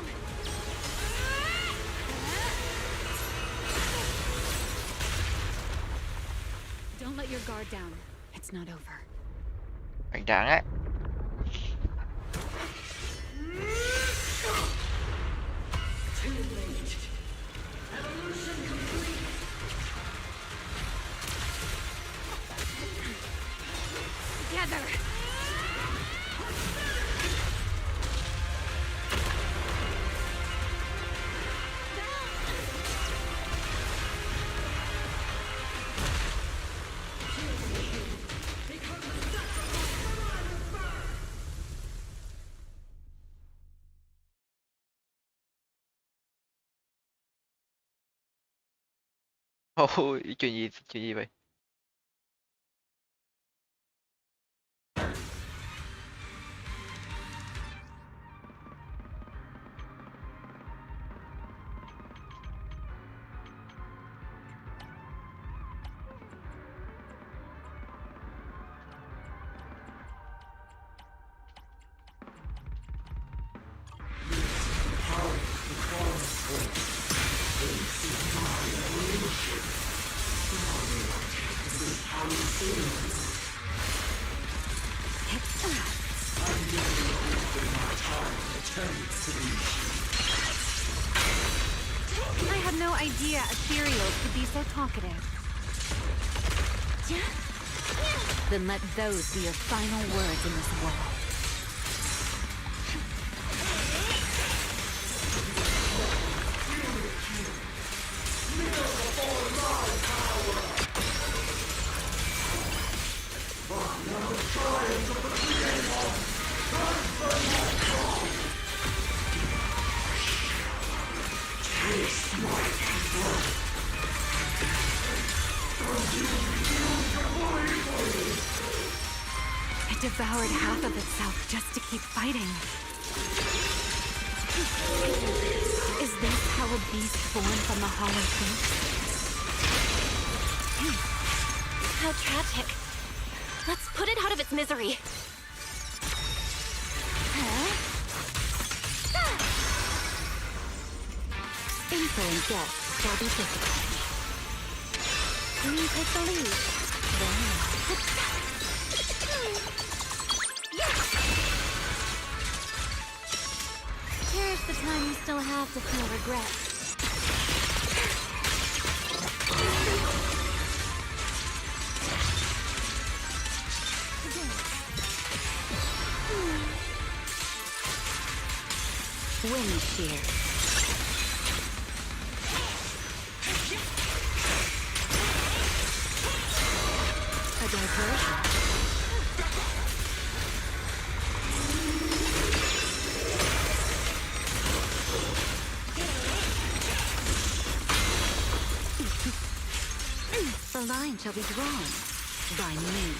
Don't let your guard down. It's not over. Hoành tráng ấy. Too late. Evolution complete. Together. Ôi, chuyện gì vậy? I had no idea ethereals could be so talkative. Then let those be your final words in this world. It devoured half of itself just to keep fighting. Is this how a beast born from the hollow thinks? How tragic. Let's put it out of its misery. Info and guess shall be physical. You take the lead. Cherish the time you still have to feel regret. Wind shear. A diversion. The line shall be drawn by me.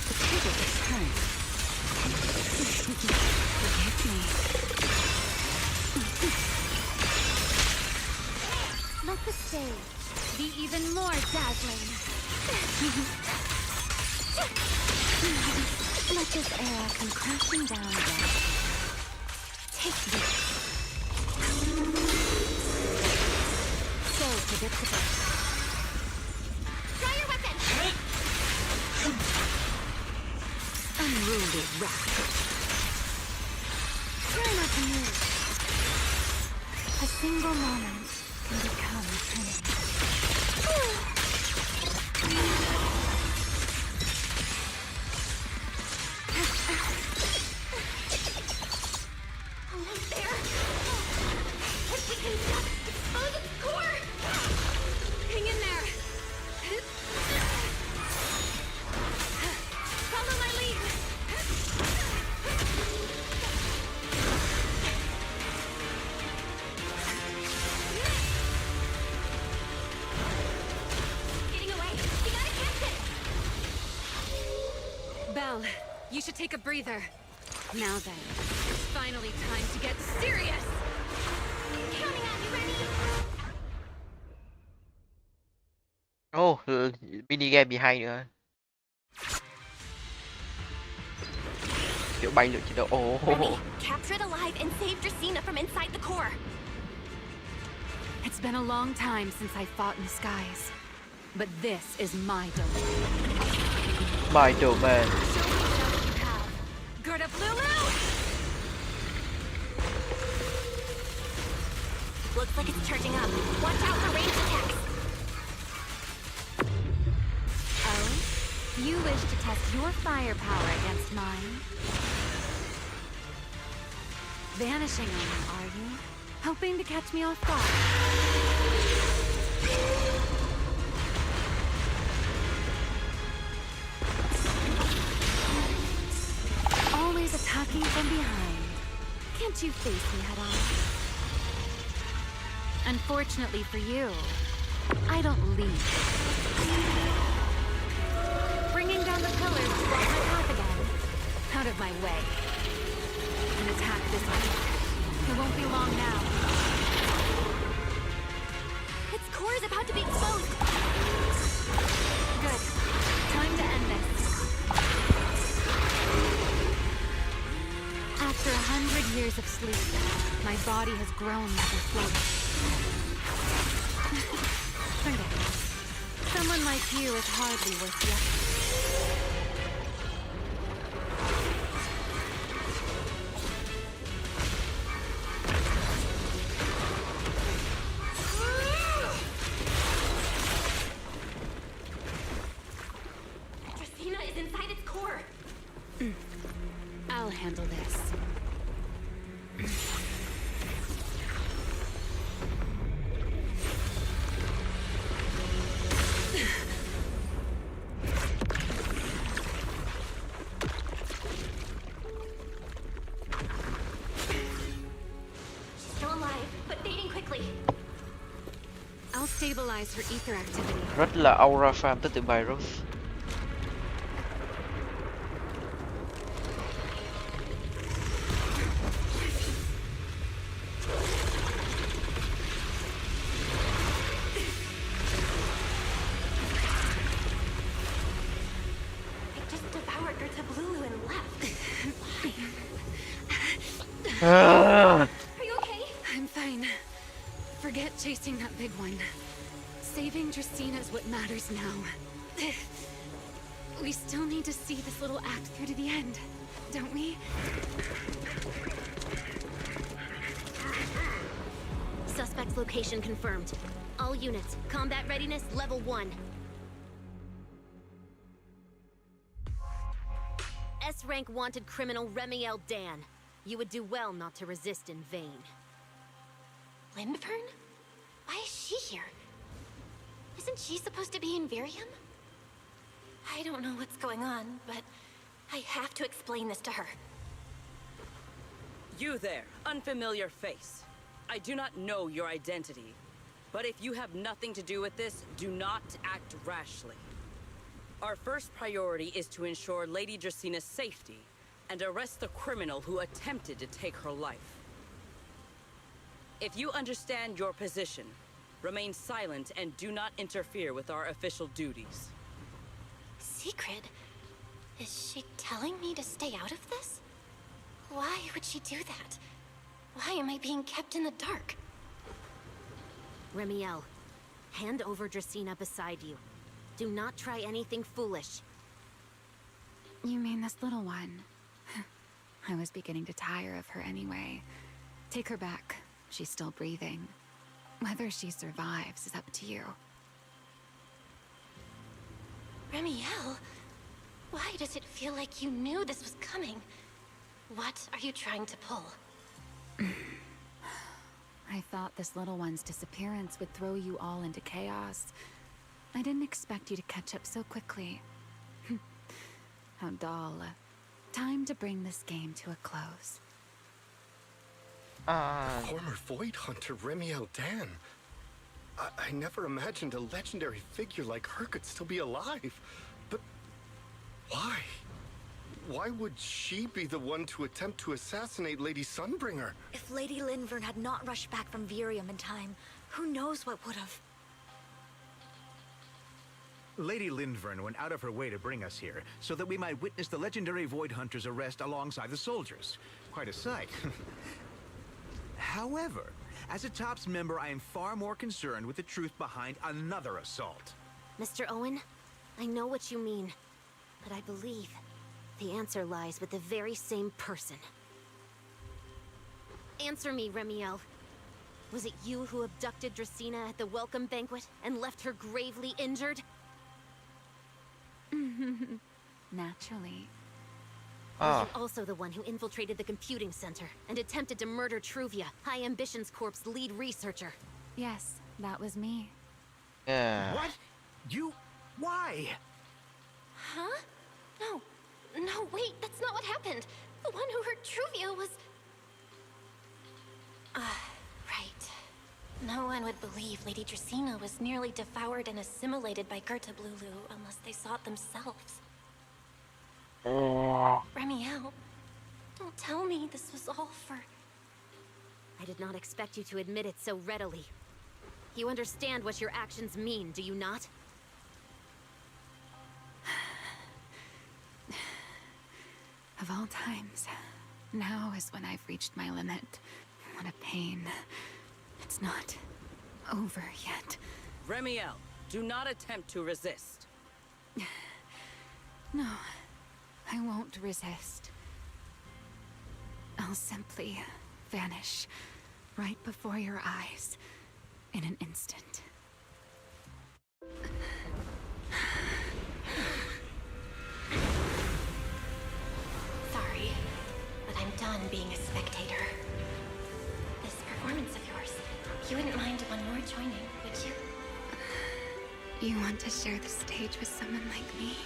The table is turned. Forgive me. Let the stage be even more dazzling. Let this era come crashing down again. Take this. So predictable. Draw your weapon! Unruly rat. Try not to move. A single moment can become eternity. Almost there. If we can just expose its core! Hang in there. Follow my lead. Getting away. You gotta catch it. Belle, you should take a breather. Now then, it's finally time to get serious! Counting on you, Remy. Oh, mini game gì hay nữa. Kiểu bay lượn chiến đấu. Remy, capture it alive and save Dracaena from inside the core. It's been a long time since I fought in the skies. But this is my domain. My domain. Show me what you have. Gird up, Lulu! Looks like it's charging up. Watch out for ranged attacks. Oh? You wish to test your firepower against mine? Vanishing on me, are you? Hoping to catch me off guard? Always attacking from behind. Can't you face me head on? Unfortunately for you, I don't lead. Bringing down the pillars to block my path again. Out of my way. An attack this way. It won't be long now. Its core is about to be exposed. Good. Time to end this. After 100 years of sleep, my body has grown like a float. Forget it. Someone like you is hardly worth the effort. Dracaena is inside its core. I'll handle this. Still alive, but fading quickly. I'll stabilize her ether activity. Rất là aura farm tới từ Virus. It just devoured Gertablulu and left. Ah! Are you okay? I'm fine. Forget chasing that big one. Saving Dracaena is what matters now. We still need to see this little act through to the end, don't we? Suspect's location confirmed. All units, combat readiness level 1. S-rank wanted criminal Remiel Dan. You would do well not to resist in vain. Lindfern? Why is she here? Isn't she supposed to be in Virium? I don't know what's going on, but I have to explain this to her. You there, unfamiliar face. I do not know your identity, but if you have nothing to do with this, do not act rashly. Our first priority is to ensure Lady Dracina's safety and arrest the criminal who attempted to take her life. If you understand your position, Remain silent and do not interfere with our official duties. Secret? Is she telling me to stay out of this? Why would she do that? Why am I being kept in the dark? Remiel, hand over Dracena beside you. Do not try anything foolish. You mean this little one? I was beginning to tire of her anyway. Take her back. She's still breathing. Whether she survives is up to you. Remiel, why does it feel like you knew this was coming? What are you trying to pull? I thought this little one's disappearance would throw you all into chaos. I didn't expect you to catch up so quickly. How dull. Time to bring this game to a close. Former Void Hunter Remiel Dan. I never imagined a legendary figure like her could still be alive. But why? Why would she be the one to attempt to assassinate Lady Sunbringer? If Lady Linvern had not rushed back from Virium in time, who knows what would have? Lady Linvern went out of her way to bring us here, so that we might witness the legendary Void Hunter's arrest alongside the soldiers. Quite a sight. However, as a TOPS member, I am far more concerned with the truth behind another assault. Mr. Owen, I know what you mean, but I believe the answer lies with the very same person. Answer me, Remiel. Was it you who abducted Dracena at the welcome banquet and left her gravely injured? Naturally. Were you also the one who infiltrated the computing center and attempted to murder Truvia, High Ambitions Corp's lead researcher? Yes, that was me. Yeah. What? You? Why? Huh? No, wait, that's not what happened. The one who hurt Truvia was... right. No one would believe Lady Dracena was nearly devoured and assimilated by Gerta Blulu unless they saw it themselves. Remiel, don't tell me this was all for... I did not expect you to admit it so readily. You understand what your actions mean, do you not? Of all times, now is when I've reached my limit. What a pain. It's not over yet. Remiel, do not attempt to resist. No, I won't resist. I'll simply vanish right before your eyes in an instant. Sorry, but I'm done being a spectator. This performance of yours, you wouldn't mind one more joining, would you? You want to share the stage with someone like me?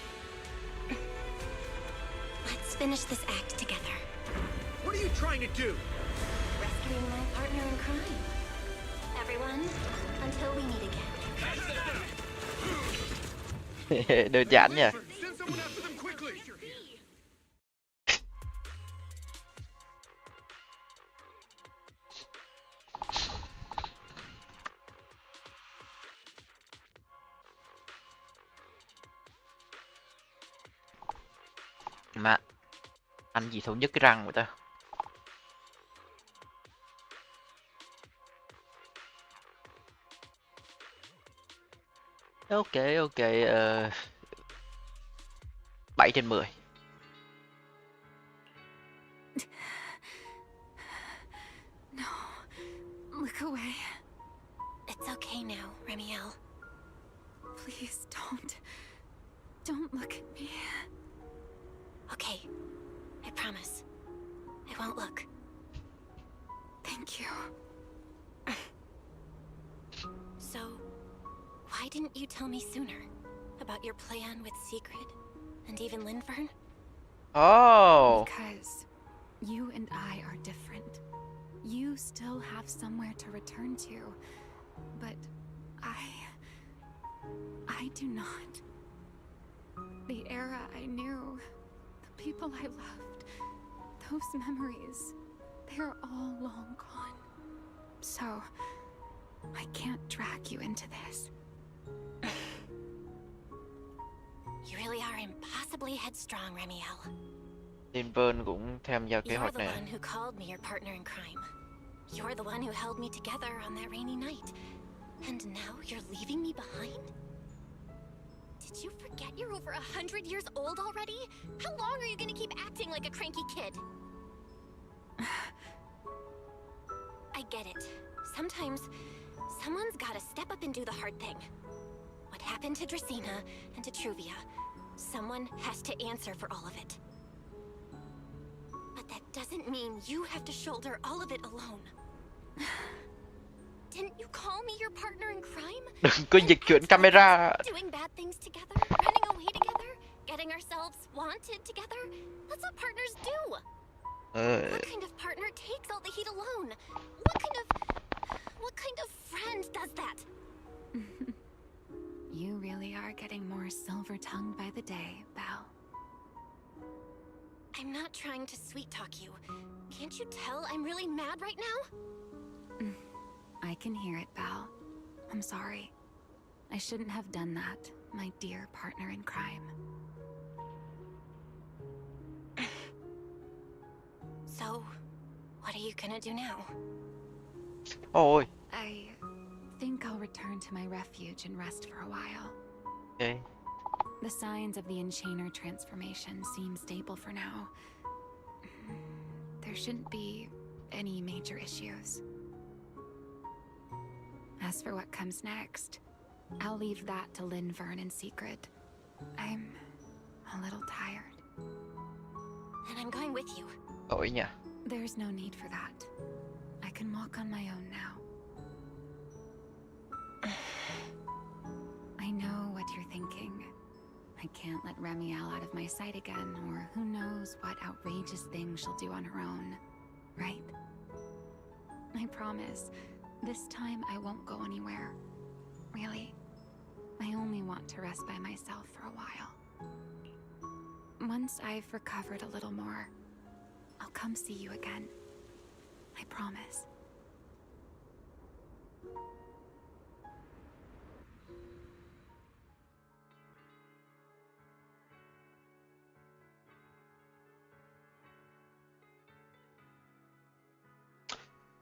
Let's finish this act together. What are you trying to do? Rescuing my partner in crime. Everyone, until we meet again. Đơn giản nha. Send someone after them quickly! Mà ăn gì thấu nhất cái răng vậy ta? Ok, 7/10. No, look away. It's okay now, Remiel. Please don't. Don't look at me. Okay, I promise. I won't look. Thank you. So, why didn't you tell me sooner about your plan with Secret and even Linvern? Oh. Because you and I are different. You still have somewhere to return to, but I do not. The era I knew, the people I loved, those memories, they're all long gone. So, I can't drag you into this. You really are impossibly headstrong, Remiel. VietinBank cũng tham gia kế You're hoạch the này. one who called me your partner in crime. You're the one who held me together on that rainy night. And now you're leaving me behind? Did you forget you're over 100 years old already? How long are you gonna keep acting like a cranky kid? I get it. Sometimes, someone's gotta step up and do the hard thing. What happened to Dracaena and to Truvia, someone has to answer for all of it. But that doesn't mean you have to shoulder all of it alone. Didn't you call me your partner in crime? Đừng có dịch chuyển camera. Doing bad things together, running away together, getting ourselves wanted together. That's what partners do. What kind of partner takes all the heat alone? What kind of friend does that? You really are getting more silver-tongued by the day, Belle. I'm not trying to sweet-talk you. Can't you tell I'm really mad right now? I can hear it, Belle. I'm sorry. I shouldn't have done that, my dear partner in crime. So, what are you gonna do now? Ôi. I think I'll return to my refuge and rest for a while. Okay. The signs of the Enchainer transformation seem stable for now. There shouldn't be any major issues. As for what comes next, I'll leave that to Linvern in secret. I'm a little tired. And I'm going with you. Tội nhỉ. There's no need for that. I can walk on my own now. I know what you're thinking. I can't let Remiel out of my sight again, or who knows what outrageous thing she'll do on her own, right? I promise, this time I won't go anywhere. Really, I only want to rest by myself for a while. Once I've recovered a little more, I'll come see you again. I promise.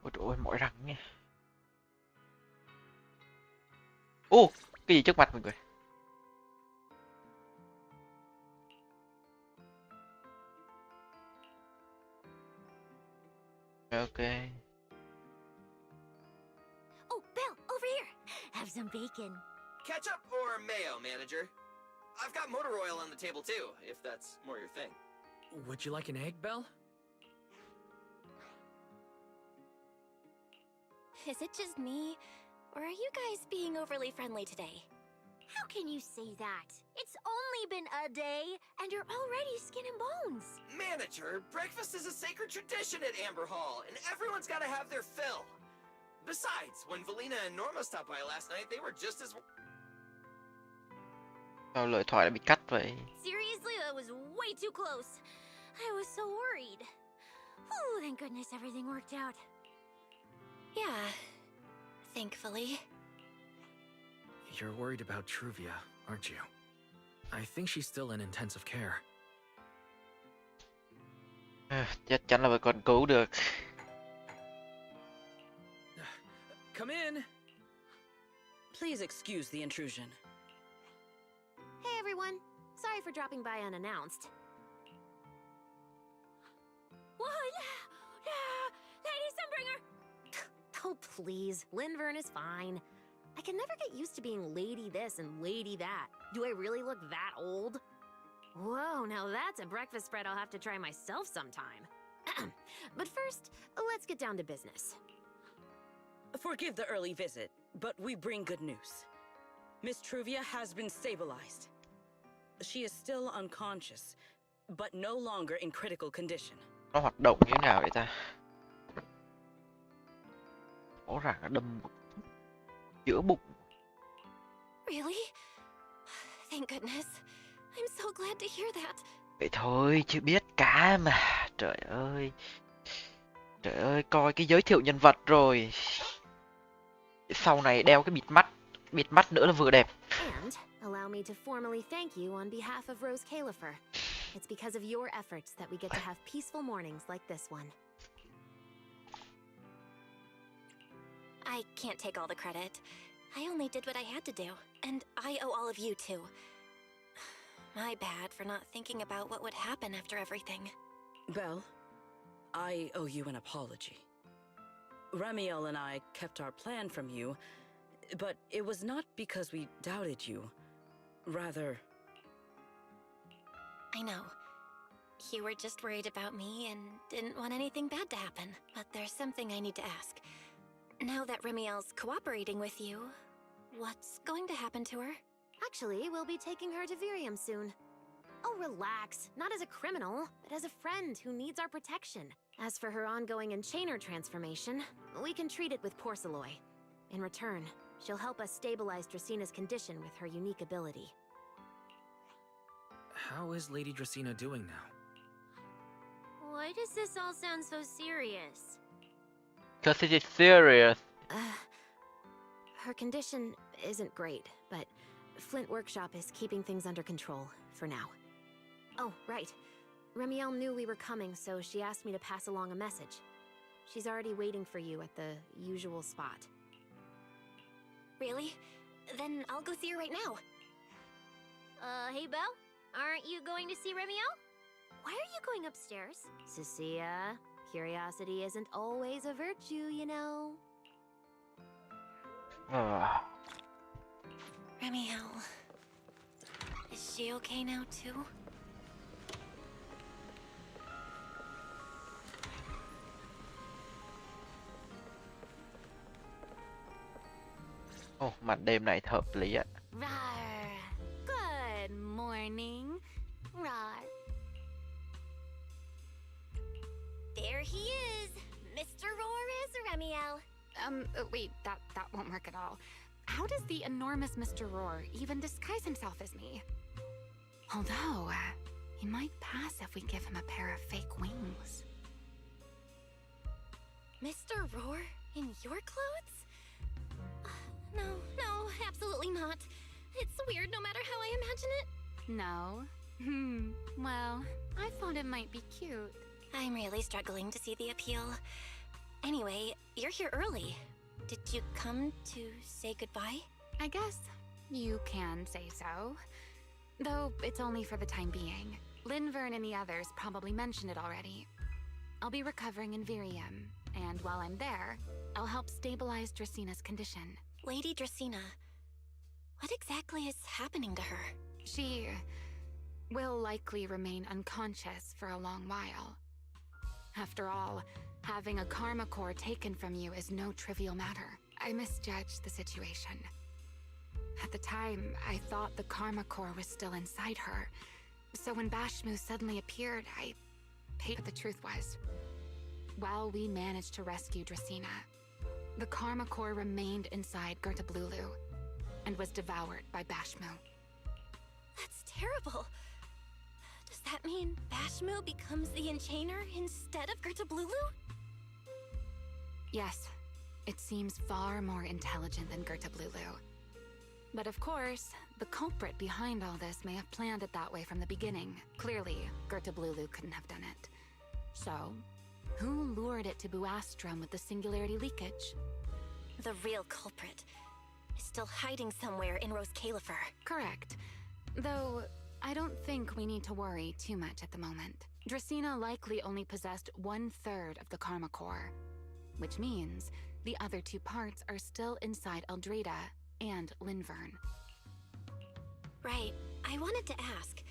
Ôi trời ơi, mỏi răng nha. Ô, cái gì trước mặt mọi người? Ok. Oh, Bill, over here. Have some bacon. Ketchup or mayo, manager? I've got motor oil on the table too, if that's more your thing. Would you like an egg, Belle? Is it just me? Or are you guys being overly friendly today? How can you say that? It's only been a day, and you're already skin and bones. Manager, breakfast is a sacred tradition at Amber Hall, and everyone's gotta have their fill. Besides, when Valina and Norma stopped by last night, they were just as... Sao lời thoại đã bị cắt vậy? Seriously, that was way too close. I was so worried. Oh, thank goodness everything worked out. Yeah, thankfully. You're worried about Truvia, aren't you? I think she's still in intensive care. Chắc chắn là phải còn cứu được. Come in. Please excuse the intrusion. Hey everyone, sorry for dropping by unannounced. Whoa, Lady Sunbringer! Oh please, Linvern is fine. I can never get used to being lady this and lady that. Do I really look that old? Whoa, now that's a breakfast spread I'll have to try myself sometime. But first, let's get down to business. Forgive the early visit, but we bring good news. Miss Truvia has been stabilized. She is still unconscious, but no longer in critical condition. Nó hoạt động như thế nào vậy ta? Rõ ràng là đâm giữa bụng. Really? Thank goodness. I'm so glad to hear that. Vậy thôi, chứ biết cả mà. Trời ơi, coi cái giới thiệu nhân vật rồi. Sau này đeo cái bịt mắt nữa là vừa đẹp. And allow me to formally thank you on behalf of Rose Califer. It's because of your efforts that we get to have peaceful mornings like this one. I can't take all the credit. I only did what I had to do, and I owe all of you too. My bad for not thinking about what would happen after everything. Belle, I owe you an apology. Ramiel and I kept our plan from you, but it was not because we doubted you. Rather... I know. You were just worried about me and didn't want anything bad to happen. But there's something I need to ask. Now that Ramiel's cooperating with you, what's going to happen to her? Actually, we'll be taking her to Virium soon. Oh, relax. Not as a criminal, but as a friend who needs our protection. As for her ongoing enchainer transformation, we can treat it with Porceloy. In return, she'll help us stabilize Dracina's condition with her unique ability. How is Lady Dracina doing now? Why does this all sound so serious? Because it is serious. Her condition isn't great, but Flint Workshop is keeping things under control for now. Oh, right. Ramiel knew we were coming, so she asked me to pass along a message. She's already waiting for you at the usual spot. Really? Then I'll go see her right now. Hey Belle? Aren't you going to see Ramiel? Why are you going upstairs? Cecilia, curiosity isn't always a virtue, you know. Ramiel... Is she okay now, too? Oh, màn đêm này thật hợp lý ạ. Rawr. Good morning. Rawr. There he is! Mr. Roar is Ramiel. Wait, that won't work at all. How does the enormous Mr. Roar even disguise himself as me? Although, he might pass if we give him a pair of fake wings. Mr. Roar in your clothes? No, absolutely not. It's weird no matter how I imagine it. No? Well, I thought it might be cute. I'm really struggling to see the appeal. Anyway, you're here early. Did you come to say goodbye? I guess you can say so. Though it's only for the time being. Linvern and the others probably mentioned it already. I'll be recovering in Virium, and while I'm there, I'll help stabilize Dracina's condition. Lady Dracina, what exactly is happening to her? She will likely remain unconscious for a long while. After all, having a karma core taken from you is no trivial matter. I misjudged the situation. At the time, I thought the karma core was still inside her. So when Bashmu suddenly appeared, I paid what the truth was. While we managed to rescue Dracina, the karma core remained inside Gerta Blulu and was devoured by Bashmu. That's terrible. Does that mean Bashmu becomes the Enchainer instead of Gerta Blulu? Yes, it seems far more intelligent than Gerta Blulu. But of course, the culprit behind all this may have planned it that way from the beginning. Clearly, Gerta Blulu couldn't have done it. So, who lured it to Buastrum with the singularity leakage? The real culprit is still hiding somewhere in Rose Califer. Correct. Though, I don't think we need to worry too much at the moment. Dracina likely only possessed 1/3 of the karma core, which means the other 2 parts are still inside Eldreda and Linvern. Right. I wanted to ask.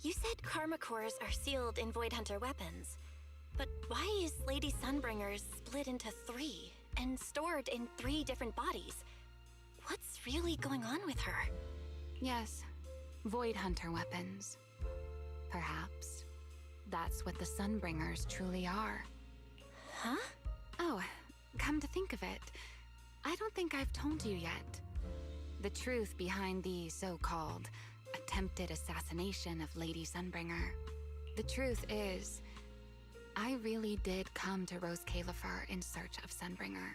You said karma cores are sealed in Void Hunter weapons. But why is Lady Sunbringer's split into 3 and stored in 3 different bodies? What's really going on with her? Yes, Void Hunter weapons. Perhaps that's what the Sunbringers truly are. Huh? Oh, come to think of it, I don't think I've told you yet. The truth behind the so-called attempted assassination of Lady Sunbringer. The truth is, I really did come to Rose Califer in search of Sunbringer.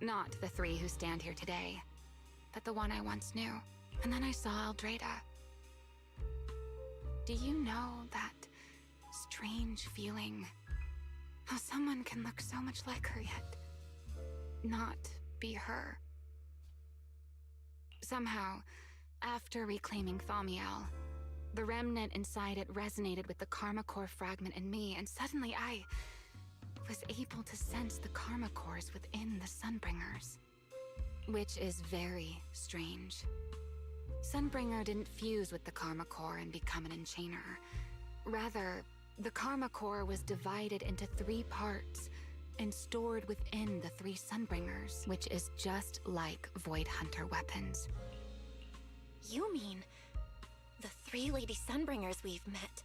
Not the three who stand here today, but the one I once knew. And then I saw Aldrada. Do you know that strange feeling? How someone can look so much like her yet not be her. Somehow, after reclaiming Thaumiel, the remnant inside it resonated with the Karma Core fragment in me, and suddenly I was able to sense the Karma Cores within the Sunbringers. Which is very strange. Sunbringer didn't fuse with the Karma Core and become an enchainer. Rather, the Karma Core was divided into 3 parts and stored within the 3 Sunbringers, which is just like Void Hunter weapons. You mean the 3 Lady Sunbringers we've met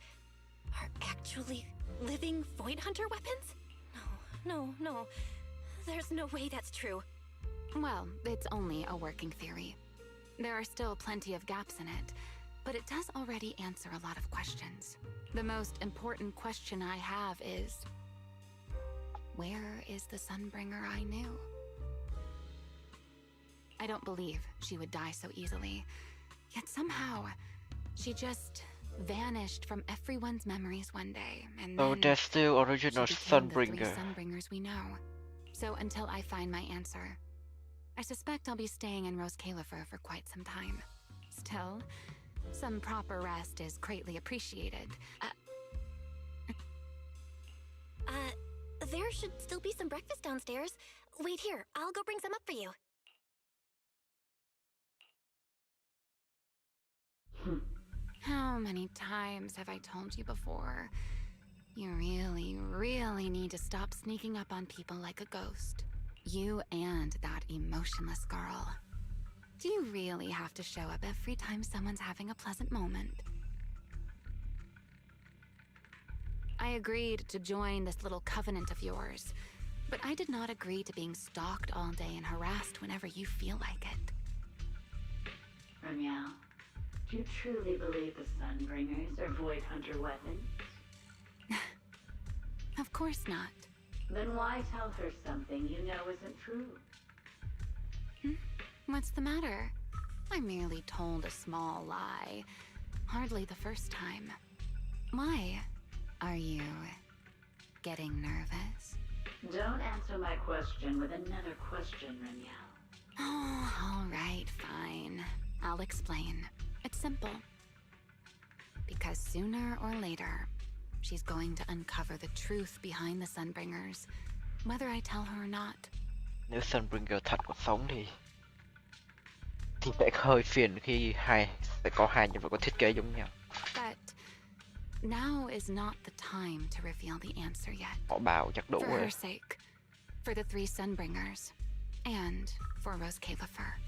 are actually living Void Hunter weapons? No. There's no way that's true. Well, it's only a working theory. There are still plenty of gaps in it, but it does already answer a lot of questions. The most important question I have is, where is the Sunbringer I knew? I don't believe she would die so easily, yet somehow she just vanished from everyone's memories one day, and So then there's still original she became the 3 Sunbringer. Sunbringers we know. So until I find my answer, I suspect I'll be staying in Rose Califer for quite some time. Still, some proper rest is greatly appreciated. There should still be some breakfast downstairs. Wait here, I'll go bring some up for you. How many times have I told you before? You really, really need to stop sneaking up on people like a ghost. You and that emotionless girl. Do you really have to show up every time someone's having a pleasant moment? I agreed to join this little covenant of yours, but I did not agree to being stalked all day and harassed whenever you feel like it. Ramiel, do you truly believe the Sunbringers are Void Hunter weapons? Of course not. Then why tell her something you know isn't true? What's the matter? I merely told a small lie. Hardly the first time. Why? Are you getting nervous? Don't answer my question with another question, Ramiel. Oh, all right, fine. I'll explain. It's simple. Because sooner or later, she's going to uncover the truth behind the Sunbringers, whether I tell her or not. Nếu Sunbringer thật còn sống thì sẽ hơi phiền khi sẽ có 2 nhân vật có thiết kế giống nhau. But now is not the time to reveal the answer yet. Họ bảo chắc đủ For rồi. her sake, for the 3 Sunbringers, and for Rose Califer.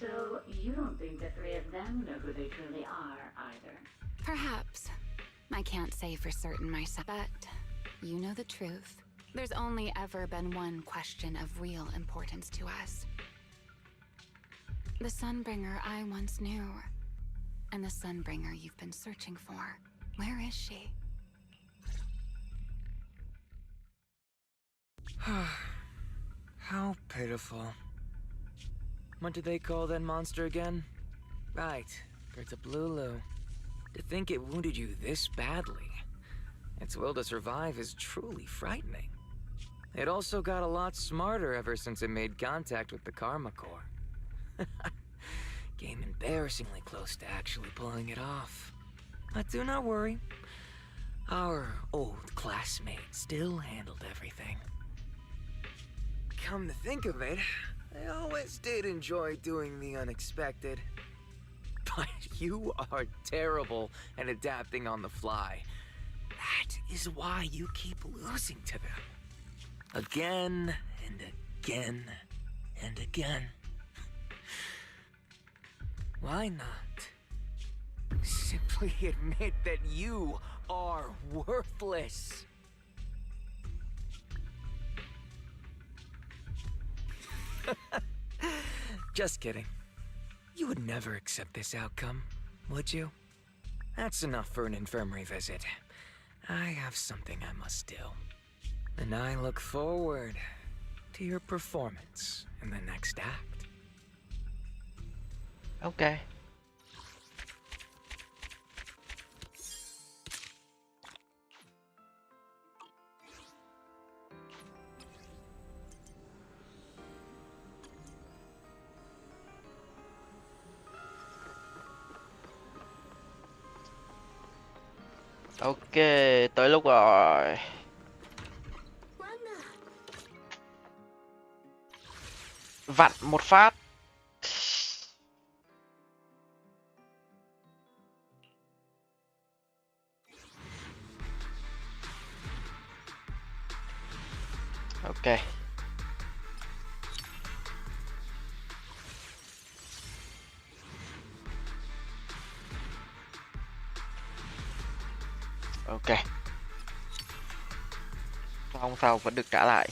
So, you don't think the 3 of them know who they truly are, either? Perhaps. I can't say for certain myself, but you know the truth. There's only ever been one question of real importance to us. The Sunbringer I once knew, and the Sunbringer you've been searching for. Where is she? How pitiful. What did they call that monster again? Right, Gertablulu. To think it wounded you this badly. Its will to survive is truly frightening. It also got a lot smarter ever since it made contact with the Karma Core. Came embarrassingly close to actually pulling it off. But do not worry. Our old classmate still handled everything. Come to think of it, I always did enjoy doing the unexpected. But you are terrible at adapting on the fly. That is why you keep losing to them. Again and again and again. Why not simply admit that you are worthless? Just kidding. You would never accept this outcome, would you? That's enough for an infirmary visit. I have something I must do. And I look forward to your performance in the next act. Ok. Ok, tới lúc rồi. Vặn một phát. Ok. Ok. Không sao vẫn được trả lại.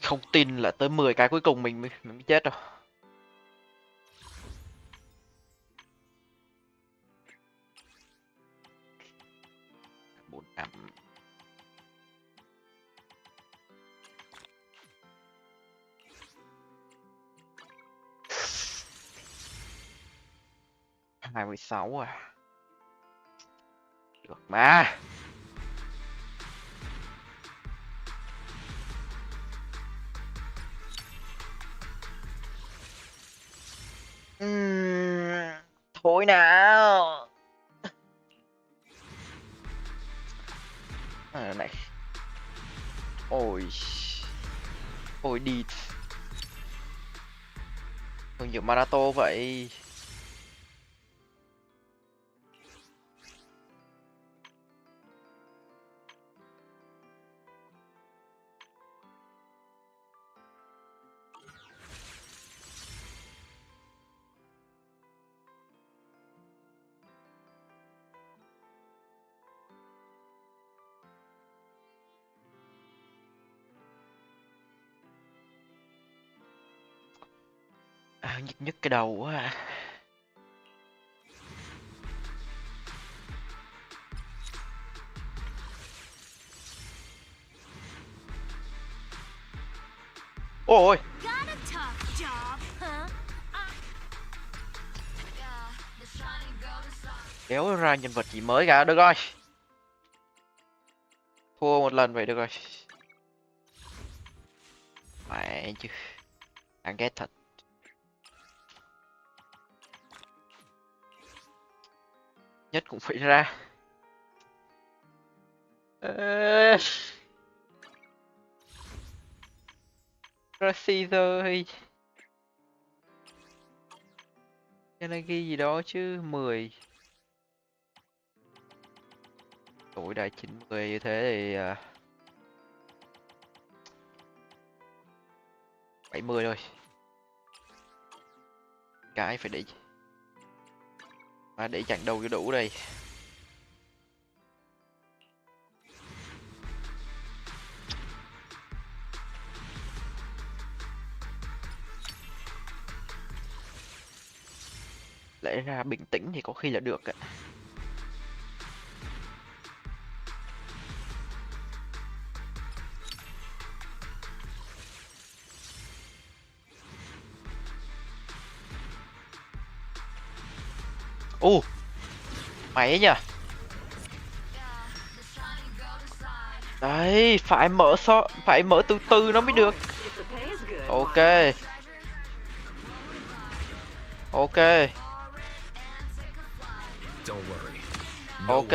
Không tin là tới 10 cái cuối cùng mình mới chết rồi. Bốn năm. Hai mươi sáu à. Được mà. Thôi nào. Này. Ôi. Ôi đi. Ôi nhiều marathon vậy. Nhức cái đầu quá à. Ôi. Kéo ra nhân vật gì mới cả, được rồi. Thua một lần vậy được rồi. Mẹ chứ. Đáng ghét thật. Nhất cũng phải ra. Caesar ơi. Energy gì đó chứ 10. Tuổi đại 90 như thế thì 70 thôi. Cái phải để mà để chặn đầu cho đủ đây. Lẽ ra bình tĩnh thì có khi là được ạ. Ô, mày ấy nhỉ. Đấy, phải mở từ từ nó mới được. Ok. Ok. Ok.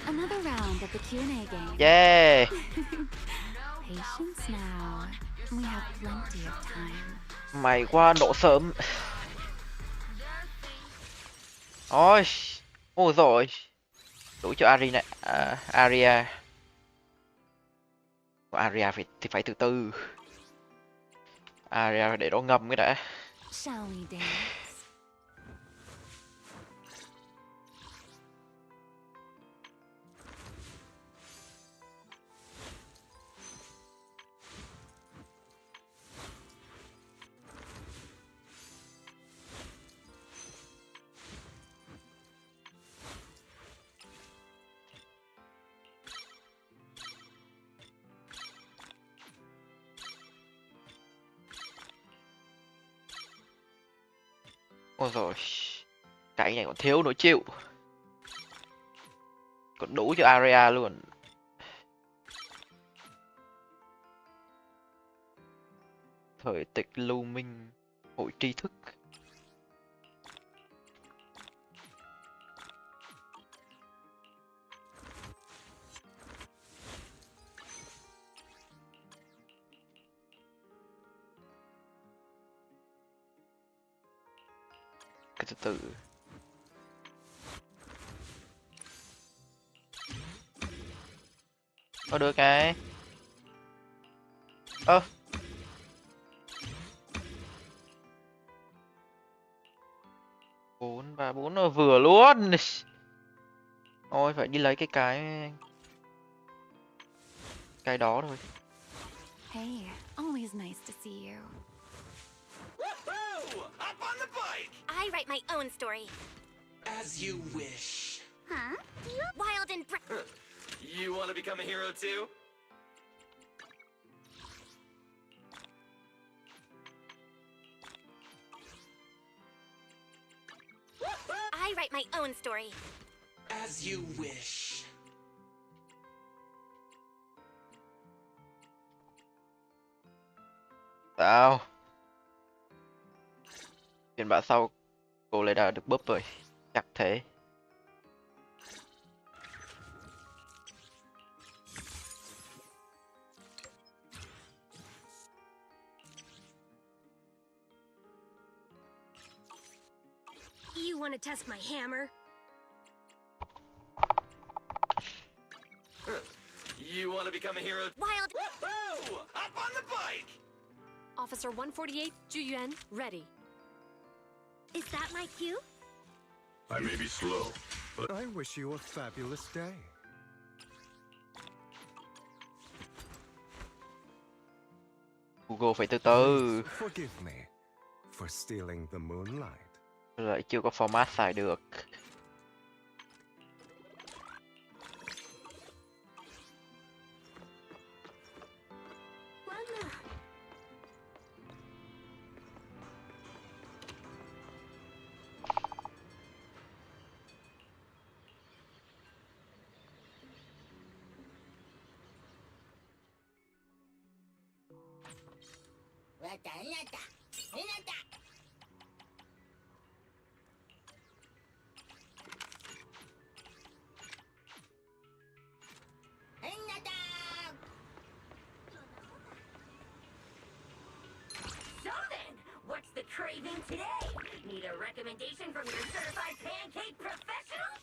Another round of the Q&A game. Yeah. Patience now. We have plenty of time. Mày qua nổ sớm. Ôi. Ôi rồi. Đủ cho Ari này. Aria. Aria thì phải từ từ. Aria để nó ngâm cái đã. Shall we dance? Ôi rồi, cái này còn thiếu nữa chịu. Còn đủ cho area luôn. Thời tịch lưu minh, hội tri thức. Cái từ từ. Được cái. 4 và 4 là vừa luôn. Ôi phải đi lấy cái đó thôi. Hey, always nice to see you. Woohoo! Hop on the bike! I write my own story. As you wish. Huh? Wild and You want to become a hero too? I write my own story. As you wish. Sao? Phiên bản sau cô lại đã được búp rồi. Chắc thế. You want to test my hammer? You want to become a hero? Wild. Woohoo! Hop on the bike! Officer 148, Juyuan, ready. Is that my cue? I may be slow, but I wish you a fabulous day. Google phải từ từ. Forgive me for stealing the moonlight. Lại chưa có format xài được. So then, what's the craving today? Need a recommendation from your certified pancake professional?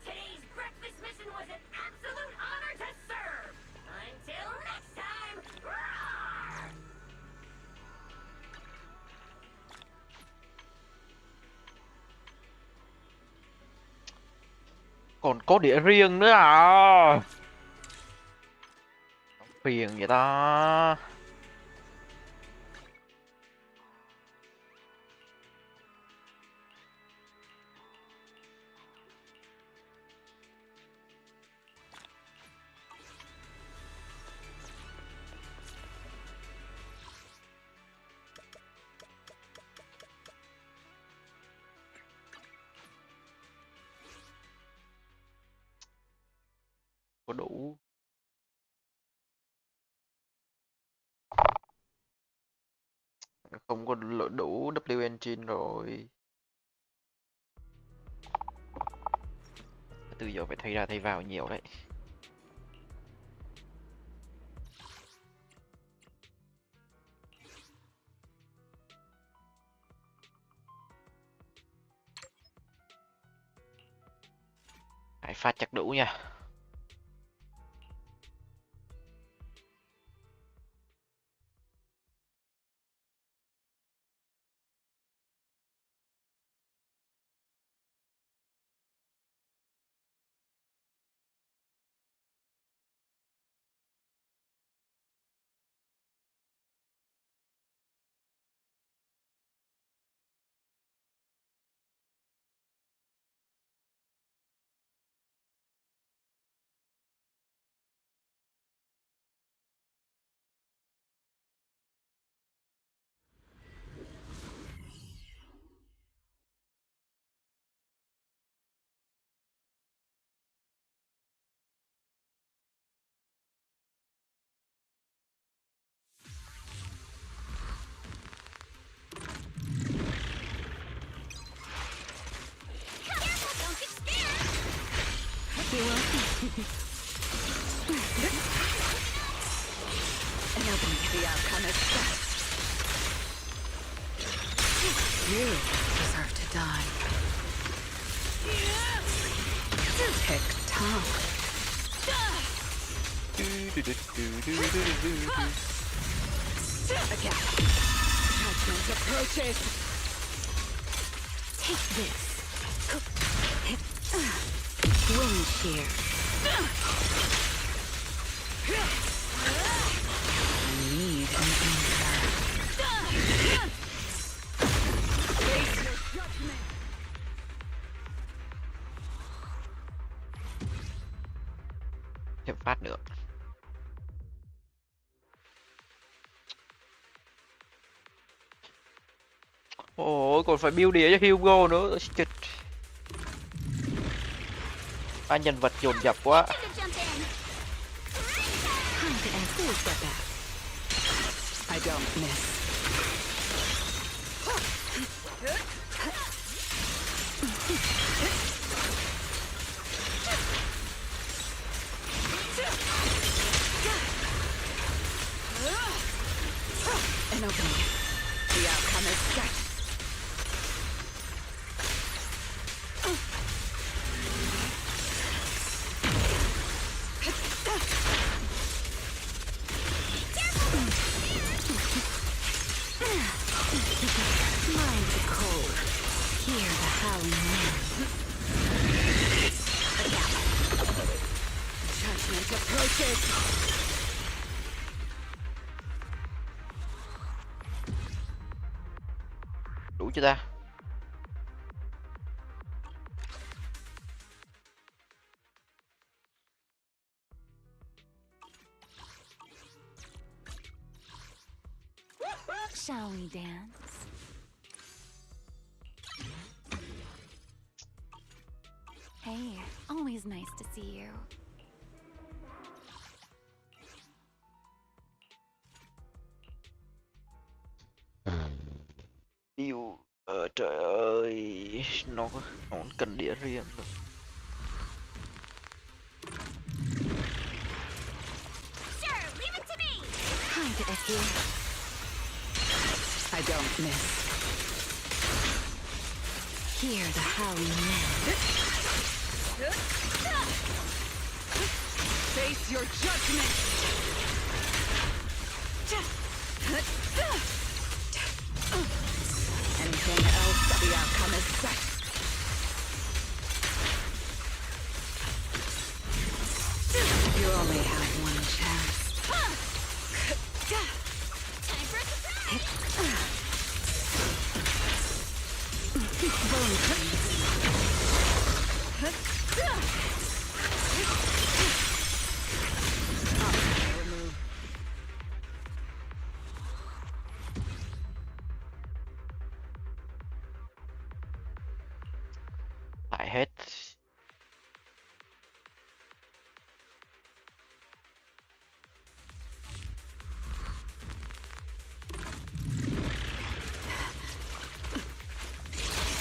Today's breakfast mission was an absolute honor to serve. Until next time, roar! Còn có đĩa riêng nữa à? Phiền vậy ta. Có đủ. Không có đủ W engine rồi. Từ giờ phải thay ra thay vào nhiều đấy. Hãy phát chắc đủ nha. And open the outcome is set. You deserve to die. Tick-tock. A gap. Judgment approaches. Take this. Wind shear. Need an anchor. Face your judgment. Thêm phát nữa. Ôi, còn phải build đĩa cho Hugo nữa. Chết. Ba nhân vật dồn dập quá. I don't miss. An opening. The outcome is set. Mind the cold. Hear the howling wind. A gap. Judgment approaches. Đủ chưa ta? Shall we dance? Hey, always nice to see you. Yêu, trời ơi, nó cần đĩa riêng rồi. Sure, leave it to me. Hi to Eki. I don't miss. Hear the howling wind. Face your judgment. Anything else, the outcome is set. You only have one chance. Time for a surprise. Lại hết.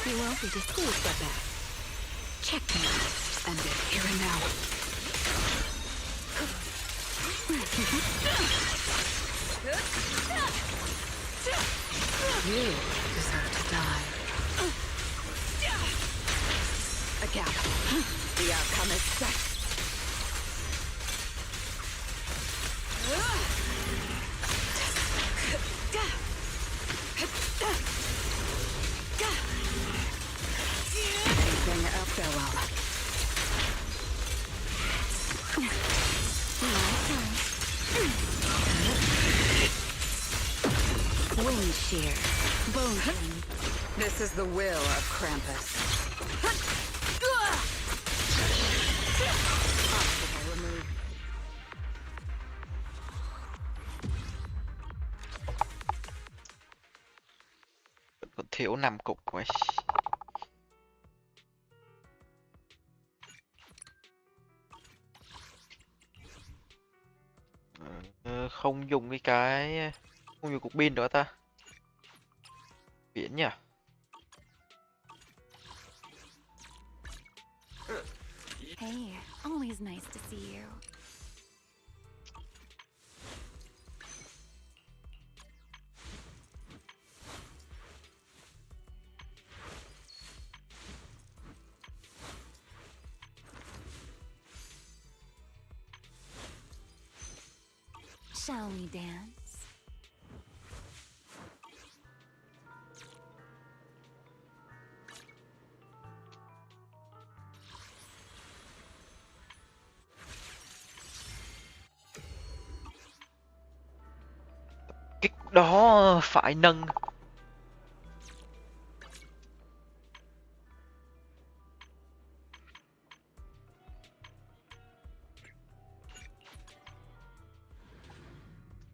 You won't be deceived by that. Check me. End it here and now. You deserve to die. A gap. The outcome is set. Anything up there, well. Wind shear. Bone. This is the will of Krampus. Obstacle removed. Còn thiếu 5 cục rồi. Không dùng không dùng cục pin nữa ta. Biển nhỉ. Hey, always nice to see you. Shall we dance? Kích đó phải nâng.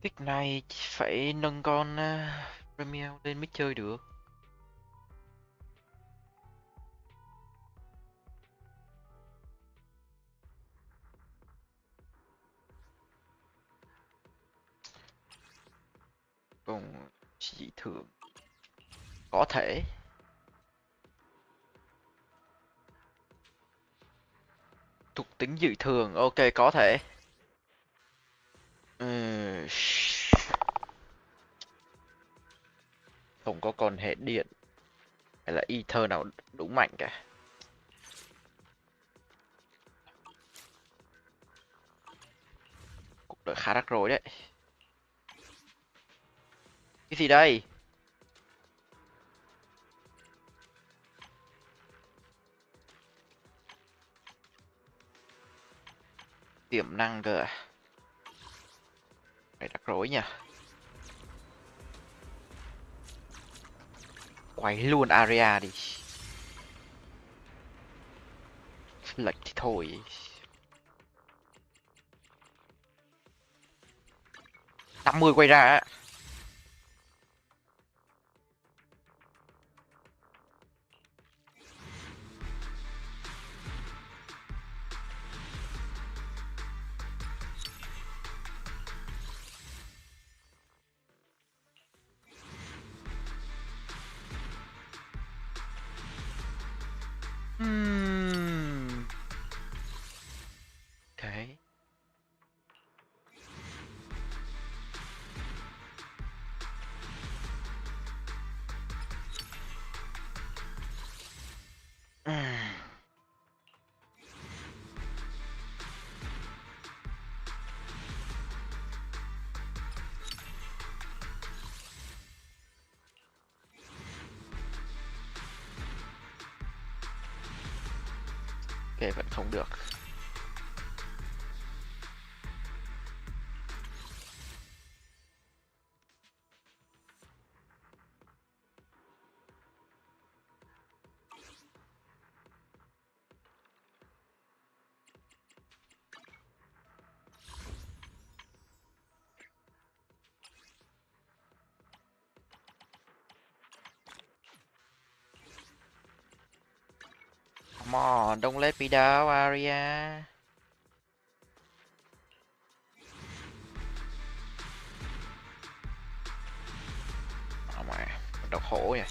Kích này phải nâng con Premier lên mới chơi được. Còn chỉ thưởng có thể. Thuộc tính dự thường, ok có thể. Không có con hệ điện hay là ether nào đủ mạnh cả. Cuộc đời khá rắc rối đấy. Cái gì đây? Tiềm năng cơ à? Này rắc rối nha. Quay luôn area đi. Lệch thì thôi. Năm 50 quay ra á. Okay. Ok, vẫn không được. Come on, don't let me down, Aria. Mà đau khổ vậy.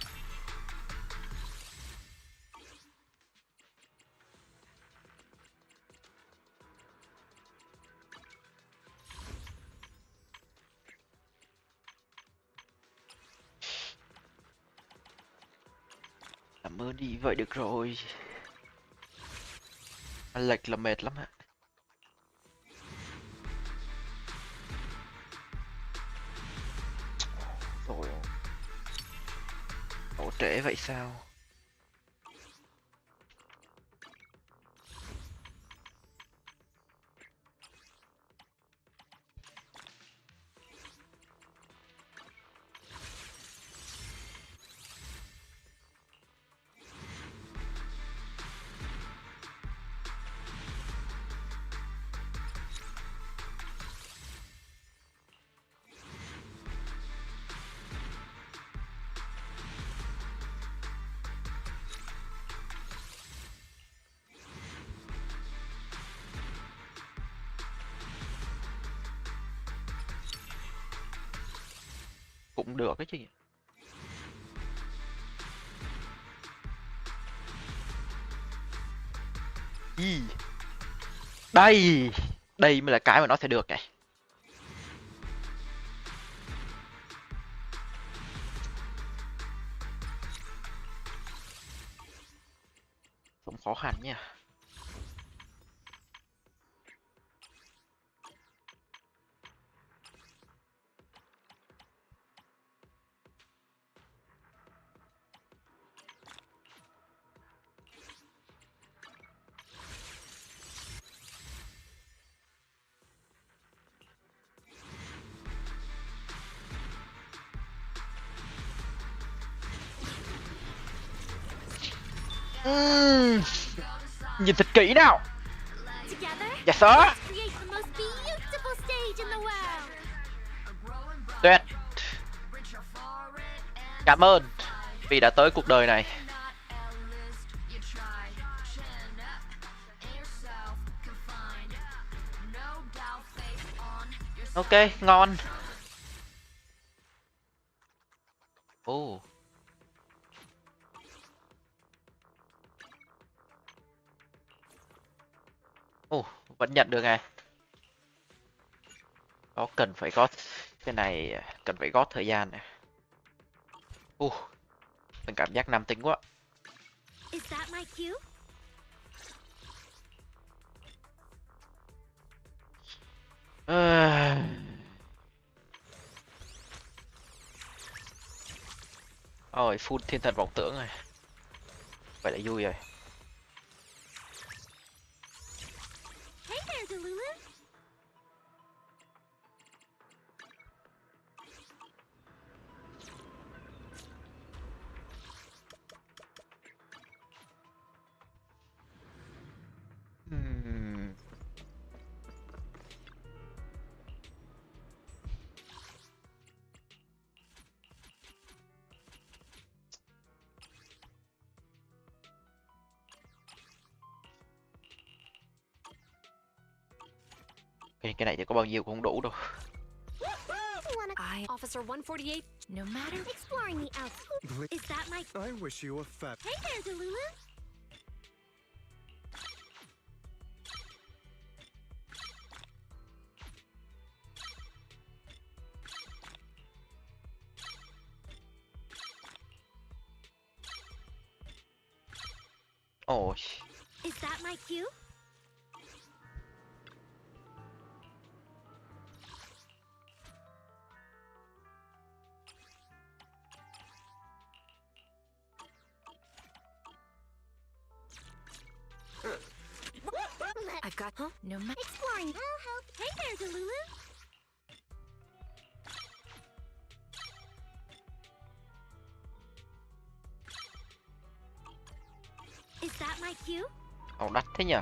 Làm ơn đi vậy được rồi. Lệch là mệt lắm ạ. Rồi. Đổ trễ vậy sao? Cũng được đấy chứ. Đây, đây mới là cái mà nó sẽ được này. Cũng khó khăn nha. Nhìn thật kỹ nào. Dạ sớ. Tuyệt. Cảm ơn vì đã tới cuộc đời này. Ok, ngon. Oh. Ồ, vẫn nhận được này. Có cần phải gót cái này, cần phải gót thời gian này. Mình cảm giác nam tính quá. Ôi, full thiên thần vọng tưởng rồi. Vậy là vui rồi. Cái này thì có bao nhiêu cũng không đủ đâu. Officer 148, no matter. Exploring the outside. Is that my... I wish you a fat... Hey there, Delulu. Ôi. Is that my cue? I've got, no matter. Exploring. I'll help. Hey there, Delulu. Is that my cue? Ồ, đắt thế nhỉ?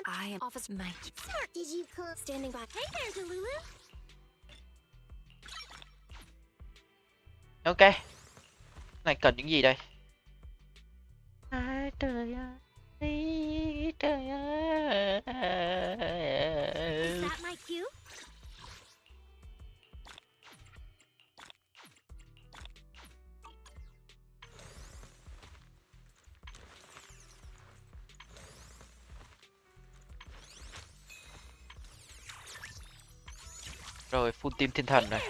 I am Officer Mike. Smart. Did you call standing by? Hey there, Delulu. Ok. Này cần những gì đây? Ai trời ơi, trời ơi. Is that my cue? Rồi, full team thiên thần này.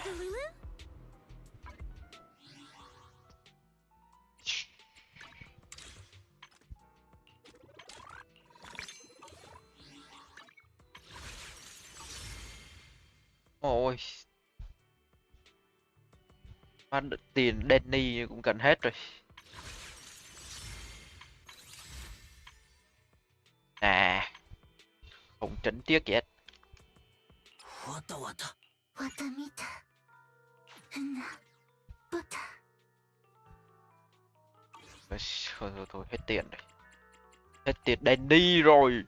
Ôi. Phát tiền Danny cũng cần hết rồi. À. Không tránh tiếc gì hết. Thôi, hết tiền rồi. Hết tiền Danny rồi.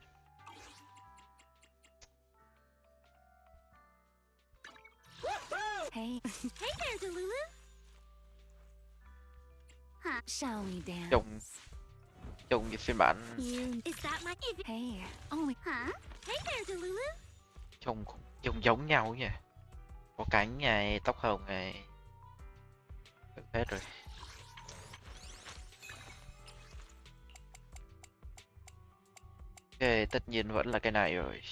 Hey. Hey there, Delulu. Huh? Shall we dance? Trông như phiên bản Is that my... Hey. Oh. Huh? Hey there, Delulu. trông giống nhau nha. Có cánh này, tóc hồng này. Được hết rồi. Ok, tất nhiên vẫn là cái này rồi.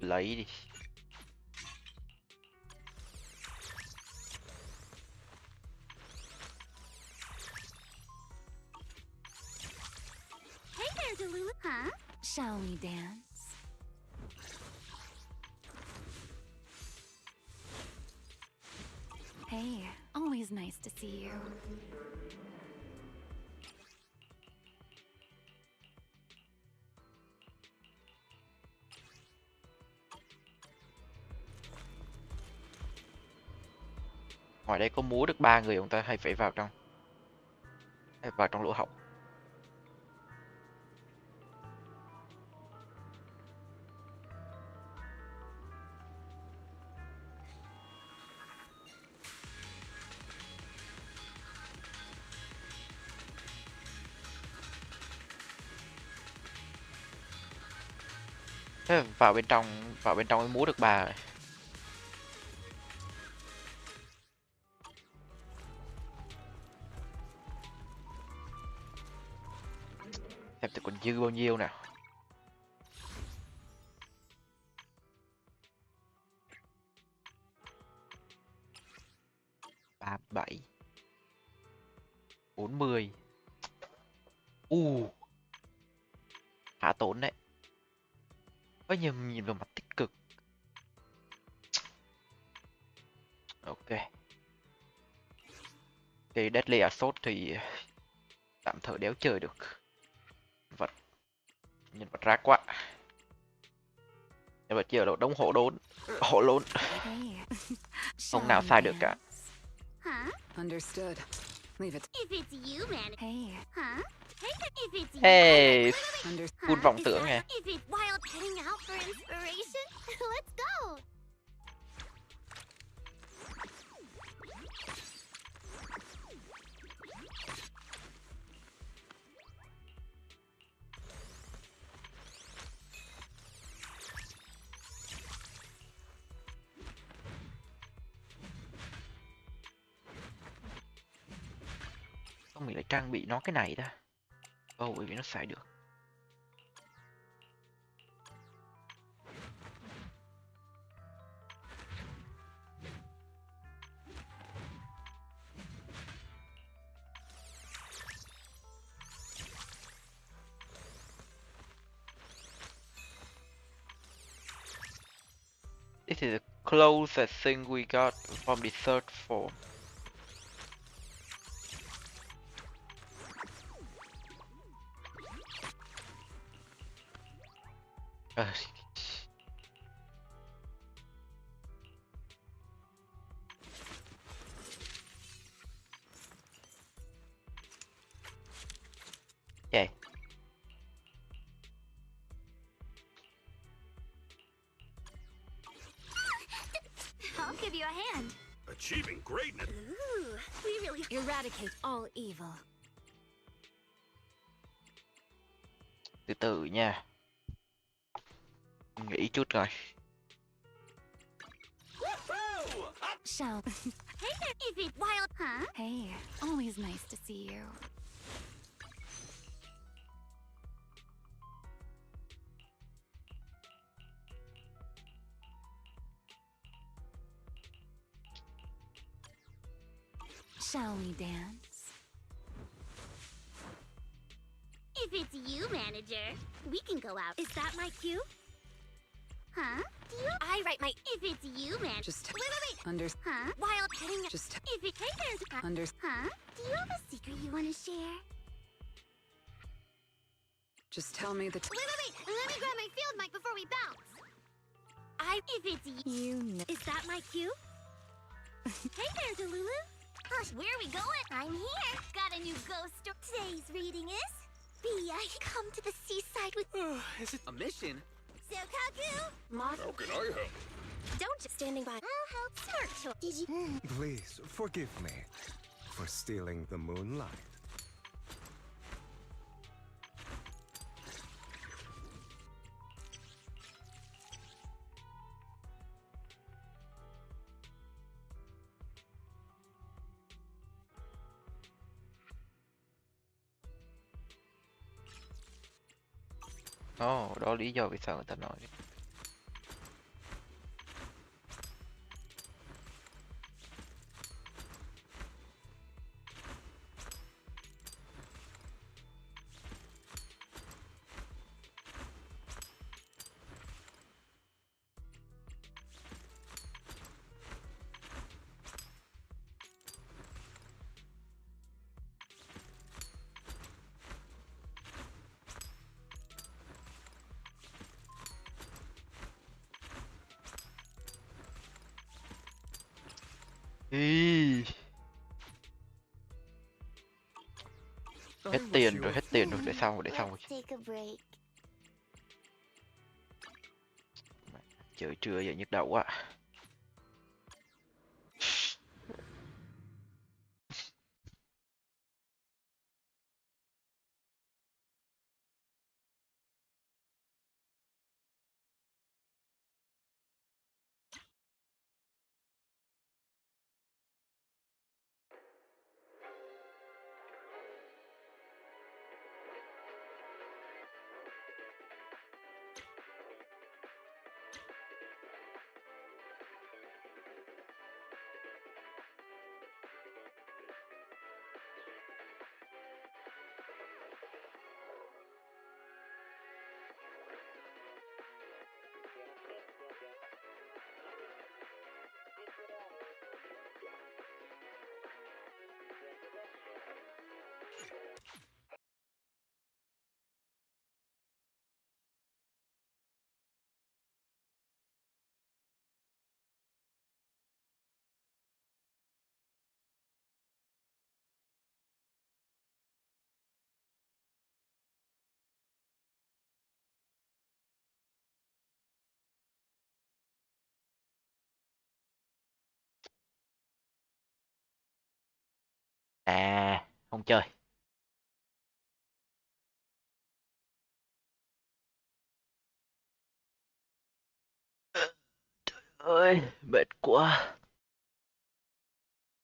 Lấy đi. Hey there, Delulu. Huh? Shall we dance? Hey, always nice to see you. Ngoài đây có múa được 3 người, ông ta hay phải vào trong lỗ hổng. Thế vào bên trong mới múa được 3 rồi. Xem tôi còn dư bao nhiêu nào. Ba 7 40. Khá tốn đấy. Có nhiều nhìn vào mặt tích cực. Ok. Cái Deadly Assault thì tạm thời đéo chơi được. Nhân vật rác quá. Nhân vật giờ là đống hộ lốn. Không nào sai được cả. Huh? Understood. Leave it. If it's you, man. Hey. Huh? Hey, if it's you. Hey, Huh? phun vọng Is tưởng that nè. If it's wild heading out for inspiration, let's go. Không mình lại trang bị nó cái này ta. Bởi vì nó xài được. This is the closest thing we got from the third form. Okay. I'll give you a hand. Achieving greatness. Ooh, we really Eradicate all evil. Từ từ nha. Nghĩ chút rồi. Shall. Hey there, if it's wild. Huh? Hey, always nice to see you. Shall we dance? If it's you, manager, we can go out. Is that my cue? Huh? Do you? I write my. If it's you, man. Just wait. under. Huh? Wild heading. Just If it. Hey, there's. under. Huh? Do you have a secret you want to share? Just tell me the. Wait. Let me grab my field mic before we bounce. If it's you. You know. Is that my cue? Hey there, Delulu. Gosh, where are we going? I'm here. Got a new ghost story. Today's reading is come to the seaside with. Is it a mission? Sokaku! How can I help? Don't just standing by. I'll help. Smart choice. Did you? Please forgive me for stealing the moonlight. Ồ, đó lý do vì sao người ta nói. Ý. Hết tiền rồi, để sau, Take a break. Trời trưa giờ nhức đầu quá. À, không chơi. Ơi, mệt quá.